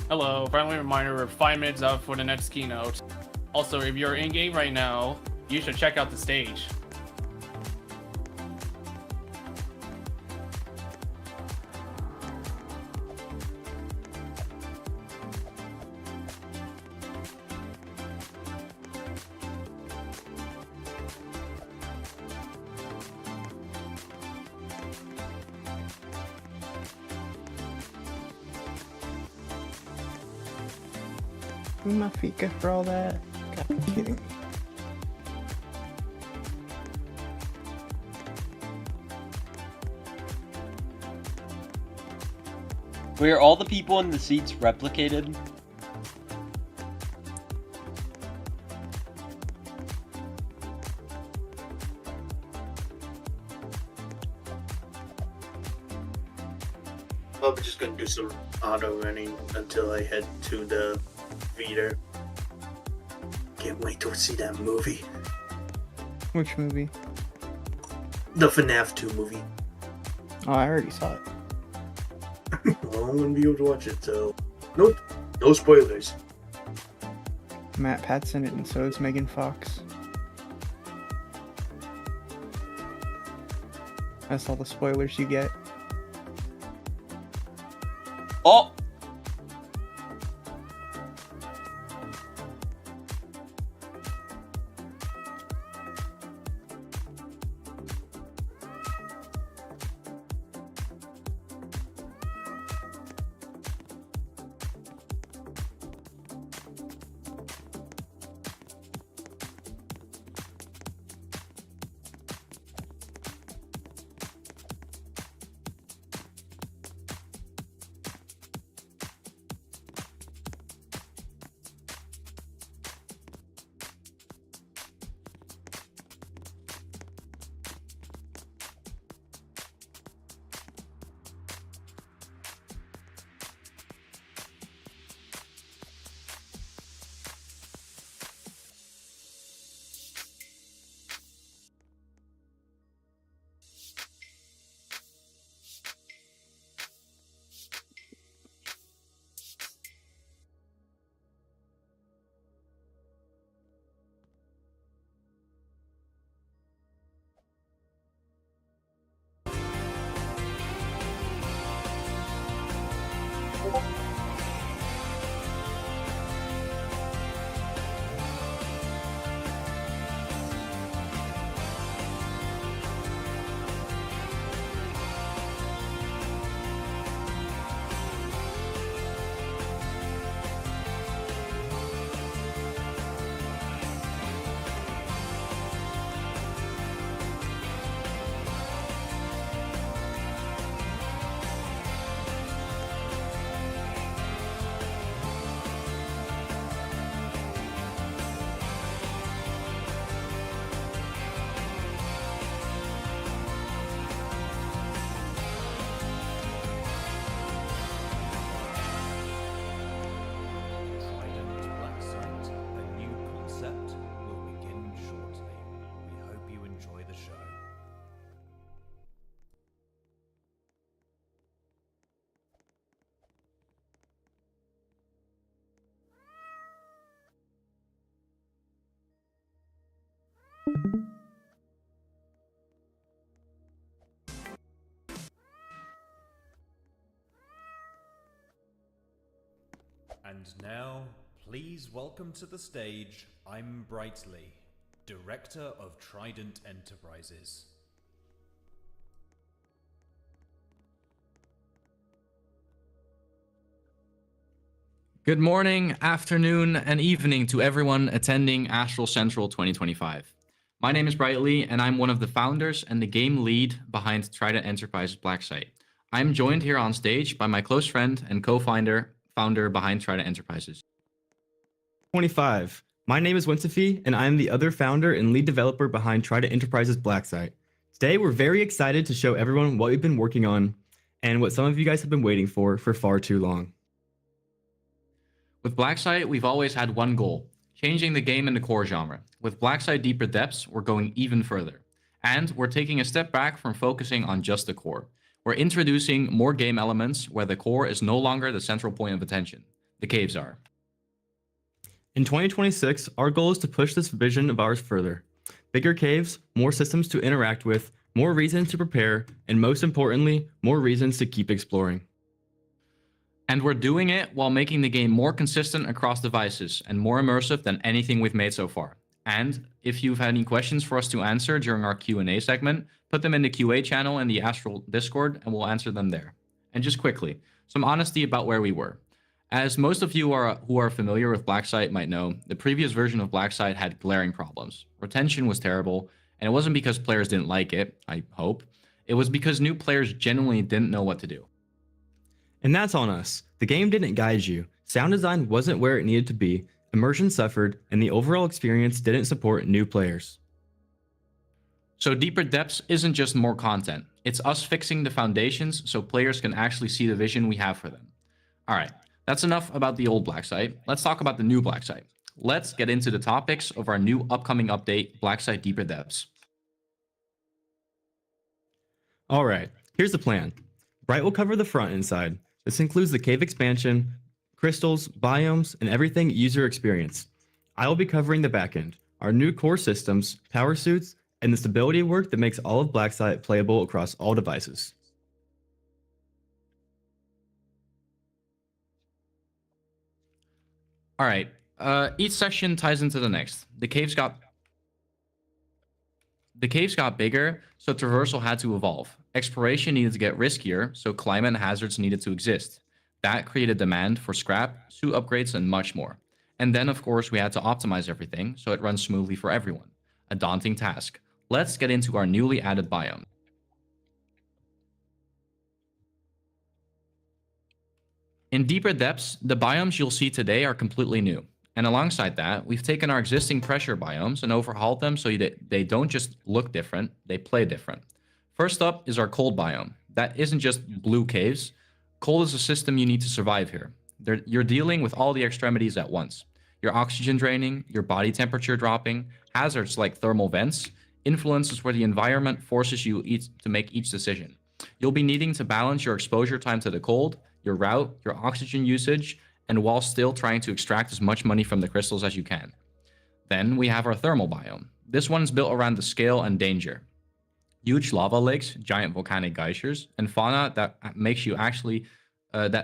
Hello, friendly reminder, we're 5 minutes out for the next keynote. Also, if you're in-game right now, you should check out the stage. My Fika for all that. God, I'm kidding. Wait, are all the people in the seats replicated? Probably just gonna do some auto running until I head to the theater. Can't wait to see that movie. Which movie? The FNAF 2 movie. Oh, I already saw it. Well, I'm gonna be able to watch it, so. Nope. No spoilers. Matt Pat's in it, and so is Megan Fox. That's all the spoilers you get. Oh! Trident Black Site, a new concept, will begin shortly. We hope you enjoy the show. And now, please welcome to the stage, I'm Brightly, Director of Trident Enterprises. Good morning, afternoon, and evening to everyone attending Astral Central 2025. My name is Brightly, and I'm one of the founders and the game lead behind Trident Enterprises Black Site. I'm joined here on stage by my close friend and co-founder behind Trident Enterprises. 25. My name is Winsofi, and I am the other founder and lead developer behind Trident Enterprises Black Site. Today, we're very excited to show everyone what we've been working on and what some of you guys have been waiting for far too long. With Black Site, we've always had one goal, changing the game in the core genre. With Black Site Deeper Depths, we're going even further. And we're taking a step back from focusing on just the core. We're introducing more game elements where the core is no longer the central point of attention. The caves are. In 2026, our goal is to push this vision of ours further. Bigger caves, more systems to interact with, more reasons to prepare, and most importantly, more reasons to keep exploring. And we're doing it while making the game more consistent across devices and more immersive than anything we've made so far. And if you've had any questions for us to answer during our Q&A segment, put them in the QA channel in the Astral Discord and we'll answer them there. And just quickly, some honesty about where we were. As most of you who are familiar with Blacksite might know, the previous version of Blacksite had glaring problems. Retention was terrible, and it wasn't because players didn't like it, I hope. It was because new players genuinely didn't know what to do. And that's on us. The game didn't guide you. Sound design wasn't where it needed to be. Immersion suffered, and the overall experience didn't support new players. So Deeper Depths isn't just more content. It's us fixing the foundations so players can actually see the vision we have for them. All right, that's enough about the old Blacksite. Let's talk about the new Blacksite. Let's get into the topics of our new upcoming update, Blacksite Deeper Depths. All right, here's the plan. Bright will cover the front and side. This includes the cave expansion, crystals, biomes, and everything user experience. I will be covering the backend, our new core systems, power suits, and the stability work that makes all of Blacksite playable across all devices. All right, each session ties into the next. The caves got bigger, so traversal had to evolve. Exploration needed to get riskier, so climate and hazards needed to exist. That created demand for scrap, suit upgrades, and much more. And then, of course, we had to optimize everything so it runs smoothly for everyone. A daunting task. Let's get into our newly added biome. In Deeper Depths, the biomes you'll see today are completely new. And alongside that, we've taken our existing pressure biomes and overhauled them so that they don't just look different, they play different. First up is our cold biome. That isn't just blue caves. Cold is a system you need to survive here. You're dealing with all the extremities at once. Your oxygen draining, your body temperature dropping, hazards like thermal vents, influences where the environment forces you to make each decision. You'll be needing to balance your exposure time to the cold, your route, your oxygen usage, and while still trying to extract as much money from the crystals as you can. Then we have our thermal biome. This one's built around the scale and danger. Huge lava lakes, giant volcanic geysers, and fauna that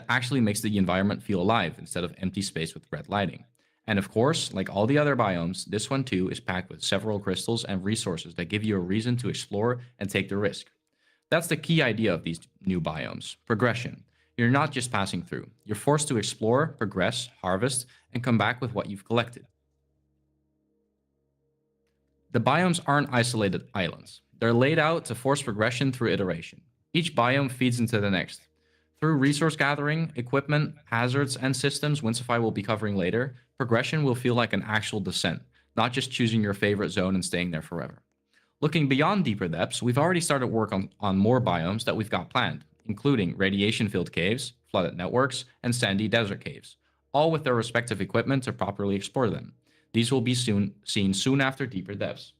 actually makes the environment feel alive instead of empty space with red lighting. And of course, like all the other biomes, this one too is packed with several crystals and resources that give you a reason to explore and take the risk. That's the key idea of these new biomes, progression. You're not just passing through. You're forced to explore, progress, harvest, and come back with what you've collected. The biomes aren't isolated islands. They're laid out to force progression through iteration. Each biome feeds into the next. Through resource gathering, equipment, hazards, and systems Winsify will be covering later, progression will feel like an actual descent, not just choosing your favorite zone and staying there forever. Looking beyond Deeper Depths, we've already started work on more biomes that we've got planned, including radiation-filled caves, flooded networks, and sandy desert caves, all with their respective equipment to properly explore them. These will be seen soon after Deeper Depths.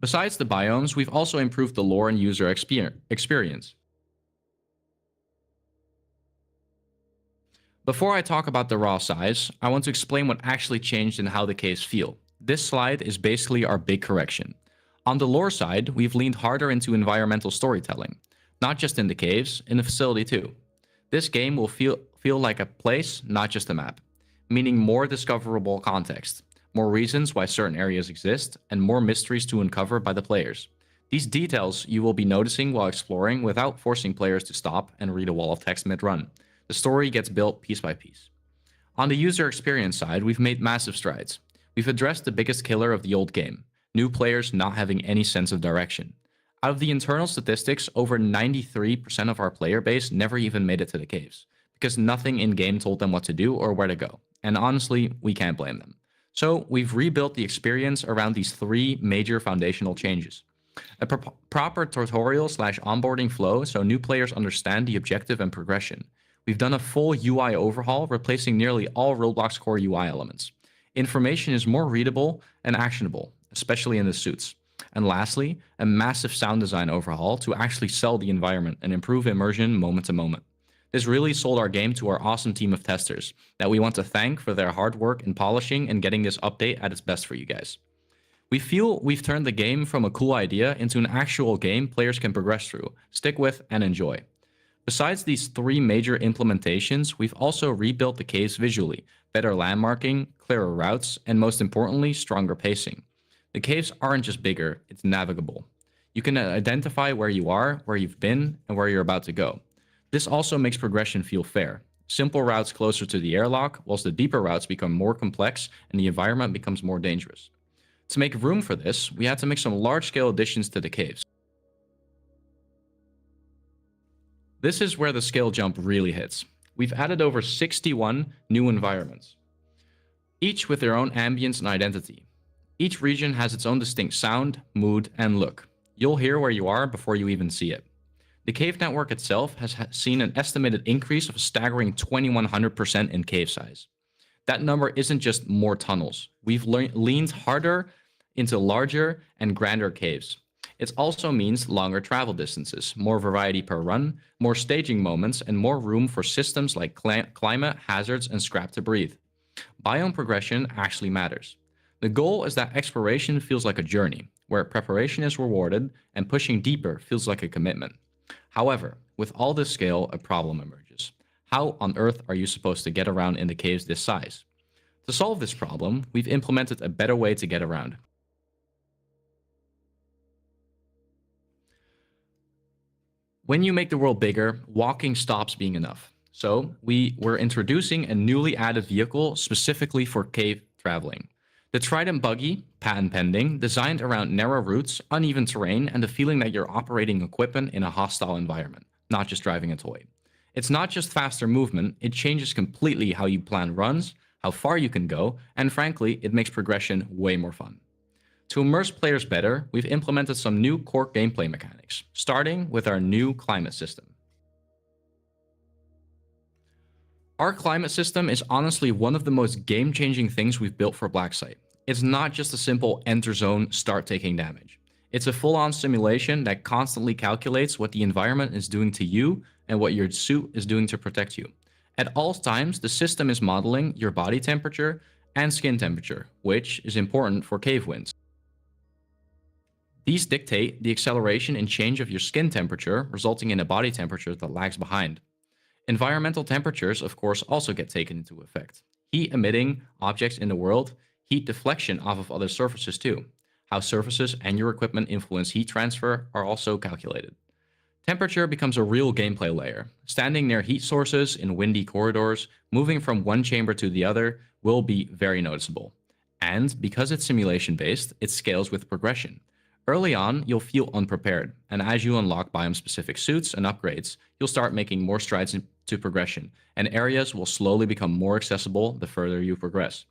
Besides the biomes, we've also improved the lore and user experience. Before I talk about the raw size, I want to explain what actually changed in how the caves feel. This slide is basically our big correction. On the lore side, we've leaned harder into environmental storytelling, not just in the caves, in the facility too. This game will feel like a place, not just a map, meaning more discoverable context, more reasons why certain areas exist, and more mysteries to uncover by the players. These details you will be noticing while exploring without forcing players to stop and read a wall of text mid-run. The story gets built piece by piece. On the user experience side, we've made massive strides. We've addressed the biggest killer of the old game, new players not having any sense of direction. Out of the internal statistics, over 93% of our player base never even made it to the caves, because nothing in-game told them what to do or where to go. And honestly, we can't blame them. So we've rebuilt the experience around these three major foundational changes. A proper tutorial / onboarding flow so new players understand the objective and progression. We've done a full UI overhaul, replacing nearly all Roblox core UI elements. Information is more readable and actionable, especially in the suits. And lastly, a massive sound design overhaul to actually sell the environment and improve immersion moment to moment. This really sold our game to our awesome team of testers that we want to thank for their hard work in polishing and getting this update at its best for you guys. We feel we've turned the game from a cool idea into an actual game players can progress through, stick with, and enjoy. Besides these 3 major implementations, we've also rebuilt the caves visually, better landmarking, clearer routes, and most importantly, stronger pacing. The caves aren't just bigger, it's navigable. You can identify where you are, where you've been, and where you're about to go. This also makes progression feel fair. Simple routes closer to the airlock, whilst the deeper routes become more complex and the environment becomes more dangerous. To make room for this, we had to make some large-scale additions to the caves. This is where the scale jump really hits. We've added over 61 new environments, each with their own ambience and identity. Each region has its own distinct sound, mood, and look. You'll hear where you are before you even see it. The cave network itself has seen an estimated increase of a staggering 2100% in cave size. That number isn't just more tunnels. We've leaned harder into larger and grander caves. It also means longer travel distances, more variety per run, more staging moments, and more room for systems like climate, hazards, and scrap to breathe. Biome progression actually matters. The goal is that exploration feels like a journey, where preparation is rewarded and pushing deeper feels like a commitment. However, with all this scale, a problem emerges. How on earth are you supposed to get around in the caves this size? To solve this problem, we've implemented a better way to get around. When you make the world bigger, walking stops being enough. So we were introducing a newly added vehicle specifically for cave traveling. The Trident Buggy, patent pending, designed around narrow routes, uneven terrain, and the feeling that you're operating equipment in a hostile environment, not just driving a toy. It's not just faster movement, it changes completely how you plan runs, how far you can go, and frankly, it makes progression way more fun. To immerse players better, we've implemented some new core gameplay mechanics, starting with our new climate system. Our climate system is honestly one of the most game-changing things we've built for Blacksite. It's not just a simple enter zone, start taking damage. It's a full-on simulation that constantly calculates what the environment is doing to you and what your suit is doing to protect you. At all times, the system is modeling your body temperature and skin temperature, which is important for cave winds. These dictate the acceleration and change of your skin temperature, resulting in a body temperature that lags behind. Environmental temperatures, of course, also get taken into effect. Heat emitting objects in the world, heat deflection off of other surfaces too. How surfaces and your equipment influence heat transfer are also calculated. Temperature becomes a real gameplay layer. Standing near heat sources in windy corridors, moving from one chamber to the other will be very noticeable. And because it's simulation-based, it scales with progression. Early on, you'll feel unprepared, and as you unlock biome-specific suits and upgrades, you'll start making more strides into progression, and areas will slowly become more accessible the further you progress.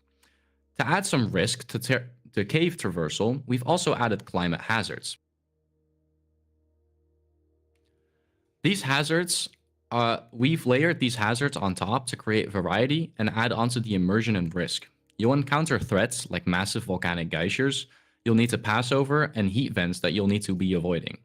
To add some risk to cave traversal, we've also added climate hazards. These hazards, we've layered these hazards on top to create variety and add onto the immersion and risk. You'll encounter threats like massive volcanic geysers, you'll need to pass over, and heat vents that you'll need to be avoiding,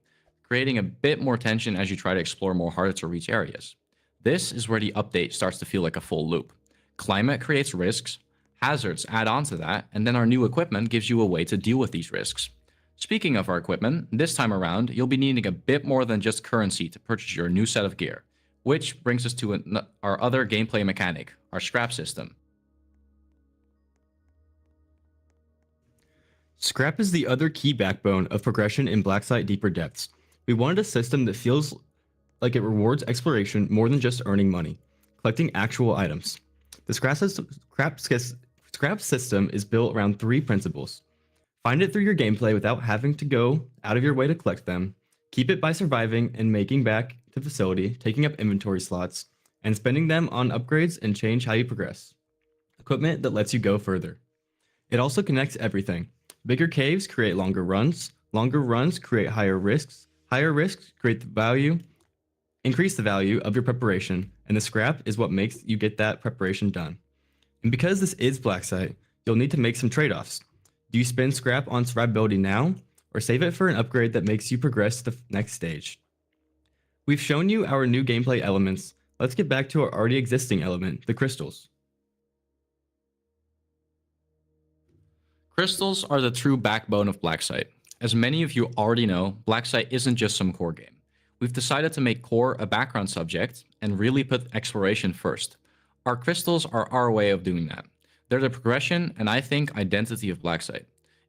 creating a bit more tension as you try to explore more harder to reach areas. This is where the update starts to feel like a full loop. Climate creates risks, hazards add on to that, and then our new equipment gives you a way to deal with these risks. Speaking of our equipment, this time around, you'll be needing a bit more than just currency to purchase your new set of gear, which brings us to our other gameplay mechanic, our scrap system. Scrap is the other key backbone of progression in Blacksite Deeper Depths. We wanted a system that feels like it rewards exploration more than just earning money, collecting actual items. The scrap system is built around 3 principles. Find it through your gameplay without having to go out of your way to collect them, keep it by surviving and making back to the facility, taking up inventory slots, and spending them on upgrades and change how you progress. Equipment that lets you go further. It also connects everything. Bigger caves create longer runs create higher risks create the value, increase the value of your preparation, and the scrap is what makes you get that preparation done. And because this is Blacksite, you'll need to make some trade-offs. Do you spend scrap on survivability now, or save it for an upgrade that makes you progress to the next stage? We've shown you our new gameplay elements. Let's get back to our already existing element, the crystals. Crystals are the true backbone of Blacksite. As many of you already know, Blacksite isn't just some core game. We've decided to make core a background subject and really put exploration first. Our crystals are our way of doing that. They're the progression and I think identity of Blacksite.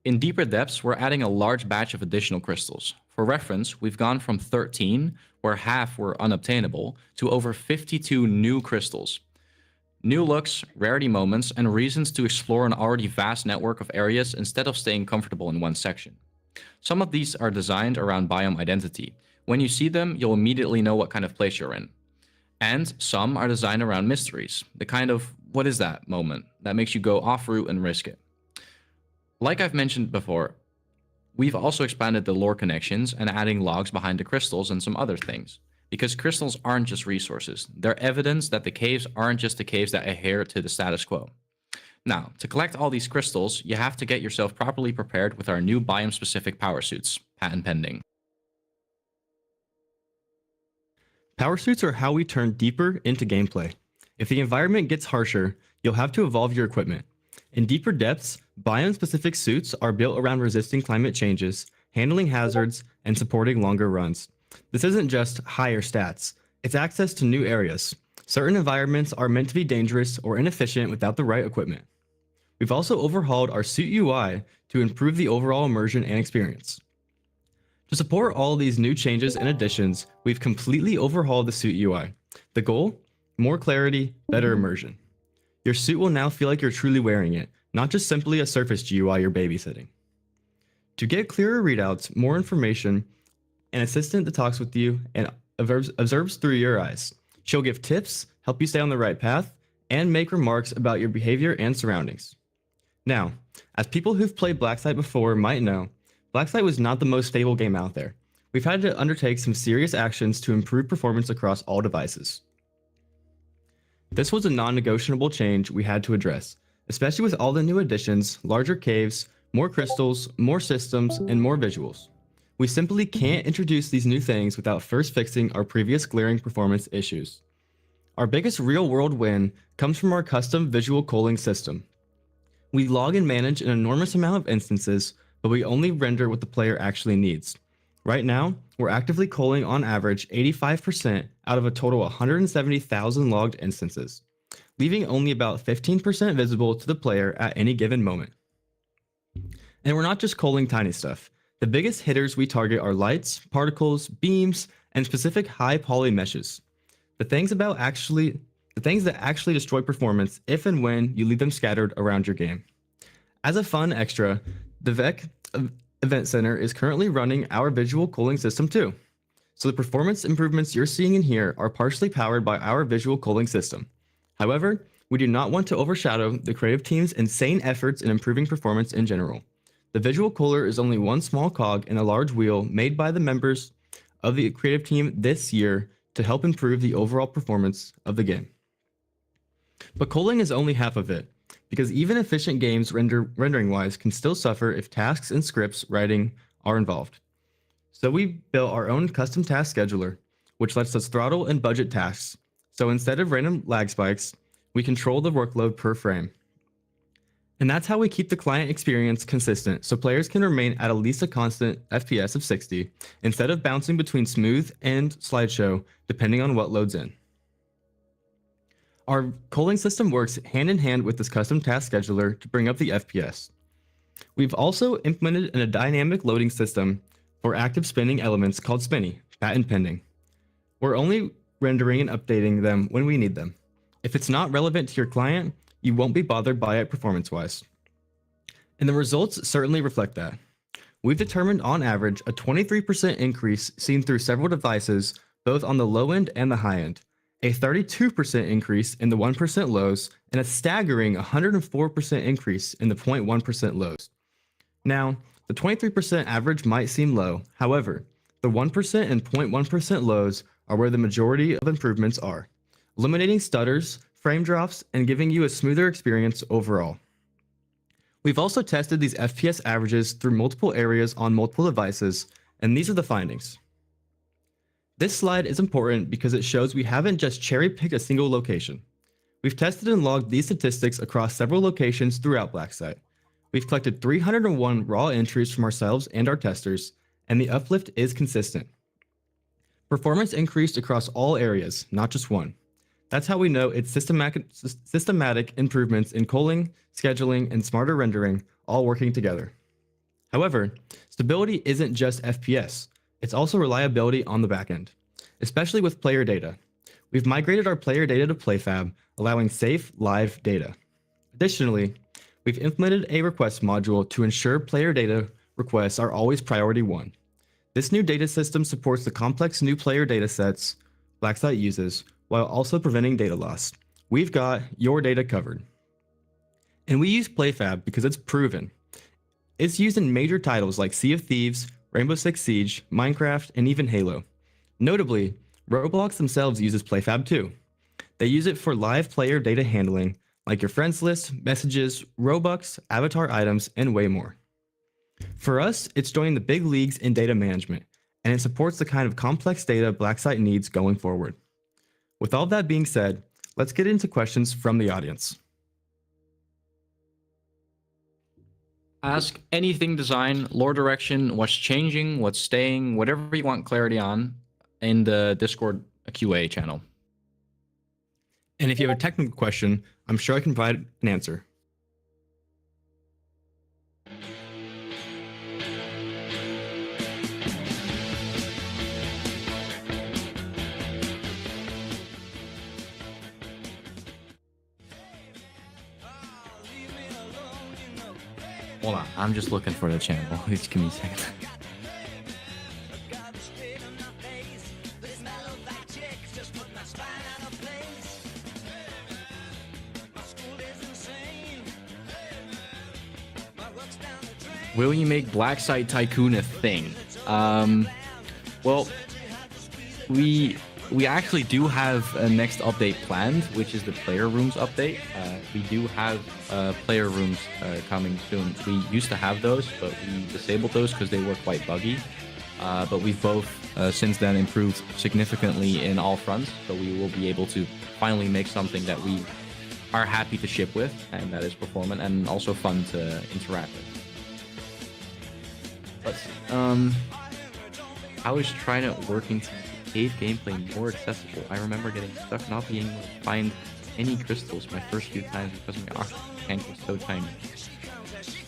In deeper depths, we're adding a large batch of additional crystals. For reference, we've gone from 13, where half were unobtainable, to over 52 new crystals. New looks, rarity moments, and reasons to explore an already vast network of areas instead of staying comfortable in one section. Some of these are designed around biome identity. When you see them, you'll immediately know what kind of place you're in. And some are designed around mysteries, the kind of what is that moment that makes you go off route and risk it. Like I've mentioned before, we've also expanded the lore connections and adding logs behind the crystals and some other things. Because crystals aren't just resources, they're evidence that the caves aren't just the caves that adhere to the status quo. Now, to collect all these crystals, you have to get yourself properly prepared with our new biome-specific power suits, patent pending. Power suits are how we turn deeper into gameplay. If the environment gets harsher, you'll have to evolve your equipment. In deeper depths, biome-specific suits are built around resisting climate changes, handling hazards, and supporting longer runs. This isn't just higher stats, it's access to new areas. Certain environments are meant to be dangerous or inefficient without the right equipment. We've also overhauled our suit UI to improve the overall immersion and experience. To support all these new changes and additions, we've completely overhauled the suit UI. The goal? More clarity, better immersion. Your suit will now feel like you're truly wearing it, not just simply a surface GUI you're babysitting. To get clearer readouts, more information, an assistant that talks with you and observes through your eyes. She'll give tips, help you stay on the right path, and make remarks about your behavior and surroundings. Now, as people who've played Blacksite before might know, Blacksite was not the most stable game out there. We've had to undertake some serious actions to improve performance across all devices. This was a non-negotiable change we had to address, especially with all the new additions, larger caves, more crystals, more systems, and more visuals. We simply can't introduce these new things without first fixing our previous glaring performance issues. Our biggest real-world win comes from our custom visual culling system. We log and manage an enormous amount of instances, but we only render what the player actually needs. Right now, we're actively culling on average 85% out of a total 170,000 logged instances, leaving only about 15% visible to the player at any given moment. And we're not just culling tiny stuff. The biggest hitters we target are lights, particles, beams, and specific high poly meshes. The things that actually destroy performance if and when you leave them scattered around your game. As a fun extra, the VEC Event Center is currently running our visual culling system too. So the performance improvements you're seeing in here are partially powered by our visual culling system. However, we do not want to overshadow the creative team's insane efforts in improving performance in general. The visual culler is only one small cog in a large wheel made by the members of the creative team this year to help improve the overall performance of the game. But culling is only half of it, because even efficient games rendering-wise can still suffer if tasks and scripts writing are involved. So we built our own custom task scheduler, which lets us throttle and budget tasks. So instead of random lag spikes, we control the workload per frame. And that's how we keep the client experience consistent, so players can remain at least a constant FPS of 60, instead of bouncing between smooth and slideshow, depending on what loads in. Our culling system works hand in hand with this custom task scheduler to bring up the FPS. We've also implemented a dynamic loading system for active spinning elements called Spinny, patent pending. We're only rendering and updating them when we need them. If it's not relevant to your client, you won't be bothered by it performance-wise. And the results certainly reflect that. We've determined on average a 23% increase seen through several devices, both on the low end and the high end, a 32% increase in the 1% lows, and a staggering 104% increase in the 0.1% lows. Now, the 23% average might seem low, however, the 1% and 0.1% lows are where the majority of improvements are, eliminating stutters, frame drops, and giving you a smoother experience overall. We've also tested these FPS averages through multiple areas on multiple devices, and these are the findings. This slide is important because it shows we haven't just cherry-picked a single location. We've tested and logged these statistics across several locations throughout Blacksite. We've collected 301 raw entries from ourselves and our testers, and the uplift is consistent. Performance increased across all areas, not just one. That's how we know it's systematic improvements in culling, scheduling, and smarter rendering all working together. However, stability isn't just FPS, it's also reliability on the backend, especially with player data. We've migrated our player data to PlayFab, allowing safe, live data. Additionally, we've implemented a request module to ensure player data requests are always priority 1. This new data system supports the complex new player datasets Blacksite uses, while also preventing data loss. We've got your data covered. And we use PlayFab because it's proven. It's used in major titles like Sea of Thieves, Rainbow Six Siege, Minecraft, and even Halo. Notably, Roblox themselves uses PlayFab too. They use it for live player data handling, like your friends list, messages, Robux, avatar items, and way more. For us, it's joining the big leagues in data management, and it supports the kind of complex data Blacksite needs going forward. With all that being said, let's get into questions from the audience. Ask anything design, lore direction, what's changing, what's staying, whatever you want clarity on in the Discord QA channel. And if you have a technical question, I'm sure I can provide an answer. Hold on, I'm just looking for the channel. Just give me a second. Will you make Blacksite Tycoon a thing? Well, we actually do have a next update planned, which is the player rooms update. We do have player rooms coming soon. We used to have those, but we disabled those because they were quite buggy. But we've both since then improved significantly in all fronts, so we will be able to finally make something that we are happy to ship with, and that is performant and also fun to interact with. Let's see. How is Trident working to make cave gameplay more accessible? I remember getting stuck not being able to find any crystals my first few times because my oxygen tank was so tiny.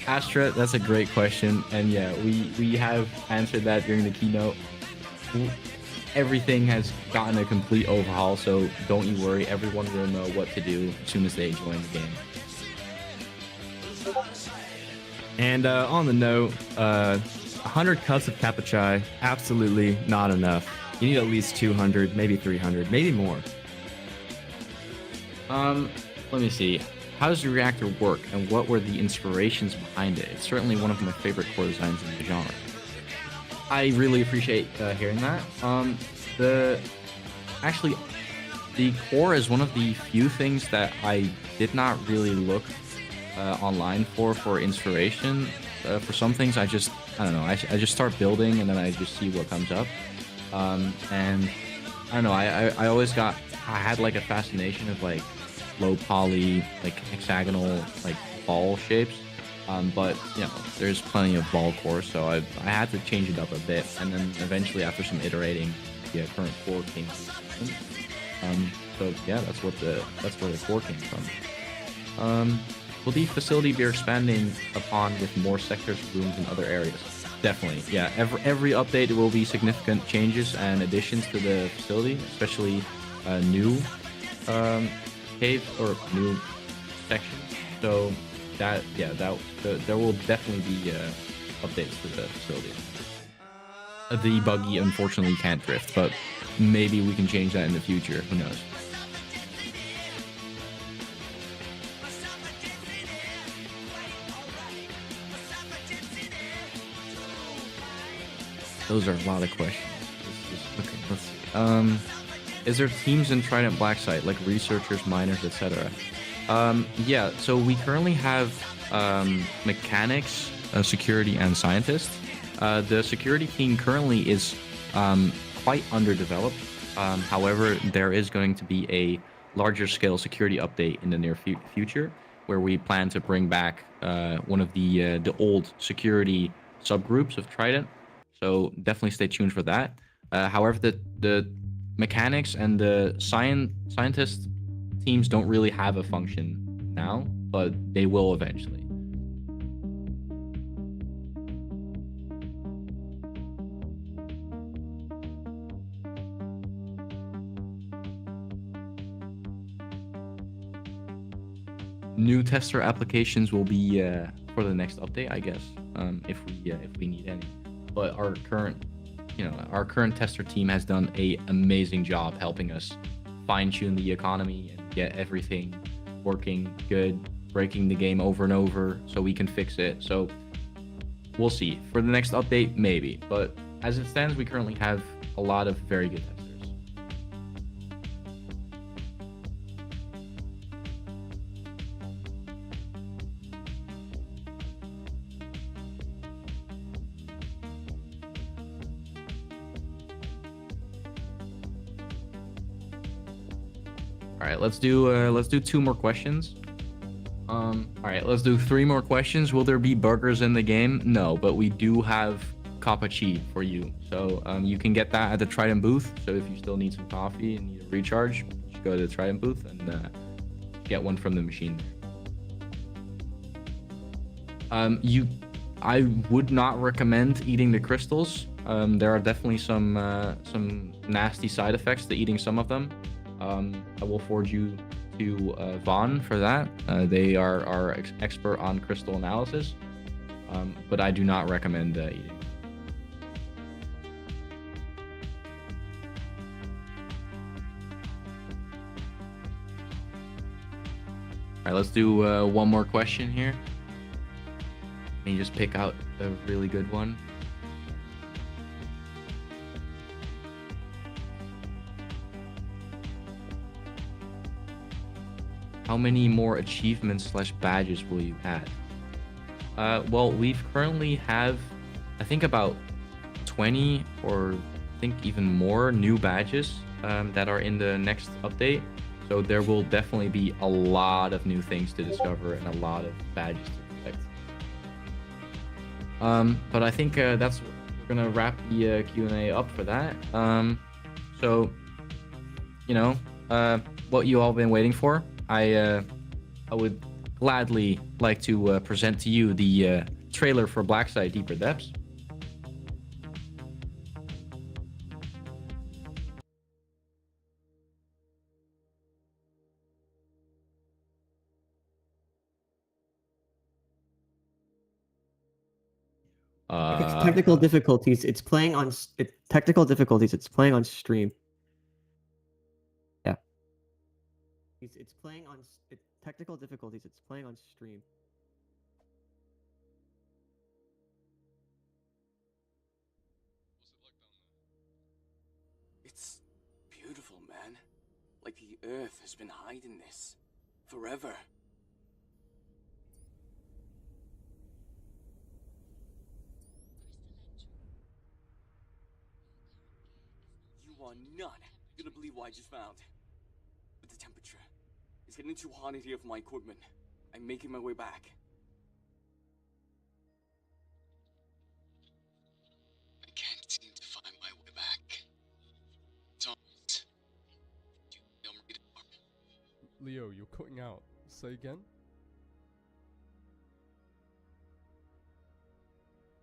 Astra, that's a great question, and yeah, we have answered that during the keynote. Everything has gotten a complete overhaul, so don't you worry, everyone will know what to do as soon as they join the game. And on the note, 100 cups of Capuchai, absolutely not enough. You need at least 200, maybe 300, maybe more. Let me see. How does the reactor work, and what were the inspirations behind it? It's certainly one of my favorite core designs in the genre. I really appreciate hearing that. Actually, the core is one of the few things that I did not really look online for inspiration. For some things, I don't know. I just start building, and then I just see what comes up. And I don't know. I always had like a fascination of like low poly, like hexagonal, like ball shapes. But you know, there's plenty of ball cores, so I had to change it up a bit, and then eventually, after some iterating, the current core came. So yeah, that's where the core came from. Will the facility be expanding upon with more sectors, rooms, and other areas? Definitely, yeah. Every update will be significant changes and additions to the facility, especially new cave or new sections. So there will definitely be updates to the facility. The buggy unfortunately can't drift, but maybe we can change that in the future. Who knows? Those are a lot of questions. Okay, let's see. Is there teams in Trident Blacksite, like researchers, miners, etc.? Yeah, so we currently have mechanics, security, and scientists. The security team currently is quite underdeveloped. However, there is going to be a larger scale security update in the near future, where we plan to bring back one of the old security subgroups of Trident. So definitely stay tuned for that. However, the mechanics and the scientist teams don't really have a function now, but they will eventually. New tester applications will be for the next update, I guess, if we need any. But our current tester team has done a amazing job helping us fine tune the economy and get everything working good, breaking the game over and over so we can fix it. So we'll see for the next update, maybe. But as it stands, we currently have a lot of very good testers. All right, let's do 2 more questions. All right, let's do 3 more questions. Will there be burgers in the game? No, but we do have Kappa-Chi for you. So you can get that at the Trident booth. So if you still need some coffee and need a recharge, just go to the Trident booth and get one from the machine. I would not recommend eating the crystals. There are definitely some nasty side effects to eating some of them. I will forward you to Vaughn for that. They are our expert on crystal analysis, but I do not recommend eating. All right, let's do 1 more question here. Can you just pick out a really good one? How many more achievements / badges will you add? Well, we've currently have, I think, about 20 or I think even more new badges that are in the next update. So there will definitely be a lot of new things to discover and a lot of badges to collect. But I think we're gonna wrap the Q&A up for that. So, what you all been waiting for. I would gladly like to present to you the trailer for Blackside Deeper Depths. If it's technical difficulties, it's playing on technical difficulties. It's playing on stream. Yeah. It's playing on technical difficulties. It's playing on stream. It's beautiful, man. Like the Earth has been hiding this forever. You are not gonna believe what I just found. But the temperature is getting too hot in here for my equipment. I'm making my way back. I can't seem to find my way back. Thomas, Leo, you're cutting out. Say again?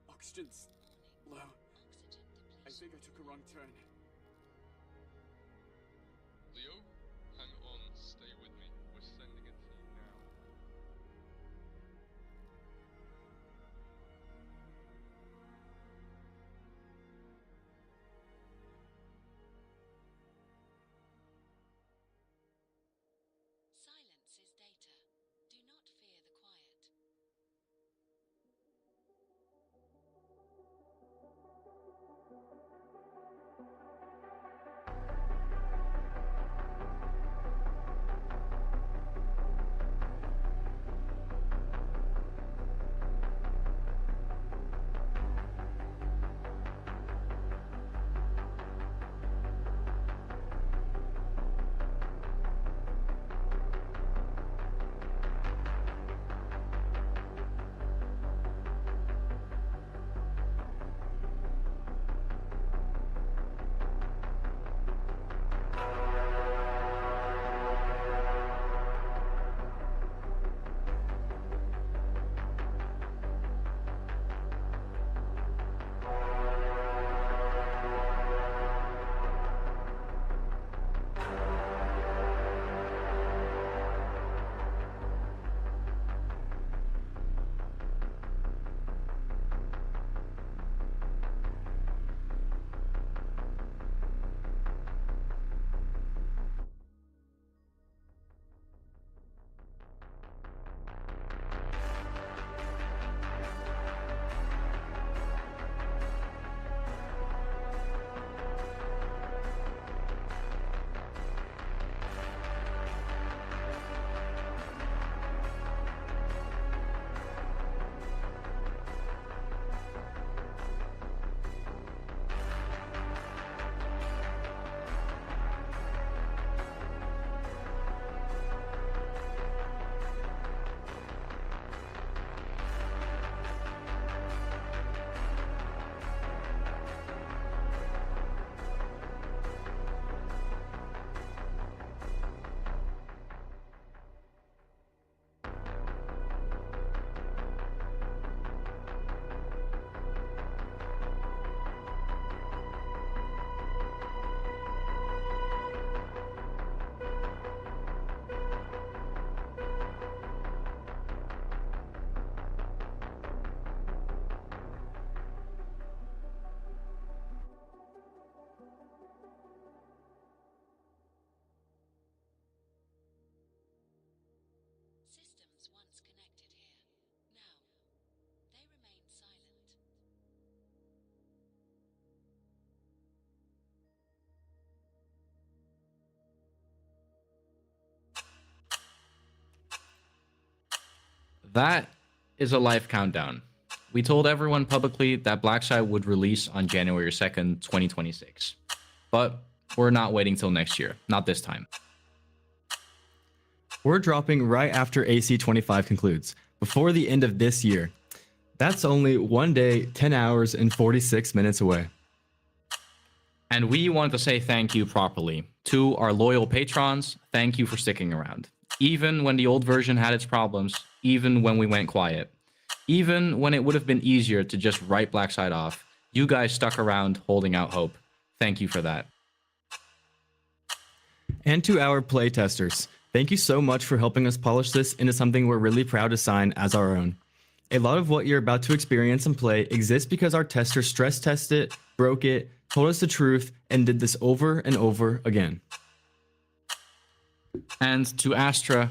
Oxygen's low. I think I took a wrong turn. Leo, hang on, stay with me. We're sending a team now. Silence is data. Do not fear the quiet. That is a life countdown. We told everyone publicly that Blacksite would release on January 2nd, 2026. But we're not waiting till next year. Not this time. We're dropping right after AC25 concludes, before the end of this year. That's only 1 day, 10 hours, and 46 minutes away. And we want to say thank you properly to our loyal patrons. Thank you for sticking around. Even when the old version had its problems, even when we went quiet, even when it would have been easier to just write Blacksite off, you guys stuck around holding out hope. Thank you for that. And to our playtesters, thank you so much for helping us polish this into something we're really proud to sign as our own. A lot of what you're about to experience and play exists because our testers stress tested it, broke it, told us the truth, and did this over and over again. And to Astral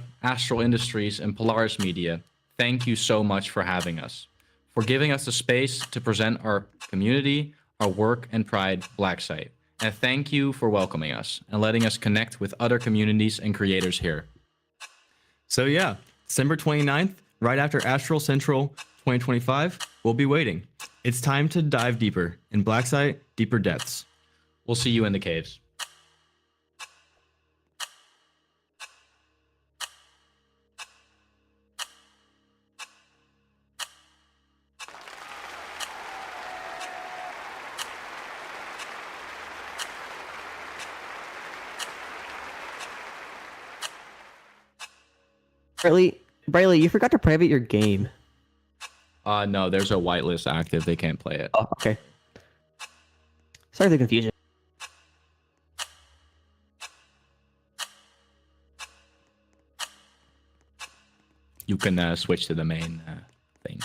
Industries, and Polaris Media, thank you so much for having us, for giving us the space to present our community, our work and pride, Blacksite. And thank you for welcoming us and letting us connect with other communities and creators here. So yeah, December 29th, right after Astral Central 2025, we'll be waiting. It's time to dive deeper in Blacksite, deeper depths. We'll see you in the caves. Briley, you forgot to private your game. No, there's a whitelist active. They can't play it. Oh, okay. Sorry for the confusion. You can switch to the main thing.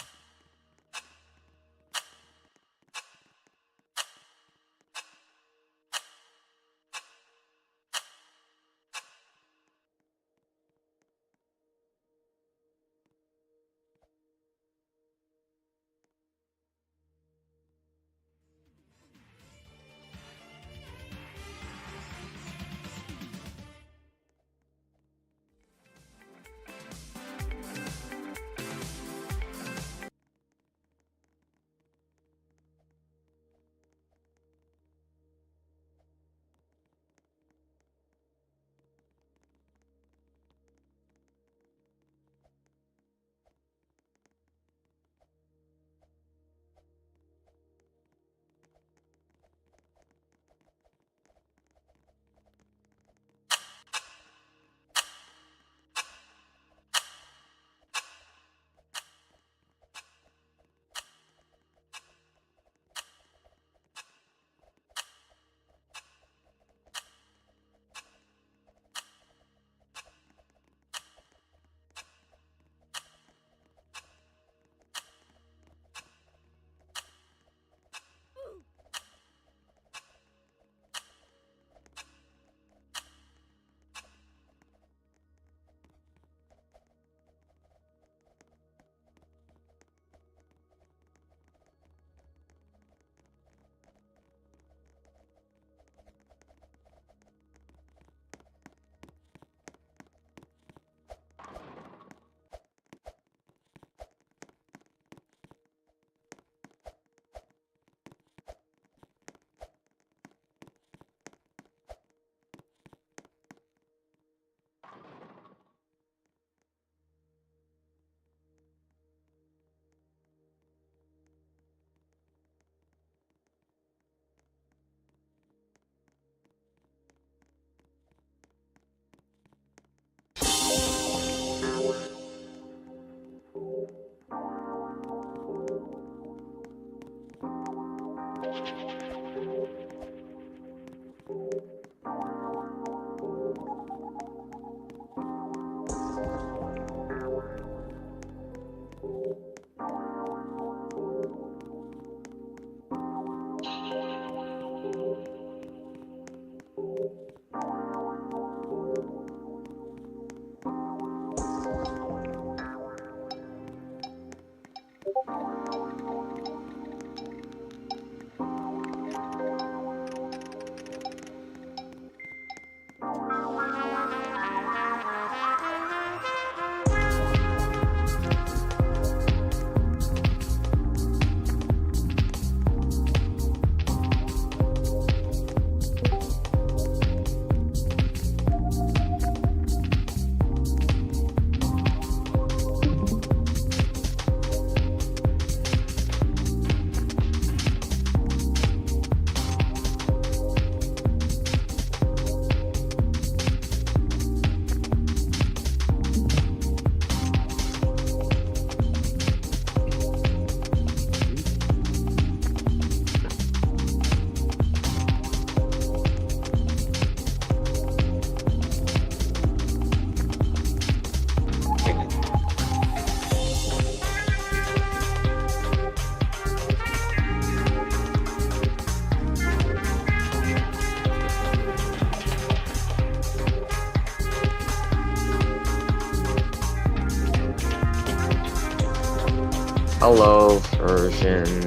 Hello, version.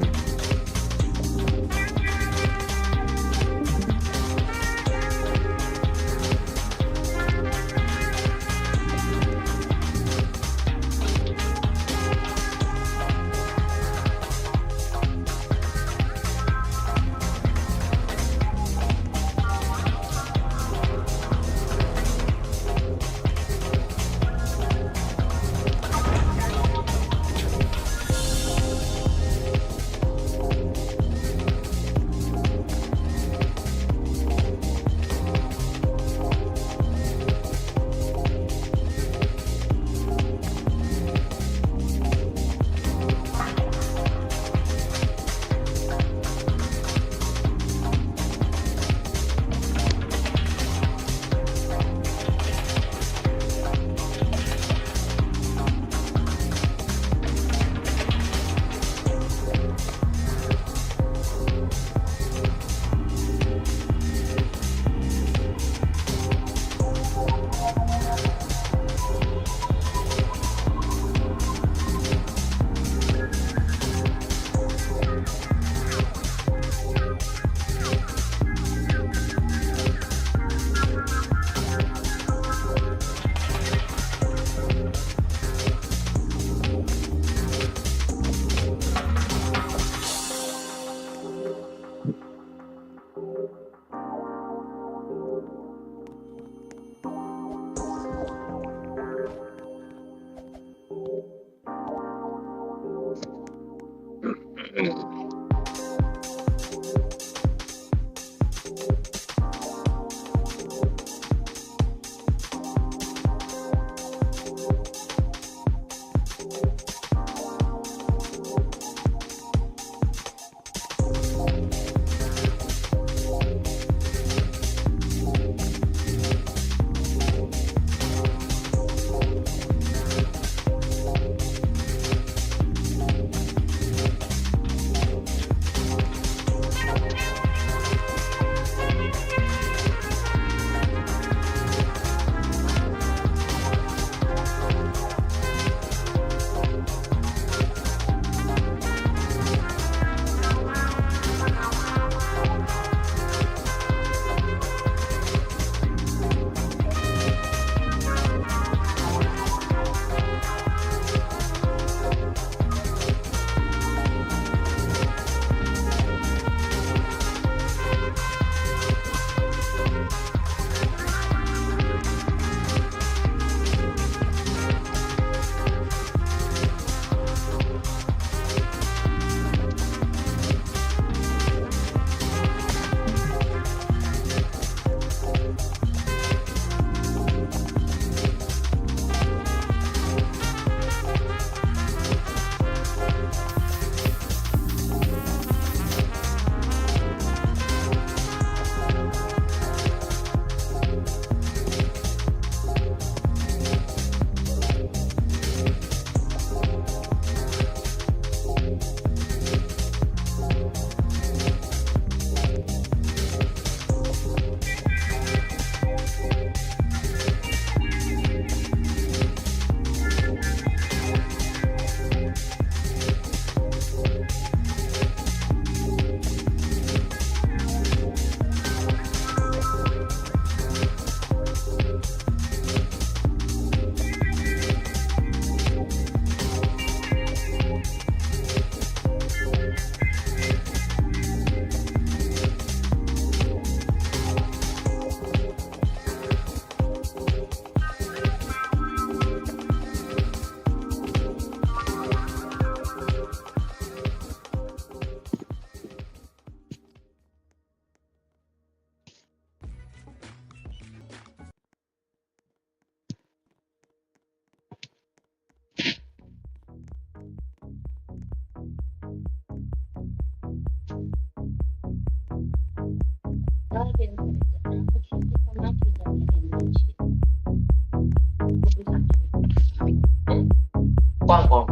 逛逛。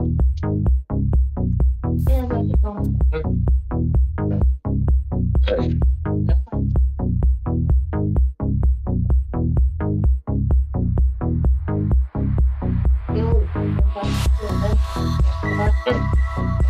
可以。嗯。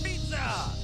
Pizza!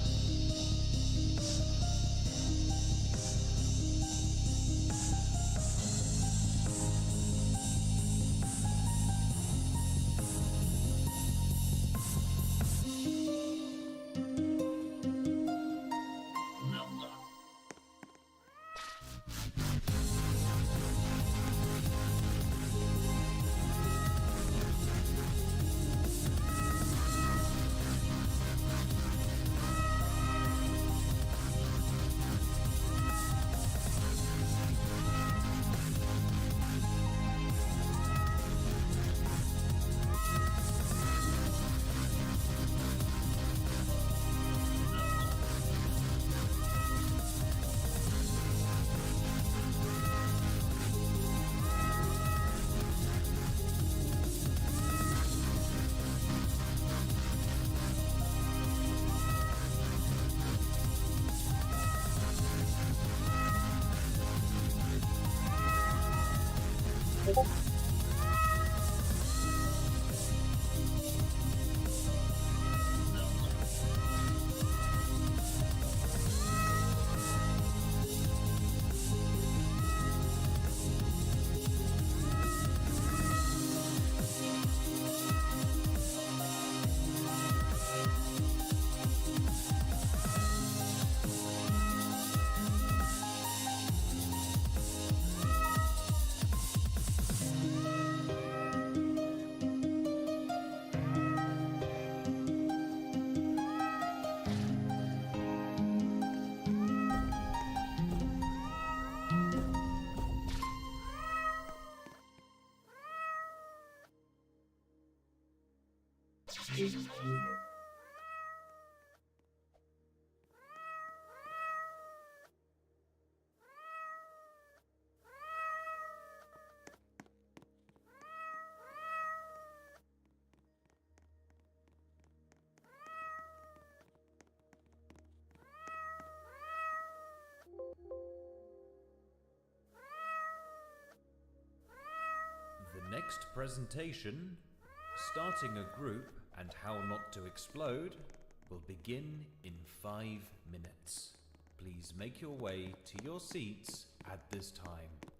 The next presentation, starting a group and how not to explode, will begin in 5 minutes. Please make your way to your seats at this time.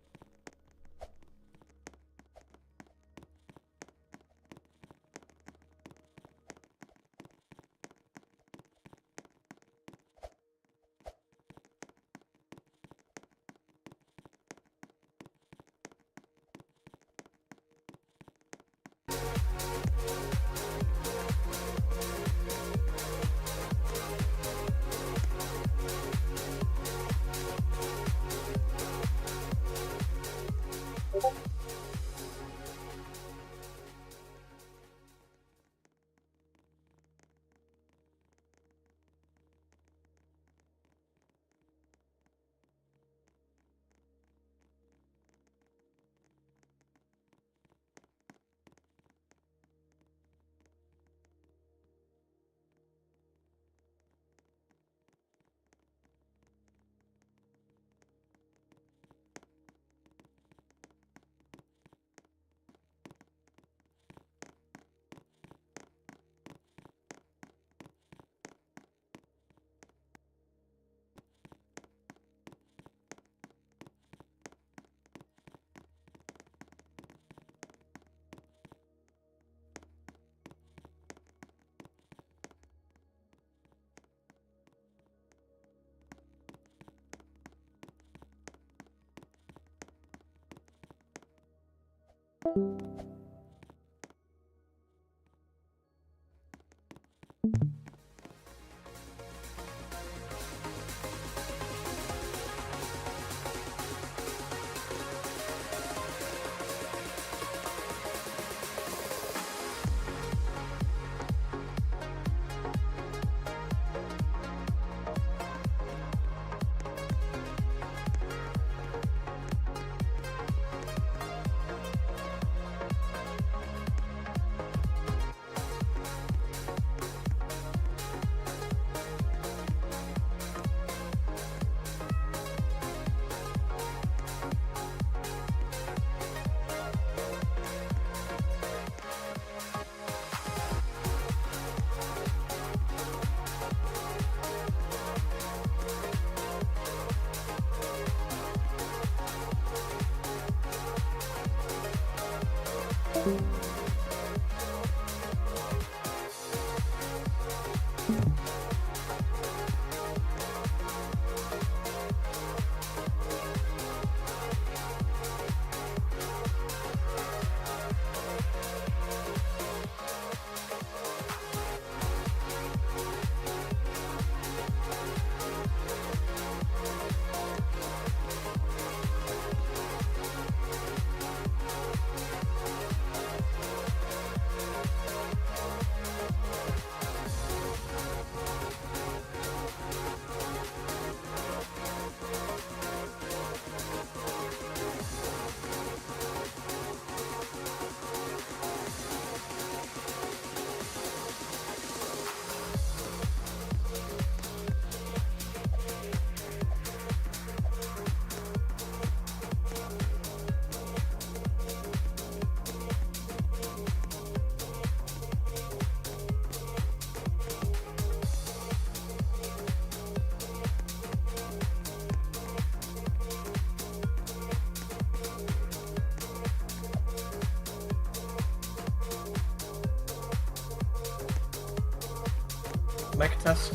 Mic test.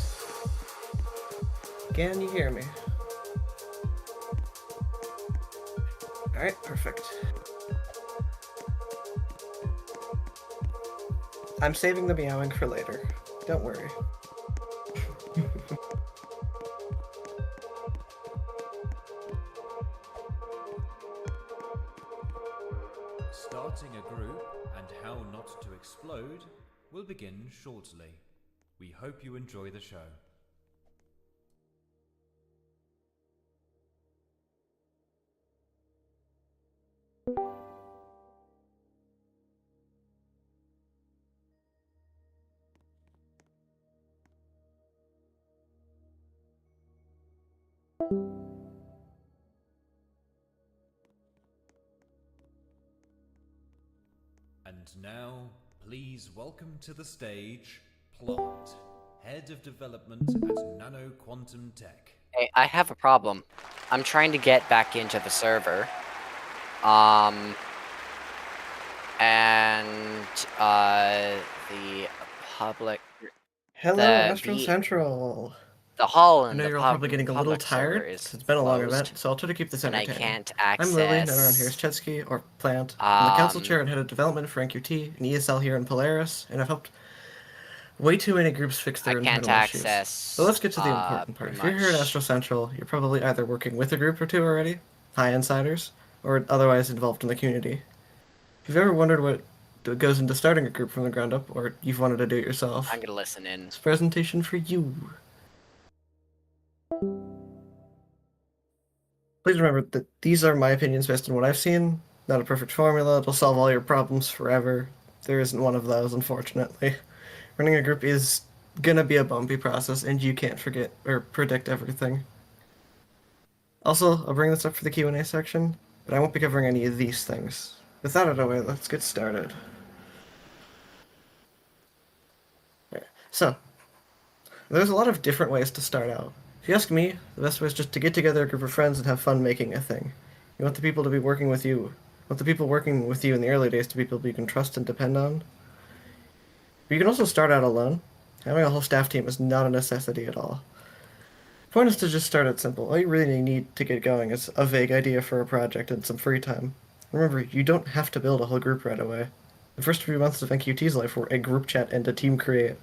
Can you hear me? Alright, perfect. I'm saving the meowing for later. Don't worry. Starting a group and how not to explode will begin shortly. We hope you enjoy the show. And now, please welcome to the stage, Plant, Head of Development at Nano Quantum Tech. Hey, I have a problem. I'm trying to get back into the server. And the public. Hello, Astral Central. The hall I and know the you're all probably getting a little public server tired. is It's been a long closed, event, so I'll try to keep this and I entertaining. can't I'm Lily, and access. everyone here is Chetsky, or Plant. I'm the Council Chair and Head of Development for NQT and ESL here in Polaris, and I've helped way too many groups fix their can't internal access, issues. So let's get to the important part. If pretty you're here at much. Astral Central, you're probably either working with a group or two already, high insiders, or otherwise involved in the community. If you've ever wondered what goes into starting a group from the ground up, or you've wanted to do it yourself, I'm gonna listen in. this presentation for you. Please remember that these are my opinions based on what I've seen. Not a perfect formula. It'll solve all your problems forever. There isn't one of those, unfortunately. Running a group is gonna be a bumpy process, and you can't forget or predict everything. Also, I'll bring this up for the Q&A section, but I won't be covering any of these things. With that out of the way, let's get started. Okay, so, there's a lot of different ways to start out. If you ask me, the best way is just to get together a group of friends and have fun making a thing. You want the people to be working with you. You want the people working with you in the early days to be people you can trust and depend on. But you can also start out alone. Having a whole staff team is not a necessity at all. The point is to just start out simple. All you really need to get going is a vague idea for a project and some free time. Remember, you don't have to build a whole group right away. The first few months of NQT's life were a group chat and a team create.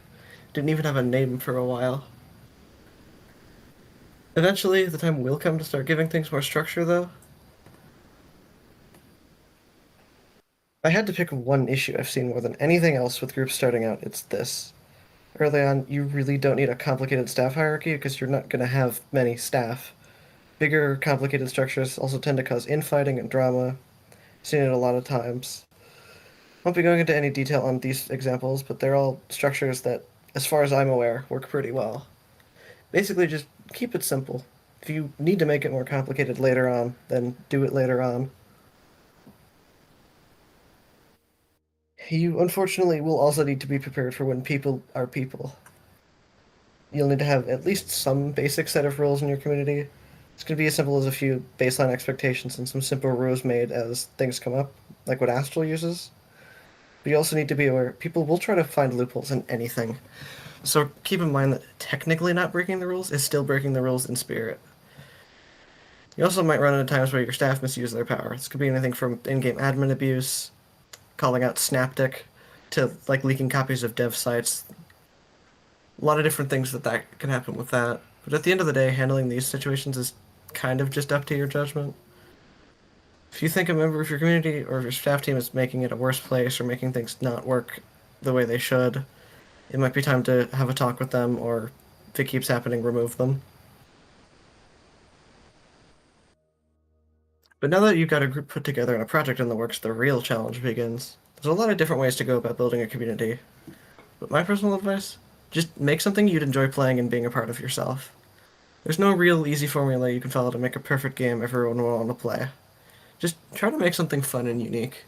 Didn't even have a name for a while. Eventually, the time will come to start giving things more structure, though. If I had to pick one issue I've seen more than anything else with groups starting out, it's this. Early on, you really don't need a complicated staff hierarchy because you're not going to have many staff. Bigger, complicated structures also tend to cause infighting and drama. I've seen it a lot of times. I won't be going into any detail on these examples, but they're all structures that, as far as I'm aware, work pretty well. Basically, just keep it simple. If you need to make it more complicated later on, then do it later on. You unfortunately will also need to be prepared for when people are people. You'll need to have at least some basic set of rules in your community. It's going to be as simple as a few baseline expectations and some simple rules made as things come up, like what Astral uses. But you also need to be aware people will try to find loopholes in anything. So keep in mind that technically not breaking the rules is still breaking the rules in spirit. You also might run into times where your staff misuse their power. This could be anything from in-game admin abuse, calling out Snapdick, to like leaking copies of dev sites. A lot of different things that can happen with that. But at the end of the day, handling these situations is kind of just up to your judgment. If you think a member of your community or of your staff team is making it a worse place or making things not work the way they should, it might be time to have a talk with them, or if it keeps happening, remove them. But now that you've got a group put together and a project in the works, the real challenge begins. There's a lot of different ways to go about building a community. But my personal advice, just make something you'd enjoy playing and being a part of yourself. There's no real easy formula you can follow to make a perfect game everyone will want to play. Just try to make something fun and unique.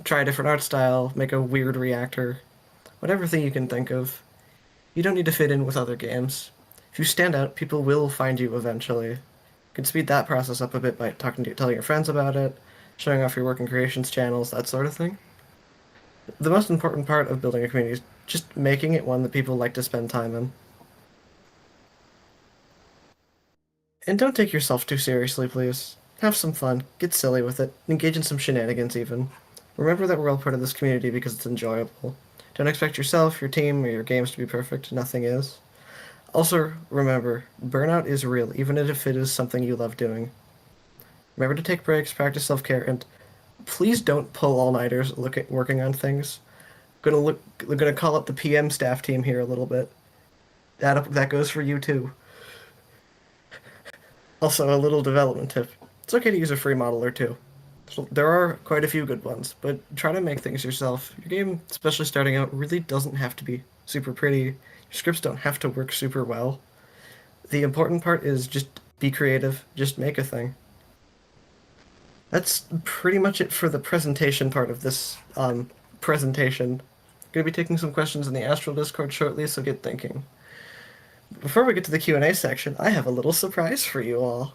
Try a different art style, make a weird reactor, whatever thing you can think of. You don't need to fit in with other games. If you stand out, people will find you eventually. You can speed that process up a bit by telling your friends about it, showing off your work and creations channels, that sort of thing. The most important part of building a community is just making it one that people like to spend time in. And don't take yourself too seriously, please. Have some fun, get silly with it, engage in some shenanigans even. Remember that we're all part of this community because it's enjoyable. Don't expect yourself, your team, or your games to be perfect. Nothing is. Also, remember, burnout is real, even if it is something you love doing. Remember to take breaks, practice self-care, and please don't pull all-nighters working on things. We're gonna call up the PM staff team here a little bit. That goes for you too. Also, a little development tip. It's okay to use a free model or two. So there are quite a few good ones, but try to make things yourself. Your game, especially starting out, really doesn't have to be super pretty. Your scripts don't have to work super well. The important part is just be creative, just make a thing. That's pretty much it for the presentation part of this presentation. Going to be taking some questions in the Astral Discord shortly, so get thinking. Before we get to the Q&A section, I have a little surprise for you all.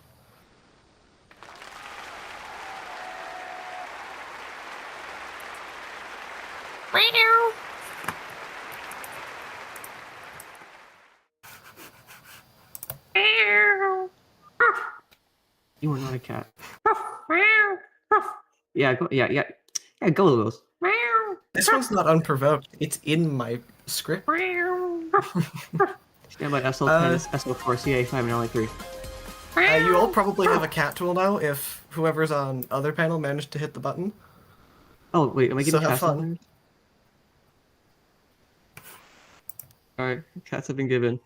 You are not a cat. Yeah, go, yeah, go Lewis. This one's not unprovoked. It's in my script. Stand by SL10, SL4, CA5, and LA3. You all probably have a cat tool now if whoever's on other panel managed to hit the button. Oh, wait, am I getting So have cats on fun. there? Alright, cats have been given.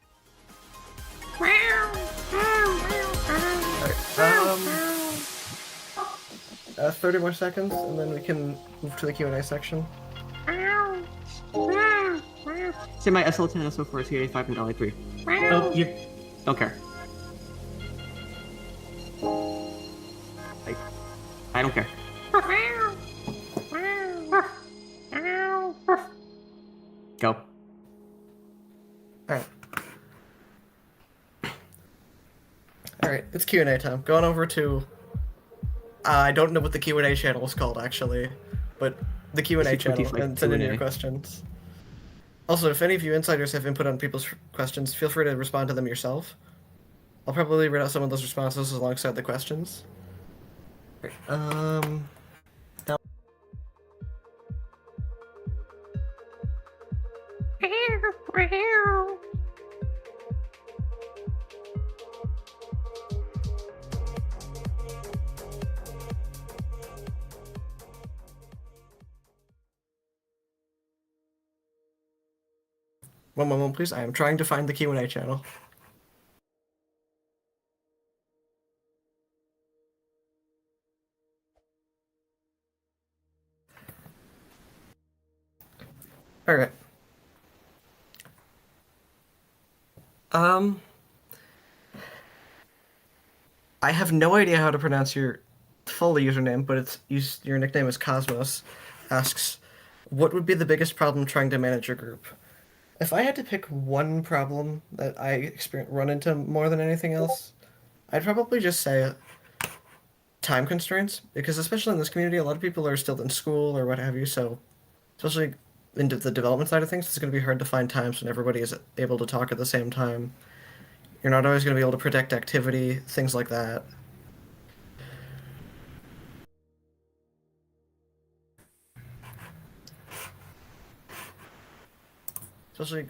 Alright, 30 more seconds, and then we can move to the Q&A section. Stand by SL10, SL4, CA5, and LA3. Oh, you. Okay. I don't care. Go. Alright. Alright, it's Q&A time. Going over to... I don't know what the Q&A channel is called, actually, but the Q&A channel, and send in your questions. Also, if any of you insiders have input on people's questions, feel free to respond to them yourself. I'll probably read out some of those responses alongside the questions. Now... One moment, please. I am trying to find the Q&A channel. Alright. I have no idea how to pronounce your full username, but your nickname is Cosmos. Asks, what would be the biggest problem trying to manage your group? If I had to pick one problem that I run into more than anything else, I'd probably just say time constraints, because especially in this community, a lot of people are still in school or what have you, so especially into the development side of things, it's going to be hard to find times when everybody is able to talk at the same time. You're not always going to be able to predict activity, things like that. Especially,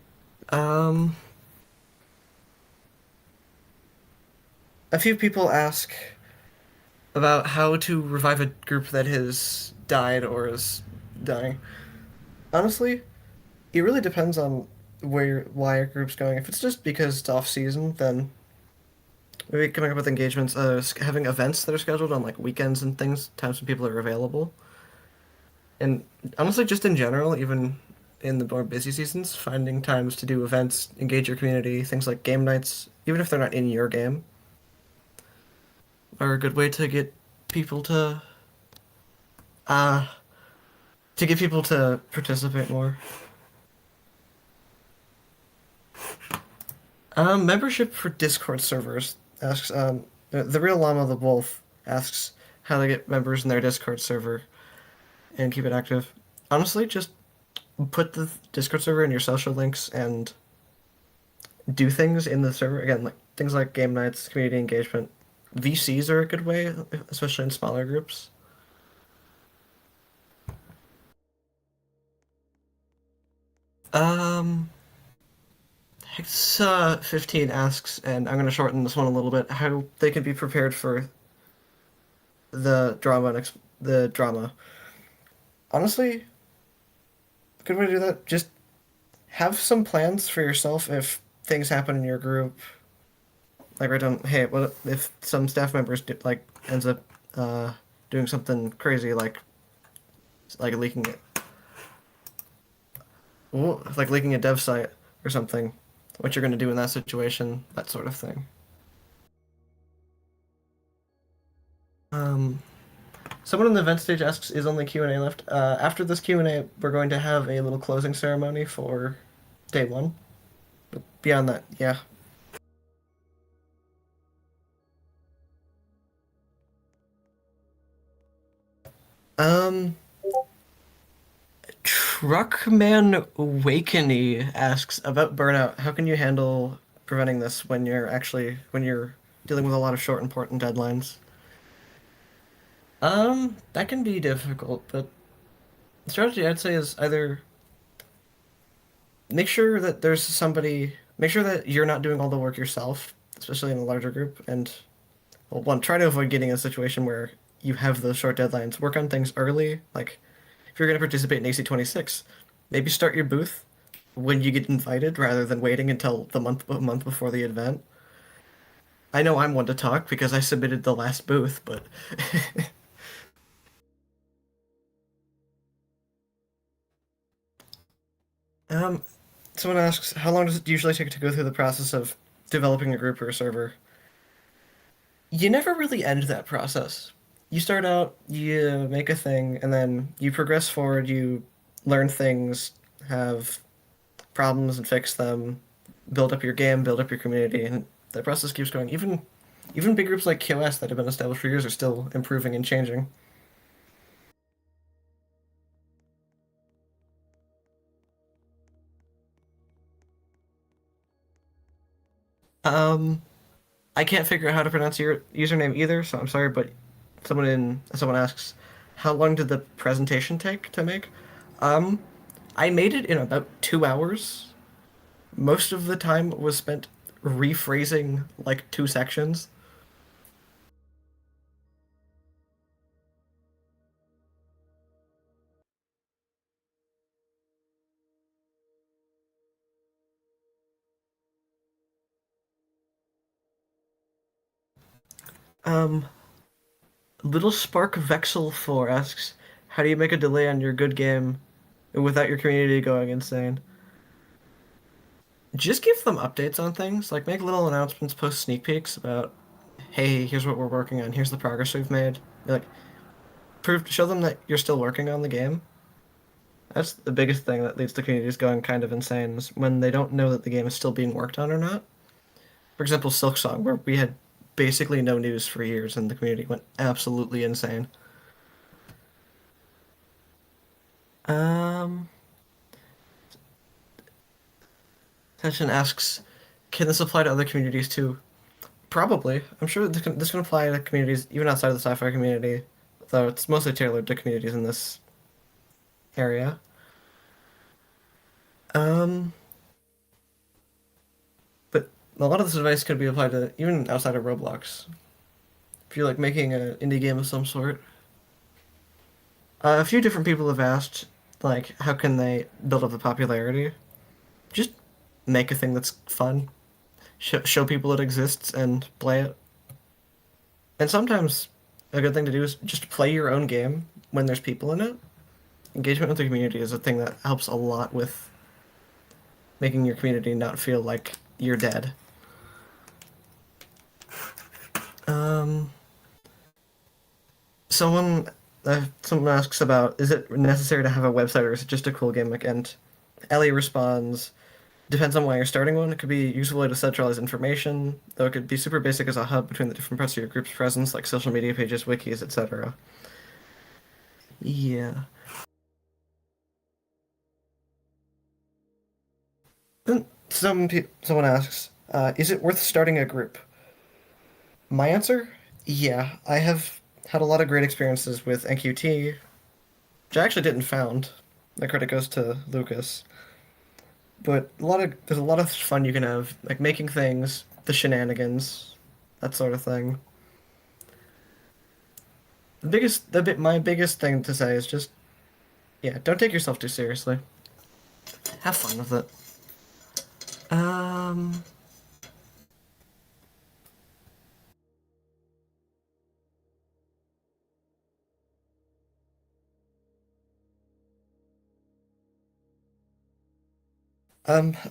a few people ask about how to revive a group that has died or is dying. Honestly, it really depends on why a group's going. If it's just because it's off season, then maybe coming up with engagements, having events that are scheduled on like weekends and things, times when people are available. And honestly, just in general, even in the more busy seasons, finding times to do events, engage your community, things like game nights, even if they're not in your game, are a good way to get people to get people to participate more. Membership for Discord servers asks, the real Llama the Wolf asks how to get members in their Discord server and keep it active. Honestly, just put the Discord server in your social links and do things in the server. Again, like things like game nights, community engagement. VCs are a good way, especially in smaller groups. Hex15 asks, and I'm going to shorten this one a little bit, how they can be prepared for the drama. Honestly, good way to do that. Just have some plans for yourself if things happen in your group. Like write down, hey, what if some staff members ends up doing something crazy like leaking it, like leaking a dev site or something. What you're going to do in that situation, that sort of thing. Someone in the event stage asks, is only Q&A left? After this Q&A, we're going to have a little closing ceremony for day 1. But beyond that, yeah. Truckman Wakeny asks about burnout. How can you handle preventing this when you're dealing with a lot of short, important deadlines? That can be difficult, but the strategy I'd say is either make sure that you're not doing all the work yourself, especially in a larger group, and well, one, try to avoid getting in a situation where you have those short deadlines. Work on things early, like if you're going to participate in AC26, maybe start your booth when you get invited rather than waiting until a month before the event. I know I'm one to talk because I submitted the last booth, but someone asks, how long does it usually take to go through the process of developing a group or a server? You never really end that process. You start out, you make a thing, and then you progress forward, you learn things, have problems and fix them, build up your game, build up your community, and the process keeps going. Even big groups like KOS that have been established for years are still improving and changing. I can't figure out how to pronounce your username either, so I'm sorry, but someone asks, how long did the presentation take to make? I made it in about 2 hours. Most of the time was spent rephrasing like 2 sections. Little Spark Vexel 4 asks, how do you make a delay on your good game without your community going insane? Just give them updates on things, like make little announcements, post sneak peeks about, hey, here's what we're working on, here's the progress we've made. Like, show them that you're still working on the game. That's the biggest thing that leads to communities going kind of insane, is when they don't know that the game is still being worked on or not. For example, Silksong, where we had basically no news for years and the community went absolutely insane. Um, Tension asks, can this apply to other communities too? Probably. I'm sure this can apply to communities even outside of the sci-fi community, though it's mostly tailored to communities in this area. But a lot of this advice could be applied to even outside of Roblox. If you're like making an indie game of some sort. A few different people have asked, like, how can they build up the popularity? Just make a thing that's fun. Show people it exists and play it. And sometimes a good thing to do is just play your own game when there's people in it. Engagement with the community is a thing that helps a lot with making your community not feel like you're dead. Someone asks about, is it necessary to have a website or is it just a cool gimmick? And Ellie responds, depends on why you're starting one. It could be a useful way to centralize information, though it could be super basic as a hub between the different parts of your group's presence, like social media pages, wikis, etc. Yeah. Then someone asks, is it worth starting a group? My answer? Yeah, I have had a lot of great experiences with NQT, which I actually didn't found. The credit goes to Lucas. But there's a lot of fun you can have, like making things, the shenanigans, that sort of thing. My biggest thing to say is just, yeah, don't take yourself too seriously. Have fun with it.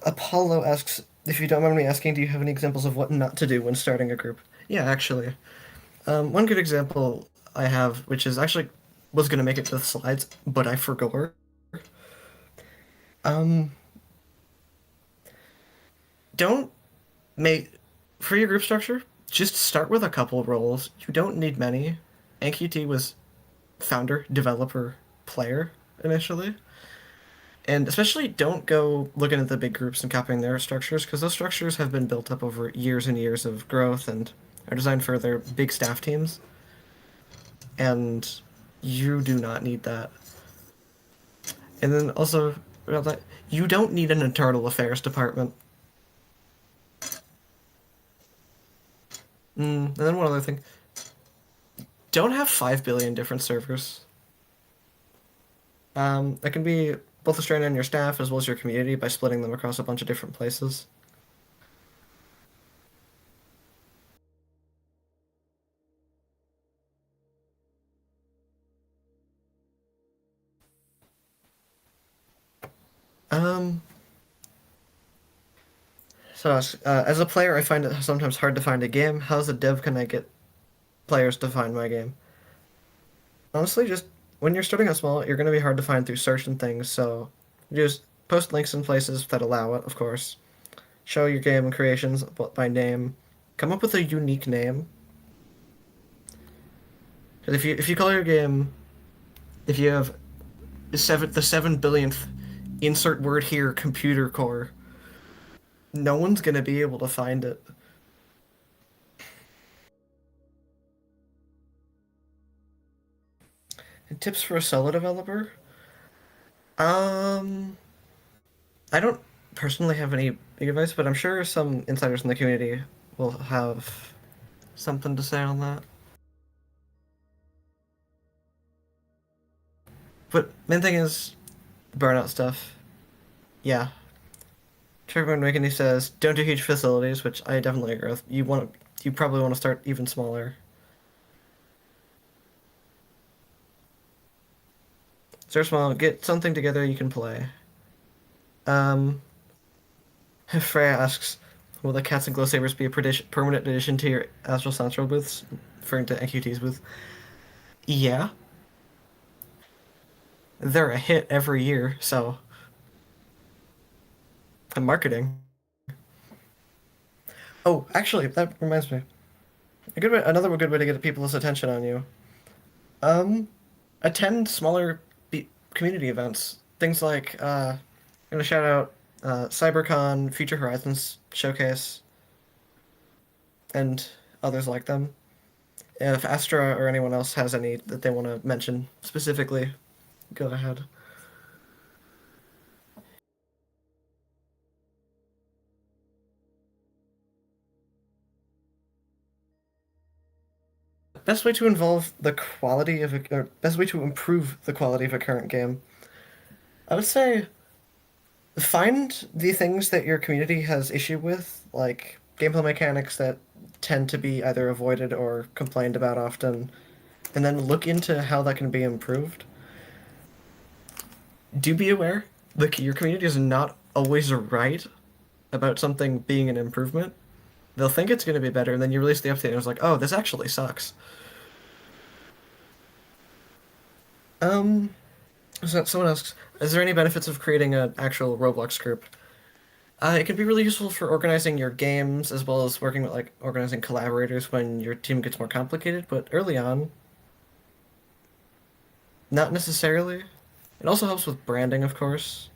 Apollo asks, if you don't mind me asking, do you have any examples of what not to do when starting a group? Yeah, actually. One good example I have, which is actually was going to make it to the slides, but I forgot. Don't make, for your group structure, just start with a couple roles. You don't need many. NQT was founder, developer, player initially. And especially don't go looking at the big groups and copying their structures, because those structures have been built up over years and years of growth and are designed for their big staff teams. And you do not need that. And then also, you don't need an internal affairs department. And then one other thing. Don't have 5 billion different servers. That can be both a strain on your staff as well as your community by splitting them across a bunch of different places. So, as a player, I find it sometimes hard to find a game. How as a dev can I get players to find my game? Honestly, just when you're starting out small, you're going to be hard to find through search and things, so just post links in places that allow it, of course. Show your game and creations by name. Come up with a unique name. Because if you call your game, if you have the 7 billionth insert word here computer core, no one's gonna be able to find it. And tips for a solo developer? I don't personally have any big advice, but I'm sure some insiders in the community will have something to say on that. But main thing is burnout stuff. Yeah. Trevor McKinney says, don't do huge facilities, which I definitely agree with. You probably want to start even smaller. Start small, get something together you can play. Freya asks, will the Cats and Glow Sabers be a permanent addition to your Astral Central booths? Referring to NQT's booth. Yeah. They're a hit every year, so. And marketing. Oh, actually, that reminds me. Another good way to get people's attention on you. Attend smaller community events. Things like I'm gonna shout out CyberCon, Future Horizons Showcase, and others like them. If Astra or anyone else has any that they want to mention specifically, go ahead. Best way to involve the quality of or best way to improve the quality of a current game. I would say find the things that your community has issue with, like gameplay mechanics that tend to be either avoided or complained about often, and then look into how that can be improved. Do be aware that your community is not always right about something being an improvement. They'll think it's going to be better, and then you release the update and it's like, oh, this actually sucks. So someone asks, is there any benefits of creating an actual Roblox group? It can be really useful for organizing your games, as well as working with, like, organizing collaborators when your team gets more complicated, but early on, not necessarily. It also helps with branding, of course.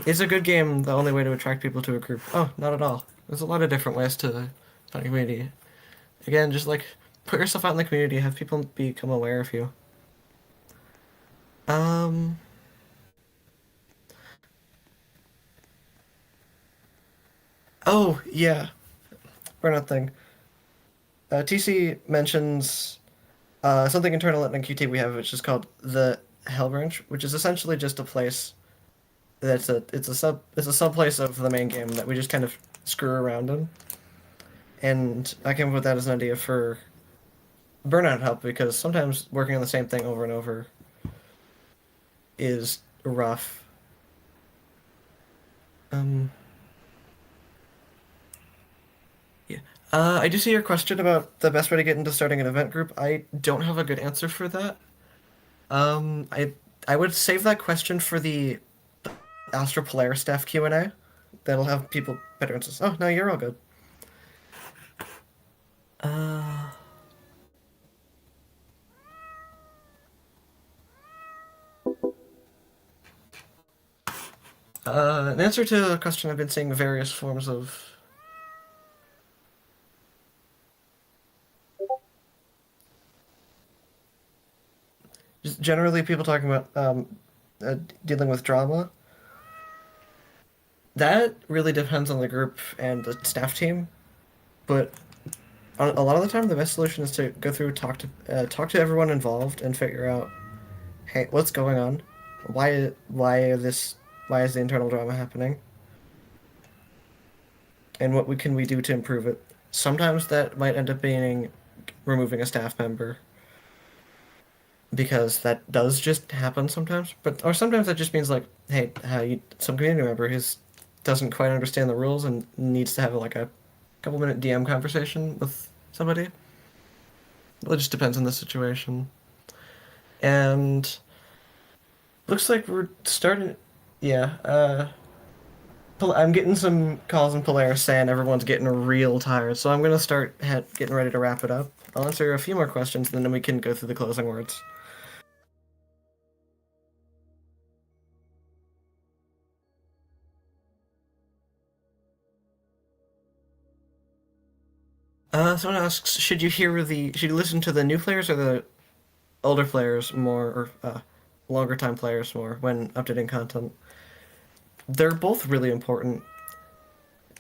Is a good game the only way to attract people to a group? Oh, not at all. There's a lot of different ways to find a community. Again, just like put yourself out in the community, have people become aware of you. Oh, yeah. Burnout thing. TC mentions something internal at NQT we have, which is called the Hell Branch, which is essentially just a place that's it's a sub place of the main game that we just kind of screw around in. And I came up with that as an idea for burnout help, because sometimes working on the same thing over and over is rough. Yeah. I do see your question about the best way to get into starting an event group. I don't have a good answer for that. I would save that question for the Astral Player staff Q&A. That'll have people better answers. Oh, no, you're all good. In answer to a question, I've been seeing various forms of... Just generally, people talking about dealing with drama. That really depends on the group and the staff team, but a lot of the time, the best solution is to go through, talk to everyone involved, and figure out, hey, what's going on? Why is the internal drama happening? And what can we do to improve it? Sometimes that might end up being removing a staff member, because that does just happen sometimes. Or sometimes that just means, like, hey, some community member who doesn't quite understand the rules and needs to have like a couple-minute DM conversation with somebody. It just depends on the situation. And looks like we're starting. Yeah. I'm getting some calls in Polaris saying everyone's getting real tired, so I'm gonna start getting ready to wrap it up. I'll answer a few more questions, and then we can go through the closing words. Someone asks, should you listen to the new players or the older players more, or longer time players more when updating content? They're both really important.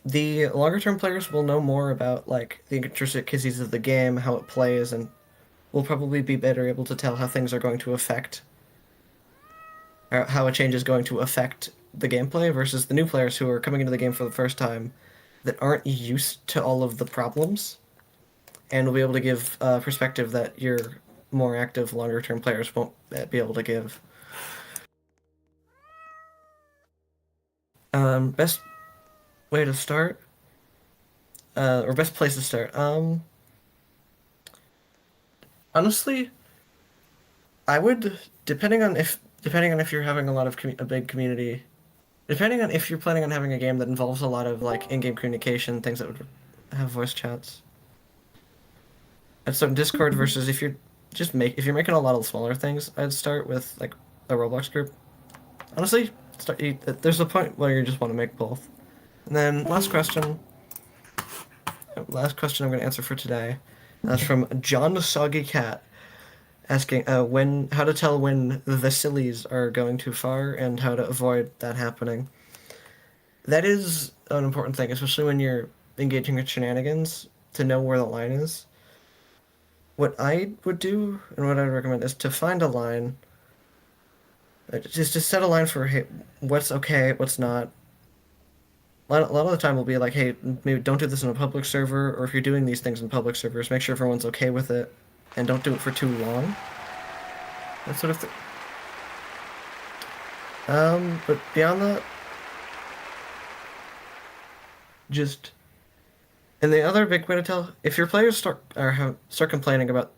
The longer term players will know more about, like, the intricacies of the game, how it plays, and will probably be better able to tell how things are going to affect, or how a change is going to affect the gameplay, versus the new players who are coming into the game for the first time that aren't used to all of the problems, and will be able to give a perspective that your more active, longer-term players won't be able to give. Best way to start, or best place to start. Honestly, I would, depending on if you're having a big community, depending on if you're planning on having a game that involves a lot of, like, in-game communication, things that would have voice chats. I'd start Discord versus if you're just if you're making a lot of smaller things, I'd start with like a Roblox group. Honestly, there's a point where you just want to make both. And then last question I'm going to answer for today. That's from John the Soggy Cat, asking how to tell when the sillies are going too far and how to avoid that happening. That is an important thing, especially when you're engaging with shenanigans, to know where the line is. What I would do and what I would recommend is to find a line. Just to set a line for, hey, what's okay, what's not. A lot of the time will be like, hey, maybe don't do this in a public server, or if you're doing these things in public servers, make sure everyone's okay with it, and don't do it for too long. That sort of thing. But beyond that, just... And the other big way to tell, if your players start complaining about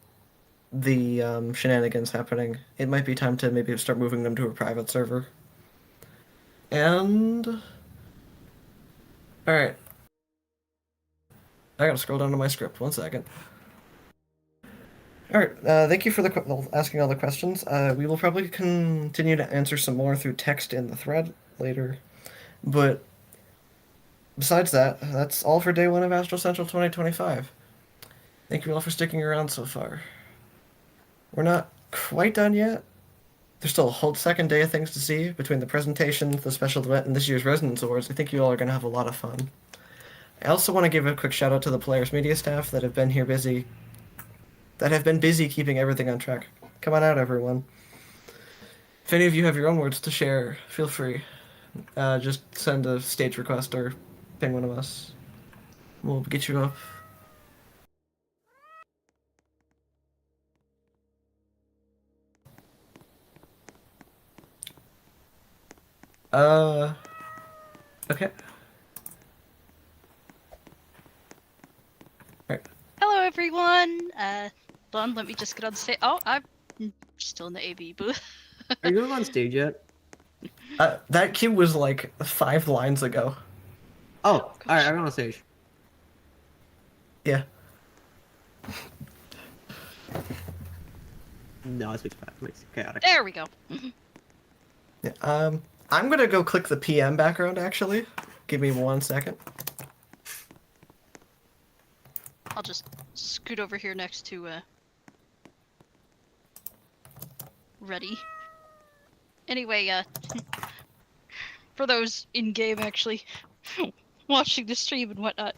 the shenanigans happening, it might be time to maybe start moving them to a private server. And... Alright. I gotta scroll down to my script. 1 second. Alright, thank you for asking all the questions. We will probably continue to answer some more through text in the thread later. But besides that, that's all for day 1 of Astral Central 2025. Thank you all for sticking around so far. We're not quite done yet. There's still a whole second day of things to see between the presentation, the special event, and this year's Resonance Awards. I think you all are going to have a lot of fun. I also want to give a quick shout out to the Players Media staff that have been busy keeping everything on track. Come on out, everyone. If any of you have your own words to share, feel free. Just send a stage request or ping one of us. We'll get you up. Okay. Hello, everyone. Hold on, let me just get on stage. Oh, I'm still in the AV booth. Are you on stage yet? That cue was like 5 lines ago. Oh, alright, I'm on stage. Yeah. No, it's bad. It's chaotic. There we go. Yeah, I'm gonna go click the PM background, actually. Give me 1 second. I'll just scoot over here next to, Ready. Anyway, for those in-game actually watching the stream and whatnot.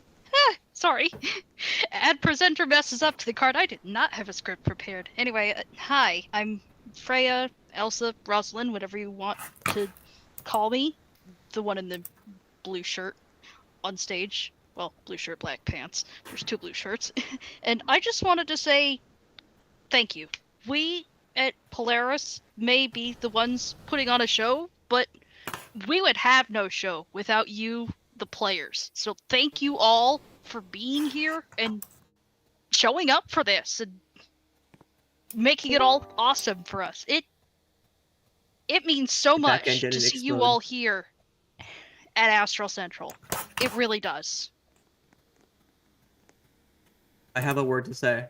Sorry. Ad presenter messes up to the card. I did not have a script prepared. Anyway, hi, I'm Freya, Elsa, Rosalind, whatever you want to call me. The one in the blue shirt on stage. Well, blue shirt, black pants. There's 2 blue shirts. And I just wanted to say thank you. We at Polaris may be the ones putting on a show, but we would have no show without you, the players. So thank you all for being here and showing up for this and making it all awesome for us. It means so much to see you all here at Astral Central. It really does. I have a word to say.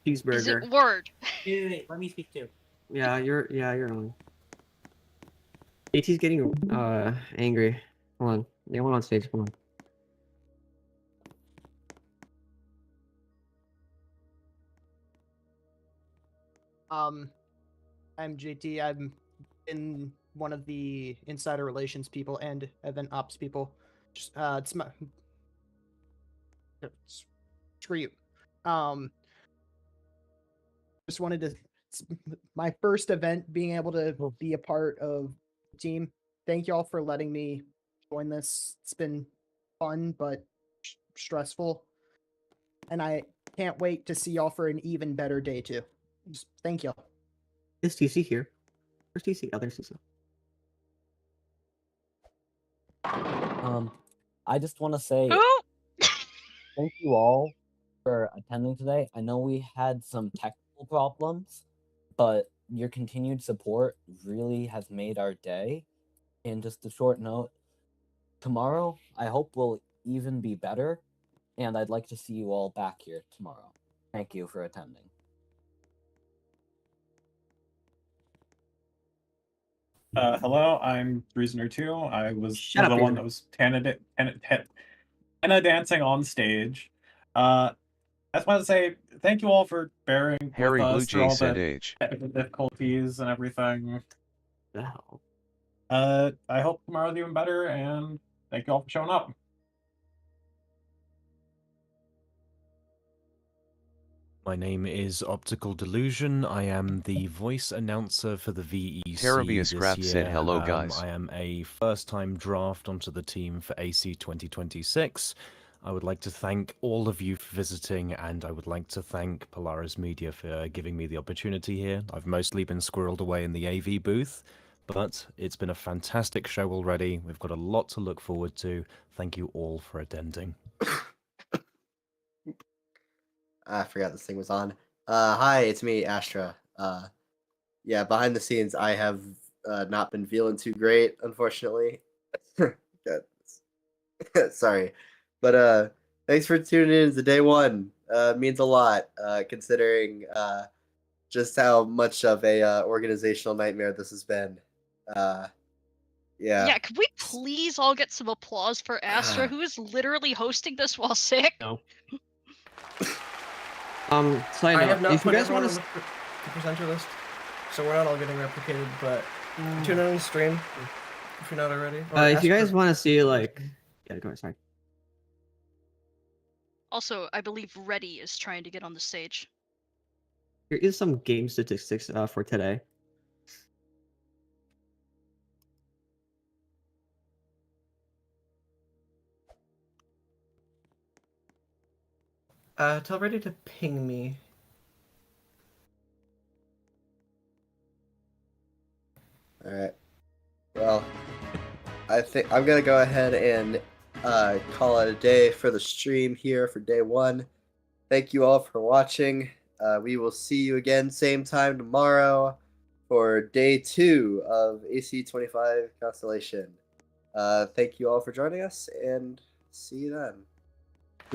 Cheeseburger. Is it word? Wait, let me speak too. Yeah, you're on. AT's getting angry. Hold on. Yeah, one on stage. Hold on. I'm JT. I'm in one of the insider relations people and event ops people. Just it's my screw you. Just wanted to. It's my first event, being able to be a part of the team. Thank y'all for letting me join this. It's been fun but stressful, and I can't wait to see y'all for an even better day too. Just thank y'all. Is TC here? Where's TC? Oh, there's TC. I just want to say thank you all for attending today. I know we had some technical problems, but your continued support really has made our day. And just a short note, tomorrow I hope will even be better, and I'd like to see you all back here tomorrow. Thank you for attending. Hello, I'm Reasoner2. I was Shut up, the one Reasoner. that was Tana dancing on stage. I just wanted to say thank you all for bearing Harry with Blue us through Jay all said the H. technical difficulties and everything. No. I hope tomorrow's even better, and thank you all for showing up. My name is Optical Delusion. I am the voice announcer for the VEC Terravius this Graph year. said hello, guys. I am a first-time draft onto the team for AC 2026. I would like to thank all of you for visiting, and I would like to thank Polaris Media for giving me the opportunity here. I've mostly been squirreled away in the AV booth, but it's been a fantastic show already. We've got a lot to look forward to. Thank you all for attending. I forgot this thing was on. Hi, it's me, Astra. Yeah, behind the scenes, I have not been feeling too great, unfortunately. Sorry, but thanks for tuning in to day one. Means a lot, considering just how much of a organizational nightmare this has been. Yeah. Yeah, could we please all get some applause for Astra, who is literally hosting this while sick? No. I Side note, have not if you put guys everyone want on to, the presenter list, so we're not all getting replicated. But tune in on the stream if you're not already. Or if you Astra- guys want to see like, yeah, go ahead, sorry. Also, I believe Reddy is trying to get on the stage. Here is some game statistics for today. Tell Ready to ping me. All right. Well, I think I'm gonna go ahead and call it a day for the stream here for day one. Thank you all for watching. We will see you again same time tomorrow for day 2 of AC25 Constellation. Thank you all for joining us, and see you then.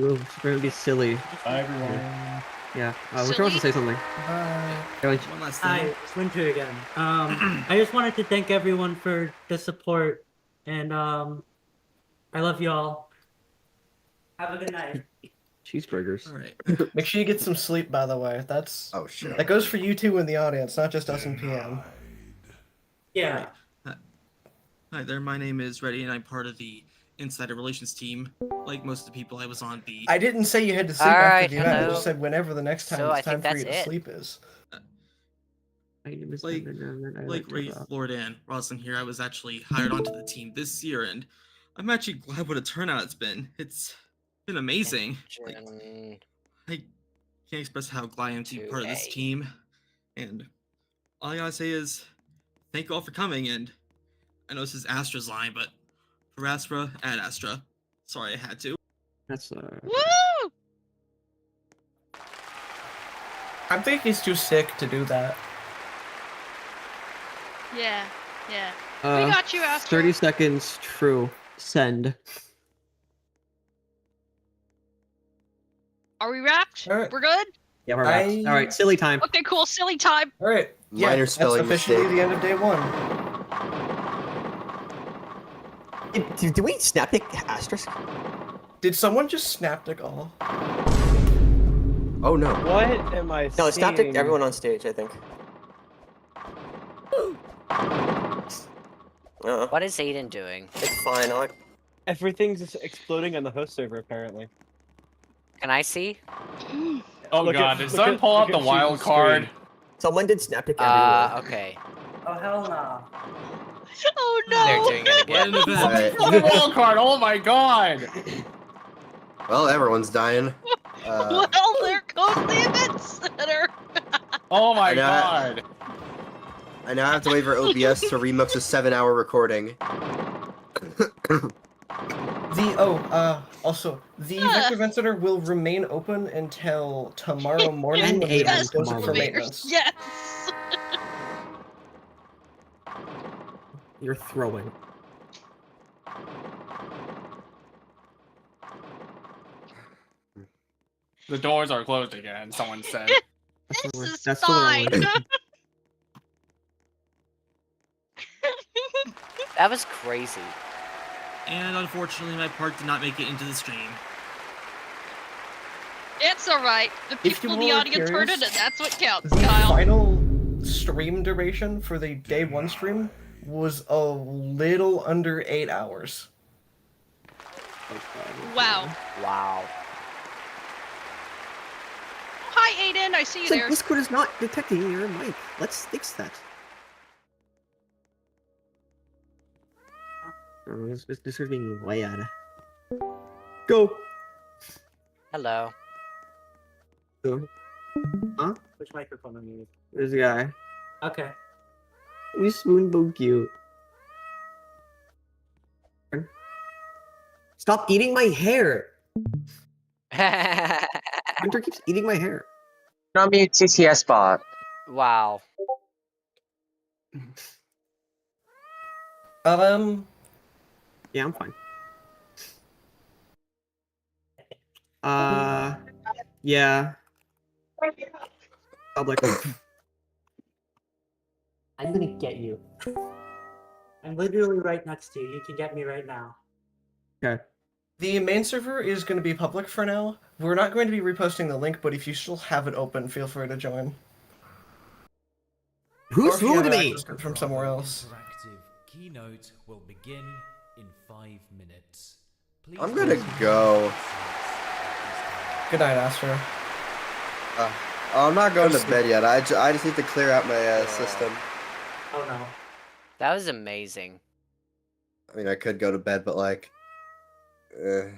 Ooh, it's going to be silly. Bye, everyone. Yeah, which wants to say something? One last Hi, it's Winter again. I just wanted to thank everyone for the support, and I love y'all. Have a good night. Cheeseburgers. All right. Make sure you get some sleep, by the way. That's sure. That goes for you two in the audience, not just us in PM. Yeah. Hi there, my name is Reddy, and I'm part of the Insider Relations team. Like most of the people, I was on the... I didn't say you had to sleep after the event. I just said whenever the next time it's time for you to sleep is. Like Ray, Lord, and Roslyn here, I was actually hired onto the team this year, and I'm actually glad what a turnout it's been. It's been amazing. Like, I can't express how glad I am to be part of this team, and all I gotta say is thank you all for coming. And I know this is Astra's line, but for Astra, add Astra. Sorry, I had to. That's Woo! I think he's too sick to do that. Yeah, yeah. We got you, Astra. 30 seconds. True. Send. Are we wrapped? Right. We're good? Yeah, we're wrapped. All right, silly time. Okay, cool. Silly time. All right. Yeah, Minor that's spelling officially mistake. the end of day one. Did we snap pick Asterisk? Did someone just snap the all? Oh no. What am I No, snap picked seeing? everyone on stage, I think. What is Ayden doing? It's fine. Everything's just exploding on the host server, apparently. Can I see? Oh Look god, at- did look someone at- pull out look the at wild Susan's card? screen. Someone did snap pick everyone. Okay. Oh, hell no. Oh no! They're doing it again. What an event. Pull the wild card, oh my god! Well, everyone's dying. Well, there goes the event center. Oh my I know- god. I now have to wait for OBS to remix a 7-hour recording. Also, the Victor Event Center will remain open until tomorrow morning when we Yes, close it for Raiders, maintenance. yes. You're throwing. The doors are closed again, someone said. This is That's fine. That was crazy. And unfortunately, my part did not make it into the stream. It's alright. The If people you in the were audience heard it, curious, and that's what counts, The Kyle. final stream duration for the day 1 stream was a little under 8 hours. Wow. Wow. Hi, Ayden. I see you It's like there. Discord is not detecting your mic. Let's fix that. Oh, this is being way out of. Go. Hello. Go. Huh? Which microphone am you using? This guy. Okay. We spoon so cute. Stop eating my hair. Hunter keeps eating my hair. Not mute CCS bot. Wow. Yeah, I'm fine. Yeah. Public. I'm gonna get you. I'm literally right next to you. You can get me right now. Okay. The main server is going to be public for now. We're not going to be reposting the link, but if you still have it open, feel free to join. Who Or if you have swooned me? access to it from somewhere else. Interactive keynote will begin in 5 minutes. Please I'm gonna go. Good night, Astral. I'm not going Go to bed yet. I just need to clear out my system. Oh no. That was amazing. I mean, I could go to bed, but like, ugh.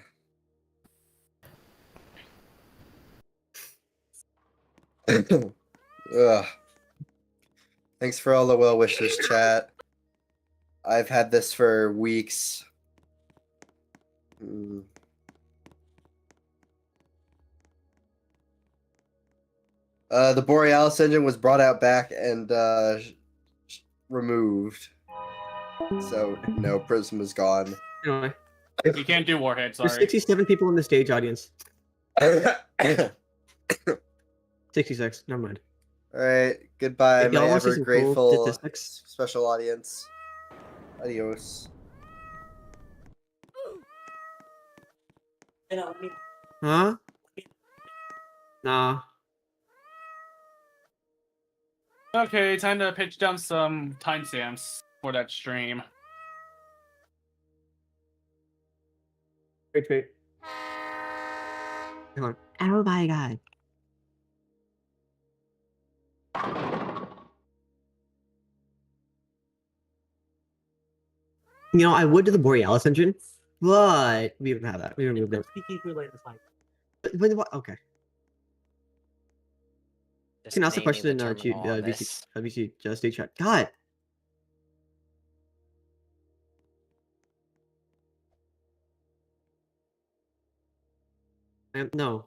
Thanks for all the well wishes, chat. I've had this for weeks. The Borealis engine was brought out back and removed. So no, Prism is gone. Anyway. You can't do Warhead, There's sorry. 67 people in the stage audience. 66. Never mind. All right, goodbye, If y'all my wanna see ever some cool grateful statistics. special audience. Adios. Huh? Nah. Okay, time to pitch down some timestamps for that stream. Wait. Hang on. Oh my god. You know, I would do the Borealis engine, but we don't have that. We don't move that. Speaking through later, it's fine. But what? Okay. You Just can ask the naming question in the terminal on VC just stage chat. God. No.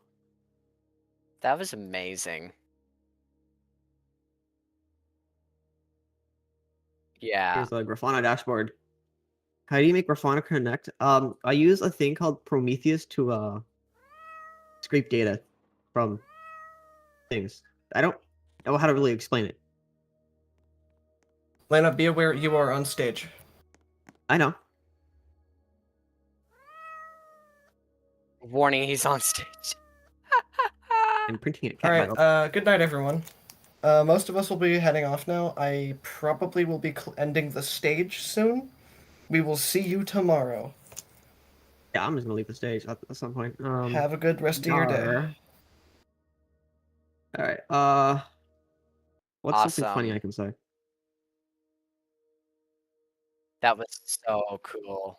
That was amazing. Yeah. Here's the Grafana dashboard. How do you make Grafana connect? I use a thing called Prometheus to scrape data from things. I don't know how to really explain it. Lena, be aware you are on stage. I know. Warning, he's on stage. I'm printing it. All right. Good night, everyone. Most of us will be heading off now. I probably will be ending the stage soon. We will see you tomorrow. Yeah, I'm just gonna leave the stage at some point. Have a good rest of your day. All right. What's something funny Awesome. I can say? That was so cool.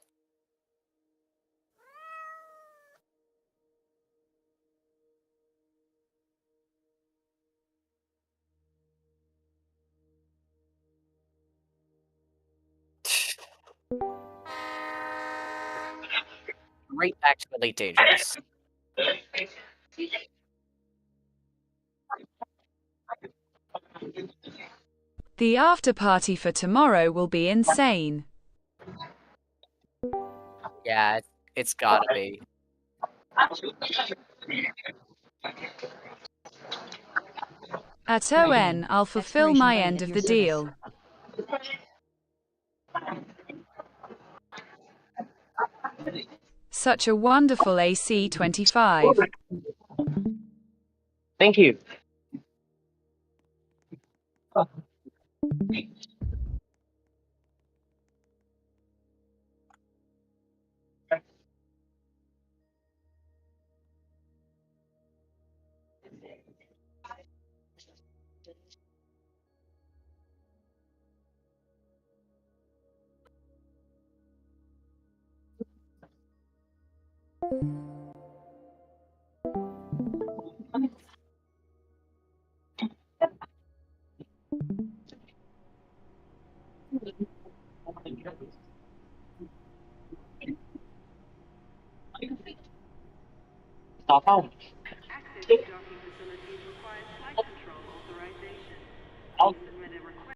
Right back to Elite Dangerous. The after party for tomorrow will be insane. Yeah, it's gotta be. At ON, I'll fulfill my end of the deal. Such a wonderful AC 25. Thank you. Stop out.